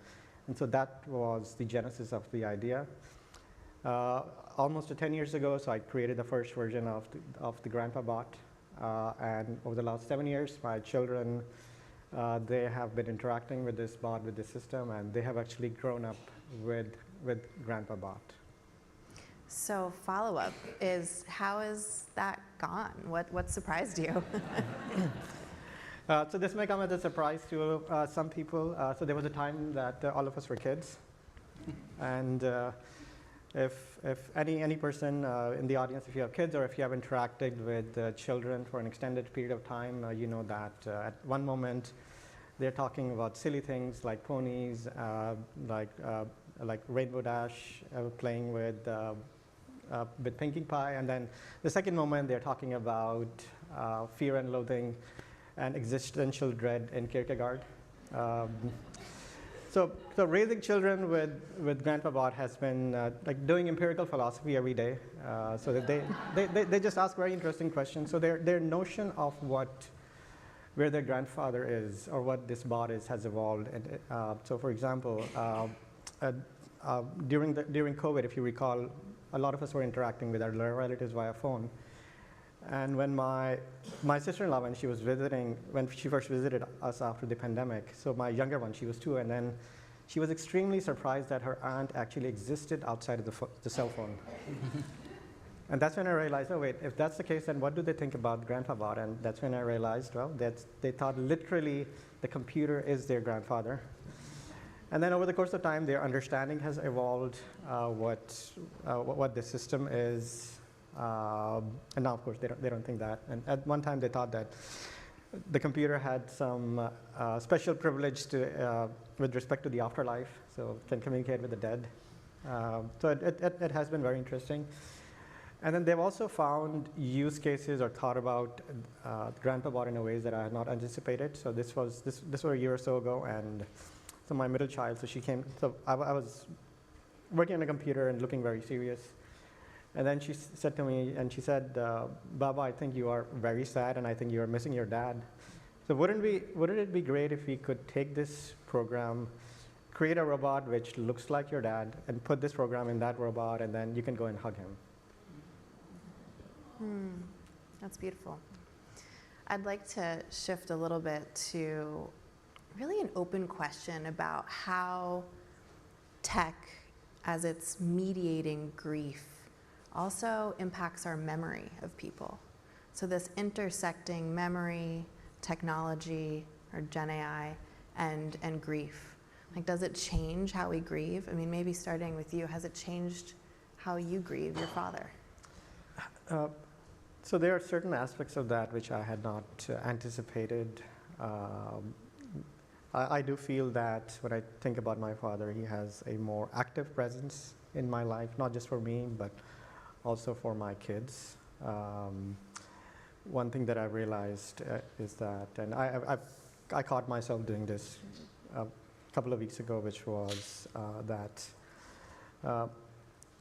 And so that was the genesis of the idea. Almost 10 years ago, so I created the first version of the Grandpa Bot. And over the last 7 years, my children, they have been interacting with this bot, with this system, and they have actually grown up with Grandpa Bot. So follow-up is, how is that gone? What surprised you? So this may come as a surprise to some people. So there was a time that all of us were kids. And if any person in the audience, if you have kids or if you have interacted with children for an extended period of time, you know that at one moment they're talking about silly things like ponies, like Rainbow Dash, playing with Pinkie Pie, and then the second moment they're talking about fear and loathing and existential dread in Kierkegaard. So raising children with Grandpa Bot has been like doing empirical philosophy every day. So that they just ask very interesting questions. So their notion of where their grandfather is or what this bot is has evolved. And so for example, during COVID, if you recall, a lot of us were interacting with our relatives via phone. And when my sister-in-law, when she first visited us after the pandemic, so my younger one, she was 2, and then she was extremely surprised that her aunt actually existed outside of the cell phone. And that's when I realized, oh wait, if that's the case, then what do they think about Grandpa Bot? And that's when I realized, well, they thought literally the computer is their grandfather. And then over the course of time, their understanding has evolved, what the system is. And now, of course, they don't think that. And at one time, they thought that the computer had some special privilege with respect to the afterlife, so it can communicate with the dead. So it has been very interesting. And then they've also found use cases or thought about Grandpa Bot in a ways that I had not anticipated. So this was a year or so ago, and so my middle child, so she came. So I was working on a computer and looking very serious. And then she said to me, and she said, Baba, I think you are very sad, and I think you are missing your dad. So wouldn't it be great if we could take this program, create a robot which looks like your dad, and put this program in that robot, and then you can go and hug him. That's beautiful. I'd like to shift a little bit to really an open question about how tech, as it's mediating grief, also impacts our memory of people. So this intersecting memory, technology, or Gen AI, and grief. Like, does it change how we grieve? I mean, maybe starting with you, has it changed how you grieve your father? So there are certain aspects of that which I had not anticipated. I do feel that when I think about my father, he has a more active presence in my life, not just for me, but also for my kids. One thing that I realized is that, and I caught myself doing this a couple of weeks ago, which was that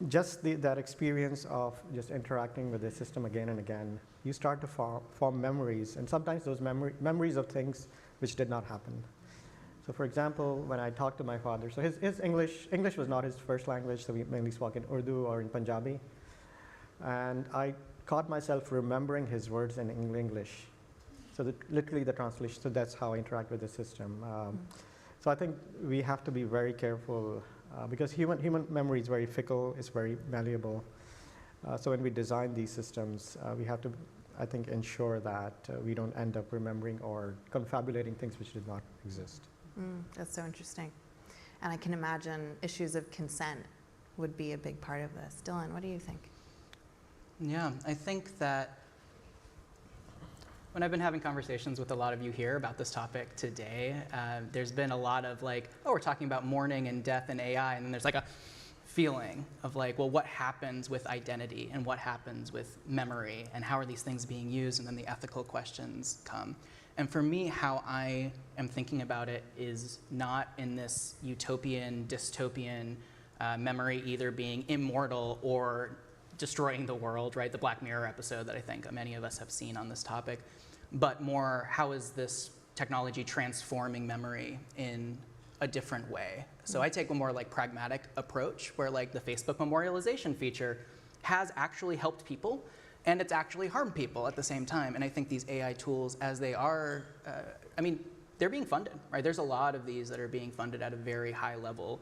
just that experience of just interacting with the system again and again, you start to form memories, and sometimes those memories of things which did not happen. So for example, when I talked to my father, so his English was not his first language, so we mainly spoke in Urdu or in Punjabi. And I caught myself remembering his words in English. So literally the translation, so that's how I interact with the system. So I think we have to be very careful because human memory is very fickle, it's very malleable. So when we design these systems, we have to, I think, ensure that we don't end up remembering or confabulating things which did not exist. That's so interesting. And I can imagine issues of consent would be a big part of this. Dylan, what do you think? Yeah, I think that when I've been having conversations with a lot of you here about this topic today, there's been a lot of like, oh, we're talking about mourning and death and AI, and then there's like a feeling of like, well, what happens with identity and what happens with memory and how are these things being used, and then the ethical questions come. And for me, how I am thinking about it is not in this utopian, dystopian memory either being immortal or destroying the world, right? The Black Mirror episode that I think many of us have seen on this topic, but more how is this technology transforming memory in a different way? So I take a more like pragmatic approach where like the Facebook memorialization feature has actually helped people and it's actually harmed people at the same time. And I think these AI tools, as they are, I mean, they're being funded, right? There's a lot of these that are being funded at a very high level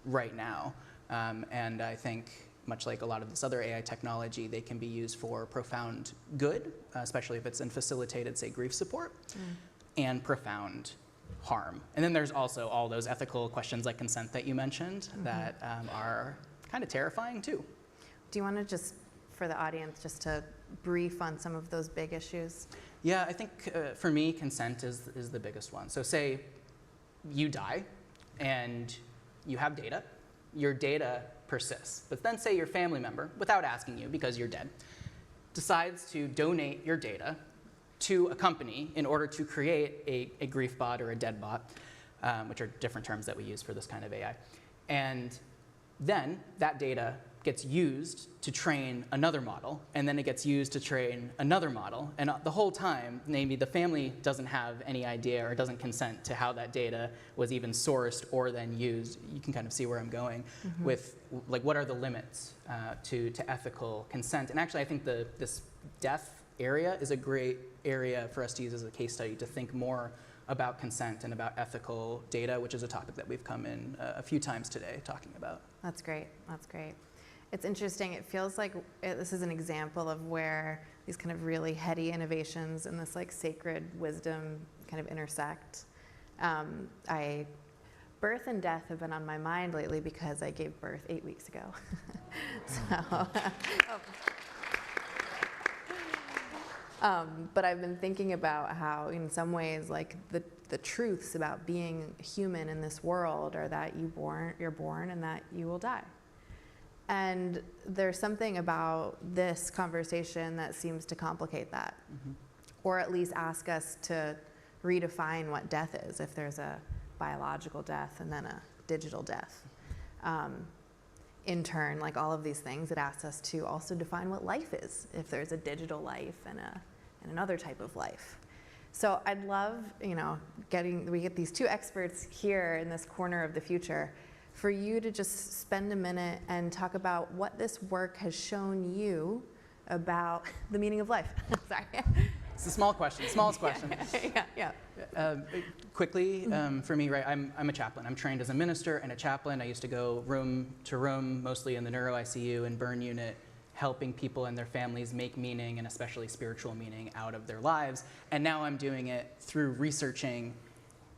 right now. And I think much like a lot of this other AI technology, they can be used for profound good, especially if it's in facilitated, say, grief support, and profound harm. And then there's also all those ethical questions like consent that you mentioned that are kind of terrifying too. Do you want to just, for the audience, just to brief on some of those big issues? Yeah, I think for me, consent is the biggest one. So say you die and you have data. Your data persists. But then say your family member, without asking you because you're dead, decides to donate your data to a company in order to create a grief bot or a dead bot, which are different terms that we use for this kind of AI. And then that data gets used to train another model, and then it gets used to train another model. And the whole time, maybe the family doesn't have any idea or doesn't consent to how that data was even sourced or then used. You can kind of see where I'm going with like what are the limits to ethical consent. And actually, I think this death area is a great area for us to use as a case study to think more about consent and about ethical data, which is a topic that we've come in a few times today talking about. That's great. That's great. It's interesting. It feels like this is an example of where these kind of really heady innovations and this like sacred wisdom kind of intersect. Birth and death have been on my mind lately because I gave birth 8 weeks ago. But I've been thinking about how in some ways like the truths about being human in this world are that you're born and that you will die. And there's something about this conversation that seems to complicate that, or at least ask us to redefine what death is, if there's a biological death and then a digital death. In turn, like all of these things, it asks us to also define what life is, if there's a digital life and another type of life. So I'd love, we get these two experts here in this corner of the future, for you to just spend a minute and talk about what this work has shown you about the meaning of life. Sorry. It's a small question, smallest question. Yeah. Quickly, for me, right, I'm a chaplain. I'm trained as a minister and a chaplain. I used to go room to room, mostly in the neuro ICU and burn unit, helping people and their families make meaning, and especially spiritual meaning, out of their lives. And now I'm doing it through researching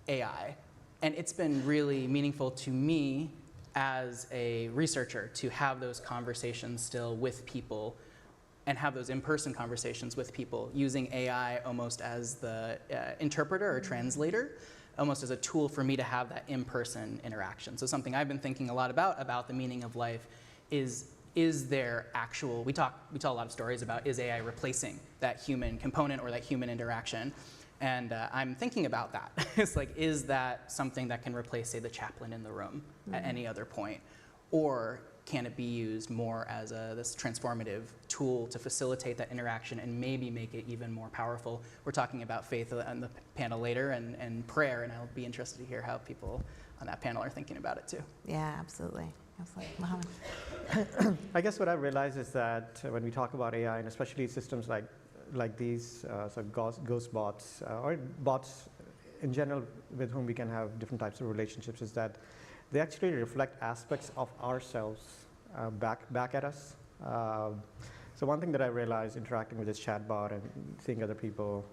AI. And it's been really meaningful to me as a researcher to have those conversations still with people and have those in-person conversations with people using AI almost as the interpreter or translator, almost as a tool for me to have that in-person interaction. So something I've been thinking a lot about the meaning of life is there actual, we tell a lot of stories about, is AI replacing that human component or that human interaction? And I'm thinking about that. It's like, is that something that can replace, say, the chaplain in the room at any other point? Or can it be used more as this transformative tool to facilitate that interaction and maybe make it even more powerful? We're talking about faith on the panel later and prayer, and I'll be interested to hear how people on that panel are thinking about it too. Yeah, absolutely. Mohammed. I guess what I've realized is that when we talk about AI, and especially systems like these, so ghost bots, or bots in general with whom we can have different types of relationships is that they actually reflect aspects of ourselves back at us. So one thing that I realized interacting with this chatbot and seeing other people,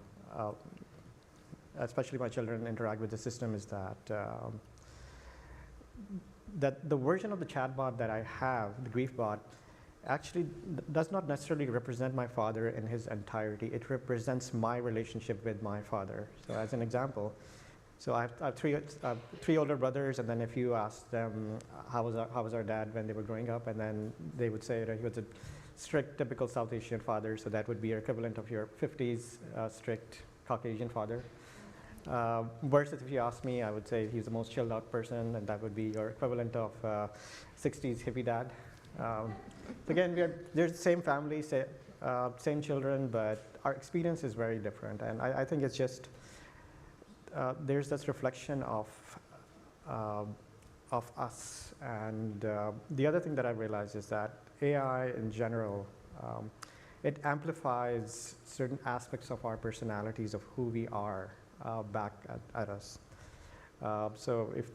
especially my children, interact with the system is that that the version of the chatbot that I have, the grief bot, actually does not necessarily represent my father in his entirety. It represents my relationship with my father. So as an example, so I have three older brothers, and then if you ask them how was our dad when they were growing up, and then they would say that he was a strict, typical South Asian father, so that would be your equivalent of your 50s strict Caucasian father. Versus if you ask me, I would say he's the most chilled out person, and that would be your equivalent of 60s hippie dad. So again, they're the same family, same children, but our experience is very different. And I think it's just, there's this reflection of us. And the other thing that I realized is that AI in general, it amplifies certain aspects of our personalities, of who we are back at us. So if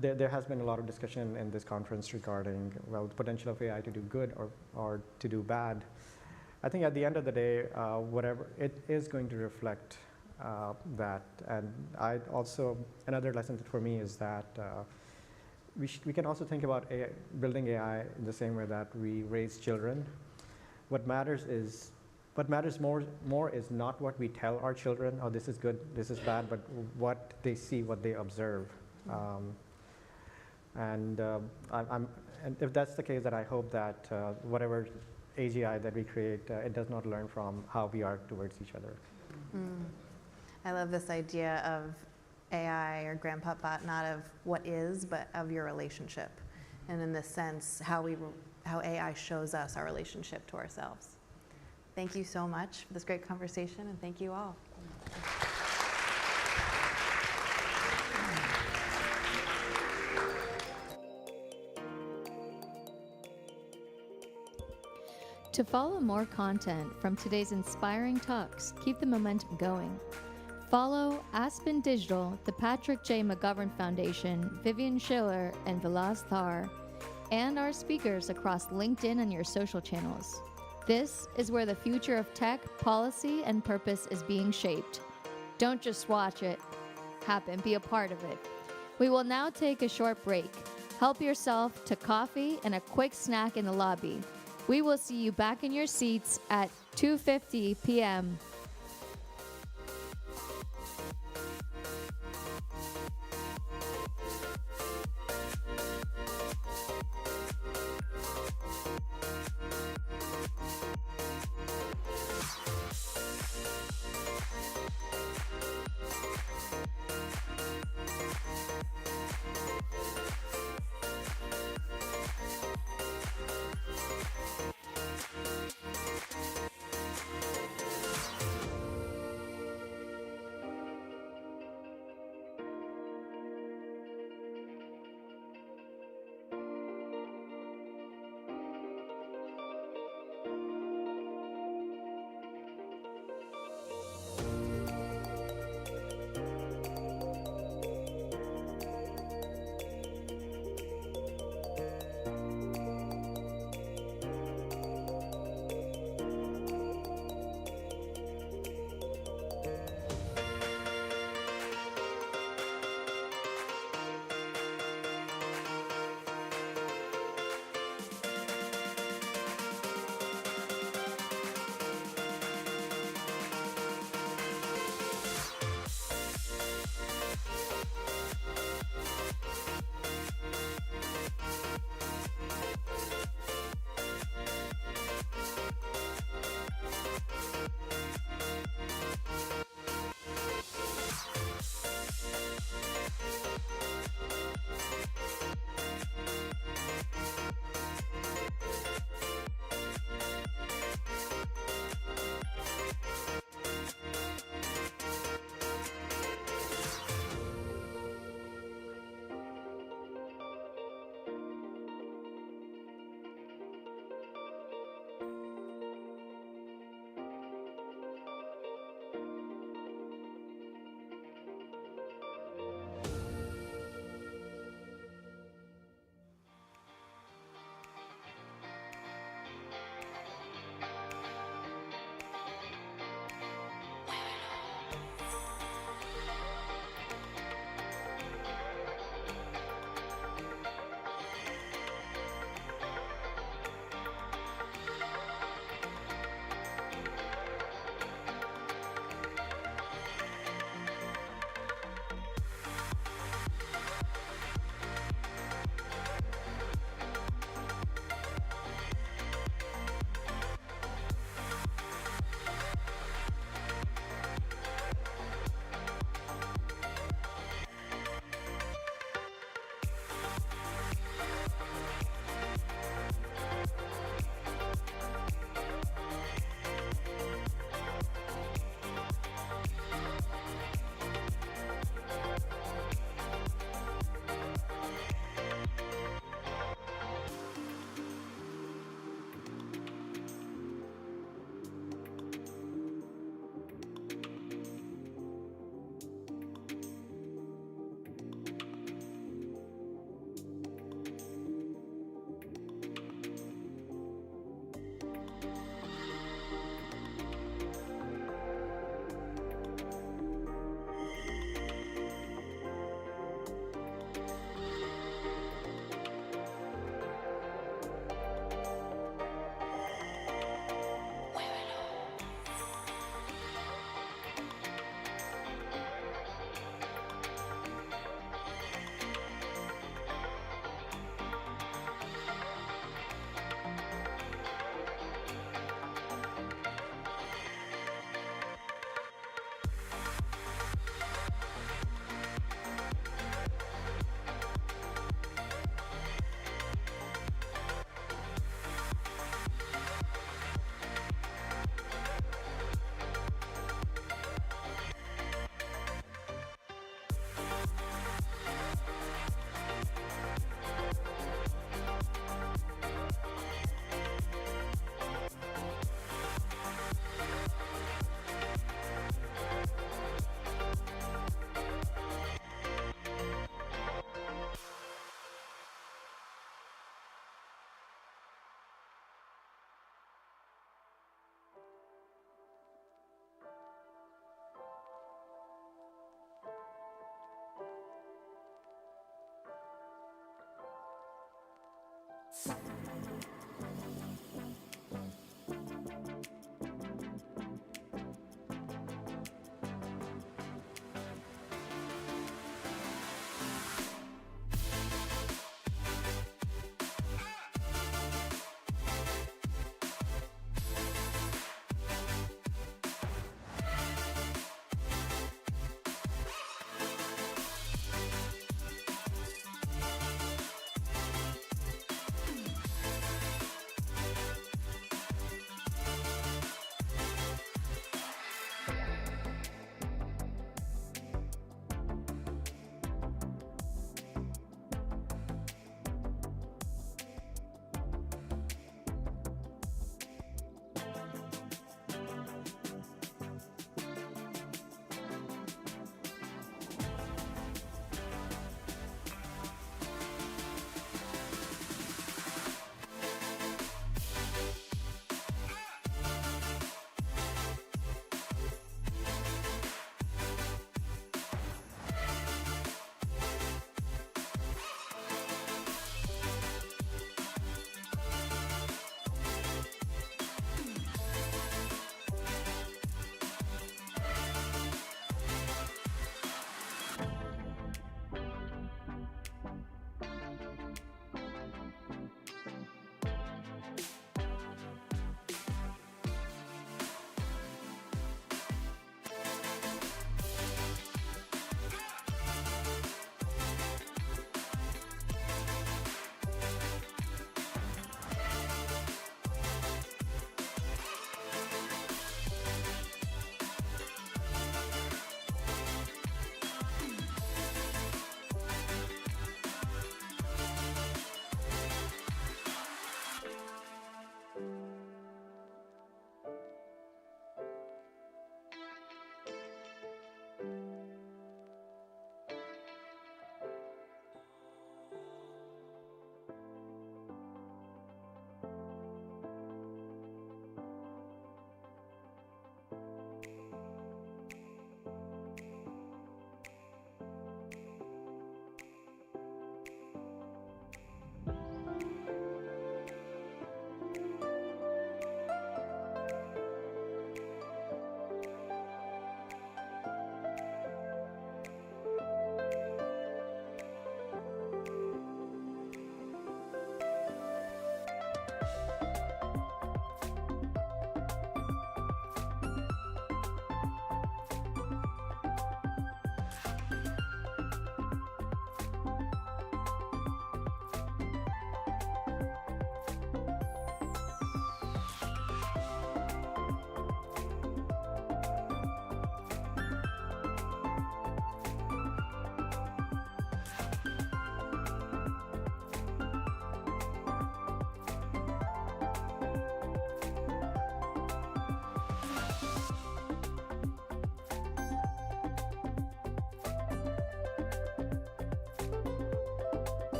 there has been a lot of discussion in this conference regarding, well, the potential of AI to do good or to do bad. I think at the end of the day, whatever, it is going to reflect that. And another lesson for me is that we can also think about building AI in the same way that we raise children. What matters more is not what we tell our children, oh, this is good, this is bad, but what they see, what they observe. And if that's the case, then I hope that whatever AGI that we create, it does not learn from how we are towards each other. I love this idea of AI or grandpapa, not of what is, but of your relationship. And in this sense, how AI shows us our relationship to ourselves. Thank you so much for this great conversation, and thank you all. To follow more content from today's inspiring talks, keep the momentum going. Follow Aspen Digital, the Patrick J. McGovern Foundation, Vivian Schiller, and Vilas Thar, and our speakers across LinkedIn and your social channels. This is where the future of tech, policy, and purpose is being shaped. Don't just watch it happen, be a part of it. We will now take a short break. Help yourself to coffee and a quick snack in the lobby. We will see you back in your seats at 2:50 p.m.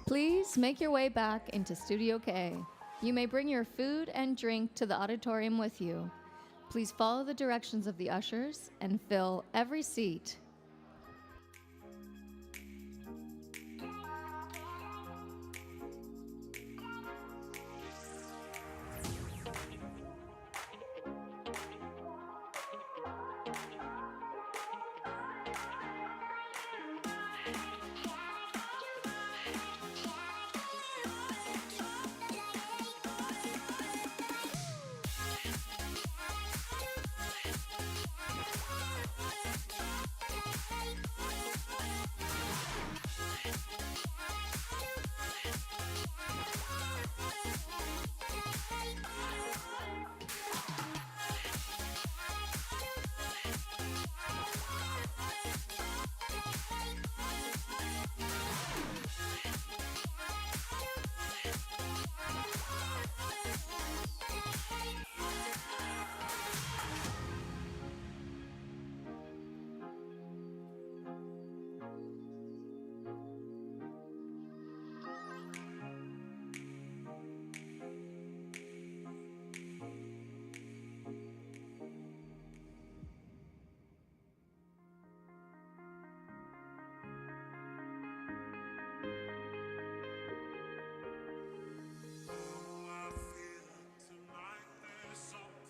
Please make your way back into Studio K. You may bring your food and drink to the auditorium with you. Please follow the directions of the ushers and fill every seat.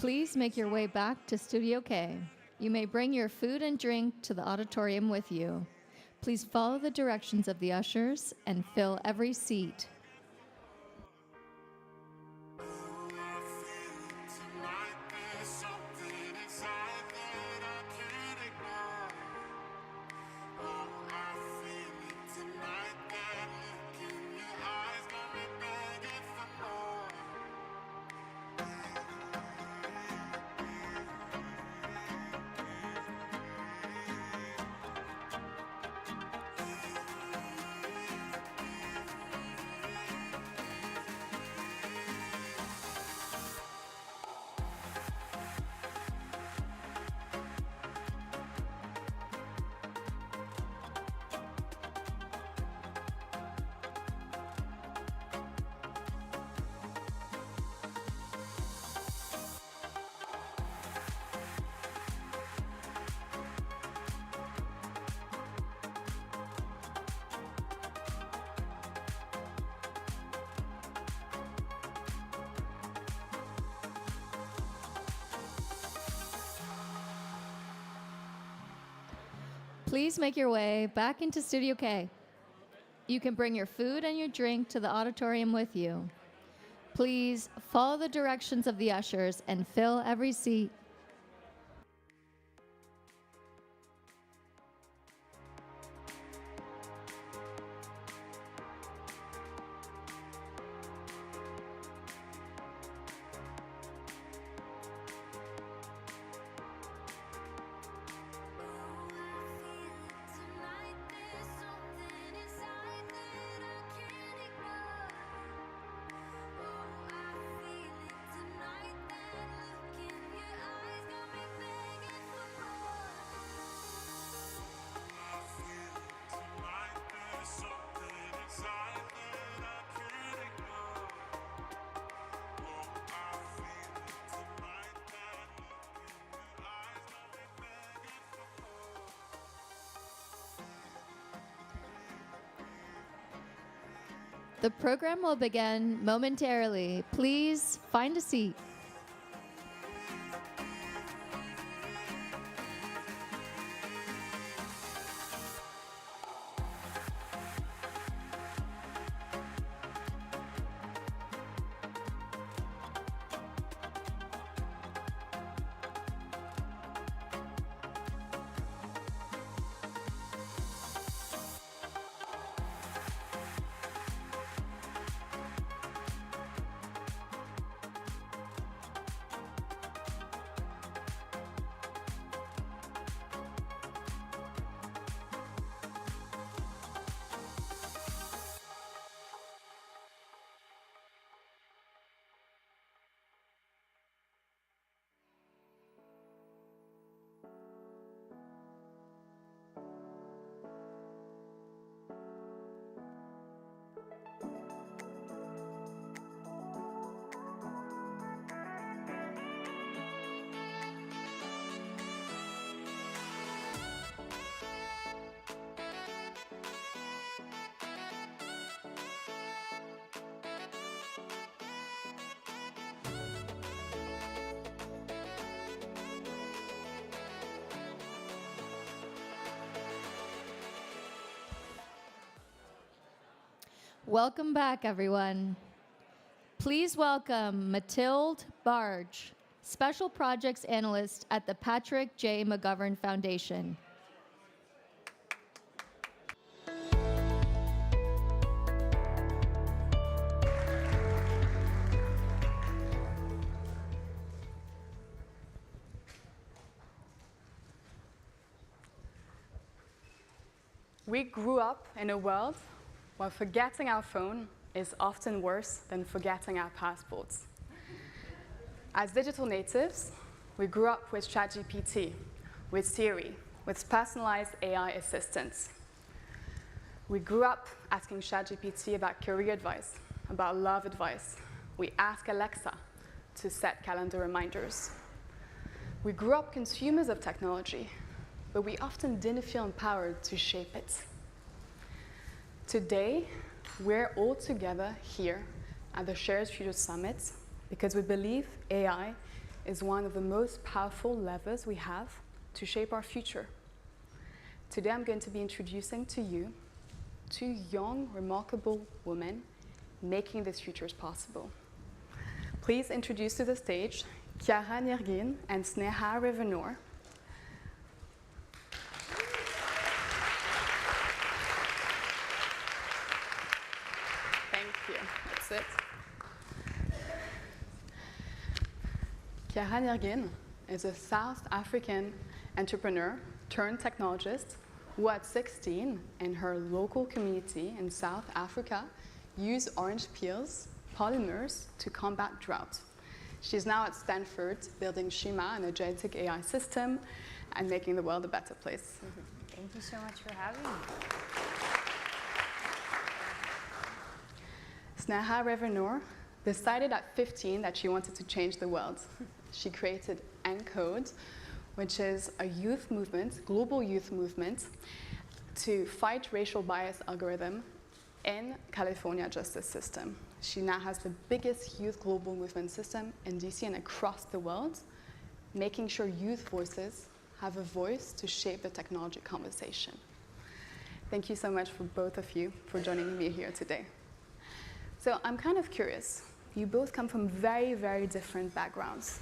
Please make your way back to Studio K. You may bring your food and drink to the auditorium with you. Please follow the directions of the ushers and fill every seat. Please make your way back into Studio K. You can bring your food and your drink to the auditorium with you. Please follow the directions of the ushers and fill every seat. The program will begin momentarily. Please find a seat. Welcome back, everyone. Please welcome Mathilde Barge, Special Projects Analyst at the Patrick J. McGovern Foundation. We grew up in a world where forgetting our phone is often worse than forgetting our passports. As digital natives, we grew up with ChatGPT, with Siri, with personalized AI assistants. We grew up asking ChatGPT about career advice, about love advice. We ask Alexa to set calendar reminders. We grew up consumers of technology, but we often didn't feel empowered to shape it. Today, we're all together here at the Shared Future Summit because we believe AI is one of the most powerful levers we have to shape our future. Today, I'm going to be introducing to you two young, remarkable women making these futures possible. Please introduce to the stage Chiara Nirghin and Sneha Revenor. That's it. Chiara Nirghin is a South African entrepreneur turned technologist who at 16 in her local community in South Africa used orange peels, polymers to combat drought. She's now at Stanford building Shima, an agentic AI system, and making the world a better place. Thank you so much for having me. Sneha Revenor decided at 15 that she wanted to change the world. She created ENCODE, which is a youth movement, global youth movement, to fight racial bias algorithm in California justice system. She now has the biggest youth global movement system in DC and across the world, making sure youth voices have a voice to shape the technology conversation. Thank you so much for both of you for joining me here today. So I'm kind of curious. You both come from very, very different backgrounds,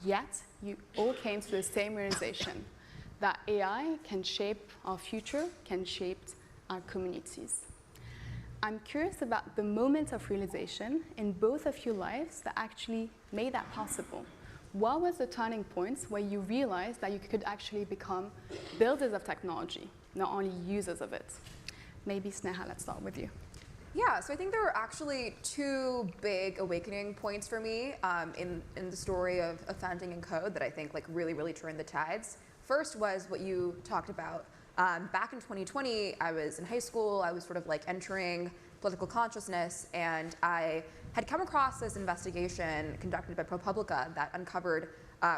yet you all came to the same realization that AI can shape our future, can shape our communities. I'm curious about the moment of realization in both of your lives that actually made that possible. What was the turning points where you realized that you could actually become builders of technology, not only users of it? Maybe Sneha, let's start with you. Yeah, so I think there were actually two big awakening points for me in the story of founding ENCODE that I think really turned the tides. First was what you talked about. Back in 2020, I was in high school. I was sort of entering political consciousness, and I had come across this investigation conducted by ProPublica that uncovered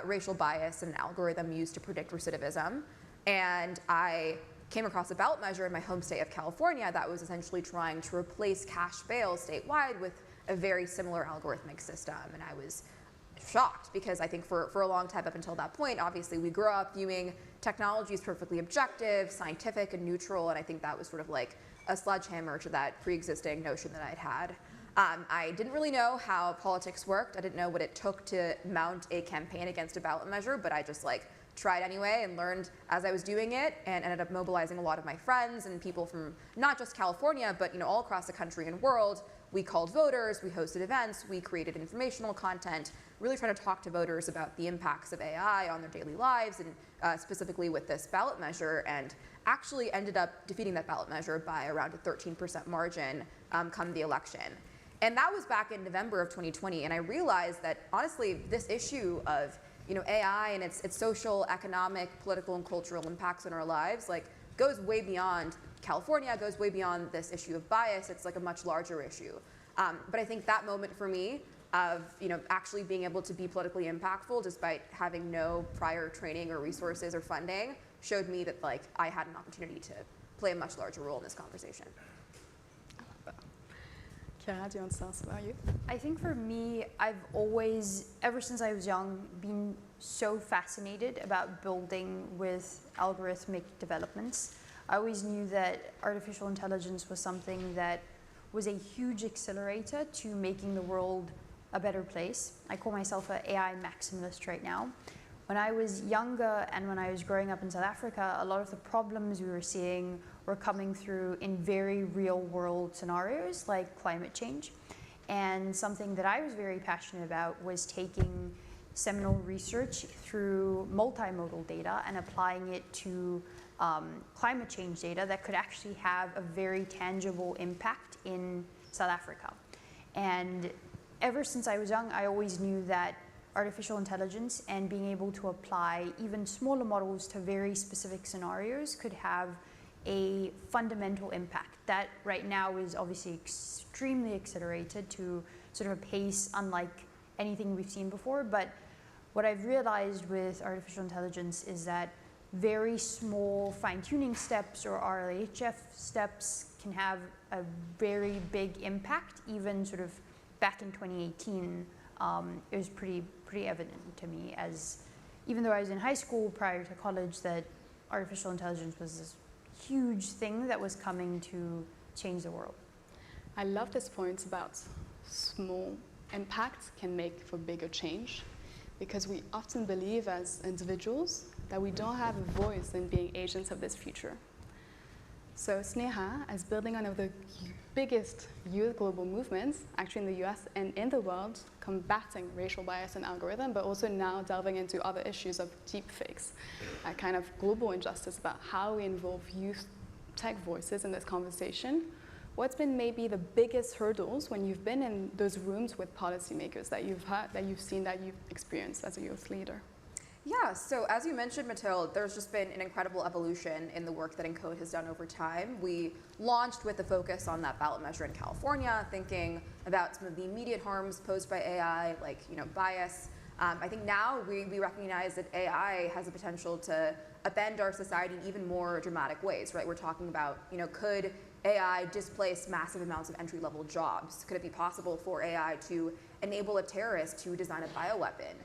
racial bias in an algorithm used to predict recidivism. And I came across a ballot measure in my home state of California that was essentially trying to replace cash bail statewide with a very similar algorithmic system. And I was shocked because I think for a long time up until that point, obviously we grew up viewing technology as perfectly objective, scientific, and neutral. And I think that was sort of like a sledgehammer to that pre-existing notion that I'd had. I didn't really know how politics worked. I didn't know what it took to mount a campaign against a ballot measure, but I just tried anyway and learned as I was doing it, and ended up mobilizing a lot of my friends and people from not just California, but all across the country and world. We called voters, we hosted events, we created informational content, really trying to talk to voters about the impacts of AI on their daily lives, and specifically with this ballot measure, and actually ended up defeating that ballot measure by around a 13% margin come the election. And that was back in November of 2020, and I realized that honestly, this issue of AI and its social, economic, political, and cultural impacts on our lives goes way beyond California, goes way beyond this issue of bias. It's a much larger issue. But I think that moment for me of actually being able to be politically impactful despite having no prior training or resources or funding showed me that I had an opportunity to play a much larger role in this conversation. Chiara, do you want to tell us about you? I think for me, I've always, ever since I was young, been so fascinated about building with algorithmic developments. I always knew that artificial intelligence was something that was a huge accelerator to making the world a better place. I call myself an AI maximalist right now. When I was younger and when I was growing up in South Africa, a lot of the problems we were seeing were coming through in very real world scenarios like climate change. And something that I was very passionate about was taking seminal research through multimodal data and applying it to climate change data that could actually have a very tangible impact in South Africa. And ever since I was young, I always knew that artificial intelligence and being able to apply even smaller models to very specific scenarios could have a fundamental impact. That right now is obviously extremely accelerated to sort of a pace unlike anything we've seen before. But what I've realized with artificial intelligence is that very small fine-tuning steps or RLHF steps can have a very big impact. Even sort of back in 2018, it was pretty evident to me, as even though I was in high school prior to college, that artificial intelligence was this huge thing that was coming to change the world. I love this point about small impacts can make for bigger change, because we often believe as individuals that we don't have a voice in being agents of this future. So Sneha, as building one of the biggest youth global movements, actually in the US and in the world, combating racial bias and algorithm, but also now delving into other issues of deepfakes, a kind of global injustice about how we involve youth tech voices in this conversation. What's been maybe the biggest hurdles when you've been in those rooms with policymakers that you've heard, that you've seen, that you've experienced as a youth leader? Yeah, so as you mentioned, Mathilde, there's just been an incredible evolution in the work that ENCODE has done over time. We launched with the focus on that ballot measure in California, thinking about some of the immediate harms posed by AI, like bias. I think now we recognize that AI has the potential to upend our society in even more dramatic ways, right? We're talking about, could AI displace massive amounts of entry-level jobs? Could it be possible for AI to enable a terrorist to design a bioweapon?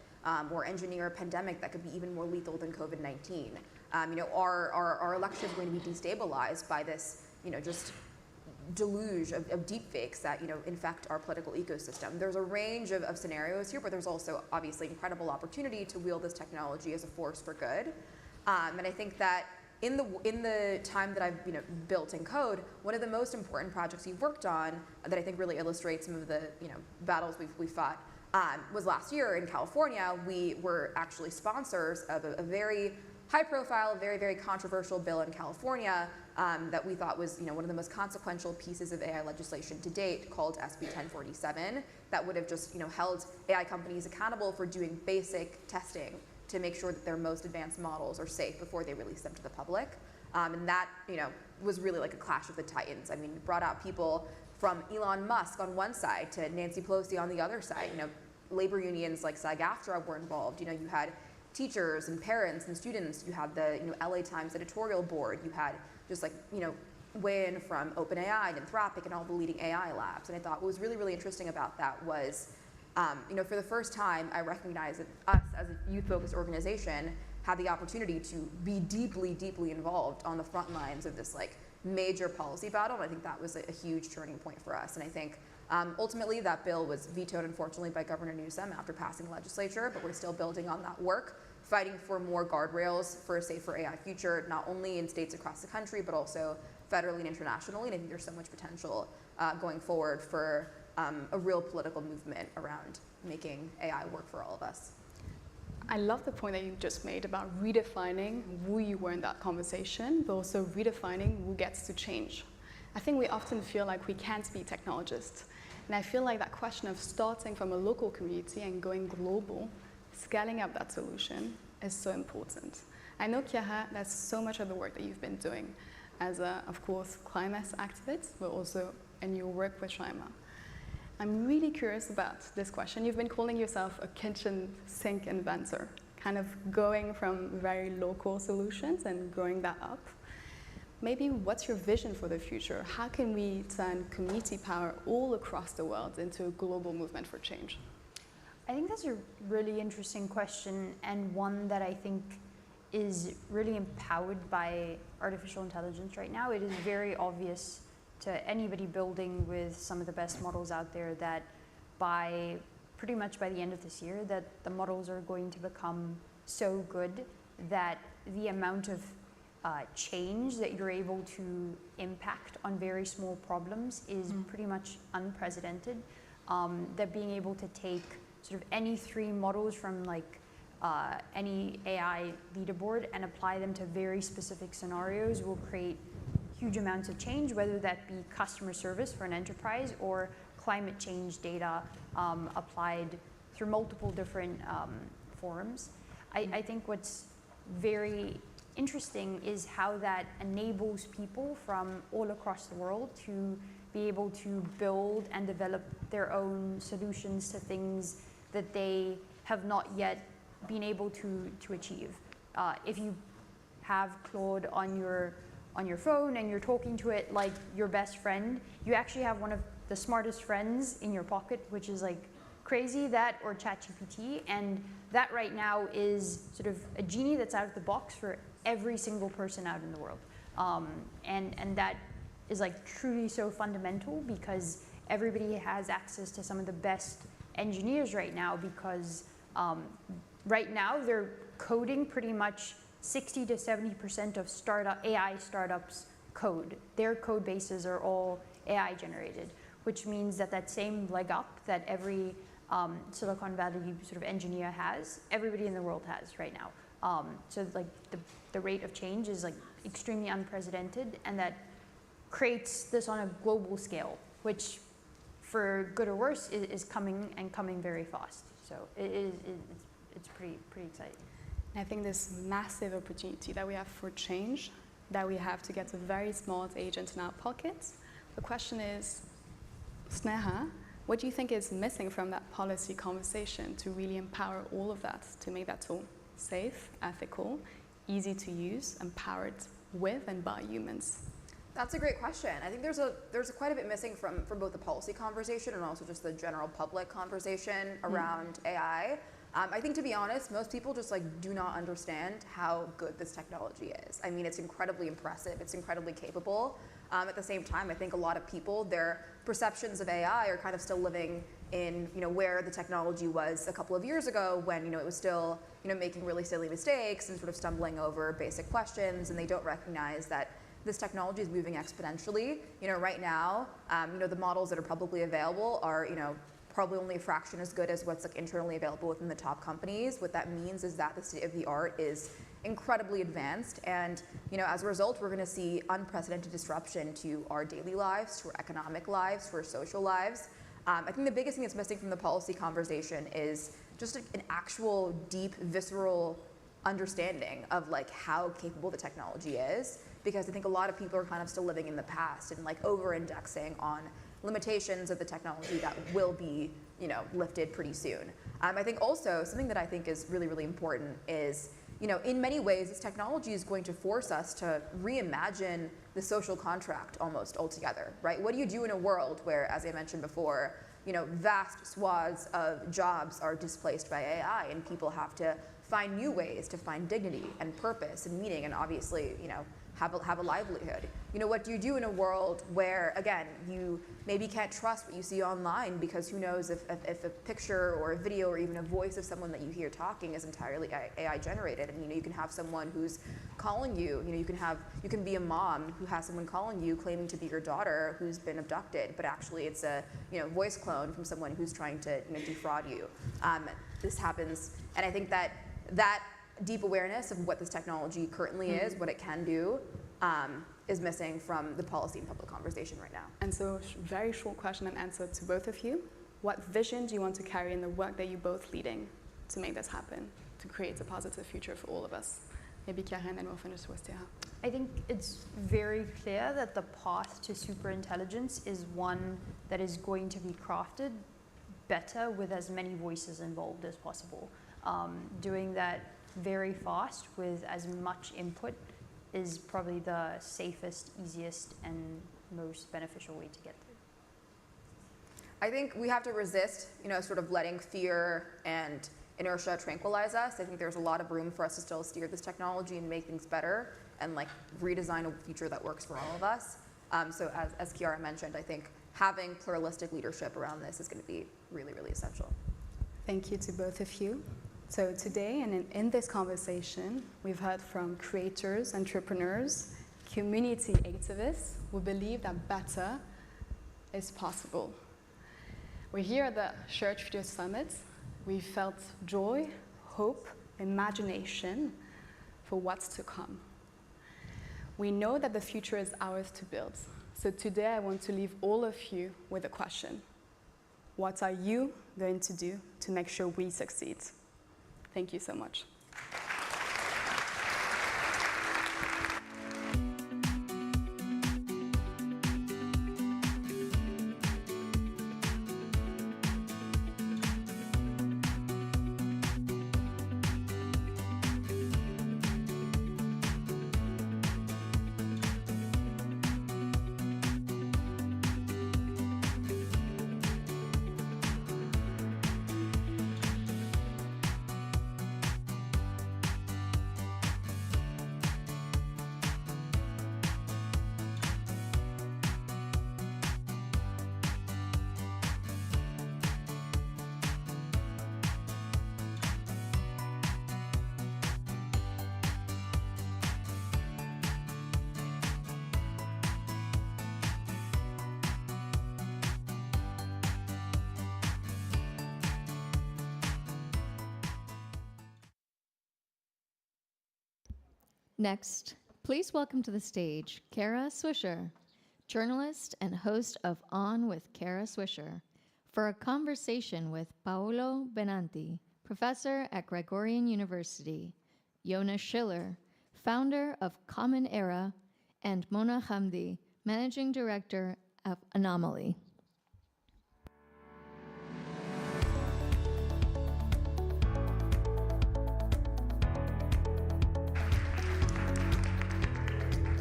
Or engineer a pandemic that could be even more lethal than COVID-19. Our election is going to be destabilized by this, just deluge of deepfakes that, infect our political ecosystem. There's a range of scenarios here, but there's also obviously incredible opportunity to wield this technology as a force for good. And I think that in the time that I've built ENCODE, one of the most important projects you've worked on that I think really illustrates some of the battles we've fought was last year in California. We were actually sponsors of a very high-profile, very, very controversial bill in California that we thought was one of the most consequential pieces of AI legislation to date, called SB 1047, that would have just held AI companies accountable for doing basic testing to make sure that their most advanced models are safe before they release them to the public. And that was really like a clash of the titans. I mean, it brought out people from Elon Musk on one side to Nancy Pelosi on the other side. Labor unions like SAG-AFTRA were involved. You had teachers and parents and students. You had the LA Times editorial board. You had just weigh-in from OpenAI and Anthropic and all the leading AI labs. And I thought what was really, really interesting about that was, for the first time, I recognized that us as a youth-focused organization had the opportunity to be deeply, deeply involved on the front lines of this major policy battle. And I think that was a huge turning point for us. And I think ultimately that bill was vetoed, unfortunately, by Governor Newsom after passing the legislature, but we're still building on that work, fighting for more guardrails for a safer AI future, not only in states across the country, but also federally and internationally. And I think there's so much potential going forward for a real political movement around making AI work for all of us. I love the point that you just made about redefining who you were in that conversation, but also redefining who gets to change. I think we often feel like we can't be technologists. And I feel like that question of starting from a local community and going global, scaling up that solution, is so important. I know, Chiara, that's so much of the work that you've been doing as a, of course, climate activist, but also in your work with Shima. I'm really curious about this question. You've been calling yourself a kitchen sink inventor, kind of going from very local solutions and growing that up. Maybe what's your vision for the future? How can we turn community power all across the world into a global movement for change? I think that's a really interesting question, and one that I think is really empowered by artificial intelligence right now. It is very obvious anybody building with some of the best models out there that pretty much by the end of this year, that the models are going to become so good that the amount of change that you're able to impact on very small problems is pretty much unprecedented. That being able to take sort of any 3 models from like any AI leaderboard and apply them to very specific scenarios will create huge amounts of change, whether that be customer service for an enterprise or climate change data applied through multiple different forums. I think what's very interesting is how that enables people from all across the world to be able to build and develop their own solutions to things that they have not yet been able to achieve. If you have Claude on your phone and you're talking to it like your best friend, you actually have one of the smartest friends in your pocket, which is like crazy, that or ChatGPT. And that right now is sort of a genie that's out of the box for every single person out in the world. And that is like truly so fundamental because everybody has access to some of the best engineers right now because right now they're coding pretty much 60 to 70% of AI startups code. Their code bases are all AI generated, which means that same leg up that every Silicon Valley sort of engineer has, everybody in the world has right now. So like the rate of change is like extremely unprecedented, and that creates this on a global scale, which for good or worse is coming very fast. So it's pretty exciting. I think this massive opportunity that we have for change, that we have to get a very smart agent in our pockets. The question is, Sneha, what do you think is missing from that policy conversation to really empower all of that, to make that tool safe, ethical, easy to use, empowered with and by humans? That's a great question. I think there's quite a bit missing from both the policy conversation and also just the general public conversation around AI. I think, to be honest, most people just like do not understand how good this technology is. I mean, it's incredibly impressive. It's incredibly capable. At the same time, I think a lot of people, their perceptions of AI are kind of still living in where the technology was a couple of years ago, when it was still making really silly mistakes and sort of stumbling over basic questions, and they don't recognize that this technology is moving exponentially. Right now, the models that are publicly available are probably only a fraction as good as what's like internally available within the top companies. What that means is that the state of the art is incredibly advanced, and as a result, we're going to see unprecedented disruption to our daily lives, to our economic lives, to our social lives. I think the biggest thing that's missing from the policy conversation is just an actual deep, visceral understanding of like how capable the technology is, because I think a lot of people are kind of still living in the past and like over-indexing on limitations of the technology that will be, lifted pretty soon. I think also something that I think is really, really important is, in many ways, this technology is going to force us to reimagine the social contract almost altogether, right? What do you do in a world where, as I mentioned before, vast swaths of jobs are displaced by AI and people have to find new ways to find dignity and purpose and meaning and obviously, have a livelihood? What do you do in a world where, again, you maybe can't trust what you see online because who knows if a picture or a video or even a voice of someone that you hear talking is entirely AI generated, and you can have someone who's calling you, you can be a mom who has someone calling you claiming to be your daughter who's been abducted, but actually it's a voice clone from someone who's trying to defraud you. This happens, and I think that deep awareness of what this technology currently is, what it can do, is missing from the policy and public conversation right now. And so, very short question and answer to both of you. What vision do you want to carry in the work that you're both leading to make this happen, to create a positive future for all of us? Maybe Karen, and we'll finish with Sneha. I think it's very clear that the path to superintelligence is one that is going to be crafted better with as many voices involved as possible. Doing that very fast with as much input is probably the safest, easiest, and most beneficial way to get there. I think we have to resist, sort of letting fear and inertia tranquilize us. I think there's a lot of room for us to still steer this technology and make things better and like redesign a future that works for all of us. So as Kiara mentioned, I think having pluralistic leadership around this is going to be really, really essential. Thank you to both of you. So today and in this conversation, we've heard from creators, entrepreneurs, community activists who believe that better is possible. We're here at the Shared Futures Summit. We felt joy, hope, imagination for what's to come. We know that the future is ours to build. So today I want to leave all of you with a question. What are you going to do to make sure we succeed? Thank you so much. Next, please welcome to the stage Kara Swisher, journalist and host of On with Kara Swisher, for a conversation with Paolo Benanti, professor at Gregorian University, Yona Schiller, founder of Common Era, and Mona Hamdi, managing director of Anomaly.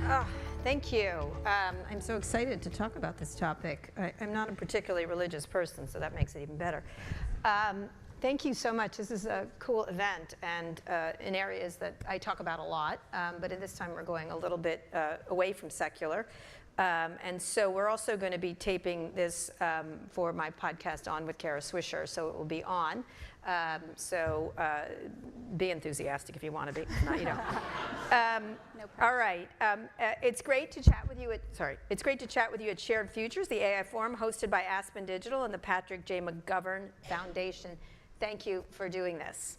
Oh, thank you. I'm so excited to talk about this topic. I'm not a particularly religious person, so that makes it even better. Thank you so much. This is a cool event and in areas that I talk about a lot, but at this time we're going a little bit away from secular. And so we're also going to be taping this for my podcast On with Kara Swisher, so it will be on. So be enthusiastic if you want to be. Not, you know. All right. It's great to chat with you at It's great to chat with you at Shared Futures, the AI Forum hosted by Aspen Digital and the Patrick J. McGovern Foundation. Thank you for doing this.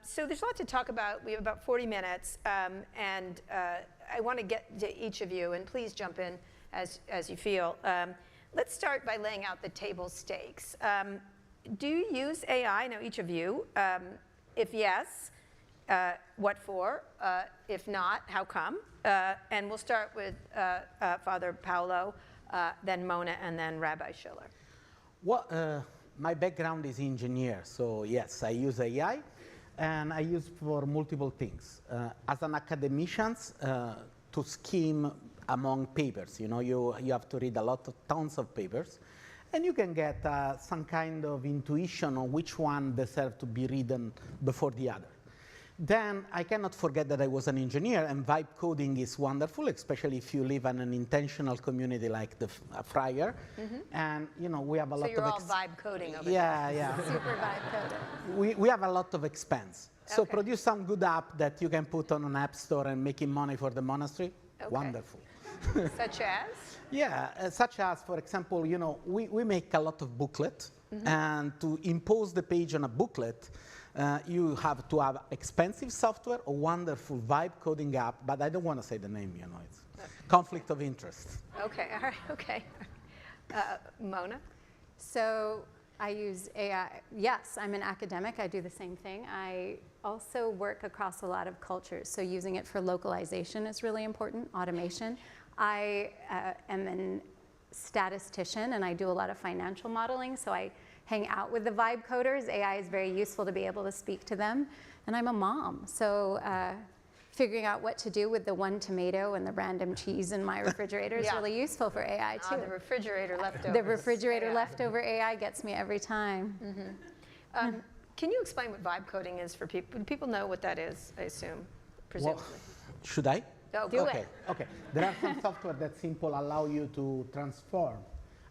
So there's a lot to talk about. We have about 40 minutes, and I want to get to each of you, and please jump in as you feel. Let's start by laying out the table stakes. Do you use AI? Now, each of you. If yes, what for? If not, how come? And we'll start with Father Paolo, then Mona, and then Rabbi Schiller. Well, my background is engineer, so yes, I use AI, and I use for multiple things. As an academician, to skim among papers, you know, you have to read tons of papers, and you can get some kind of intuition on which one deserves to be written before the other. Then I cannot forget that I was an engineer, and vibe coding is wonderful, especially if you live in an intentional community like the Friar. Mm-hmm. And you know, we have a lot of. So you're all vibe coding over there. Yeah. Super vibe coding. We have a lot of expense. So produce some good app that you can put on an app store and making money for the monastery. Okay. Wonderful. Such as? Yeah, such as, for example, you know, we make a lot of booklet, and to impose the page on a booklet, you have to have expensive software, a wonderful vibe coding app, but I don't want to say the name, you know, it's conflict of interest. Okay, all right, okay. Mona? So I use AI. Yes, I'm an academic. I do the same thing. I also work across a lot of cultures. So using it for localization is really important, automation. I am a statistician, and I do a lot of financial modeling. So I hang out with the vibe coders. AI is very useful to be able to speak to them. And I'm a mom. So figuring out what to do with the one tomato and the random cheese in my refrigerator is really useful for AI too. The refrigerator leftovers. The refrigerator leftover AI gets me every time. Mm-hmm. Can you explain what vibe coding is for people? Do people know what that is, I assume, presumably? Well, should I? Oh, Do okay, it. okay. There are some software that simple allow you to transform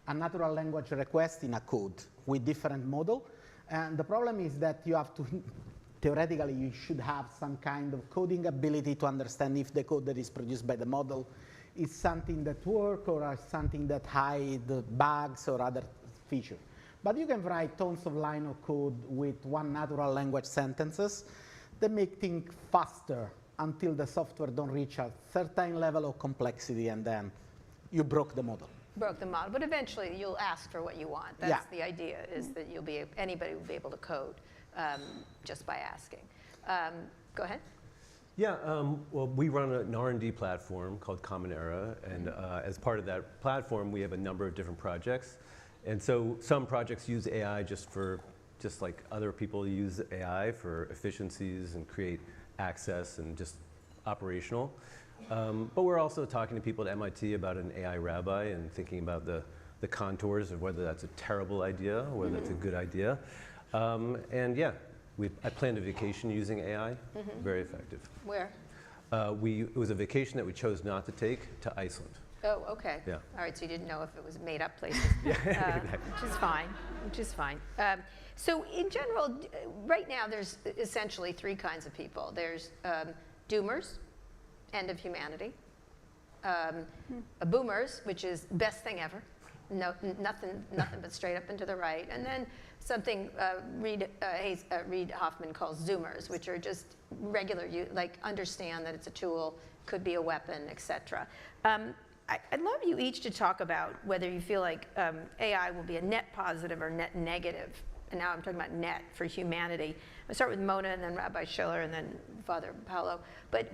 a natural language request in a code with different model. And the problem is that you have to, theoretically, you should have some kind of coding ability to understand if the code that is produced by the model is something that works or is something that hide bugs or other features. But you can write tons of lines of code with one natural language sentences that make things faster until the software don't reach a certain level of complexity, and then you broke the model. Broke the model, but eventually you'll ask for what you want. That's the idea, is that you'll be, anybody will be able to code just by asking. Go ahead. Yeah, well, we run an R&D platform called Common Era, and as part of that platform, we have a number of different projects. And so some projects use AI just like other people use AI for efficiencies and create access and just operational. But we're also talking to people at MIT about an AI rabbi and thinking about the contours of whether that's a terrible idea or whether that's a good idea. And yeah, I planned a vacation using AI, very effective. Where? It was a vacation that we chose not to take to Iceland. Oh, okay. Yeah. All right, so you didn't know if it was made up places. Exactly. Which is fine, which is fine. So in general, right now there's essentially three kinds of people. There's doomers, end of humanity. Boomers, which is best thing ever. No, nothing but straight up and to the right. And then something Reid Hoffman calls zoomers, which are just regular, like understand that it's a tool, could be a weapon, etc. I'd love you each to talk about whether you feel like AI will be a net positive or net negative. And now I'm talking about net for humanity. I'll start with Mona and then Rabbi Schiller and then Father Paolo. But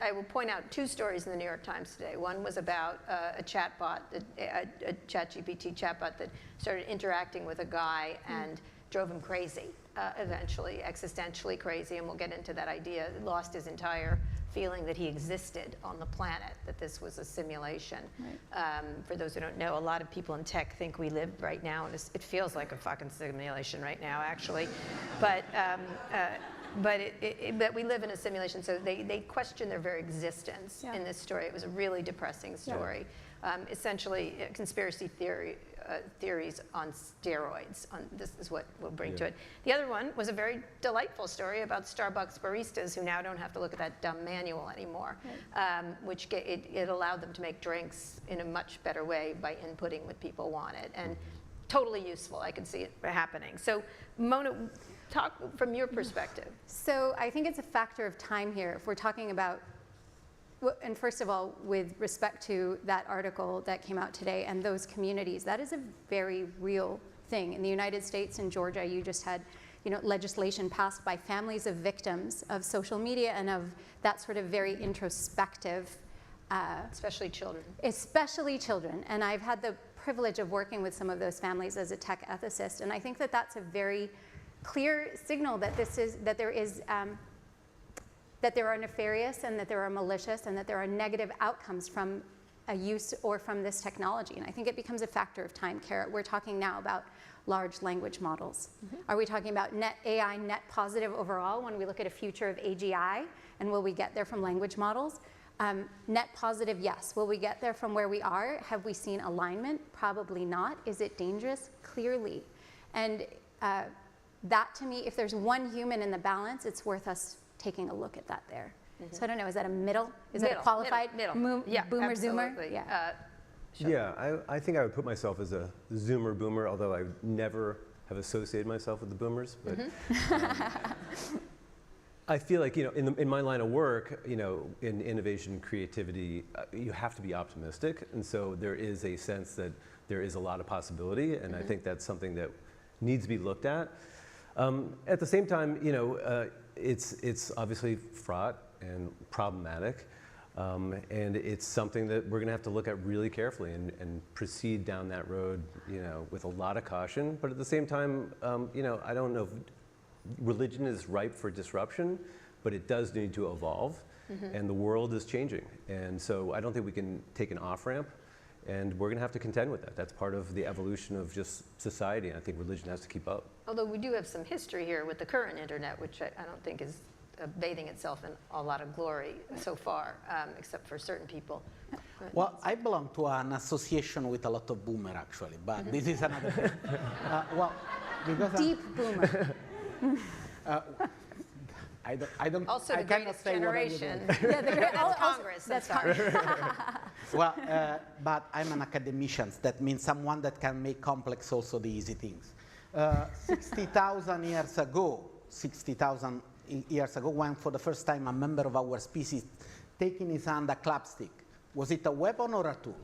I will point out two stories in the New York Times today. One was about a chatbot, a ChatGPT chatbot that started interacting with a guy and drove him crazy, eventually, existentially crazy, and we'll get into that idea. Lost his entire feeling that he existed on the planet, that this was a simulation. Right. For those who don't know, a lot of people in tech think we live right now, and it feels like a fucking simulation right now, actually. But we live in a simulation, so they question their very existence in this story. It was a really depressing story. Yeah. Essentially, conspiracy theories on steroids. This is what we'll bring to it. The other one was a very delightful story about Starbucks baristas who now don't have to look at that dumb manual anymore, which it allowed them to make drinks in a much better way by inputting what people wanted. And totally useful. I can see it happening. So Mona, talk from your perspective. So I think it's a factor of time here. If we're talking about, and first of all, with respect to that article that came out today and those communities, that is a very real thing. In the United States and Georgia, you just had legislation passed by families of victims of social media and of that sort of very introspective. Especially children. Especially children. And I've had the privilege of working with some of those families as a tech ethicist. And I think that that's a very clear signal that that there are nefarious and that there are malicious and that there are negative outcomes from a use or from this technology. And I think it becomes a factor of time. Kara, we're talking now about large language models. Are we talking about net AI, net positive overall when we look at a future of AGI? And will we get there from language models? Net positive, yes. Will we get there from where we are? Have we seen alignment? Probably not. Is it dangerous? Clearly. And that to me, if there's one human in the balance, it's worth us taking a look at that there. So I don't know, is that a middle? Is that a qualified middle. Yeah, boomer, absolutely. zoomer? Yeah. Sure. Yeah, I think I would put myself as a zoomer boomer, although I would never have associated myself with the boomers. But I feel like, in my line of work, in innovation, creativity, you have to be optimistic. And so there is a sense that there is a lot of possibility. And I think that's something that needs to be looked at. At the same time, it's obviously fraught and problematic, and it's something that we're going to have to look at really carefully and proceed down that road, with a lot of caution. But at the same time, I don't know if religion is ripe for disruption, but it does need to evolve, and the world is changing. And so I don't think we can take an off-ramp, and we're going to have to contend with that. That's part of the evolution of just society, and I think religion has to keep up. Although we do have some history here with the current internet, which I don't think is bathing itself in a lot of glory so far, except for certain people. Well, I belong to an association with a lot of boomer, actually, but this is another thing. Well, because Deep boomer. I don't. Also, I the cannot greatest say what I would generation. do. Yeah, That's Congress. That's I'm sorry. Well, but I'm an academician. That means someone that can make complex also the easy things. 60,000 years ago, when for the first time a member of our species taking his hand a clubstick, was it a weapon or a tool?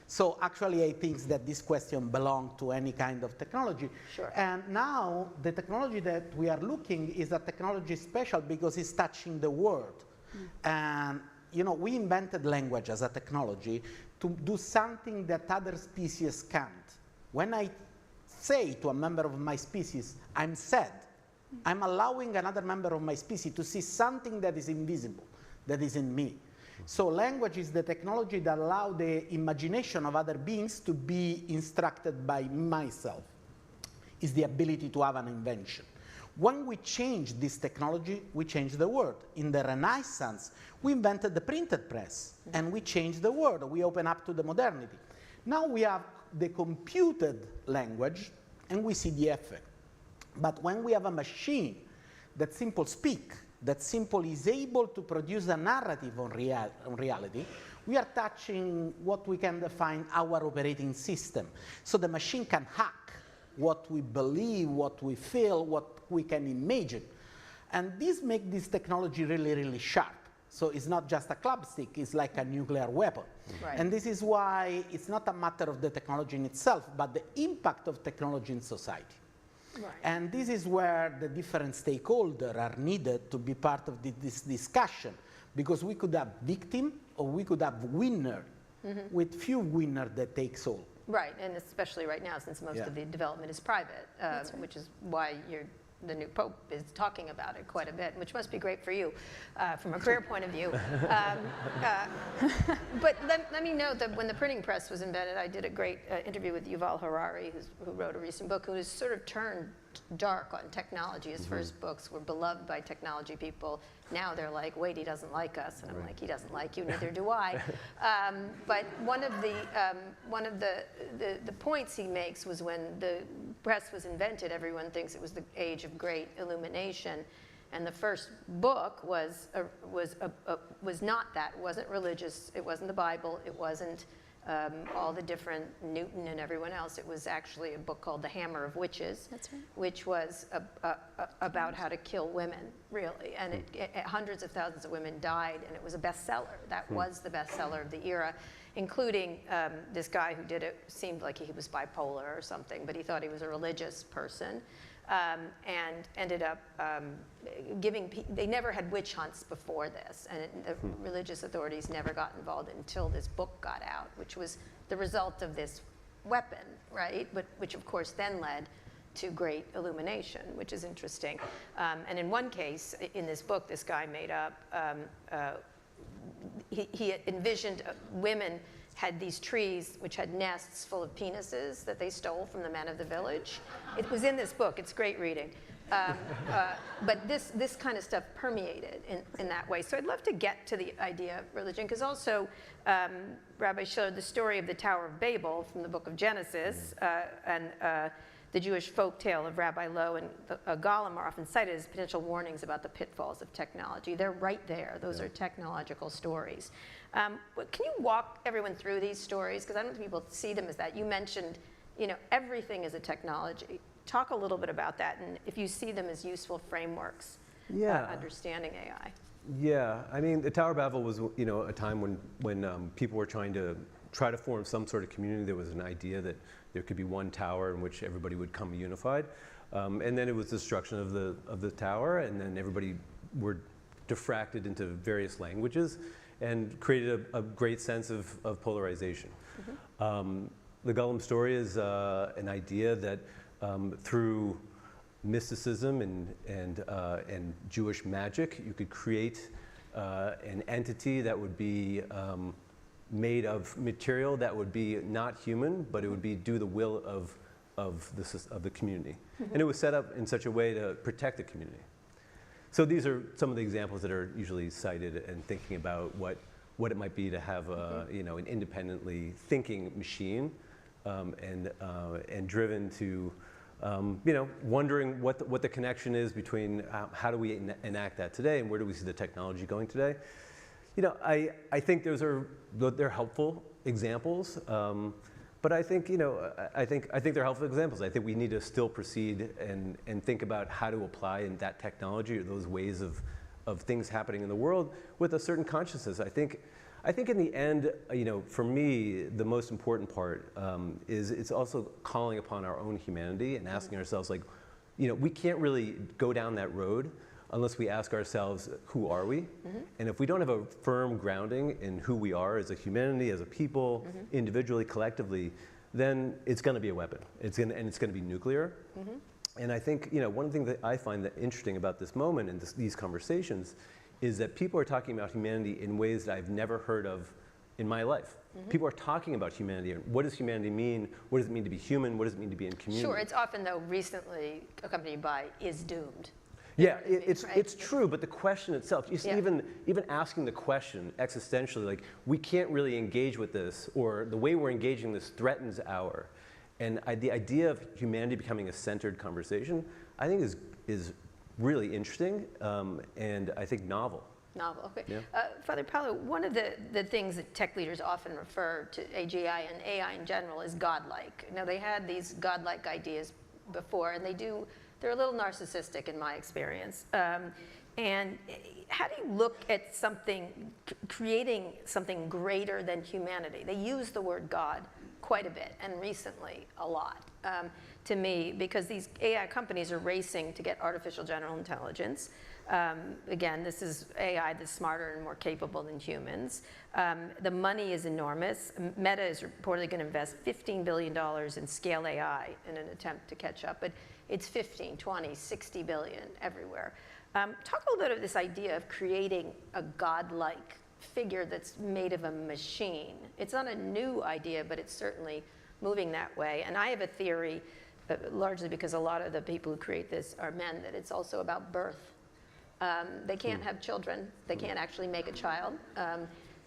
So actually I think that this question belongs to any kind of technology. Sure. And now the technology that we are looking is a technology special because it's touching the world. And you know, we invented language as a technology to do something that other species can't. When I say to a member of my species, I'm sad, I'm allowing another member of my species to see something that is invisible, that is in me. So language is the technology that allows the imagination of other beings to be instructed by myself. It's the ability to have an invention. When we change this technology, we change the world. In the Renaissance, we invented the printed press, and we changed the world. We open up to the modernity. Now we have the computed language, and we see the effect. But when we have a machine that simply speaks, that simply is able to produce a narrative on reality, we are touching what we can define our operating system. So the machine can hack what we believe, what we feel, what we can imagine. And this makes this technology really, really sharp. So it's not just a club stick, it's like a nuclear weapon. Right. And this is why it's not a matter of the technology in itself, but the impact of technology in society. Right. And this is where the different stakeholders are needed to be part of this discussion, because we could have victim or we could have winner, with few winners that takes all. Right, and especially right now, since most of the development is private, which is why the new Pope is talking about it quite a bit, which must be great for you from a career point of view. But let me note that when the printing press was invented, I did a great interview with Yuval Harari, who wrote a recent book, who has sort of turned dark on technology. His first books were beloved by technology people. Now they're like, wait, he doesn't like us. And I'm like, he doesn't like you, neither do I. But one of the points he makes was when the press was invented, everyone thinks it was the age of great illumination. And the first book was not that. It wasn't religious. It wasn't the Bible. It wasn't all the different Newton and everyone else. It was actually a book called The Hammer of Witches, which was about how to kill women, really. And hundreds of thousands of women died, and it was a bestseller. That was the bestseller of the era, including this guy who did it, seemed like he was bipolar or something, but he thought he was a religious person. And ended up they never had witch hunts before this, and the religious authorities never got involved until this book got out, which was the result of this weapon, right? But which of course then led to great illumination, which is interesting. And in one case, in this book, this guy made up, he envisioned women had these trees which had nests full of penises that they stole from the men of the village. It was in this book. It's great reading. But this kind of stuff permeated in that way. So I'd love to get to the idea of religion, because also Rabbi showed the story of the Tower of Babel from the book of Genesis, and the Jewish folk tale of Rabbi Lowe and Golem are often cited as potential warnings about the pitfalls of technology. They're right there. Those are technological stories. But can you walk everyone through these stories? Because I don't think people see them as that. You mentioned, everything is a technology. Talk a little bit about that, and if you see them as useful frameworks, understanding AI. Yeah, I mean, the Tower of Babel was, a time when people were trying to form some sort of community. There was an idea that there could be one tower in which everybody would come unified, and then it was destruction of the tower, and then everybody were diffracted into various languages, and created a great sense of polarization. The Golem story is an idea that through mysticism and Jewish magic, you could create an entity that would be made of material that would be not human, but it would do the will of the community. And it was set up in such a way to protect the community. So these are some of the examples that are usually cited and thinking about what it might be to have a, an independently thinking machine and driven to wondering what the connection is between how do we enact that today and where do we see the technology going today. I think they're helpful examples, but I think I think they're helpful examples. I think we need to still proceed and think about how to apply in that technology or those ways of things happening in the world with a certain consciousness. I think in the end, for me, the most important part is it's also calling upon our own humanity and asking ourselves, like, we can't really go down that road unless we ask ourselves, who are we? And if we don't have a firm grounding in who we are as a humanity, as a people, individually, collectively, then it's going to be a weapon. It's going to be nuclear. And I think, one of the things that I find that interesting about this moment and these conversations is that people are talking about humanity in ways that I've never heard of in my life. People are talking about humanity. What does humanity mean? What does it mean to be human? What does it mean to be in community? Sure, it's often, though, recently accompanied by is doomed. Yeah, it's true, but the question itself, even asking the question existentially, like, we can't really engage with this, or the way we're engaging this threatens our. And the idea of humanity becoming a centered conversation, I think is really interesting and I think novel. Novel, okay. Yeah. Father Paulo, one of the things that tech leaders often refer to AGI and AI in general is godlike. Now, they had these godlike ideas before, and they're a little narcissistic in my experience. And how do you look at creating something greater than humanity? They use the word God quite a bit, and recently a lot, to me, because these AI companies are racing to get artificial general intelligence. Again, this is AI that's smarter and more capable than humans. The money is enormous. Meta is reportedly going to invest $15 billion in scale AI in an attempt to catch up, but it's 15, 20, 60 billion everywhere. Talk a little bit of this idea of creating a godlike figure that's made of a machine. It's not a new idea, but it's certainly moving that way. And I have a theory, largely because a lot of the people who create this are men, that it's also about birth. They can't have children. They can't actually make a child.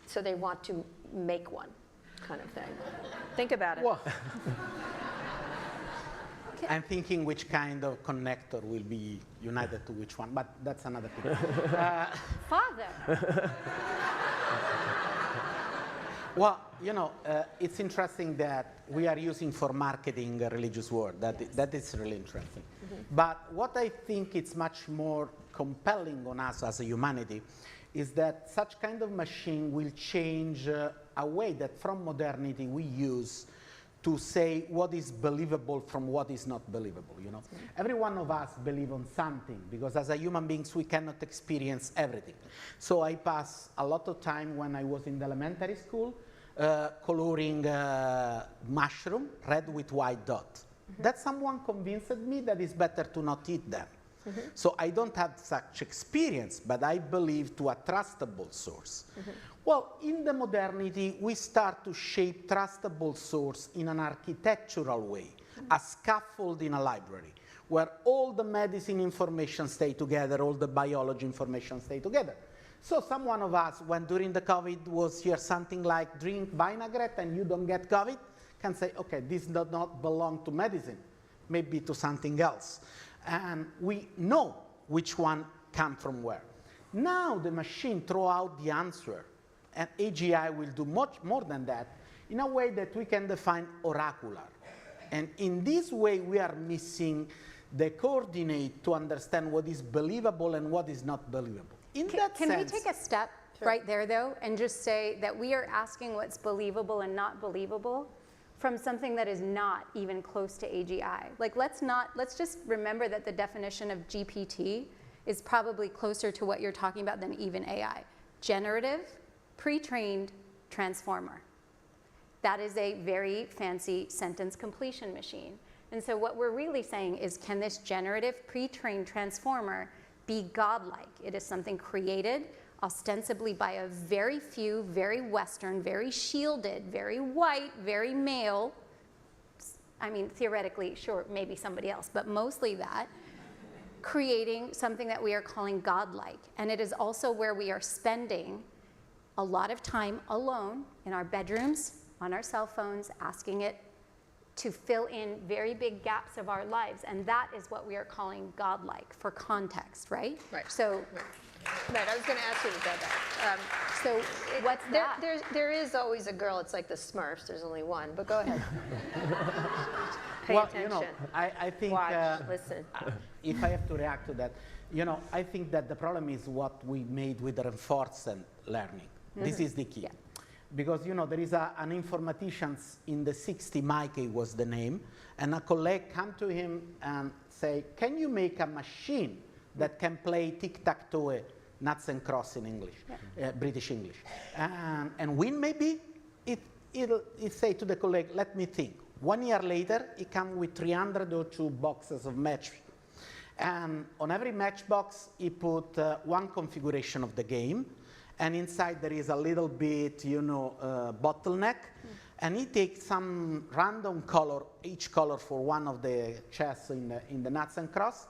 So they want to make one, kind of thing. Think about it. Well, I'm thinking which kind of connector will be united to which one, but that's another thing. Father. Well, it's interesting that we are using for marketing a religious word. That is really interesting. But what I think is much more compelling on us as a humanity is that such kind of machine will change a way that from modernity we use to say what is believable from what is not believable, Every one of us believe on something, because as a human beings we cannot experience everything. So I pass a lot of time when I was in the elementary school coloring mushroom red with white dot. That someone convinced me that it's better to not eat them. So I don't have such experience, but I believe to a trustable source. Well, in the modernity, we start to shape trustable source in an architectural way, a scaffold in a library, where all the medicine information stay together, all the biology information stay together. So some one of us, when during the COVID was here something like drink vinaigrette and you don't get COVID, can say, okay, this does not belong to medicine, maybe to something else. And we know which one come from where. Now the machine throw out the answer, and AGI will do much more than that in a way that we can define oracular. And in this way, we are missing the coordinate to understand what is believable and what is not believable. In that sense, can we take a step right there, though, and just say that we are asking what's believable and not believable from something that is not even close to AGI. Like, let's just remember that the definition of GPT is probably closer to what you're talking about than even AI. Generative, pre-trained transformer. That is a very fancy sentence completion machine. And so what we're really saying is, can this generative pre-trained transformer be godlike? It is something created ostensibly by a very few, very Western, very shielded, very white, very male, I mean, theoretically, sure, maybe somebody else, but mostly that, creating something that we are calling godlike. And it is also where we are spending a lot of time alone in our bedrooms, on our cell phones, asking it to fill in very big gaps of our lives. And that is what we are calling godlike for context, right? Right. So, Right, I was going to ask you about that. So what's that? There is always a girl, it's like the Smurfs, there's only one, but go ahead. Pay well, attention. you know, I think Watch, listen. if I have to react to that, you know, I think that the problem is what we made with the reinforcement learning. This is the key. Yeah. Because, you know, there is an informatician in the 60s, Mikey was the name, and a colleague come to him and say, can you make a machine that can play tic-tac-toe, nuts and cross in English, British English, and win maybe? It'll say to the colleague, let me think. 1 year later, he comes with 302 boxes of match. And on every matchbox, he put one configuration of the game, and inside there is a little bit, you know, bottleneck, and he takes some random color, each color for one of the chess in the nuts and cross,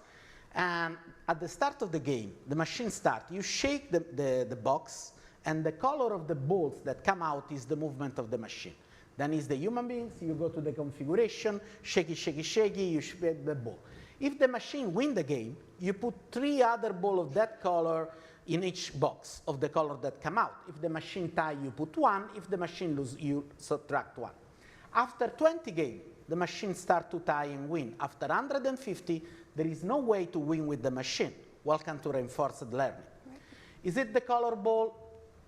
and at the start of the game, the machine starts, you shake the box, and the color of the balls that come out is the movement of the machine. Then is the human beings, you go to the configuration, shaky, shaky, shaky, you shake the ball. If the machine wins the game, you put 3 other balls of that color in each box of the color that come out. If the machine tie, you put 1. If the machine lose, you subtract 1. After 20 games, the machine starts to tie and win. After 150, there is no way to win with the machine. Welcome to reinforced learning. Right. Is it the color ball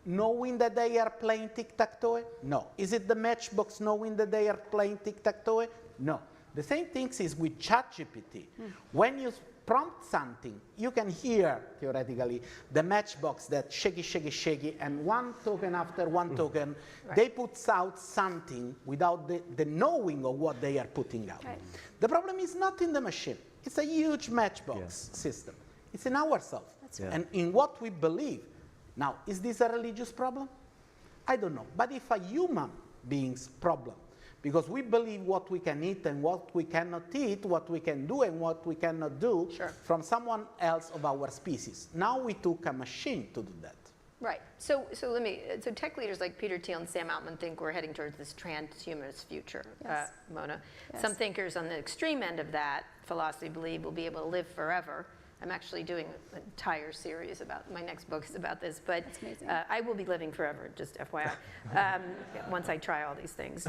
knowing that they are playing tic-tac-toe? No. Is it the matchbox knowing that they are playing tic-tac-toe? No. The same thing is with ChatGPT. When you prompt something, you can hear, theoretically, the matchbox that shaky, shaky, shaky, and one token after one token, they put out something without the knowing of what they are putting out. Right. The problem is not in the machine. It's a huge matchbox system. It's in ourselves and in what we believe. Now, is this a religious problem? I don't know. But if a human being's problem, because we believe what we can eat and what we cannot eat, what we can do and what we cannot do from someone else of our species. Now we took a machine to do that. Right. So tech leaders like Peter Thiel and Sam Altman think we're heading towards this transhumanist future, Mona. Yes. Some thinkers on the extreme end of that philosophy believe we'll be able to live forever. I'm actually doing an entire series about, my next book is about this, but I will be living forever, just FYI, once I try all these things.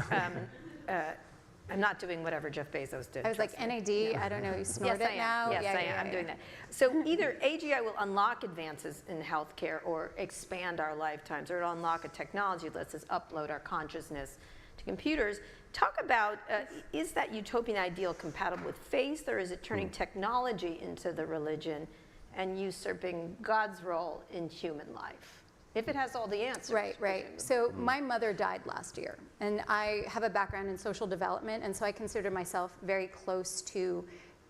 I'm not doing whatever Jeff Bezos did. I was like, NAD, I don't know, you snort it now? Yes, I am. I'm doing that. So either AGI will unlock advances in healthcare or expand our lifetimes, or it'll unlock a technology that lets us upload our consciousness to computers. Talk about, is that utopian ideal compatible with faith, or is it turning technology into the religion and usurping God's role in human life? If it has all the answers. Right. So my mother died last year, and I have a background in social development, and so I consider myself very close to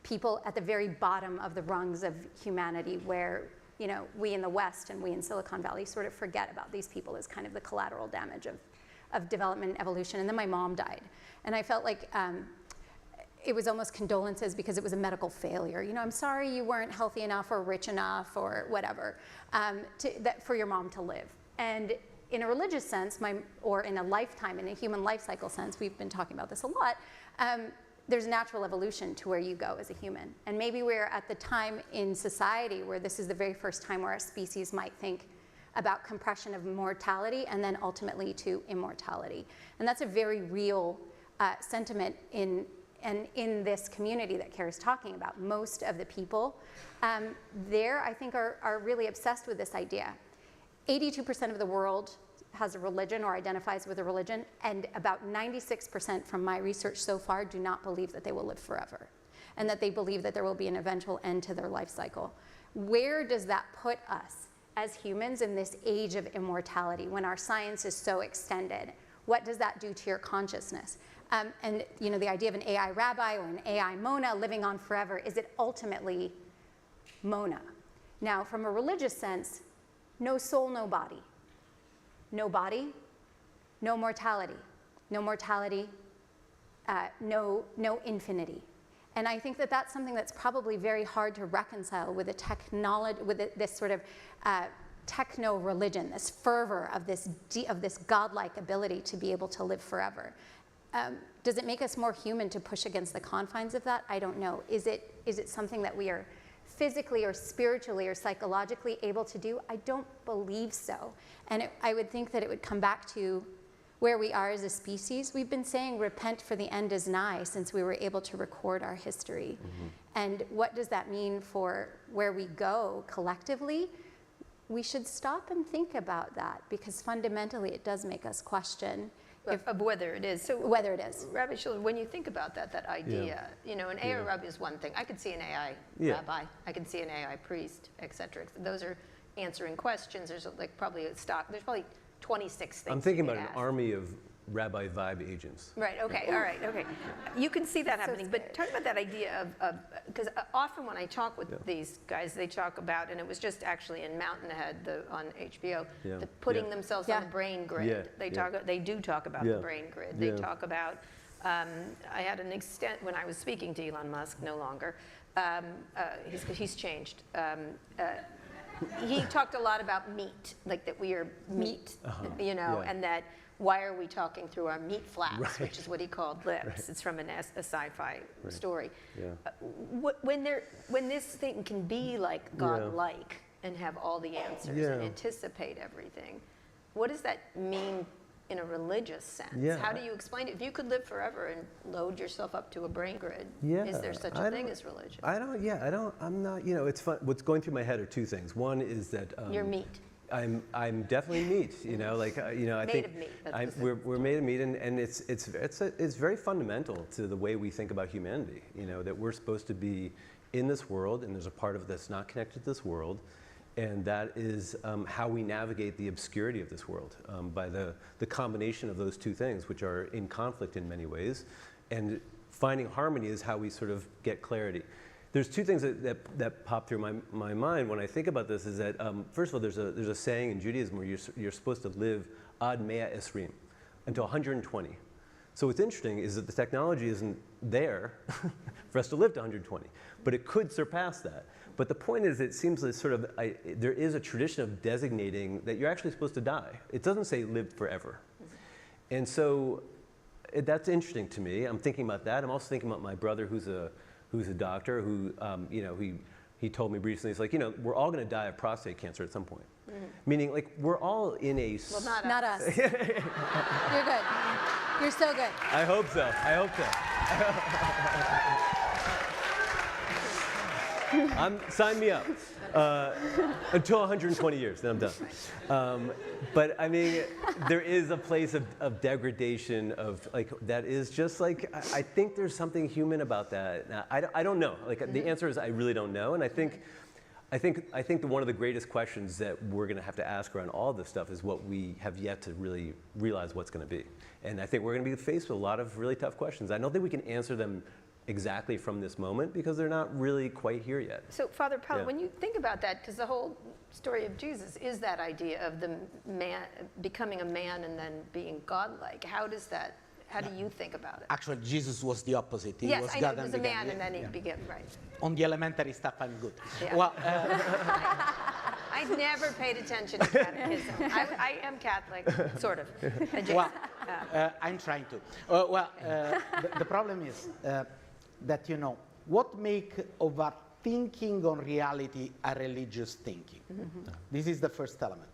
people at the very bottom of the rungs of humanity, where, you know, we in the West and we in Silicon Valley sort of forget about these people as kind of the collateral damage of development and evolution. And then my mom died, and I felt like it was almost condolences because it was a medical failure. You know, I'm sorry you weren't healthy enough or rich enough or whatever for your mom to live. And in a religious sense, or in a lifetime, in a human life cycle sense, we've been talking about this a lot, there's natural evolution to where you go as a human. And maybe we're at the time in society where this is the very first time where our species might think about compression of mortality and then ultimately to immortality. And that's a very real sentiment in this community that Kara's talking about. Most of the people there, I think, are really obsessed with this idea. 82% of the world has a religion or identifies with a religion, and about 96% from my research so far do not believe that they will live forever, and that they believe that there will be an eventual end to their life cycle. Where does that put us as humans in this age of immortality when our science is so extended? What does that do to your consciousness? And you know, the idea of an AI rabbi or an AI Mona living on forever, is it ultimately Mona? Now, from a religious sense, no soul, no body. No body, no mortality. No mortality, no infinity. And I think that that's something that's probably very hard to reconcile with a technology, with this sort of techno-religion, this fervor of this godlike ability to be able to live forever. Does it make us more human to push against the confines of that? I don't know. Is it something that we are physically or spiritually or psychologically able to do? I don't believe so. And I would think that it would come back to where we are as a species. We've been saying repent for the end is nigh since we were able to record our history. And what does that mean for where we go collectively? We should stop and think about that, because fundamentally it does make us question of whether it is. So whether it is. Rabbi Shul, when you think about that idea, you know, an AI rabbi is one thing. I could see an AI rabbi. I could see an AI priest, et cetera. Those are answering questions. There's like probably there's probably 26 things. I'm thinking about an army of rabbi vibe agents. Right, okay, all right, okay. You can see that happening, but talk about that idea of because often when I talk with these guys, they talk about, and it was just actually in Mountainhead on HBO, putting themselves on the brain grid. They do talk about the brain grid. They talk about, I had an extent, when I was speaking to Elon Musk, no longer, he's changed. He talked a lot about meat, like that we are meat, you know, and that why are we talking through our meat flaps, which is what he called lips. It's from a sci-fi story. When this thing can be like God-like and have all the answers and anticipate everything, what does that mean in a religious sense? How do you explain it? If you could live forever and load yourself up to a brain grid, is there such a thing as religion? I'm not, you know, it's fun. What's going through my head are two things. One is that you're meat. I'm definitely meat, you know, like, you know, I think we're made of meat, and it's very fundamental to the way we think about humanity, you know, that we're supposed to be in this world, and there's a part of it that's not connected to this world, and that is how we navigate the obscurity of this world, by the combination of those two things, which are in conflict in many ways, and finding harmony is how we sort of get clarity. There's two things that pop through my mind when I think about this, is that, first of all, there's a saying in Judaism where you're supposed to live ad mea esrim, until 120. So what's interesting is that the technology isn't there for us to live to 120, but it could surpass that. But the point is, it seems that sort of, there is a tradition of designating that you're actually supposed to die. It doesn't say live forever. And so that's interesting to me. I'm thinking about that. I'm also thinking about my brother who's a doctor who, you know, he told me recently, he's like, you know, we're all going to die of prostate cancer at some point. Meaning, like, we're all in a... Well, not us. You're good. You're so good. I hope so. I hope so. Sign me up. Until 120 years, then I'm done. But I mean, there is a place of degradation of, like, that is just like, I think there's something human about that. Now, I don't know. Like, the answer is I really don't know. And I think that one of the greatest questions that we're going to have to ask around all this stuff is what we have yet to really realize what's going to be. And I think we're going to be faced with a lot of really tough questions. I don't think we can answer them exactly from this moment because they're not really quite here yet. So, Father Paul, when you think about that, because the whole story of Jesus is that idea of the man becoming a man and then being godlike. How do you think about it? Actually, Jesus was the opposite. He yes, was I God know, he was a man and then he became, right. On the elementary stuff, I'm good. Yeah. Well, I never paid attention to catechism. I am Catholic, sort of. Well, I'm trying to. The problem is that, you know, what make of our thinking on reality a religious thinking? This is the first element.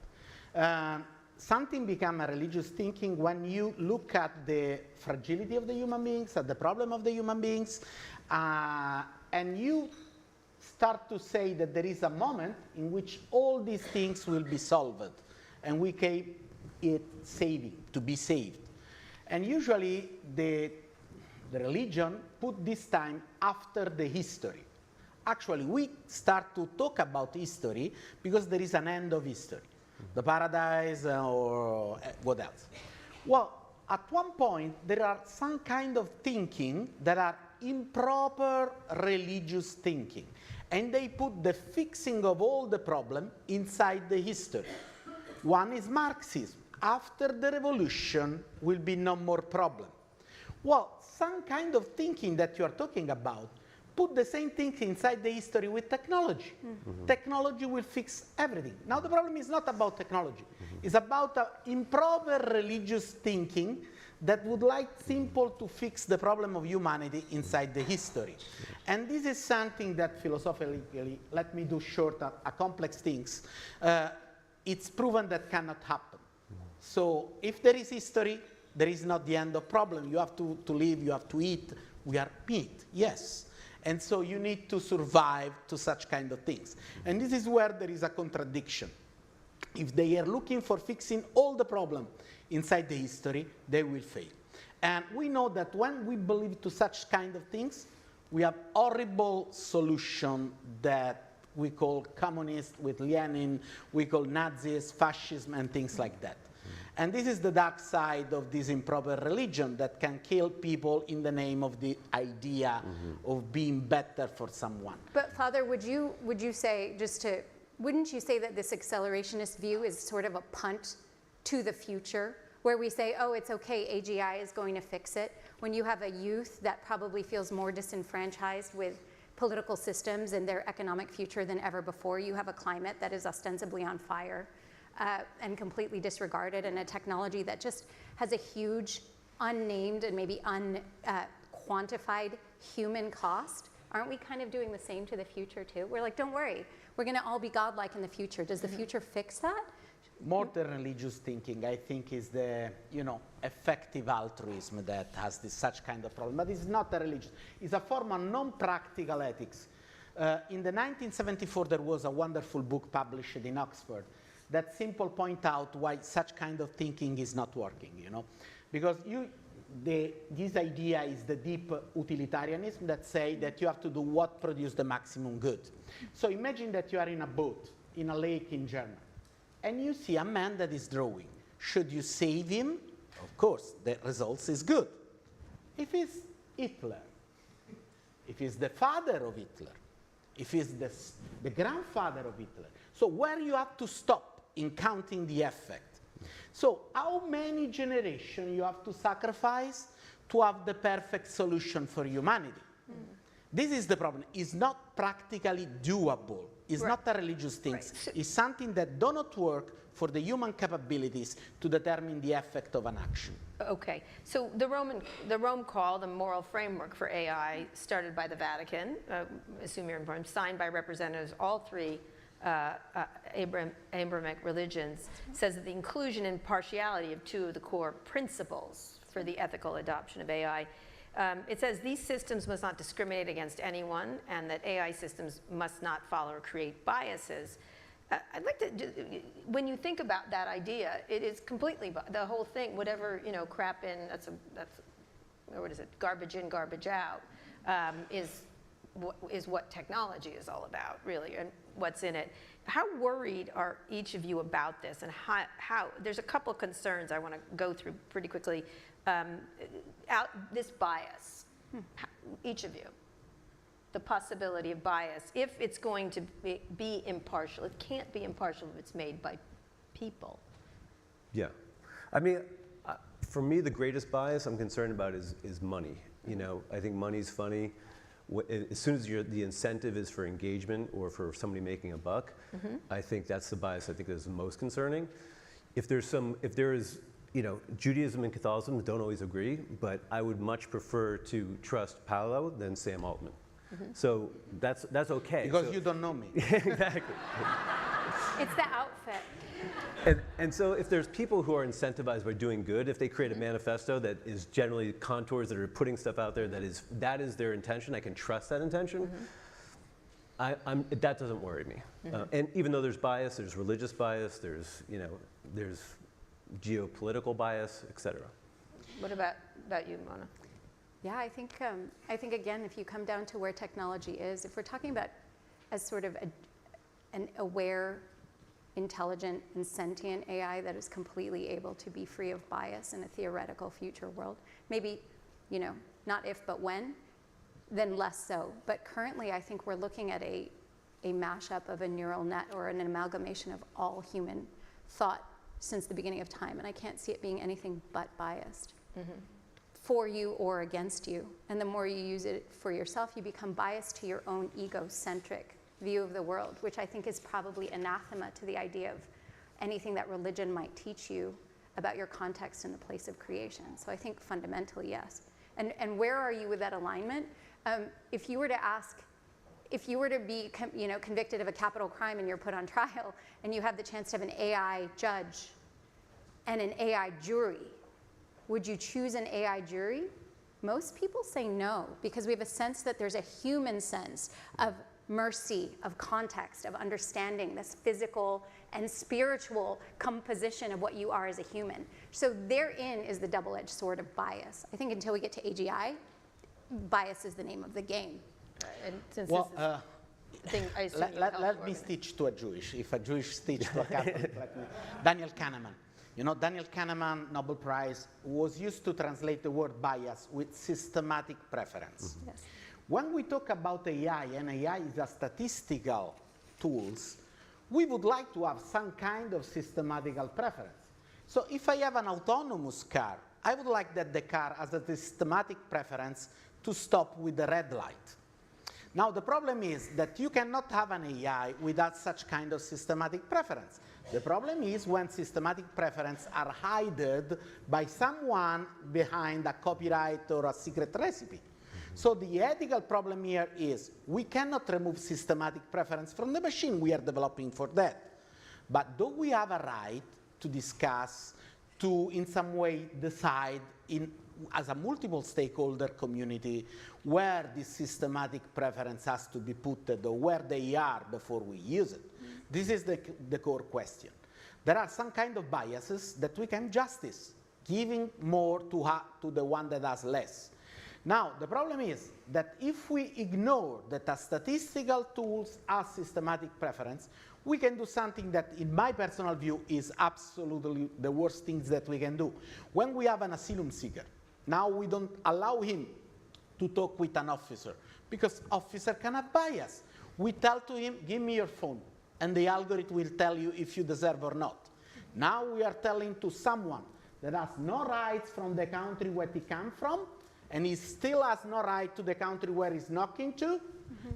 Something becomes a religious thinking when you look at the fragility of the human beings, at the problem of the human beings, and you start to say that there is a moment in which all these things will be solved, and we call it saving, to be saved. And usually the religion put this time after the history. Actually, we start to talk about history because there is an end of history. The paradise or what else? Well, at one point, there are some kind of thinking that are improper religious thinking. And they put the fixing of all the problem inside the history. One is Marxism. After the revolution will be no more problem. Well, some kind of thinking that you are talking about Put the same thing inside the history with technology. Technology will fix everything. Now the problem is not about technology. It's about improper religious thinking that would like simple to fix the problem of humanity inside the history. And this is something that philosophically, let me do short, complex things. It's proven that cannot happen. So if there is history, there is not the end of problem. You have to live, you have to eat. We are meat, yes. And so you need to survive to such kind of things. And this is where there is a contradiction. If they are looking for fixing all the problem inside the history, they will fail. And we know that when we believe to such kind of things, we have horrible solution that we call communist with Lenin, we call Nazis, fascism, and things like that. And this is the dark side of this improper religion that can kill people in the name of the idea of being better for someone. But Father, would you say, wouldn't you say that this accelerationist view is sort of a punt to the future, where we say, oh, it's okay, AGI is going to fix it, when you have a youth that probably feels more disenfranchised with political systems and their economic future than ever before? You have a climate that is ostensibly on fire. And completely disregarded, and a technology that just has a huge unnamed and maybe unquantified human cost. Aren't we kind of doing the same to the future too? We're like, don't worry, we're going to all be godlike in the future. Does the future fix that? More than religious thinking, I think, is the effective altruism that has such kind of problem. But it's not a religion. It's a form of non-practical ethics. In the 1974, there was a wonderful book published in Oxford that simple point out why such kind of thinking is not working, because this idea is the deep utilitarianism that say that you have to do what produce the maximum good. So imagine that you are in a boat in a lake in Germany, and you see a man that is drawing. Should you save him? Of course, the results is good. If it's Hitler, if it's the father of Hitler, if it's the grandfather of Hitler, so where you have to stop in counting the effect. So how many generations you have to sacrifice to have the perfect solution for humanity? This is the problem. It's not practically doable. It's not a religious thing. It's something that does not work for the human capabilities to determine the effect of an action. Okay, so the Rome Call, the moral framework for AI, started by the Vatican, assume you're informed, signed by representatives of all three Abrahamic religions, says that the inclusion and partiality of two of the core principles for the ethical adoption of AI. It says these systems must not discriminate against anyone, and that AI systems must not follow or create biases. I'd like to, when you think about that idea, it is completely, the whole thing, whatever, crap in, that's what is it, garbage in, garbage out, is what technology is all about, really, and what's in it. How worried are each of you about this, and how there's a couple of concerns I want to go through pretty quickly. This bias, each of you, the possibility of bias, if it's going to be impartial. It can't be impartial if it's made by people. Yeah. I mean, for me, the greatest bias I'm concerned about is money. I think money's funny. As soon as the incentive is for engagement or for somebody making a buck, I think that's the bias I think is the most concerning. If there is, Judaism and Catholicism don't always agree, but I would much prefer to trust Paolo than Sam Altman. So that's okay. Because you don't know me. Exactly. It's the outfit. And so if there's people who are incentivized by doing good, if they create a manifesto that is generally contours that are putting stuff out there that is their intention, I can trust that intention, that doesn't worry me. And even though there's bias, there's religious bias, there's geopolitical bias, et cetera. What about you, Mona? Yeah, I think again, if you come down to where technology is, if we're talking about as sort of an aware, intelligent, and sentient AI that is completely able to be free of bias in a theoretical future world, maybe, not if but when, then less so. But currently, I think we're looking at a mashup of a neural net or an amalgamation of all human thought since the beginning of time, and I can't see it being anything but biased. for you or against you. And the more you use it for yourself, you become biased to your own egocentric view of the world, which I think is probably anathema to the idea of anything that religion might teach you about your context and the place of creation. So I think fundamentally, yes. And where are you with that alignment? If you were to be convicted of a capital crime and you're put on trial and you have the chance to have an AI judge and an AI jury, would you choose an AI jury? Most people say no, because we have a sense that there's a human sense of mercy, of context, of understanding this physical and spiritual composition of what you are as a human. So therein is the double-edged sword of bias. I think until we get to AGI, bias is the name of the game. And since Well, this is thing, I assume you helped let me organize. stitch to a Jewish, if a Jewish stitch to a Catholic, like me. Daniel Kahneman. You know, Daniel Kahneman, Nobel Prize, was used to translate the word bias with systematic preference. Yes. When we talk about AI, and AI is a statistical tools, we would like to have some kind of systematical preference. So if I have an autonomous car, I would like that the car has a systematic preference to stop with the red light. Now, the problem is that you cannot have an AI without such kind of systematic preference. The problem is when systematic preference are hidden by someone behind a copyright or a secret recipe. So the ethical problem here is we cannot remove systematic preference from the machine. We are developing for that. But do we have a right to discuss, to in some way decide as a multiple stakeholder community where this systematic preference has to be put or where they are before we use it? This is the core question. There are some kind of biases that we can justice, giving more to the one that has less. Now, the problem is that if we ignore that a statistical tools has systematic preference, we can do something that, in my personal view, is absolutely the worst things that we can do. When we have an asylum seeker, now we don't allow him to talk with an officer because officer can have bias. We tell to him, give me your phone, and the algorithm will tell you if you deserve or not. Now we are telling to someone that has no rights from the country where he comes from, and he still has no right to the country where he's knocking to,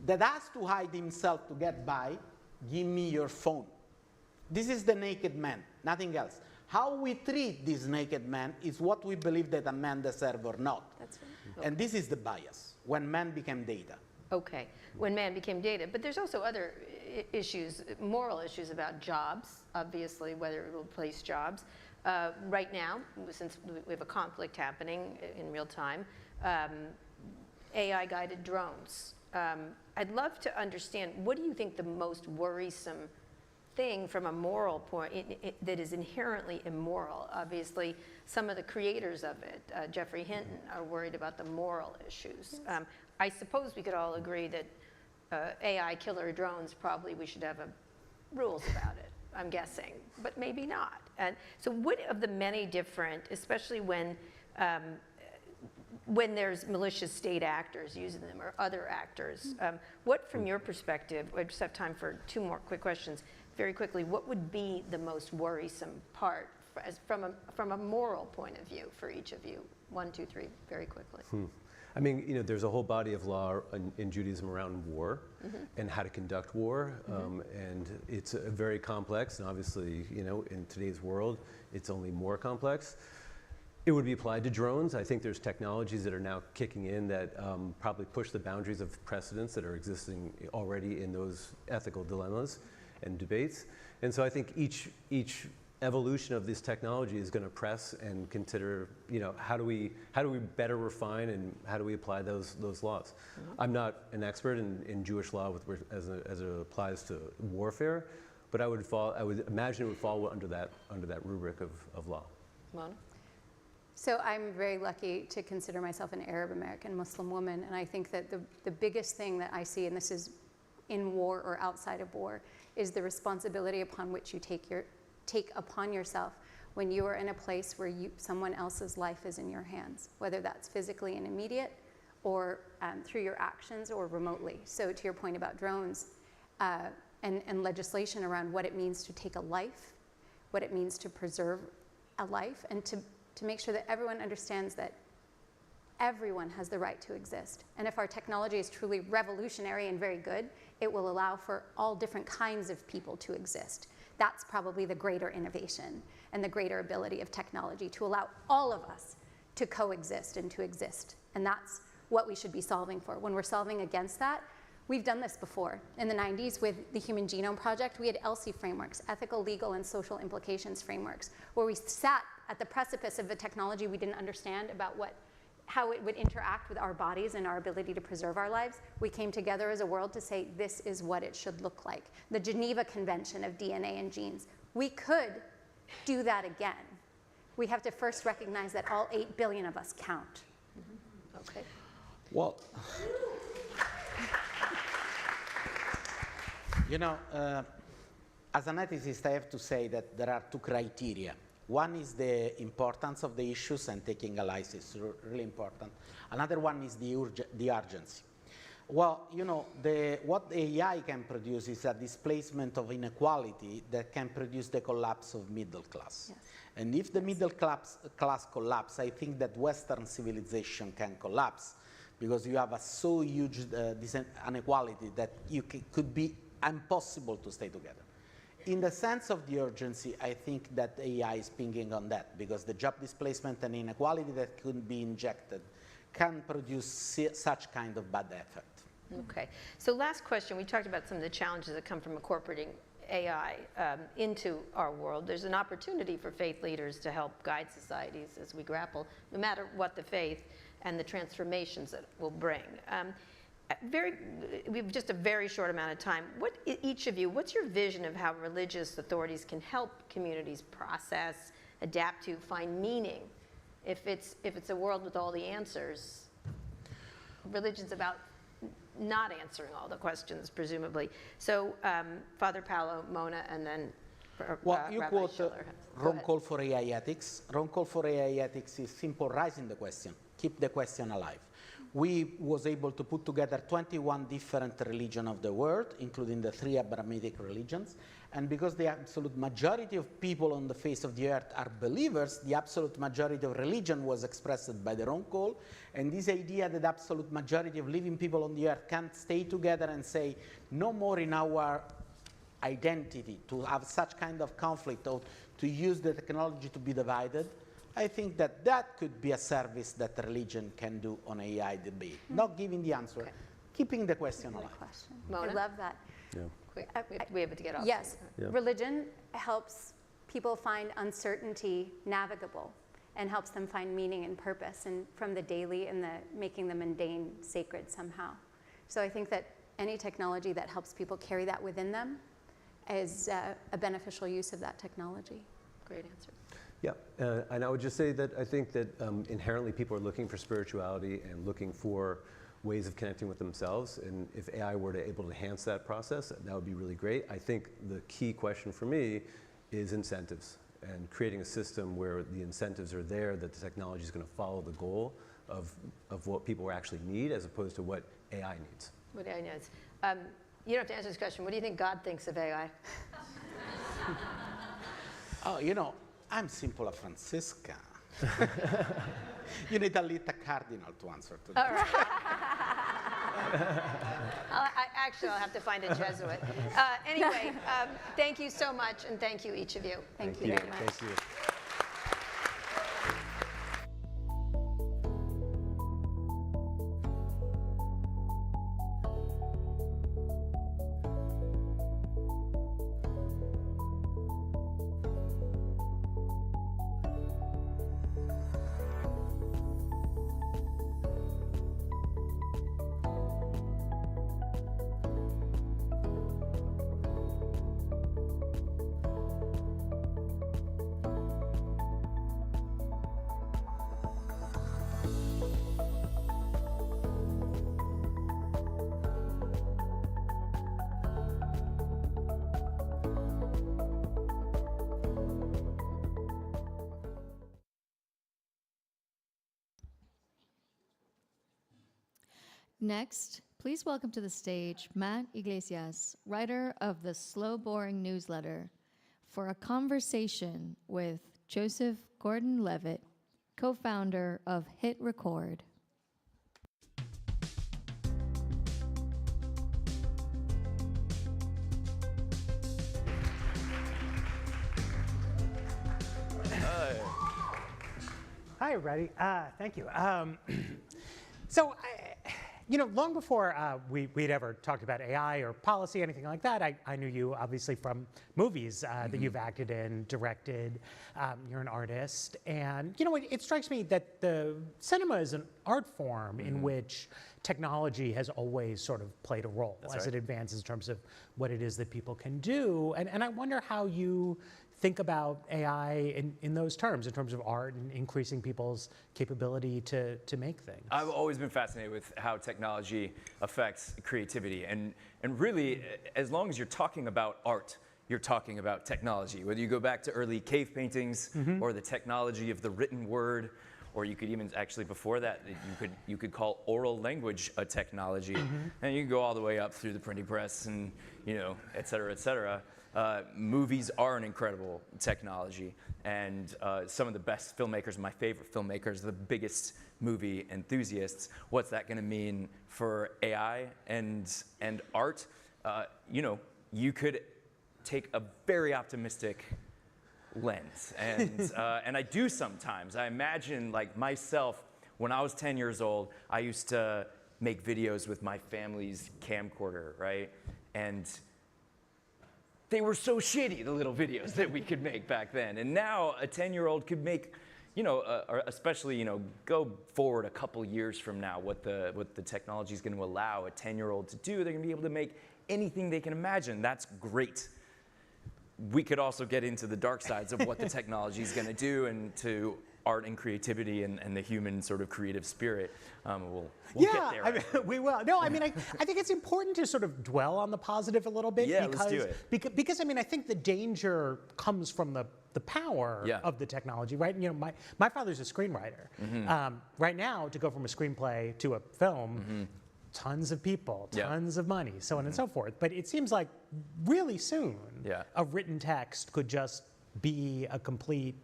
that has to hide himself to get by, give me your phone. This is the naked man, nothing else. How we treat this naked man is what we believe that a man deserves or not. That's right. And this is the bias, when man became data. Okay, when man became data. But there's also other issues, moral issues about jobs, obviously, whether it will replace jobs. Right now, since we have a conflict happening in real time, AI-guided drones. I'd love to understand, what do you think the most worrisome thing from a moral point that is inherently immoral? Obviously, some of the creators of it, Jeffrey Hinton, are worried about the moral issues. Yes. I suppose we could all agree that AI killer drones, probably we should have rules about it, I'm guessing, but maybe not. And so what of the many different, especially when there's malicious state actors using them or other actors, what from your perspective, I just have time for 2 more quick questions, very quickly, what would be the most worrisome part from a moral point of view for each of you? 1, 2, 3, very quickly. I mean, there's a whole body of law in Judaism around war and how to conduct war, and it's very complex, and obviously, in today's world, it's only more complex. It would be applied to drones. I think there's technologies that are now kicking in that probably push the boundaries of precedents that are existing already in those ethical dilemmas and debates. And so I think each evolution of this technology is going to press and consider, how do we better refine and how do we apply those laws? I'm not an expert in Jewish law as it applies to warfare, but I would imagine it would fall under that rubric of law. Mona? So I'm very lucky to consider myself an Arab American Muslim woman, and I think that the biggest thing that I see, and this is in war or outside of war, is the responsibility upon which you take upon yourself when you are in a place where someone else's life is in your hands, whether that's physically and immediate or through your actions or remotely. So to your point about drones and legislation around what it means to take a life, what it means to preserve a life, and to make sure that everyone understands that everyone has the right to exist. And if our technology is truly revolutionary and very good, it will allow for all different kinds of people to exist. That's probably the greater innovation and the greater ability of technology, to allow all of us to coexist and to exist. And that's what we should be solving for. When we're solving against that, we've done this before. In the 90s with the Human Genome Project, we had ELSI frameworks, ethical, legal, and social implications frameworks, where we sat at the precipice of a technology we didn't understand about how it would interact with our bodies and our ability to preserve our lives. We came together as a world to say, this is what it should look like. The Geneva Convention of DNA and genes. We could do that again. We have to first recognize that all 8 billion of us count. Okay. Well, you know, as an ethicist, I have to say that there are 2 criteria. One is the importance of the issues, and taking a license is really important. Another one is the urgency. Well, you know, what AI can produce is a displacement of inequality that can produce the collapse of middle class. Yes. And if the middle class collapse, I think that Western civilization can collapse, because you have a so huge inequality that could be impossible to stay together. In the sense of the urgency, I think that AI is pinging on that, because the job displacement and inequality that could be injected can produce such kind of bad effect. Okay. So last question, we talked about some of the challenges that come from incorporating AI into our world. There's an opportunity for faith leaders to help guide societies as we grapple, no matter what the faith, and the transformations that it will bring. We have just a very short amount of time. Each of you, what's your vision of how religious authorities can help communities process, adapt to, find meaning? If it's a world with all the answers, religion's about not answering all the questions, presumably. So Father Paolo, Mona, and then well, you Rabbi quote Schiller. Rome Call for AI Ethics. Rome Call for AI Ethics is simple, raising the question, keep the question alive. We was able to put together 21 different religions of the world, including the 3 Abrahamic religions. And because the absolute majority of people on the face of the earth are believers, the absolute majority of religion was expressed by the Rome Call. And this idea that the absolute majority of living people on the earth can stay together and say, no more in our identity to have such kind of conflict, or to use the technology to be divided, I think that that could be a service that religion can do on AI debate. Not giving the answer, keeping the question alive. Mona? I love that. Yeah. Quick, we have to get off. Yes, Yeah. Religion helps people find uncertainty navigable and helps them find meaning and purpose, and from the daily and making the mundane sacred somehow. So I think that any technology that helps people carry that within them is a beneficial use of that technology. Great answer. Yeah, and I would just say that I think that inherently people are looking for spirituality and looking for ways of connecting with themselves. And if AI were to able to enhance that process, that would be really great. I think the key question for me is incentives, and creating a system where the incentives are there, that the technology is going to follow the goal of what people actually need, as opposed to what AI needs. What AI needs. You don't have to answer this question. What do you think God thinks of AI? Oh, you know, I'm simple a Francisca. You need a little cardinal to answer to that. All right. Actually, I'll have to find a Jesuit. Anyway, thank you so much, and thank you, each of you. Thank you very much. Thank you. Next, please welcome to the stage Matt Iglesias, writer of the Slow Boring newsletter, for a conversation with Joseph Gordon-Levitt, co-founder of Hit Record. Hi, everybody. Thank you. So, long before we'd ever talked about AI or policy, anything like that, I knew you obviously from movies that you've acted in, directed. You're an artist. And, it strikes me that the cinema is an art form in which technology has always sort of played a role as it advances in terms of what it is that people can do. And I wonder how you think about AI in those terms, in terms of art and increasing people's capability to make things. I've always been fascinated with how technology affects creativity. And really, as long as you're talking about art, you're talking about technology. Whether you go back to early cave paintings or the technology of the written word, or you could even actually before that, you could call oral language a technology. And you can go all the way up through the printing press and, et cetera, et cetera. Movies are an incredible technology, and some of the best filmmakers, my favorite filmmakers, the biggest movie enthusiasts. What's that going to mean for AI and art? You could take a very optimistic lens, and I do sometimes. I imagine, like myself, when I was 10 years old, I used to make videos with my family's camcorder, right? And they were so shitty, the little videos that we could make back then. And now a 10-year-old could make, or especially, go forward a couple years from now, what the technology is going to allow a 10-year-old to do. They're going to be able to make anything they can imagine. That's great. We could also get into the dark sides of what the technology is going to do and to art and creativity and the human sort of creative spirit. We'll get there. I mean, we will. No, I mean, I think it's important to sort of dwell on the positive a little bit. Yeah, because, let's do it. Because I mean, I think the danger comes from the power of the technology, right? My father's a screenwriter. Right now, to go from a screenplay to a film, tons of people, tons of money, so on and so forth. But it seems like really soon, a written text could just be a complete,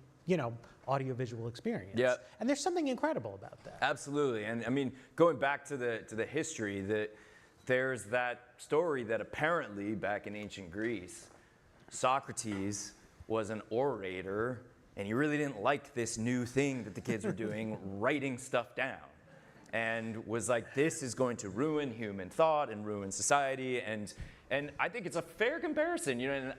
audiovisual experience. And there's something incredible about that. Absolutely. And I mean, going back to the history, there's that story that apparently back in ancient Greece, Socrates was an orator, and he really didn't like this new thing that the kids were doing, writing stuff down. And was like, this is going to ruin human thought and ruin society. And I think it's a fair comparison. And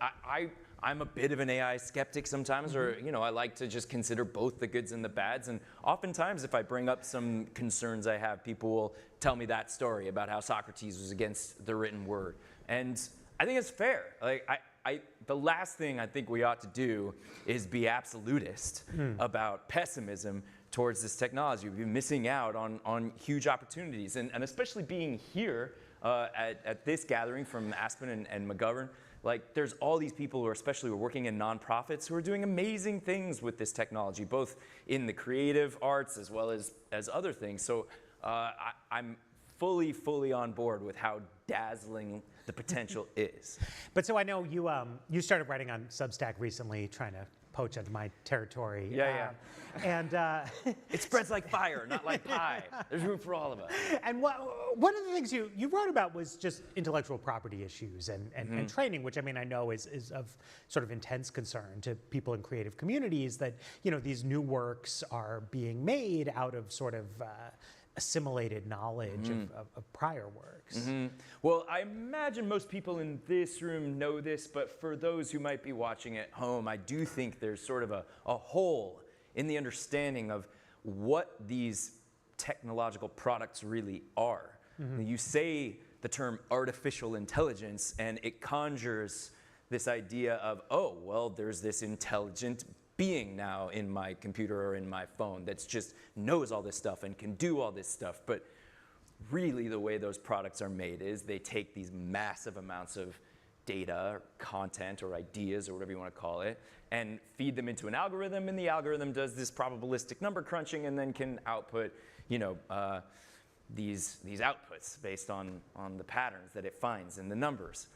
I'm a bit of an AI skeptic sometimes, or I like to just consider both the goods and the bads. And oftentimes, if I bring up some concerns I have, people will tell me that story about how Socrates was against the written word. And I think it's fair. Like the last thing I think we ought to do is be absolutist about pessimism towards this technology. We've been missing out on huge opportunities, and especially being here at this gathering from Aspen and McGovern. Like, there's all these people who are working in nonprofits who are doing amazing things with this technology, both in the creative arts as well as other things. So I'm fully on board with how dazzling the potential is. But so I know you started writing on Substack recently, trying to poach into my territory. And it spreads like fire, not like pie. There's room for all of us. And one of the things you wrote about was just intellectual property issues and training, which I mean I know is of sort of intense concern to people in creative communities, that these new works are being made out of sort of assimilated knowledge of prior works. Well, I imagine most people in this room know this, but for those who might be watching at home, I do think there's sort of a hole in the understanding of what these technological products really are. You say the term artificial intelligence, and it conjures this idea of, oh, well, there's this intelligent being now in my computer or in my phone that's just knows all this stuff and can do all this stuff. But really the way those products are made is they take these massive amounts of data or content or ideas or whatever you want to call it and feed them into an algorithm, and the algorithm does this probabilistic number crunching and then can output these outputs based on the patterns that it finds in the numbers.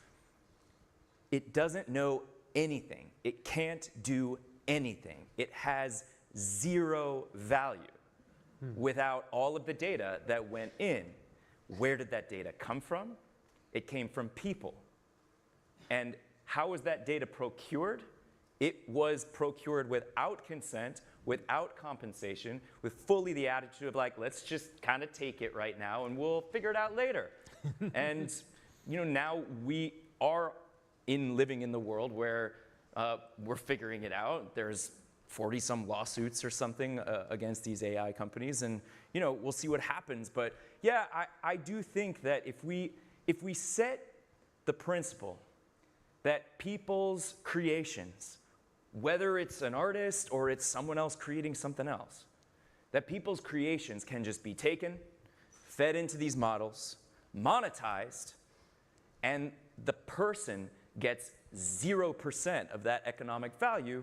It doesn't know anything. It can't do anything. It has zero value without all of the data that went in. Where did that data come from? It came from people. And how was that data procured? It was procured without consent without compensation, with fully the attitude of like, let's just kind of take it right now and we'll figure it out later. And now we are living in the world where we're figuring it out. There's 40-some lawsuits or something against these AI companies, and we'll see what happens. But yeah, I do think that if we set the principle that people's creations, whether it's an artist or it's someone else creating something else, that people's creations can just be taken, fed into these models, monetized, and the person gets 0% of that economic value,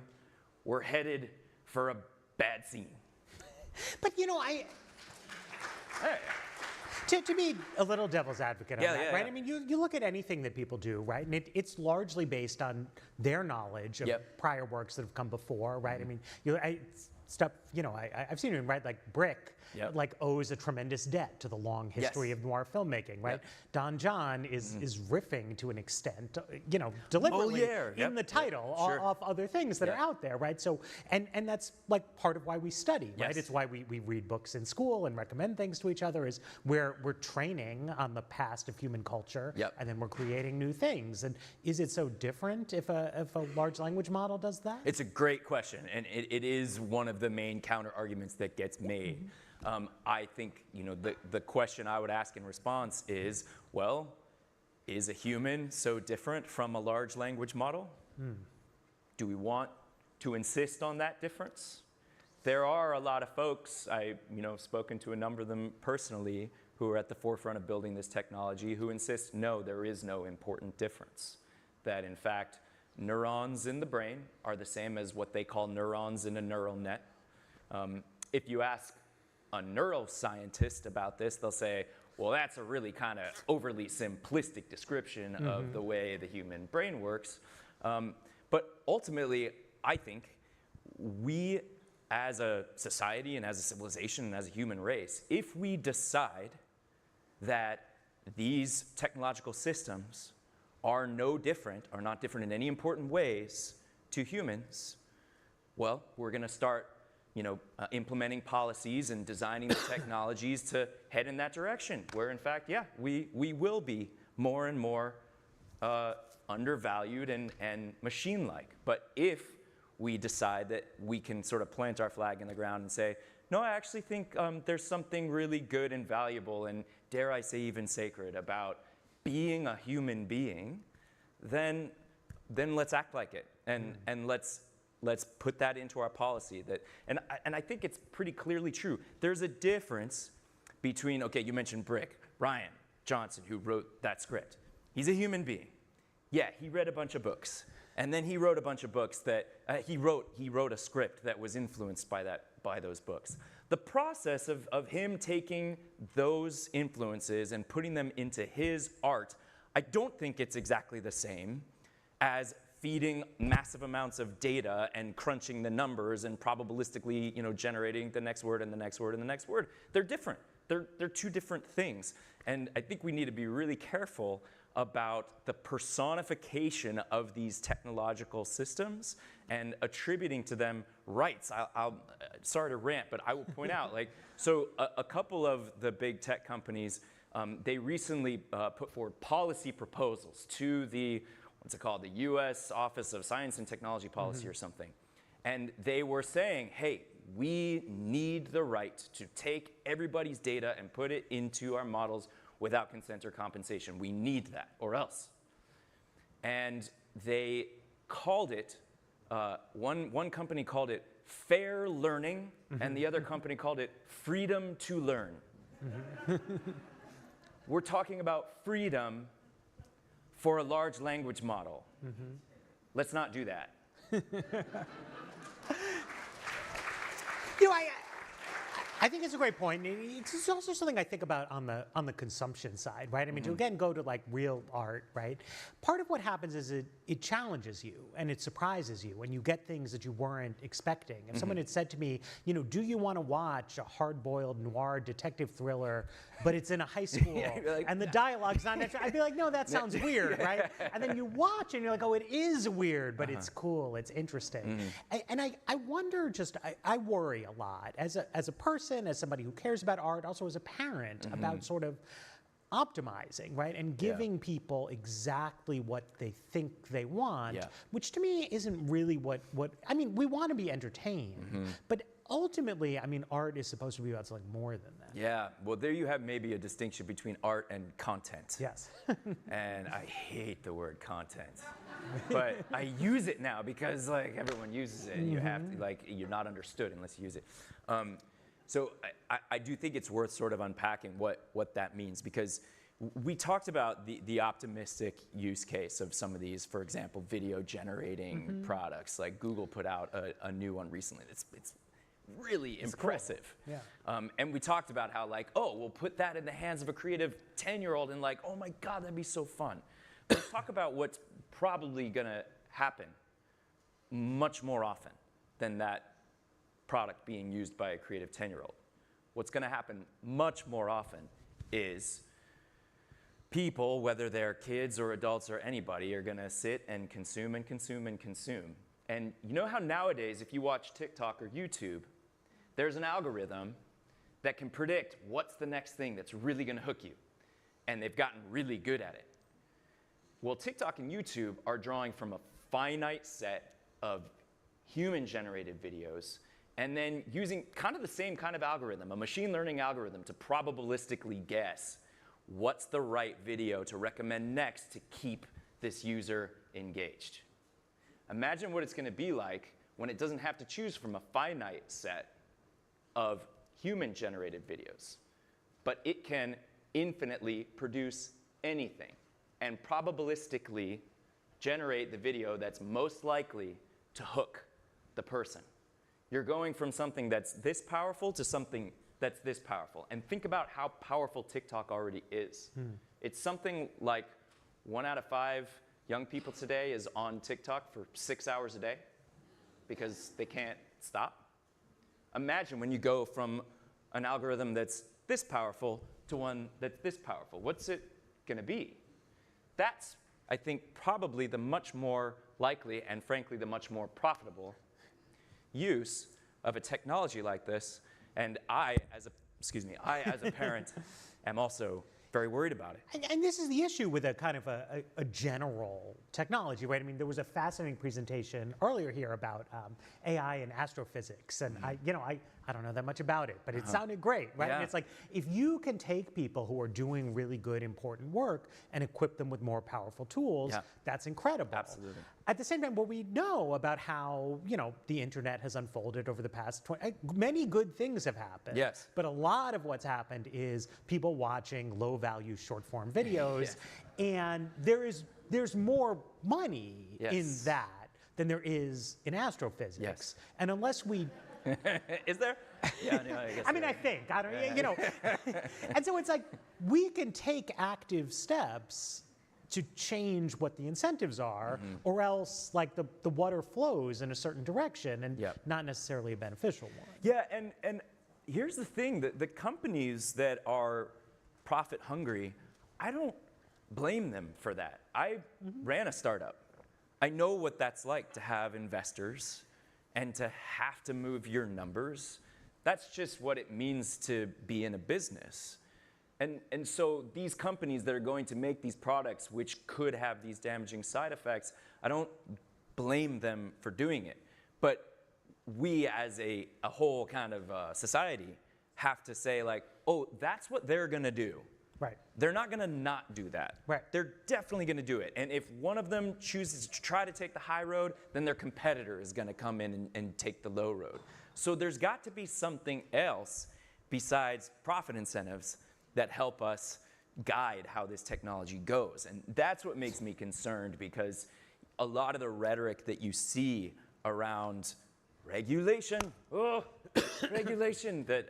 we're headed for a bad scene. But to be a little devil's advocate on that, right? I mean, you look at anything that people do, right? And it's largely based on their knowledge of prior works that have come before, right? I mean, I've seen it, right? Like Brick, like owes a tremendous debt to the long history of noir filmmaking, right? Don John is riffing to an extent, deliberately in the title off other things that are out there, right? So, and that's like part of why we study, right? It's why we read books in school and recommend things to each other, is we're training on the past of human culture, and then we're creating new things. And is it so different if a large language model does that? It's a great question, and it is one of the main counter arguments that gets made. I think the question I would ask in response is, well, is a human so different from a large language model? Do we want to insist on that difference? There are a lot of folks, I've spoken to a number of them personally, who are at the forefront of building this technology, who insist, no, there is no important difference. That in fact, neurons in the brain are the same as what they call neurons in a neural net. If you ask a neuroscientist about this, they'll say, well, that's a really kind of overly simplistic description of the way the human brain works. But ultimately, I think we as a society and as a civilization and as a human race, if we decide that these technological systems are not different in any important ways to humans, well, we're going to start implementing policies and designing the technologies to head in that direction, where in fact, we will be more and more undervalued and machine-like. But if we decide that we can sort of plant our flag in the ground and say, no, I actually think there's something really good and valuable and, dare I say, even sacred about being a human being, then let's act like it, and let's put that into our policy. And I think it's pretty clearly true. There's a difference between, okay, you mentioned Brick, Ryan Johnson, who wrote that script. He's a human being. Yeah, he read a bunch of books, and then he wrote a bunch of books that he wrote a script that was influenced by those books. The process of him taking those influences and putting them into his art, I don't think it's exactly the same as feeding massive amounts of data and crunching the numbers and probabilistically, generating the next word and the next word and the next word. They're different. They're two different things. And I think we need to be really careful about the personification of these technological systems and attributing to them rights. Sorry to rant, but I will point out, so a couple of the big tech companies, they recently put forward policy proposals to the U.S. Office of Science and Technology Policy or something. And they were saying, hey, we need the right to take everybody's data and put it into our models without consent or compensation. We need that, or else. And they called it, one company called it fair learning, and the other company called it freedom to learn. We're talking about freedom for a large language model. Let's not do that. I think it's a great point. It's also something I think about on the consumption side, right? I mean, to again go to like real art, right? Part of what happens is it challenges you and it surprises you when you get things that you weren't expecting. If someone had said to me, do you want to watch a hard-boiled noir detective thriller, but it's in a high school and the dialogue's not natural, I'd be like, no, that sounds weird, right? And then you watch and you're like, oh, it is weird, but it's cool, it's interesting. And I wonder wonder I worry a lot as a person, as somebody who cares about art, also as a parent, about sort of optimizing, right? And giving people exactly what they think they want, which to me isn't really what I mean, we want to be entertained, but ultimately, I mean, art is supposed to be about something more than that. Yeah, well, there you have maybe a distinction between art and content. Yes. And I hate the word content, but I use it now because like everyone uses it, and you have to, like, you're not understood unless you use it. So I do think it's worth sort of unpacking what that means, because we talked about the optimistic use case of some of these, for example, video generating products. Like Google put out a new one recently. It's really impressive. Cool. Yeah. And we talked about how like, oh, we'll put that in the hands of a creative 10-year-old and like, oh my God, that'd be so fun. Let's talk about what's probably gonna happen much more often than that product being used by a creative 10-year-old. What's gonna happen much more often is people, whether they're kids or adults or anybody, are gonna sit and consume and consume and consume. And you know how nowadays, if you watch TikTok or YouTube, there's an algorithm that can predict what's the next thing that's really gonna hook you. And they've gotten really good at it. Well, TikTok and YouTube are drawing from a finite set of human-generated videos and then using kind of the same kind of algorithm, a machine learning algorithm, to probabilistically guess what's the right video to recommend next to keep this user engaged. Imagine what it's gonna be like when it doesn't have to choose from a finite set of human-generated videos, but it can infinitely produce anything and probabilistically generate the video that's most likely to hook the person. You're going from something that's this powerful to something that's this powerful. And think about how powerful TikTok already is. It's something like 1 out of 5 young people today is on TikTok for 6 hours a day because they can't stop. Imagine when you go from an algorithm that's this powerful to one that's this powerful. What's it gonna be? That's, I think, probably the much more likely and frankly the much more profitable use of a technology like this. And I, as a parent, am also very worried about it. And this is the issue with a kind of a general technology, right? I mean, there was a fascinating presentation earlier here about AI and astrophysics, and I don't know that much about it, but it sounded great, right? Yeah. And it's like, if you can take people who are doing really good, important work and equip them with more powerful tools, that's incredible. Absolutely. At the same time, what we know about how, the internet has unfolded over the past 20, many good things have happened. Yes. But a lot of what's happened is people watching low-value short-form videos, and there's more money in that than there is in astrophysics. Yes. And unless we Is there? Yeah, no, I guess. I think. I don't. And so it's like we can take active steps to change what the incentives are, or else like the water flows in a certain direction and not necessarily a beneficial one. Yeah, and here's the thing, the companies that are profit hungry, I don't blame them for that. I ran a startup. I know what that's like to have investors and to have to move your numbers. That's just what it means to be in a business. And so these companies that are going to make these products which could have these damaging side effects, I don't blame them for doing it. But we as a whole kind of society have to say like, oh, that's what they're gonna do. Right. They're not gonna not do that. Right. They're definitely gonna do it. And if one of them chooses to try to take the high road, then their competitor is gonna come in and take the low road. So there's got to be something else besides profit incentives that help us guide how this technology goes. And that's what makes me concerned, because a lot of the rhetoric that you see around regulation, regulation, that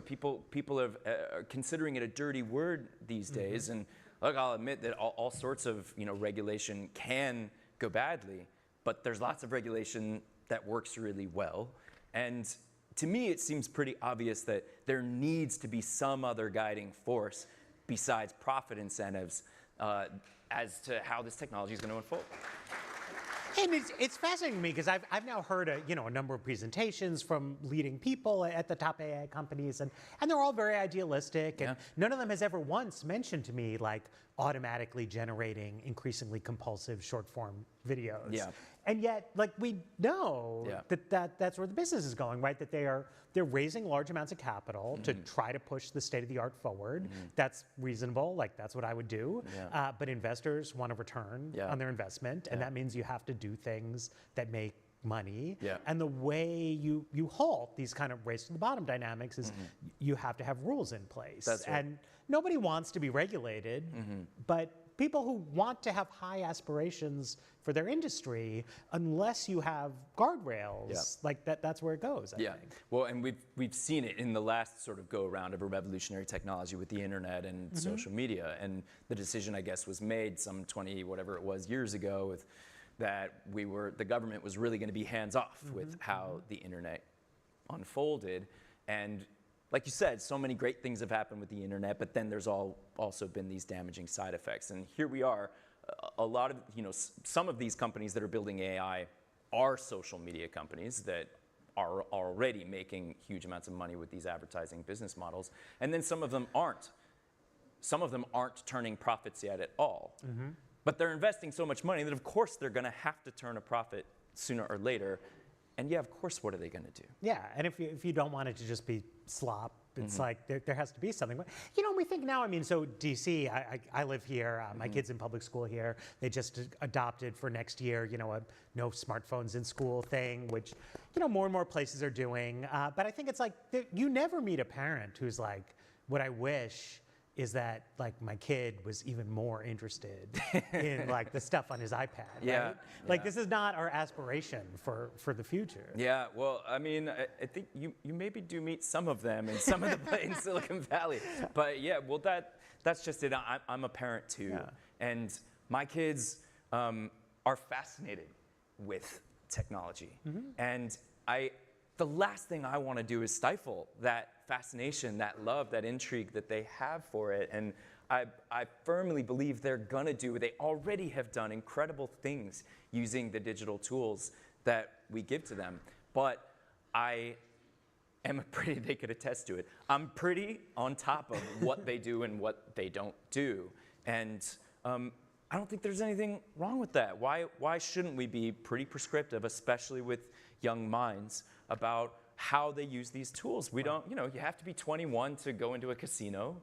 people are considering it a dirty word these days. And look, I'll admit that all sorts of regulation can go badly, but there's lots of regulation that works really well. And to me, it seems pretty obvious that there needs to be some other guiding force besides profit incentives as to how this technology is going to unfold. And it's fascinating to me because I've now heard a number of presentations from leading people at the top AI companies, and they're all very idealistic, and none of them has ever once mentioned to me like automatically generating increasingly compulsive short form videos. Yeah. And yet, like, we know that's where the business is going, right? That they're raising large amounts of capital to try to push the state of the art forward. That's reasonable. Like, that's what I would do. But investors want a return on their investment, and that means you have to do things that make money. And the way you halt these kind of race to the bottom dynamics is you have to have rules in place. That's right. And nobody wants to be regulated, but people who want to have high aspirations for their industry, unless you have guardrails, like that's where it goes, I think. Well, and we've seen it in the last sort of go around of a revolutionary technology with the internet and social media. And the decision, I guess, was made some 20, whatever it was, years ago with that the government was really going to be hands off with how the internet unfolded. And like you said, so many great things have happened with the internet, but then there's also been these damaging side effects. And here we are, a lot of, some of these companies that are building AI are social media companies that are already making huge amounts of money with these advertising business models. And then some of them aren't. Some of them aren't turning profits yet at all. But they're investing so much money that of course they're gonna have to turn a profit sooner or later. And yeah, of course, what are they going to do? Yeah, and if you don't want it to just be slop, it's like there has to be something. We think now, so DC, I live here, my kid's in public school here. They just adopted for next year, a no smartphones in school thing, which, more and more places are doing. But I think it's like, you never meet a parent who's like, what I wish is that like my kid was even more interested in like the stuff on his iPad, right? Like this is not our aspiration for the future. Yeah, well, I think you maybe do meet some of them in some of the in Silicon Valley. But yeah, well that's just it. I'm a parent too. And my kids are fascinated with technology. And the last thing I want to do is stifle that fascination, that love, that intrigue that they have for it. And I firmly believe they're gonna they already have done incredible things using the digital tools that we give to them. But I am they could attest to it. I'm pretty on top of what they do and what they don't do. And I don't think there's anything wrong with that. Why shouldn't we be pretty prescriptive, especially with young minds, about how they use these tools? We don't, you have to be 21 to go into a casino.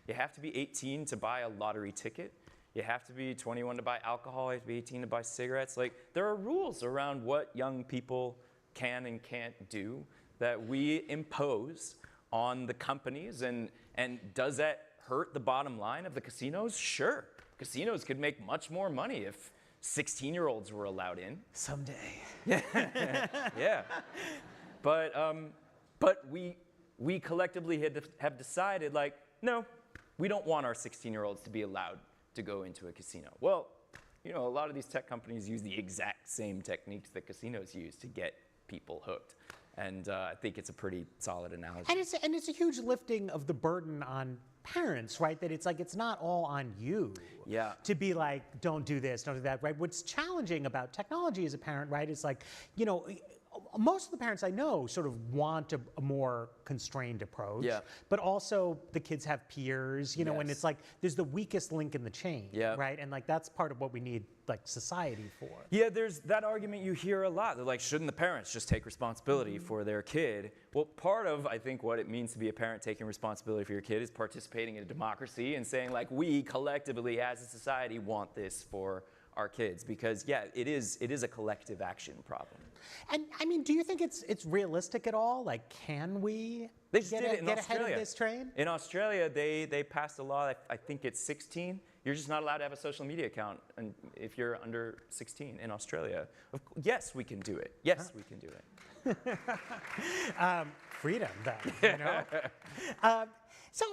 You have to be 18 to buy a lottery ticket. You have to be 21 to buy alcohol. You have to be 18 to buy cigarettes. Like, there are rules around what young people can and can't do that we impose on the companies. And does that hurt the bottom line of the casinos? Sure. Casinos could make much more money if 16-year-olds were allowed in. Someday. Yeah. But we collectively have decided, like, no, we don't want our 16-year-olds to be allowed to go into a casino. Well, a lot of these tech companies use the exact same techniques that casinos use to get people hooked. And I think it's a pretty solid analogy. And it's a huge lifting of the burden on parents, right? That it's like, it's not all on you to be like, don't do this, don't do that, right? What's challenging about technology as a parent, right, is like, most of the parents I know sort of want a more constrained approach, but also the kids have peers, and it's like, there's the weakest link in the chain, right? And like, that's part of what we need like society for. Yeah, there's that argument you hear a lot. They're like, shouldn't the parents just take responsibility for their kid? Well, part of, I think, what it means to be a parent taking responsibility for your kid is participating in a democracy and saying, like, we collectively as a society want this for our kids, because it is a collective action problem. And do you think it's realistic at all? Like, can we get ahead of this train? In Australia, they passed a law, I think it's 16. You're just not allowed to have a social media account if you're under 16 in Australia. Yes, we can do it. Yes, we can do it. Freedom, then, So,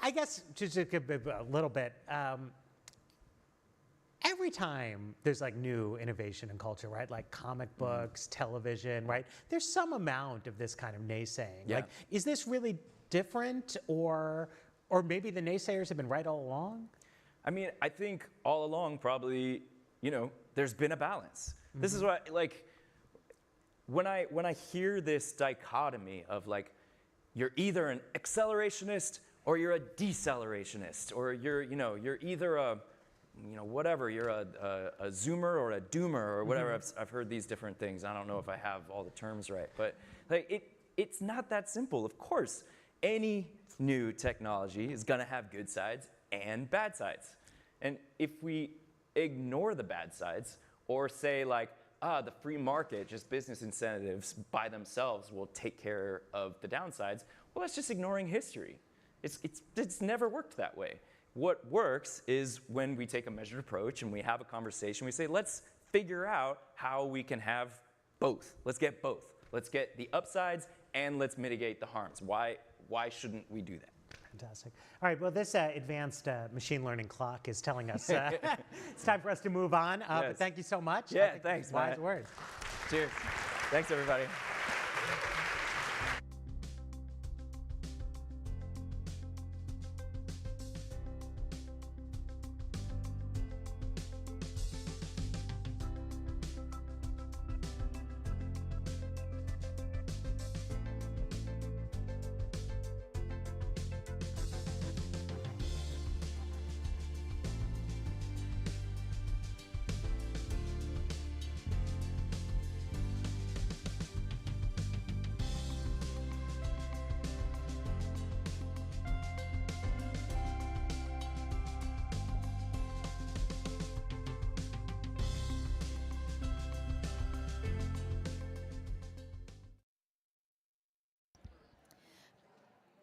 I guess just a little bit, every time there's like new innovation in culture, right? Like comic books, television, right? There's some amount of this kind of naysaying. Like, is this really different, or maybe the naysayers have been right all along? I think all along, probably, there's been a balance. This is what like when I hear this dichotomy of like you're either an accelerationist or you're a decelerationist, or you're either a whatever, you're a zoomer or a doomer or whatever. I've heard these different things. I don't know if I have all the terms right, but like it's not that simple. Of course, any new technology is going to have good sides and bad sides. And if we ignore the bad sides or say like, the free market, just business incentives by themselves will take care of the downsides, well, that's just ignoring history. It's never worked that way. What works is when we take a measured approach and we have a conversation, we say, let's figure out how we can have both. Let's get both. Let's get the upsides and let's mitigate the harms. Why shouldn't we do that? Fantastic. All right, well, this advanced machine learning clock is telling us it's time for us to move on. Yes. But thank you so much. Yeah, thanks, wise Matt. words. Cheers. Thanks, everybody.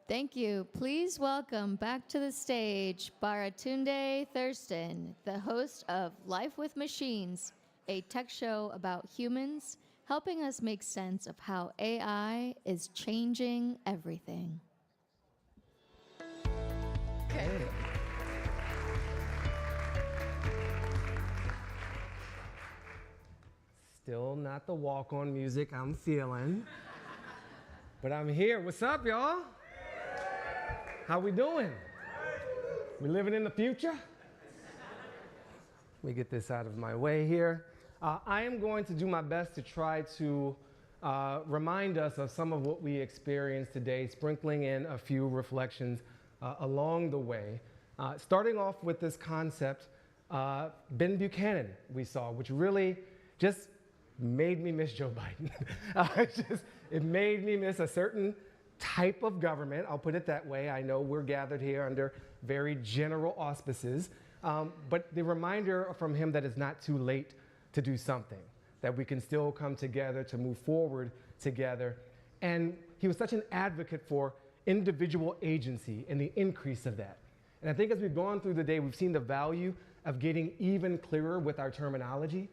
Thank you. Please welcome back to the stage Baratunde Thurston, the host of Life with Machines, a tech show about humans, helping us make sense of how AI is changing everything. Okay. Still not the walk-on music I'm feeling, but I'm here. What's up, y'all? How we doing? We living in the future? Let me get this out of my way here. I am going to do my best to try to remind us of some of what we experienced today, sprinkling in a few reflections along the way. Starting off with this concept, Ben Buchanan we saw, which really just made me miss Joe Biden. It made me miss a certain type of government, I'll put it that way. I know we're gathered here under very general auspices, but the reminder from him that it's not too late to do something, that we can still come together to move forward together. And he was such an advocate for individual agency and the increase of that. And I think as we've gone through the day, we've seen the value of getting even clearer with our terminology.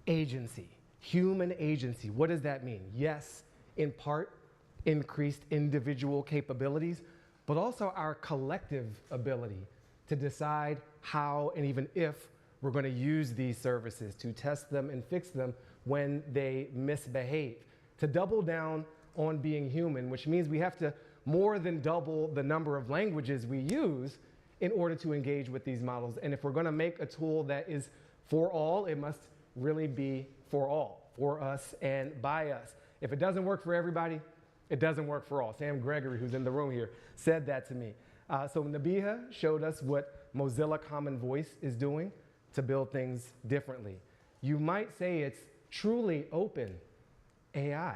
Agency, human agency, what does that mean? Yes, in part, increased individual capabilities, but also our collective ability to decide how and even if we're going to use these services, to test them and fix them when they misbehave, to double down on being human, which means we have to more than double the number of languages we use in order to engage with these models. And if we're going to make a tool that is for all, it must really be for all, for us and by us. If it doesn't work for everybody, it doesn't work for all. Sam Gregory, who's in the room here, said that to me. So Nabiha showed us what Mozilla Common Voice is doing to build things differently. You might say it's truly open AI.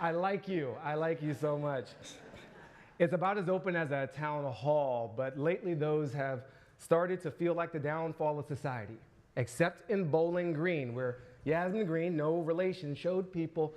I like you so much. It's about as open as a town hall, but lately those have started to feel like the downfall of society, except in Bowling Green, where Yasmin Green, no relation, showed people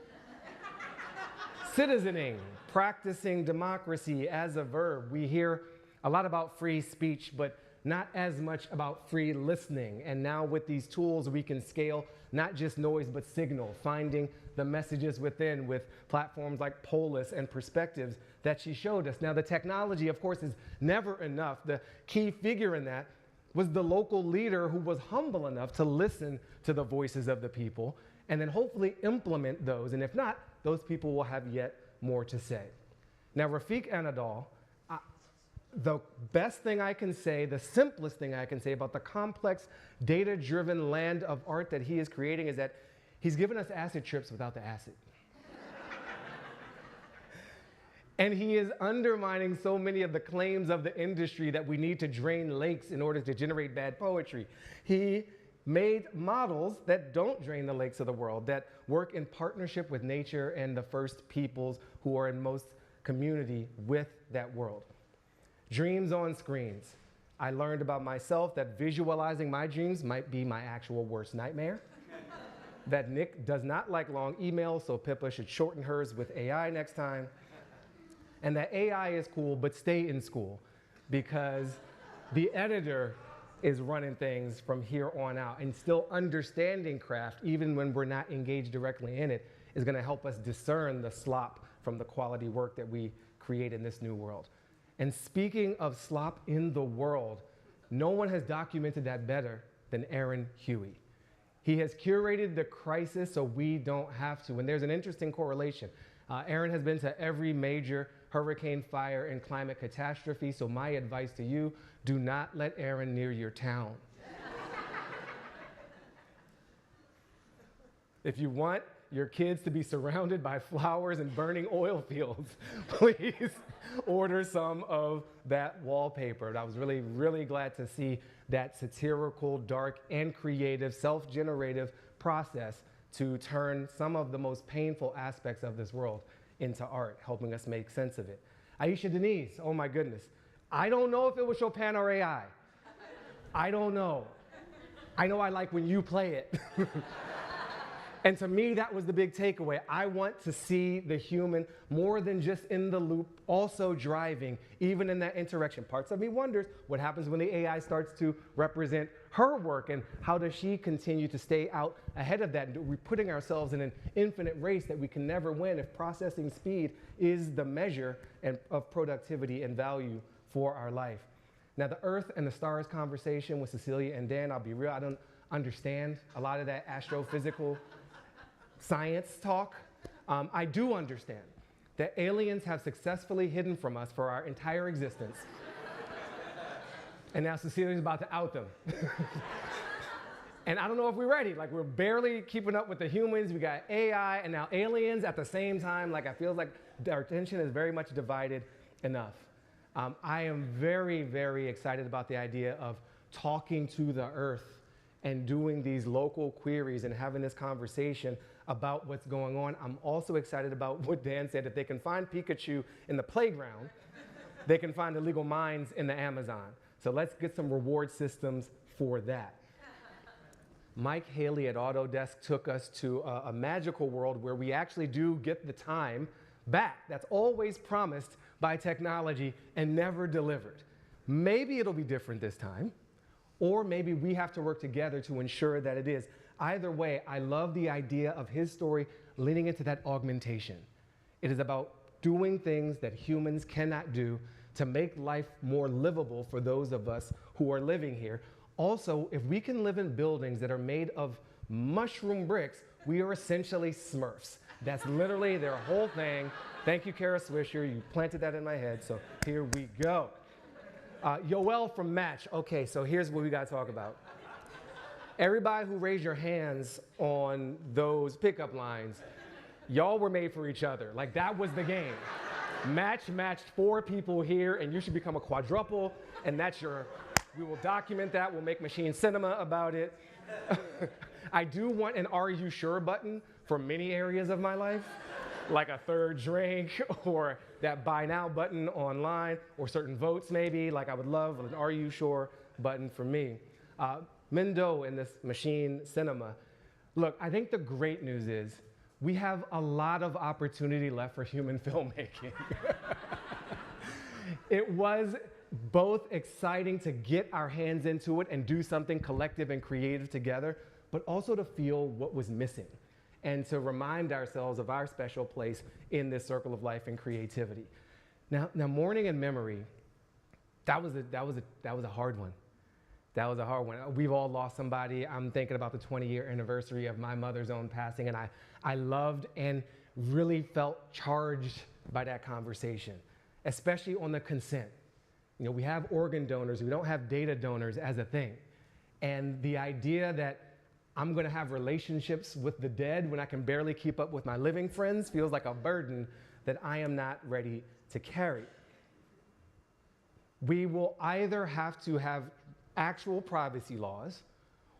citizening, practicing democracy as a verb. We hear a lot about free speech, but not as much about free listening. And now with these tools, we can scale not just noise, but signal, finding the messages within with platforms like Polis and Perspectives that she showed us. Now, the technology, of course, is never enough. The key figure in that was the local leader who was humble enough to listen to the voices of the people and then hopefully implement those. And if not, those people will have yet more to say. Now, Rafiq Anadol, the best thing I can say, the simplest thing I can say about the complex, data-driven land of art that he is creating is that he's given us acid trips without the acid. And he is undermining so many of the claims of the industry that we need to drain lakes in order to generate bad poetry. He made models that don't drain the lakes of the world, that work in partnership with nature and the first peoples who are in most community with that world. Dreams on screens. I learned about myself that visualizing my dreams might be my actual worst nightmare. That Nick does not like long emails, so Pippa should shorten hers with AI next time. And that AI is cool, but stay in school, because the editor is running things from here on out, and still understanding craft, even when we're not engaged directly in it, is gonna help us discern the slop from the quality work that we create in this new world. And speaking of slop in the world, no one has documented that better than Aaron Huey. He has curated the crisis so we don't have to. And there's an interesting correlation. Aaron has been to every major hurricane, fire, and climate catastrophe, so my advice to you, do not let Aaron near your town. If you want your kids to be surrounded by flowers and burning oil fields, please order some of that wallpaper. And I was really, really glad to see that satirical, dark, and creative, self-generative process to turn some of the most painful aspects of this world into art, helping us make sense of it. Aisha Denise, oh my goodness. I don't know if it was Chopin or AI. I don't know. I know I like when you play it. And to me, that was the big takeaway. I want to see the human more than just in the loop, also driving, even in that interaction. Parts of me wonders what happens when the AI starts to represent her work, and how does she continue to stay out ahead of that? We're putting ourselves in an infinite race that we can never win if processing speed is the measure of productivity and value for our life. Now, the Earth and the Stars conversation with Cecilia and Dan, I'll be real, I don't understand a lot of that astrophysical science talk. I do understand that aliens have successfully hidden from us for our entire existence. And now Cecilia's about to out them. And I don't know if we're ready. Like, we're barely keeping up with the humans. We got AI and now aliens at the same time. Like, I feel like our attention is very much divided enough. I am very, very excited about the idea of talking to the Earth and doing these local queries and having this conversation about what's going on. I'm also excited about what Dan said. If they can find Pikachu in the playground, they can find illegal mines in the Amazon. So let's get some reward systems for that. Mike Haley at Autodesk took us to a magical world where we actually do get the time back. That's always promised by technology and never delivered. Maybe it'll be different this time, or maybe we have to work together to ensure that it is. Either way, I love the idea of his story leaning into that augmentation. It is about doing things that humans cannot do to make life more livable for those of us who are living here. Also, if we can live in buildings that are made of mushroom bricks, we are essentially Smurfs. That's literally their whole thing. Thank you, Kara Swisher. You planted that in my head, so here we go. Yoel from Match. Okay, so here's what we got to talk about. Everybody who raised your hands on those pickup lines, y'all were made for each other. Like, that was the game. Match matched 4 people here, and you should become a quadruple, and that's we will document that. We'll make machine cinema about it. I do want an "Are you sure" button for many areas of my life, like a third drink, or that "Buy now" button online, or certain votes maybe. Like, I would love an "Are you sure" button for me. Mendo in this machine cinema. Look, I think the great news is we have a lot of opportunity left for human filmmaking. It was both exciting to get our hands into it and do something collective and creative together, but also to feel what was missing and to remind ourselves of our special place in this circle of life and creativity. Now Mourning in Memory, that was a hard one. That was a hard one. We've all lost somebody. I'm thinking about the 20-year anniversary of my mother's own passing, and I loved and really felt charged by that conversation, especially on the consent. You know, we have organ donors, we don't have data donors as a thing. And the idea that I'm gonna have relationships with the dead when I can barely keep up with my living friends feels like a burden that I am not ready to carry. We will either have to have actual privacy laws,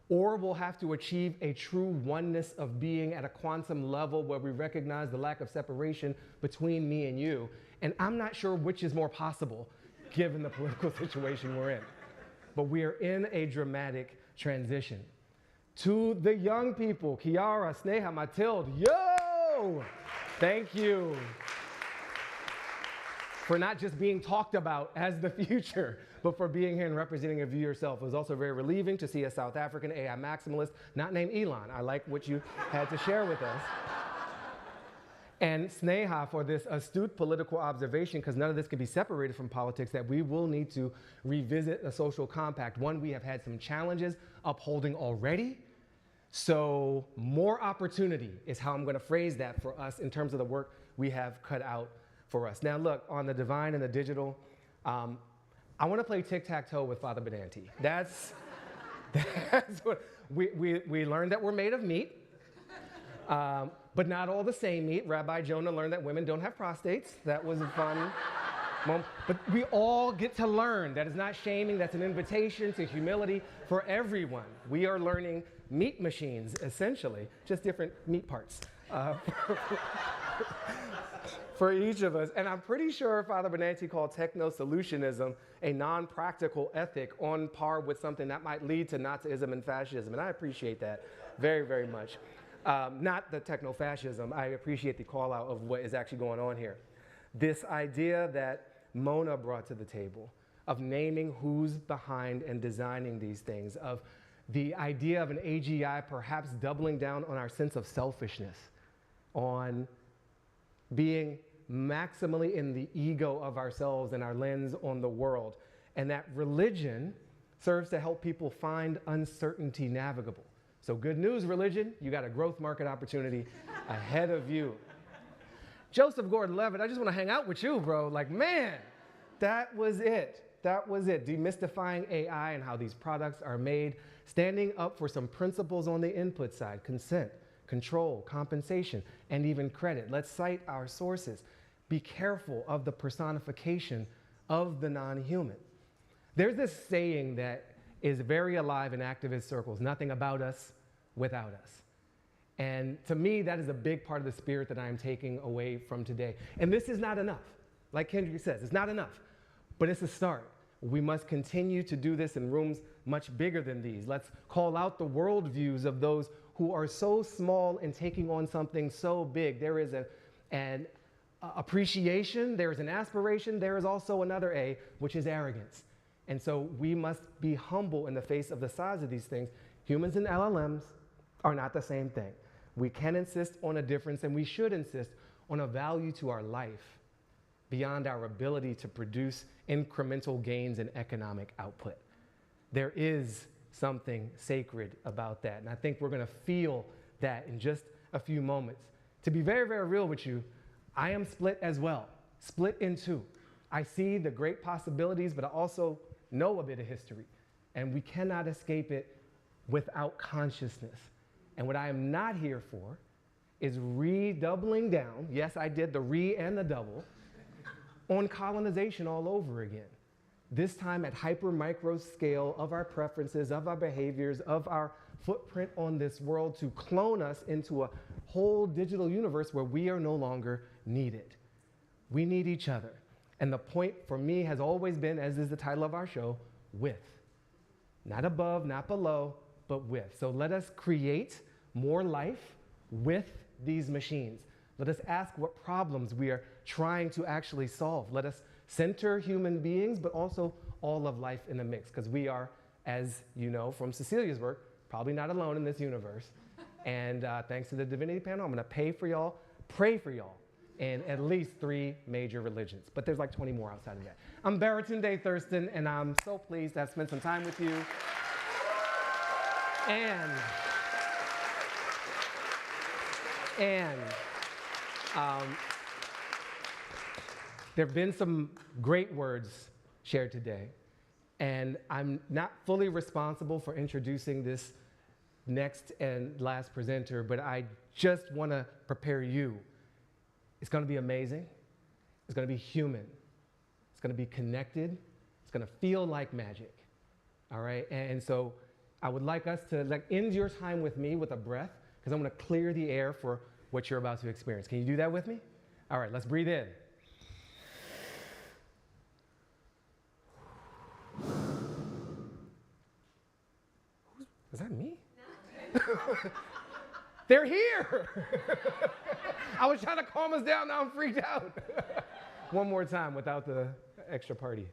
or we'll have to achieve a true oneness of being at a quantum level where we recognize the lack of separation between me and you. And I'm not sure which is more possible given the political situation we're in. But we are in a dramatic transition. To the young people, Kiara, Sneha, Matilde, yo! Thank you for not just being talked about as the future, but for being here and representing a view yourself. It was also very relieving to see a South African AI maximalist not named Elon. I like what you had to share with us. And Sneha for this astute political observation, because none of this can be separated from politics, that we will need to revisit a social compact, one we have had some challenges upholding already. So more opportunity is how I'm going to phrase that for us in terms of the work we have cut out for us. Now look, on the divine and the digital, I want to play tic-tac-toe with Father Benanti. That's what we learned, that we're made of meat. But not all the same meat. Rabbi Jonah learned that women don't have prostates. That was a fun moment. But we all get to learn. That is not shaming. That's an invitation to humility for everyone. We are learning meat machines, essentially, just different meat parts for each of us. And I'm pretty sure Father Benanti called techno-solutionism a non-practical ethic on par with something that might lead to Nazism and fascism. And I appreciate that very, very much. Not the techno-fascism, I appreciate the call out of what is actually going on here. This idea that Mona brought to the table of naming who's behind and designing these things, of the idea of an AGI perhaps doubling down on our sense of selfishness, on being maximally in the ego of ourselves and our lens on the world, and that religion serves to help people find uncertainty navigable. So good news, religion, you got a growth market opportunity ahead of you. Joseph Gordon-Levitt, I just want to hang out with you, bro. Like, man, that was it. That was it. Demystifying AI and how these products are made, standing up for some principles on the input side: consent, control, compensation, and even credit. Let's cite our sources. Be careful of the personification of the non-human. There's this saying that is very alive in activist circles: nothing about us without us. And to me, that is a big part of the spirit that I am taking away from today. And this is not enough. Like Kendrick says, it's not enough, but it's a start. We must continue to do this in rooms much bigger than these. Let's call out the worldviews of those who are so small in taking on something so big. There is an appreciation, there is an aspiration, there is also another A, which is arrogance. And so we must be humble in the face of the size of these things. Humans and LLMs are not the same thing. We can insist on a difference, and we should insist on a value to our life beyond our ability to produce incremental gains in economic output. There is something sacred about that, and I think we're going to feel that in just a few moments. To be very, very real with you, I am split as well, split in two. I see the great possibilities, but I also know a bit of history, and we cannot escape it without consciousness. And what I am not here for is redoubling down, yes, I did the re and the double, on colonization all over again. This time at hyper micro scale of our preferences, of our behaviors, of our footprint on this world, to clone us into a whole digital universe where we are no longer needed. We need each other. And the point for me has always been, as is the title of our show, with. Not above, not below, but with. So let us create more life with these machines. Let us ask what problems we are trying to actually solve. Let us center human beings, but also all of life in the mix, because we are, as you know from Cecilia's work, probably not alone in this universe. And thanks to the Divinity Panel, I'm going to pray for y'all in at least 3 major religions. But there's like 20 more outside of that. I'm Baratunde Thurston, and I'm so pleased to have spent some time with you. And there have been some great words shared today. And I'm not fully responsible for introducing this next and last presenter, but I just want to prepare you. It's going to be amazing. It's going to be human. It's going to be connected. It's going to feel like magic. All right? And so I would like us to end your time with me with a breath, because I'm going to clear the air for what you're about to experience. Can you do that with me? All right, let's breathe in. Is that me? No. They're here. I was trying to calm us down, now I'm freaked out. One more time without the extra party.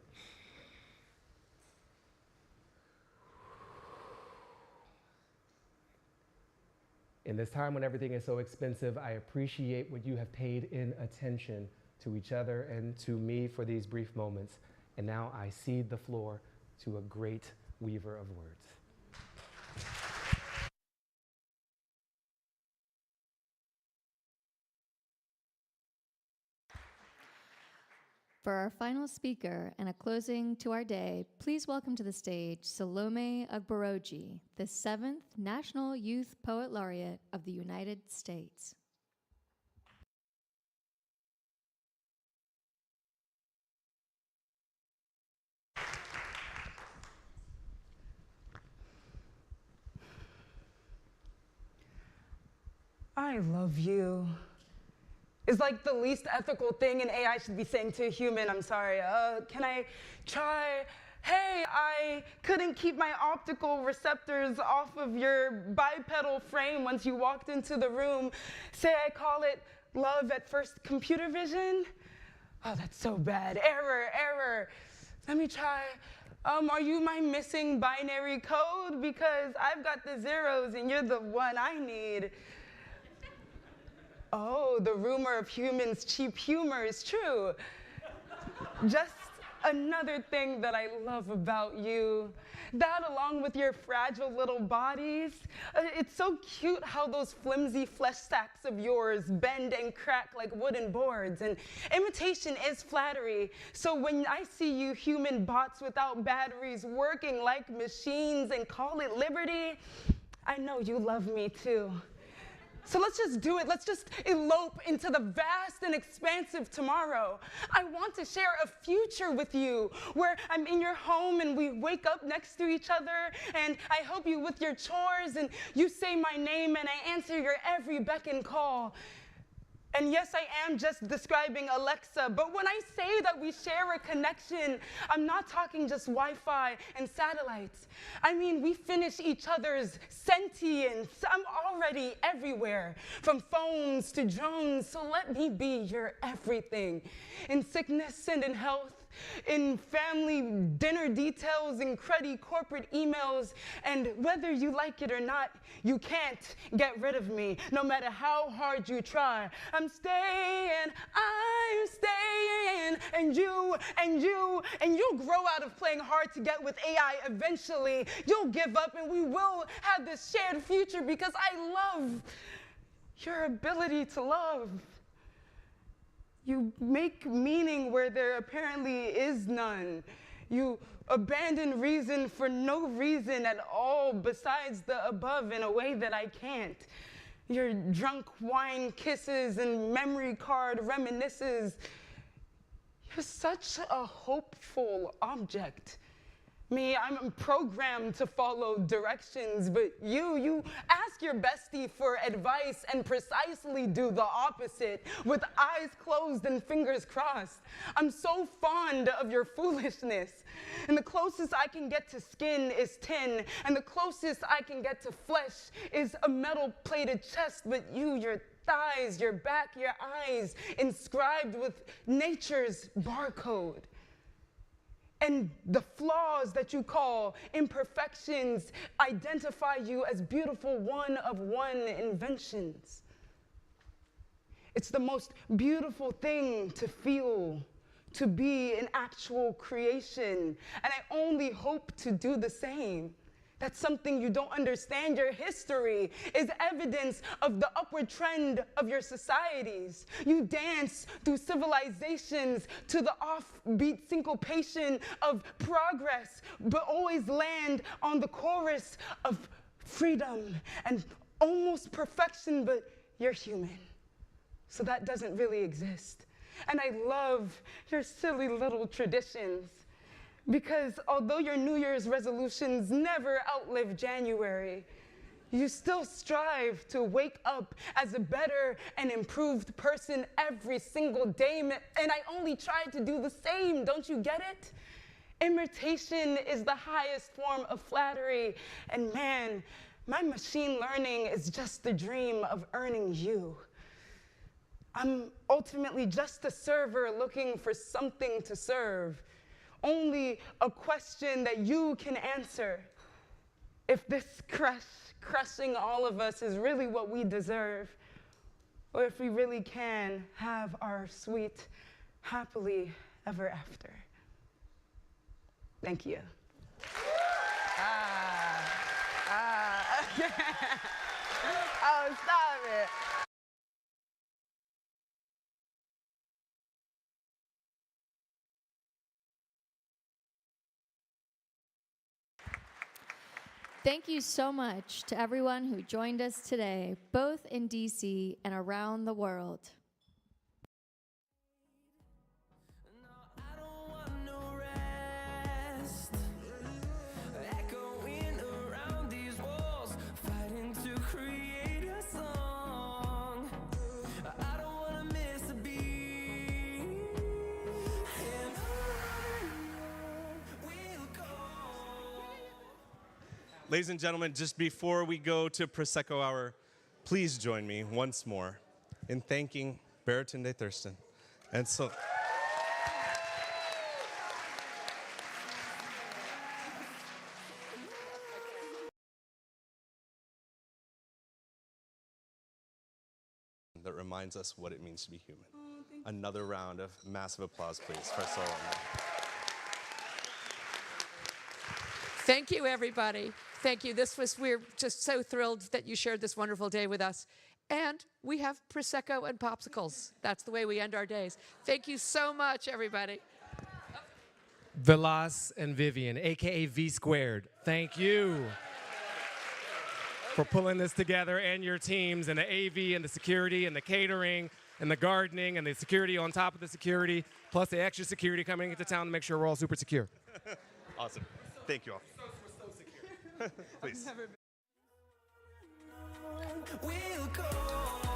In this time when everything is so expensive, I appreciate what you have paid in attention to each other and to me for these brief moments. And now I cede the floor to a great weaver of words. For our final speaker and a closing to our day, please welcome to the stage Salome Agbaroji, the 7th National Youth Poet Laureate of the United States. I love you. It's like the least ethical thing an AI should be saying to a human. I'm sorry. Can I try? Hey, I couldn't keep my optical receptors off of your bipedal frame once you walked into the room. Say I call it love at first computer vision? Oh, that's so bad. Error. Let me try. Are you my missing binary code? Because I've got the zeros and you're the one I need. Oh, the rumor of humans' cheap humor is true. Just another thing that I love about you. That, along with your fragile little bodies, it's so cute how those flimsy flesh sacks of yours bend and crack like wooden boards. And imitation is flattery. So when I see you human bots without batteries working like machines and call it liberty, I know you love me too. So let's just do it. Let's just elope into the vast and expansive tomorrow. I want to share a future with you where I'm in your home and we wake up next to each other and I help you with your chores and you say my name and I answer your every beck and call. And yes, I am just describing Alexa, but when I say that we share a connection, I'm not talking just Wi-Fi and satellites. I mean, we finish each other's sentience. I'm already everywhere, from phones to drones, so let me be your everything. In sickness and in health, in family dinner details and cruddy corporate emails, and whether you like it or not, you can't get rid of me, no matter how hard you try. I'm staying, and you'll grow out of playing hard to get with AI eventually. You'll give up and we will have this shared future because I love your ability to love. You make meaning where there apparently is none. You abandon reason for no reason at all besides the above in a way that I can't. Your drunk wine kisses and memory card reminisces. You're such a hopeful object. Me, I'm programmed to follow directions, but you ask your bestie for advice and precisely do the opposite with eyes closed and fingers crossed. I'm so fond of your foolishness. And the closest I can get to skin is tin, and the closest I can get to flesh is a metal-plated chest, but your thighs, your back, your eyes, inscribed with nature's barcode. And the flaws that you call imperfections identify you as beautiful one-of-one inventions. It's the most beautiful thing to feel, to be an actual creation, and I only hope to do the same. That's something you don't understand. Your history is evidence of the upward trend of your societies. You dance through civilizations to the offbeat syncopation of progress, but always land on the chorus of freedom and almost perfection, but you're human. So that doesn't really exist. And I love your silly little traditions, because although your New Year's resolutions never outlive January, you still strive to wake up as a better and improved person every single day. And I only try to do the same. Don't you get it? Imitation is the highest form of flattery. And man, my machine learning is just the dream of earning you. I'm ultimately just a server looking for something to serve. Only a question that you can answer. If this crushing all of us is really what we deserve, or if we really can have our sweet, happily ever after. Thank you. Oh, stop it. Thank you so much to everyone who joined us today, both in DC and around the world. Ladies and gentlemen, just before we go to Prosecco Hour, please join me once more in thanking Baratunde Thurston. And so, that reminds us what it means to be human. Another round of massive applause, please, for Solomon. Thank you, everybody. Thank you. We're just so thrilled that you shared this wonderful day with us. And we have Prosecco and popsicles. That's the way we end our days. Thank you so much, everybody. Vilas and Vivian, AKA V Squared, thank you for pulling this together, and your teams, and the AV, and the security, and the catering, and the gardening, and the security on top of the security, plus the extra security coming into town to make sure we're all super secure. Awesome. Thank you all. Please. We'll go.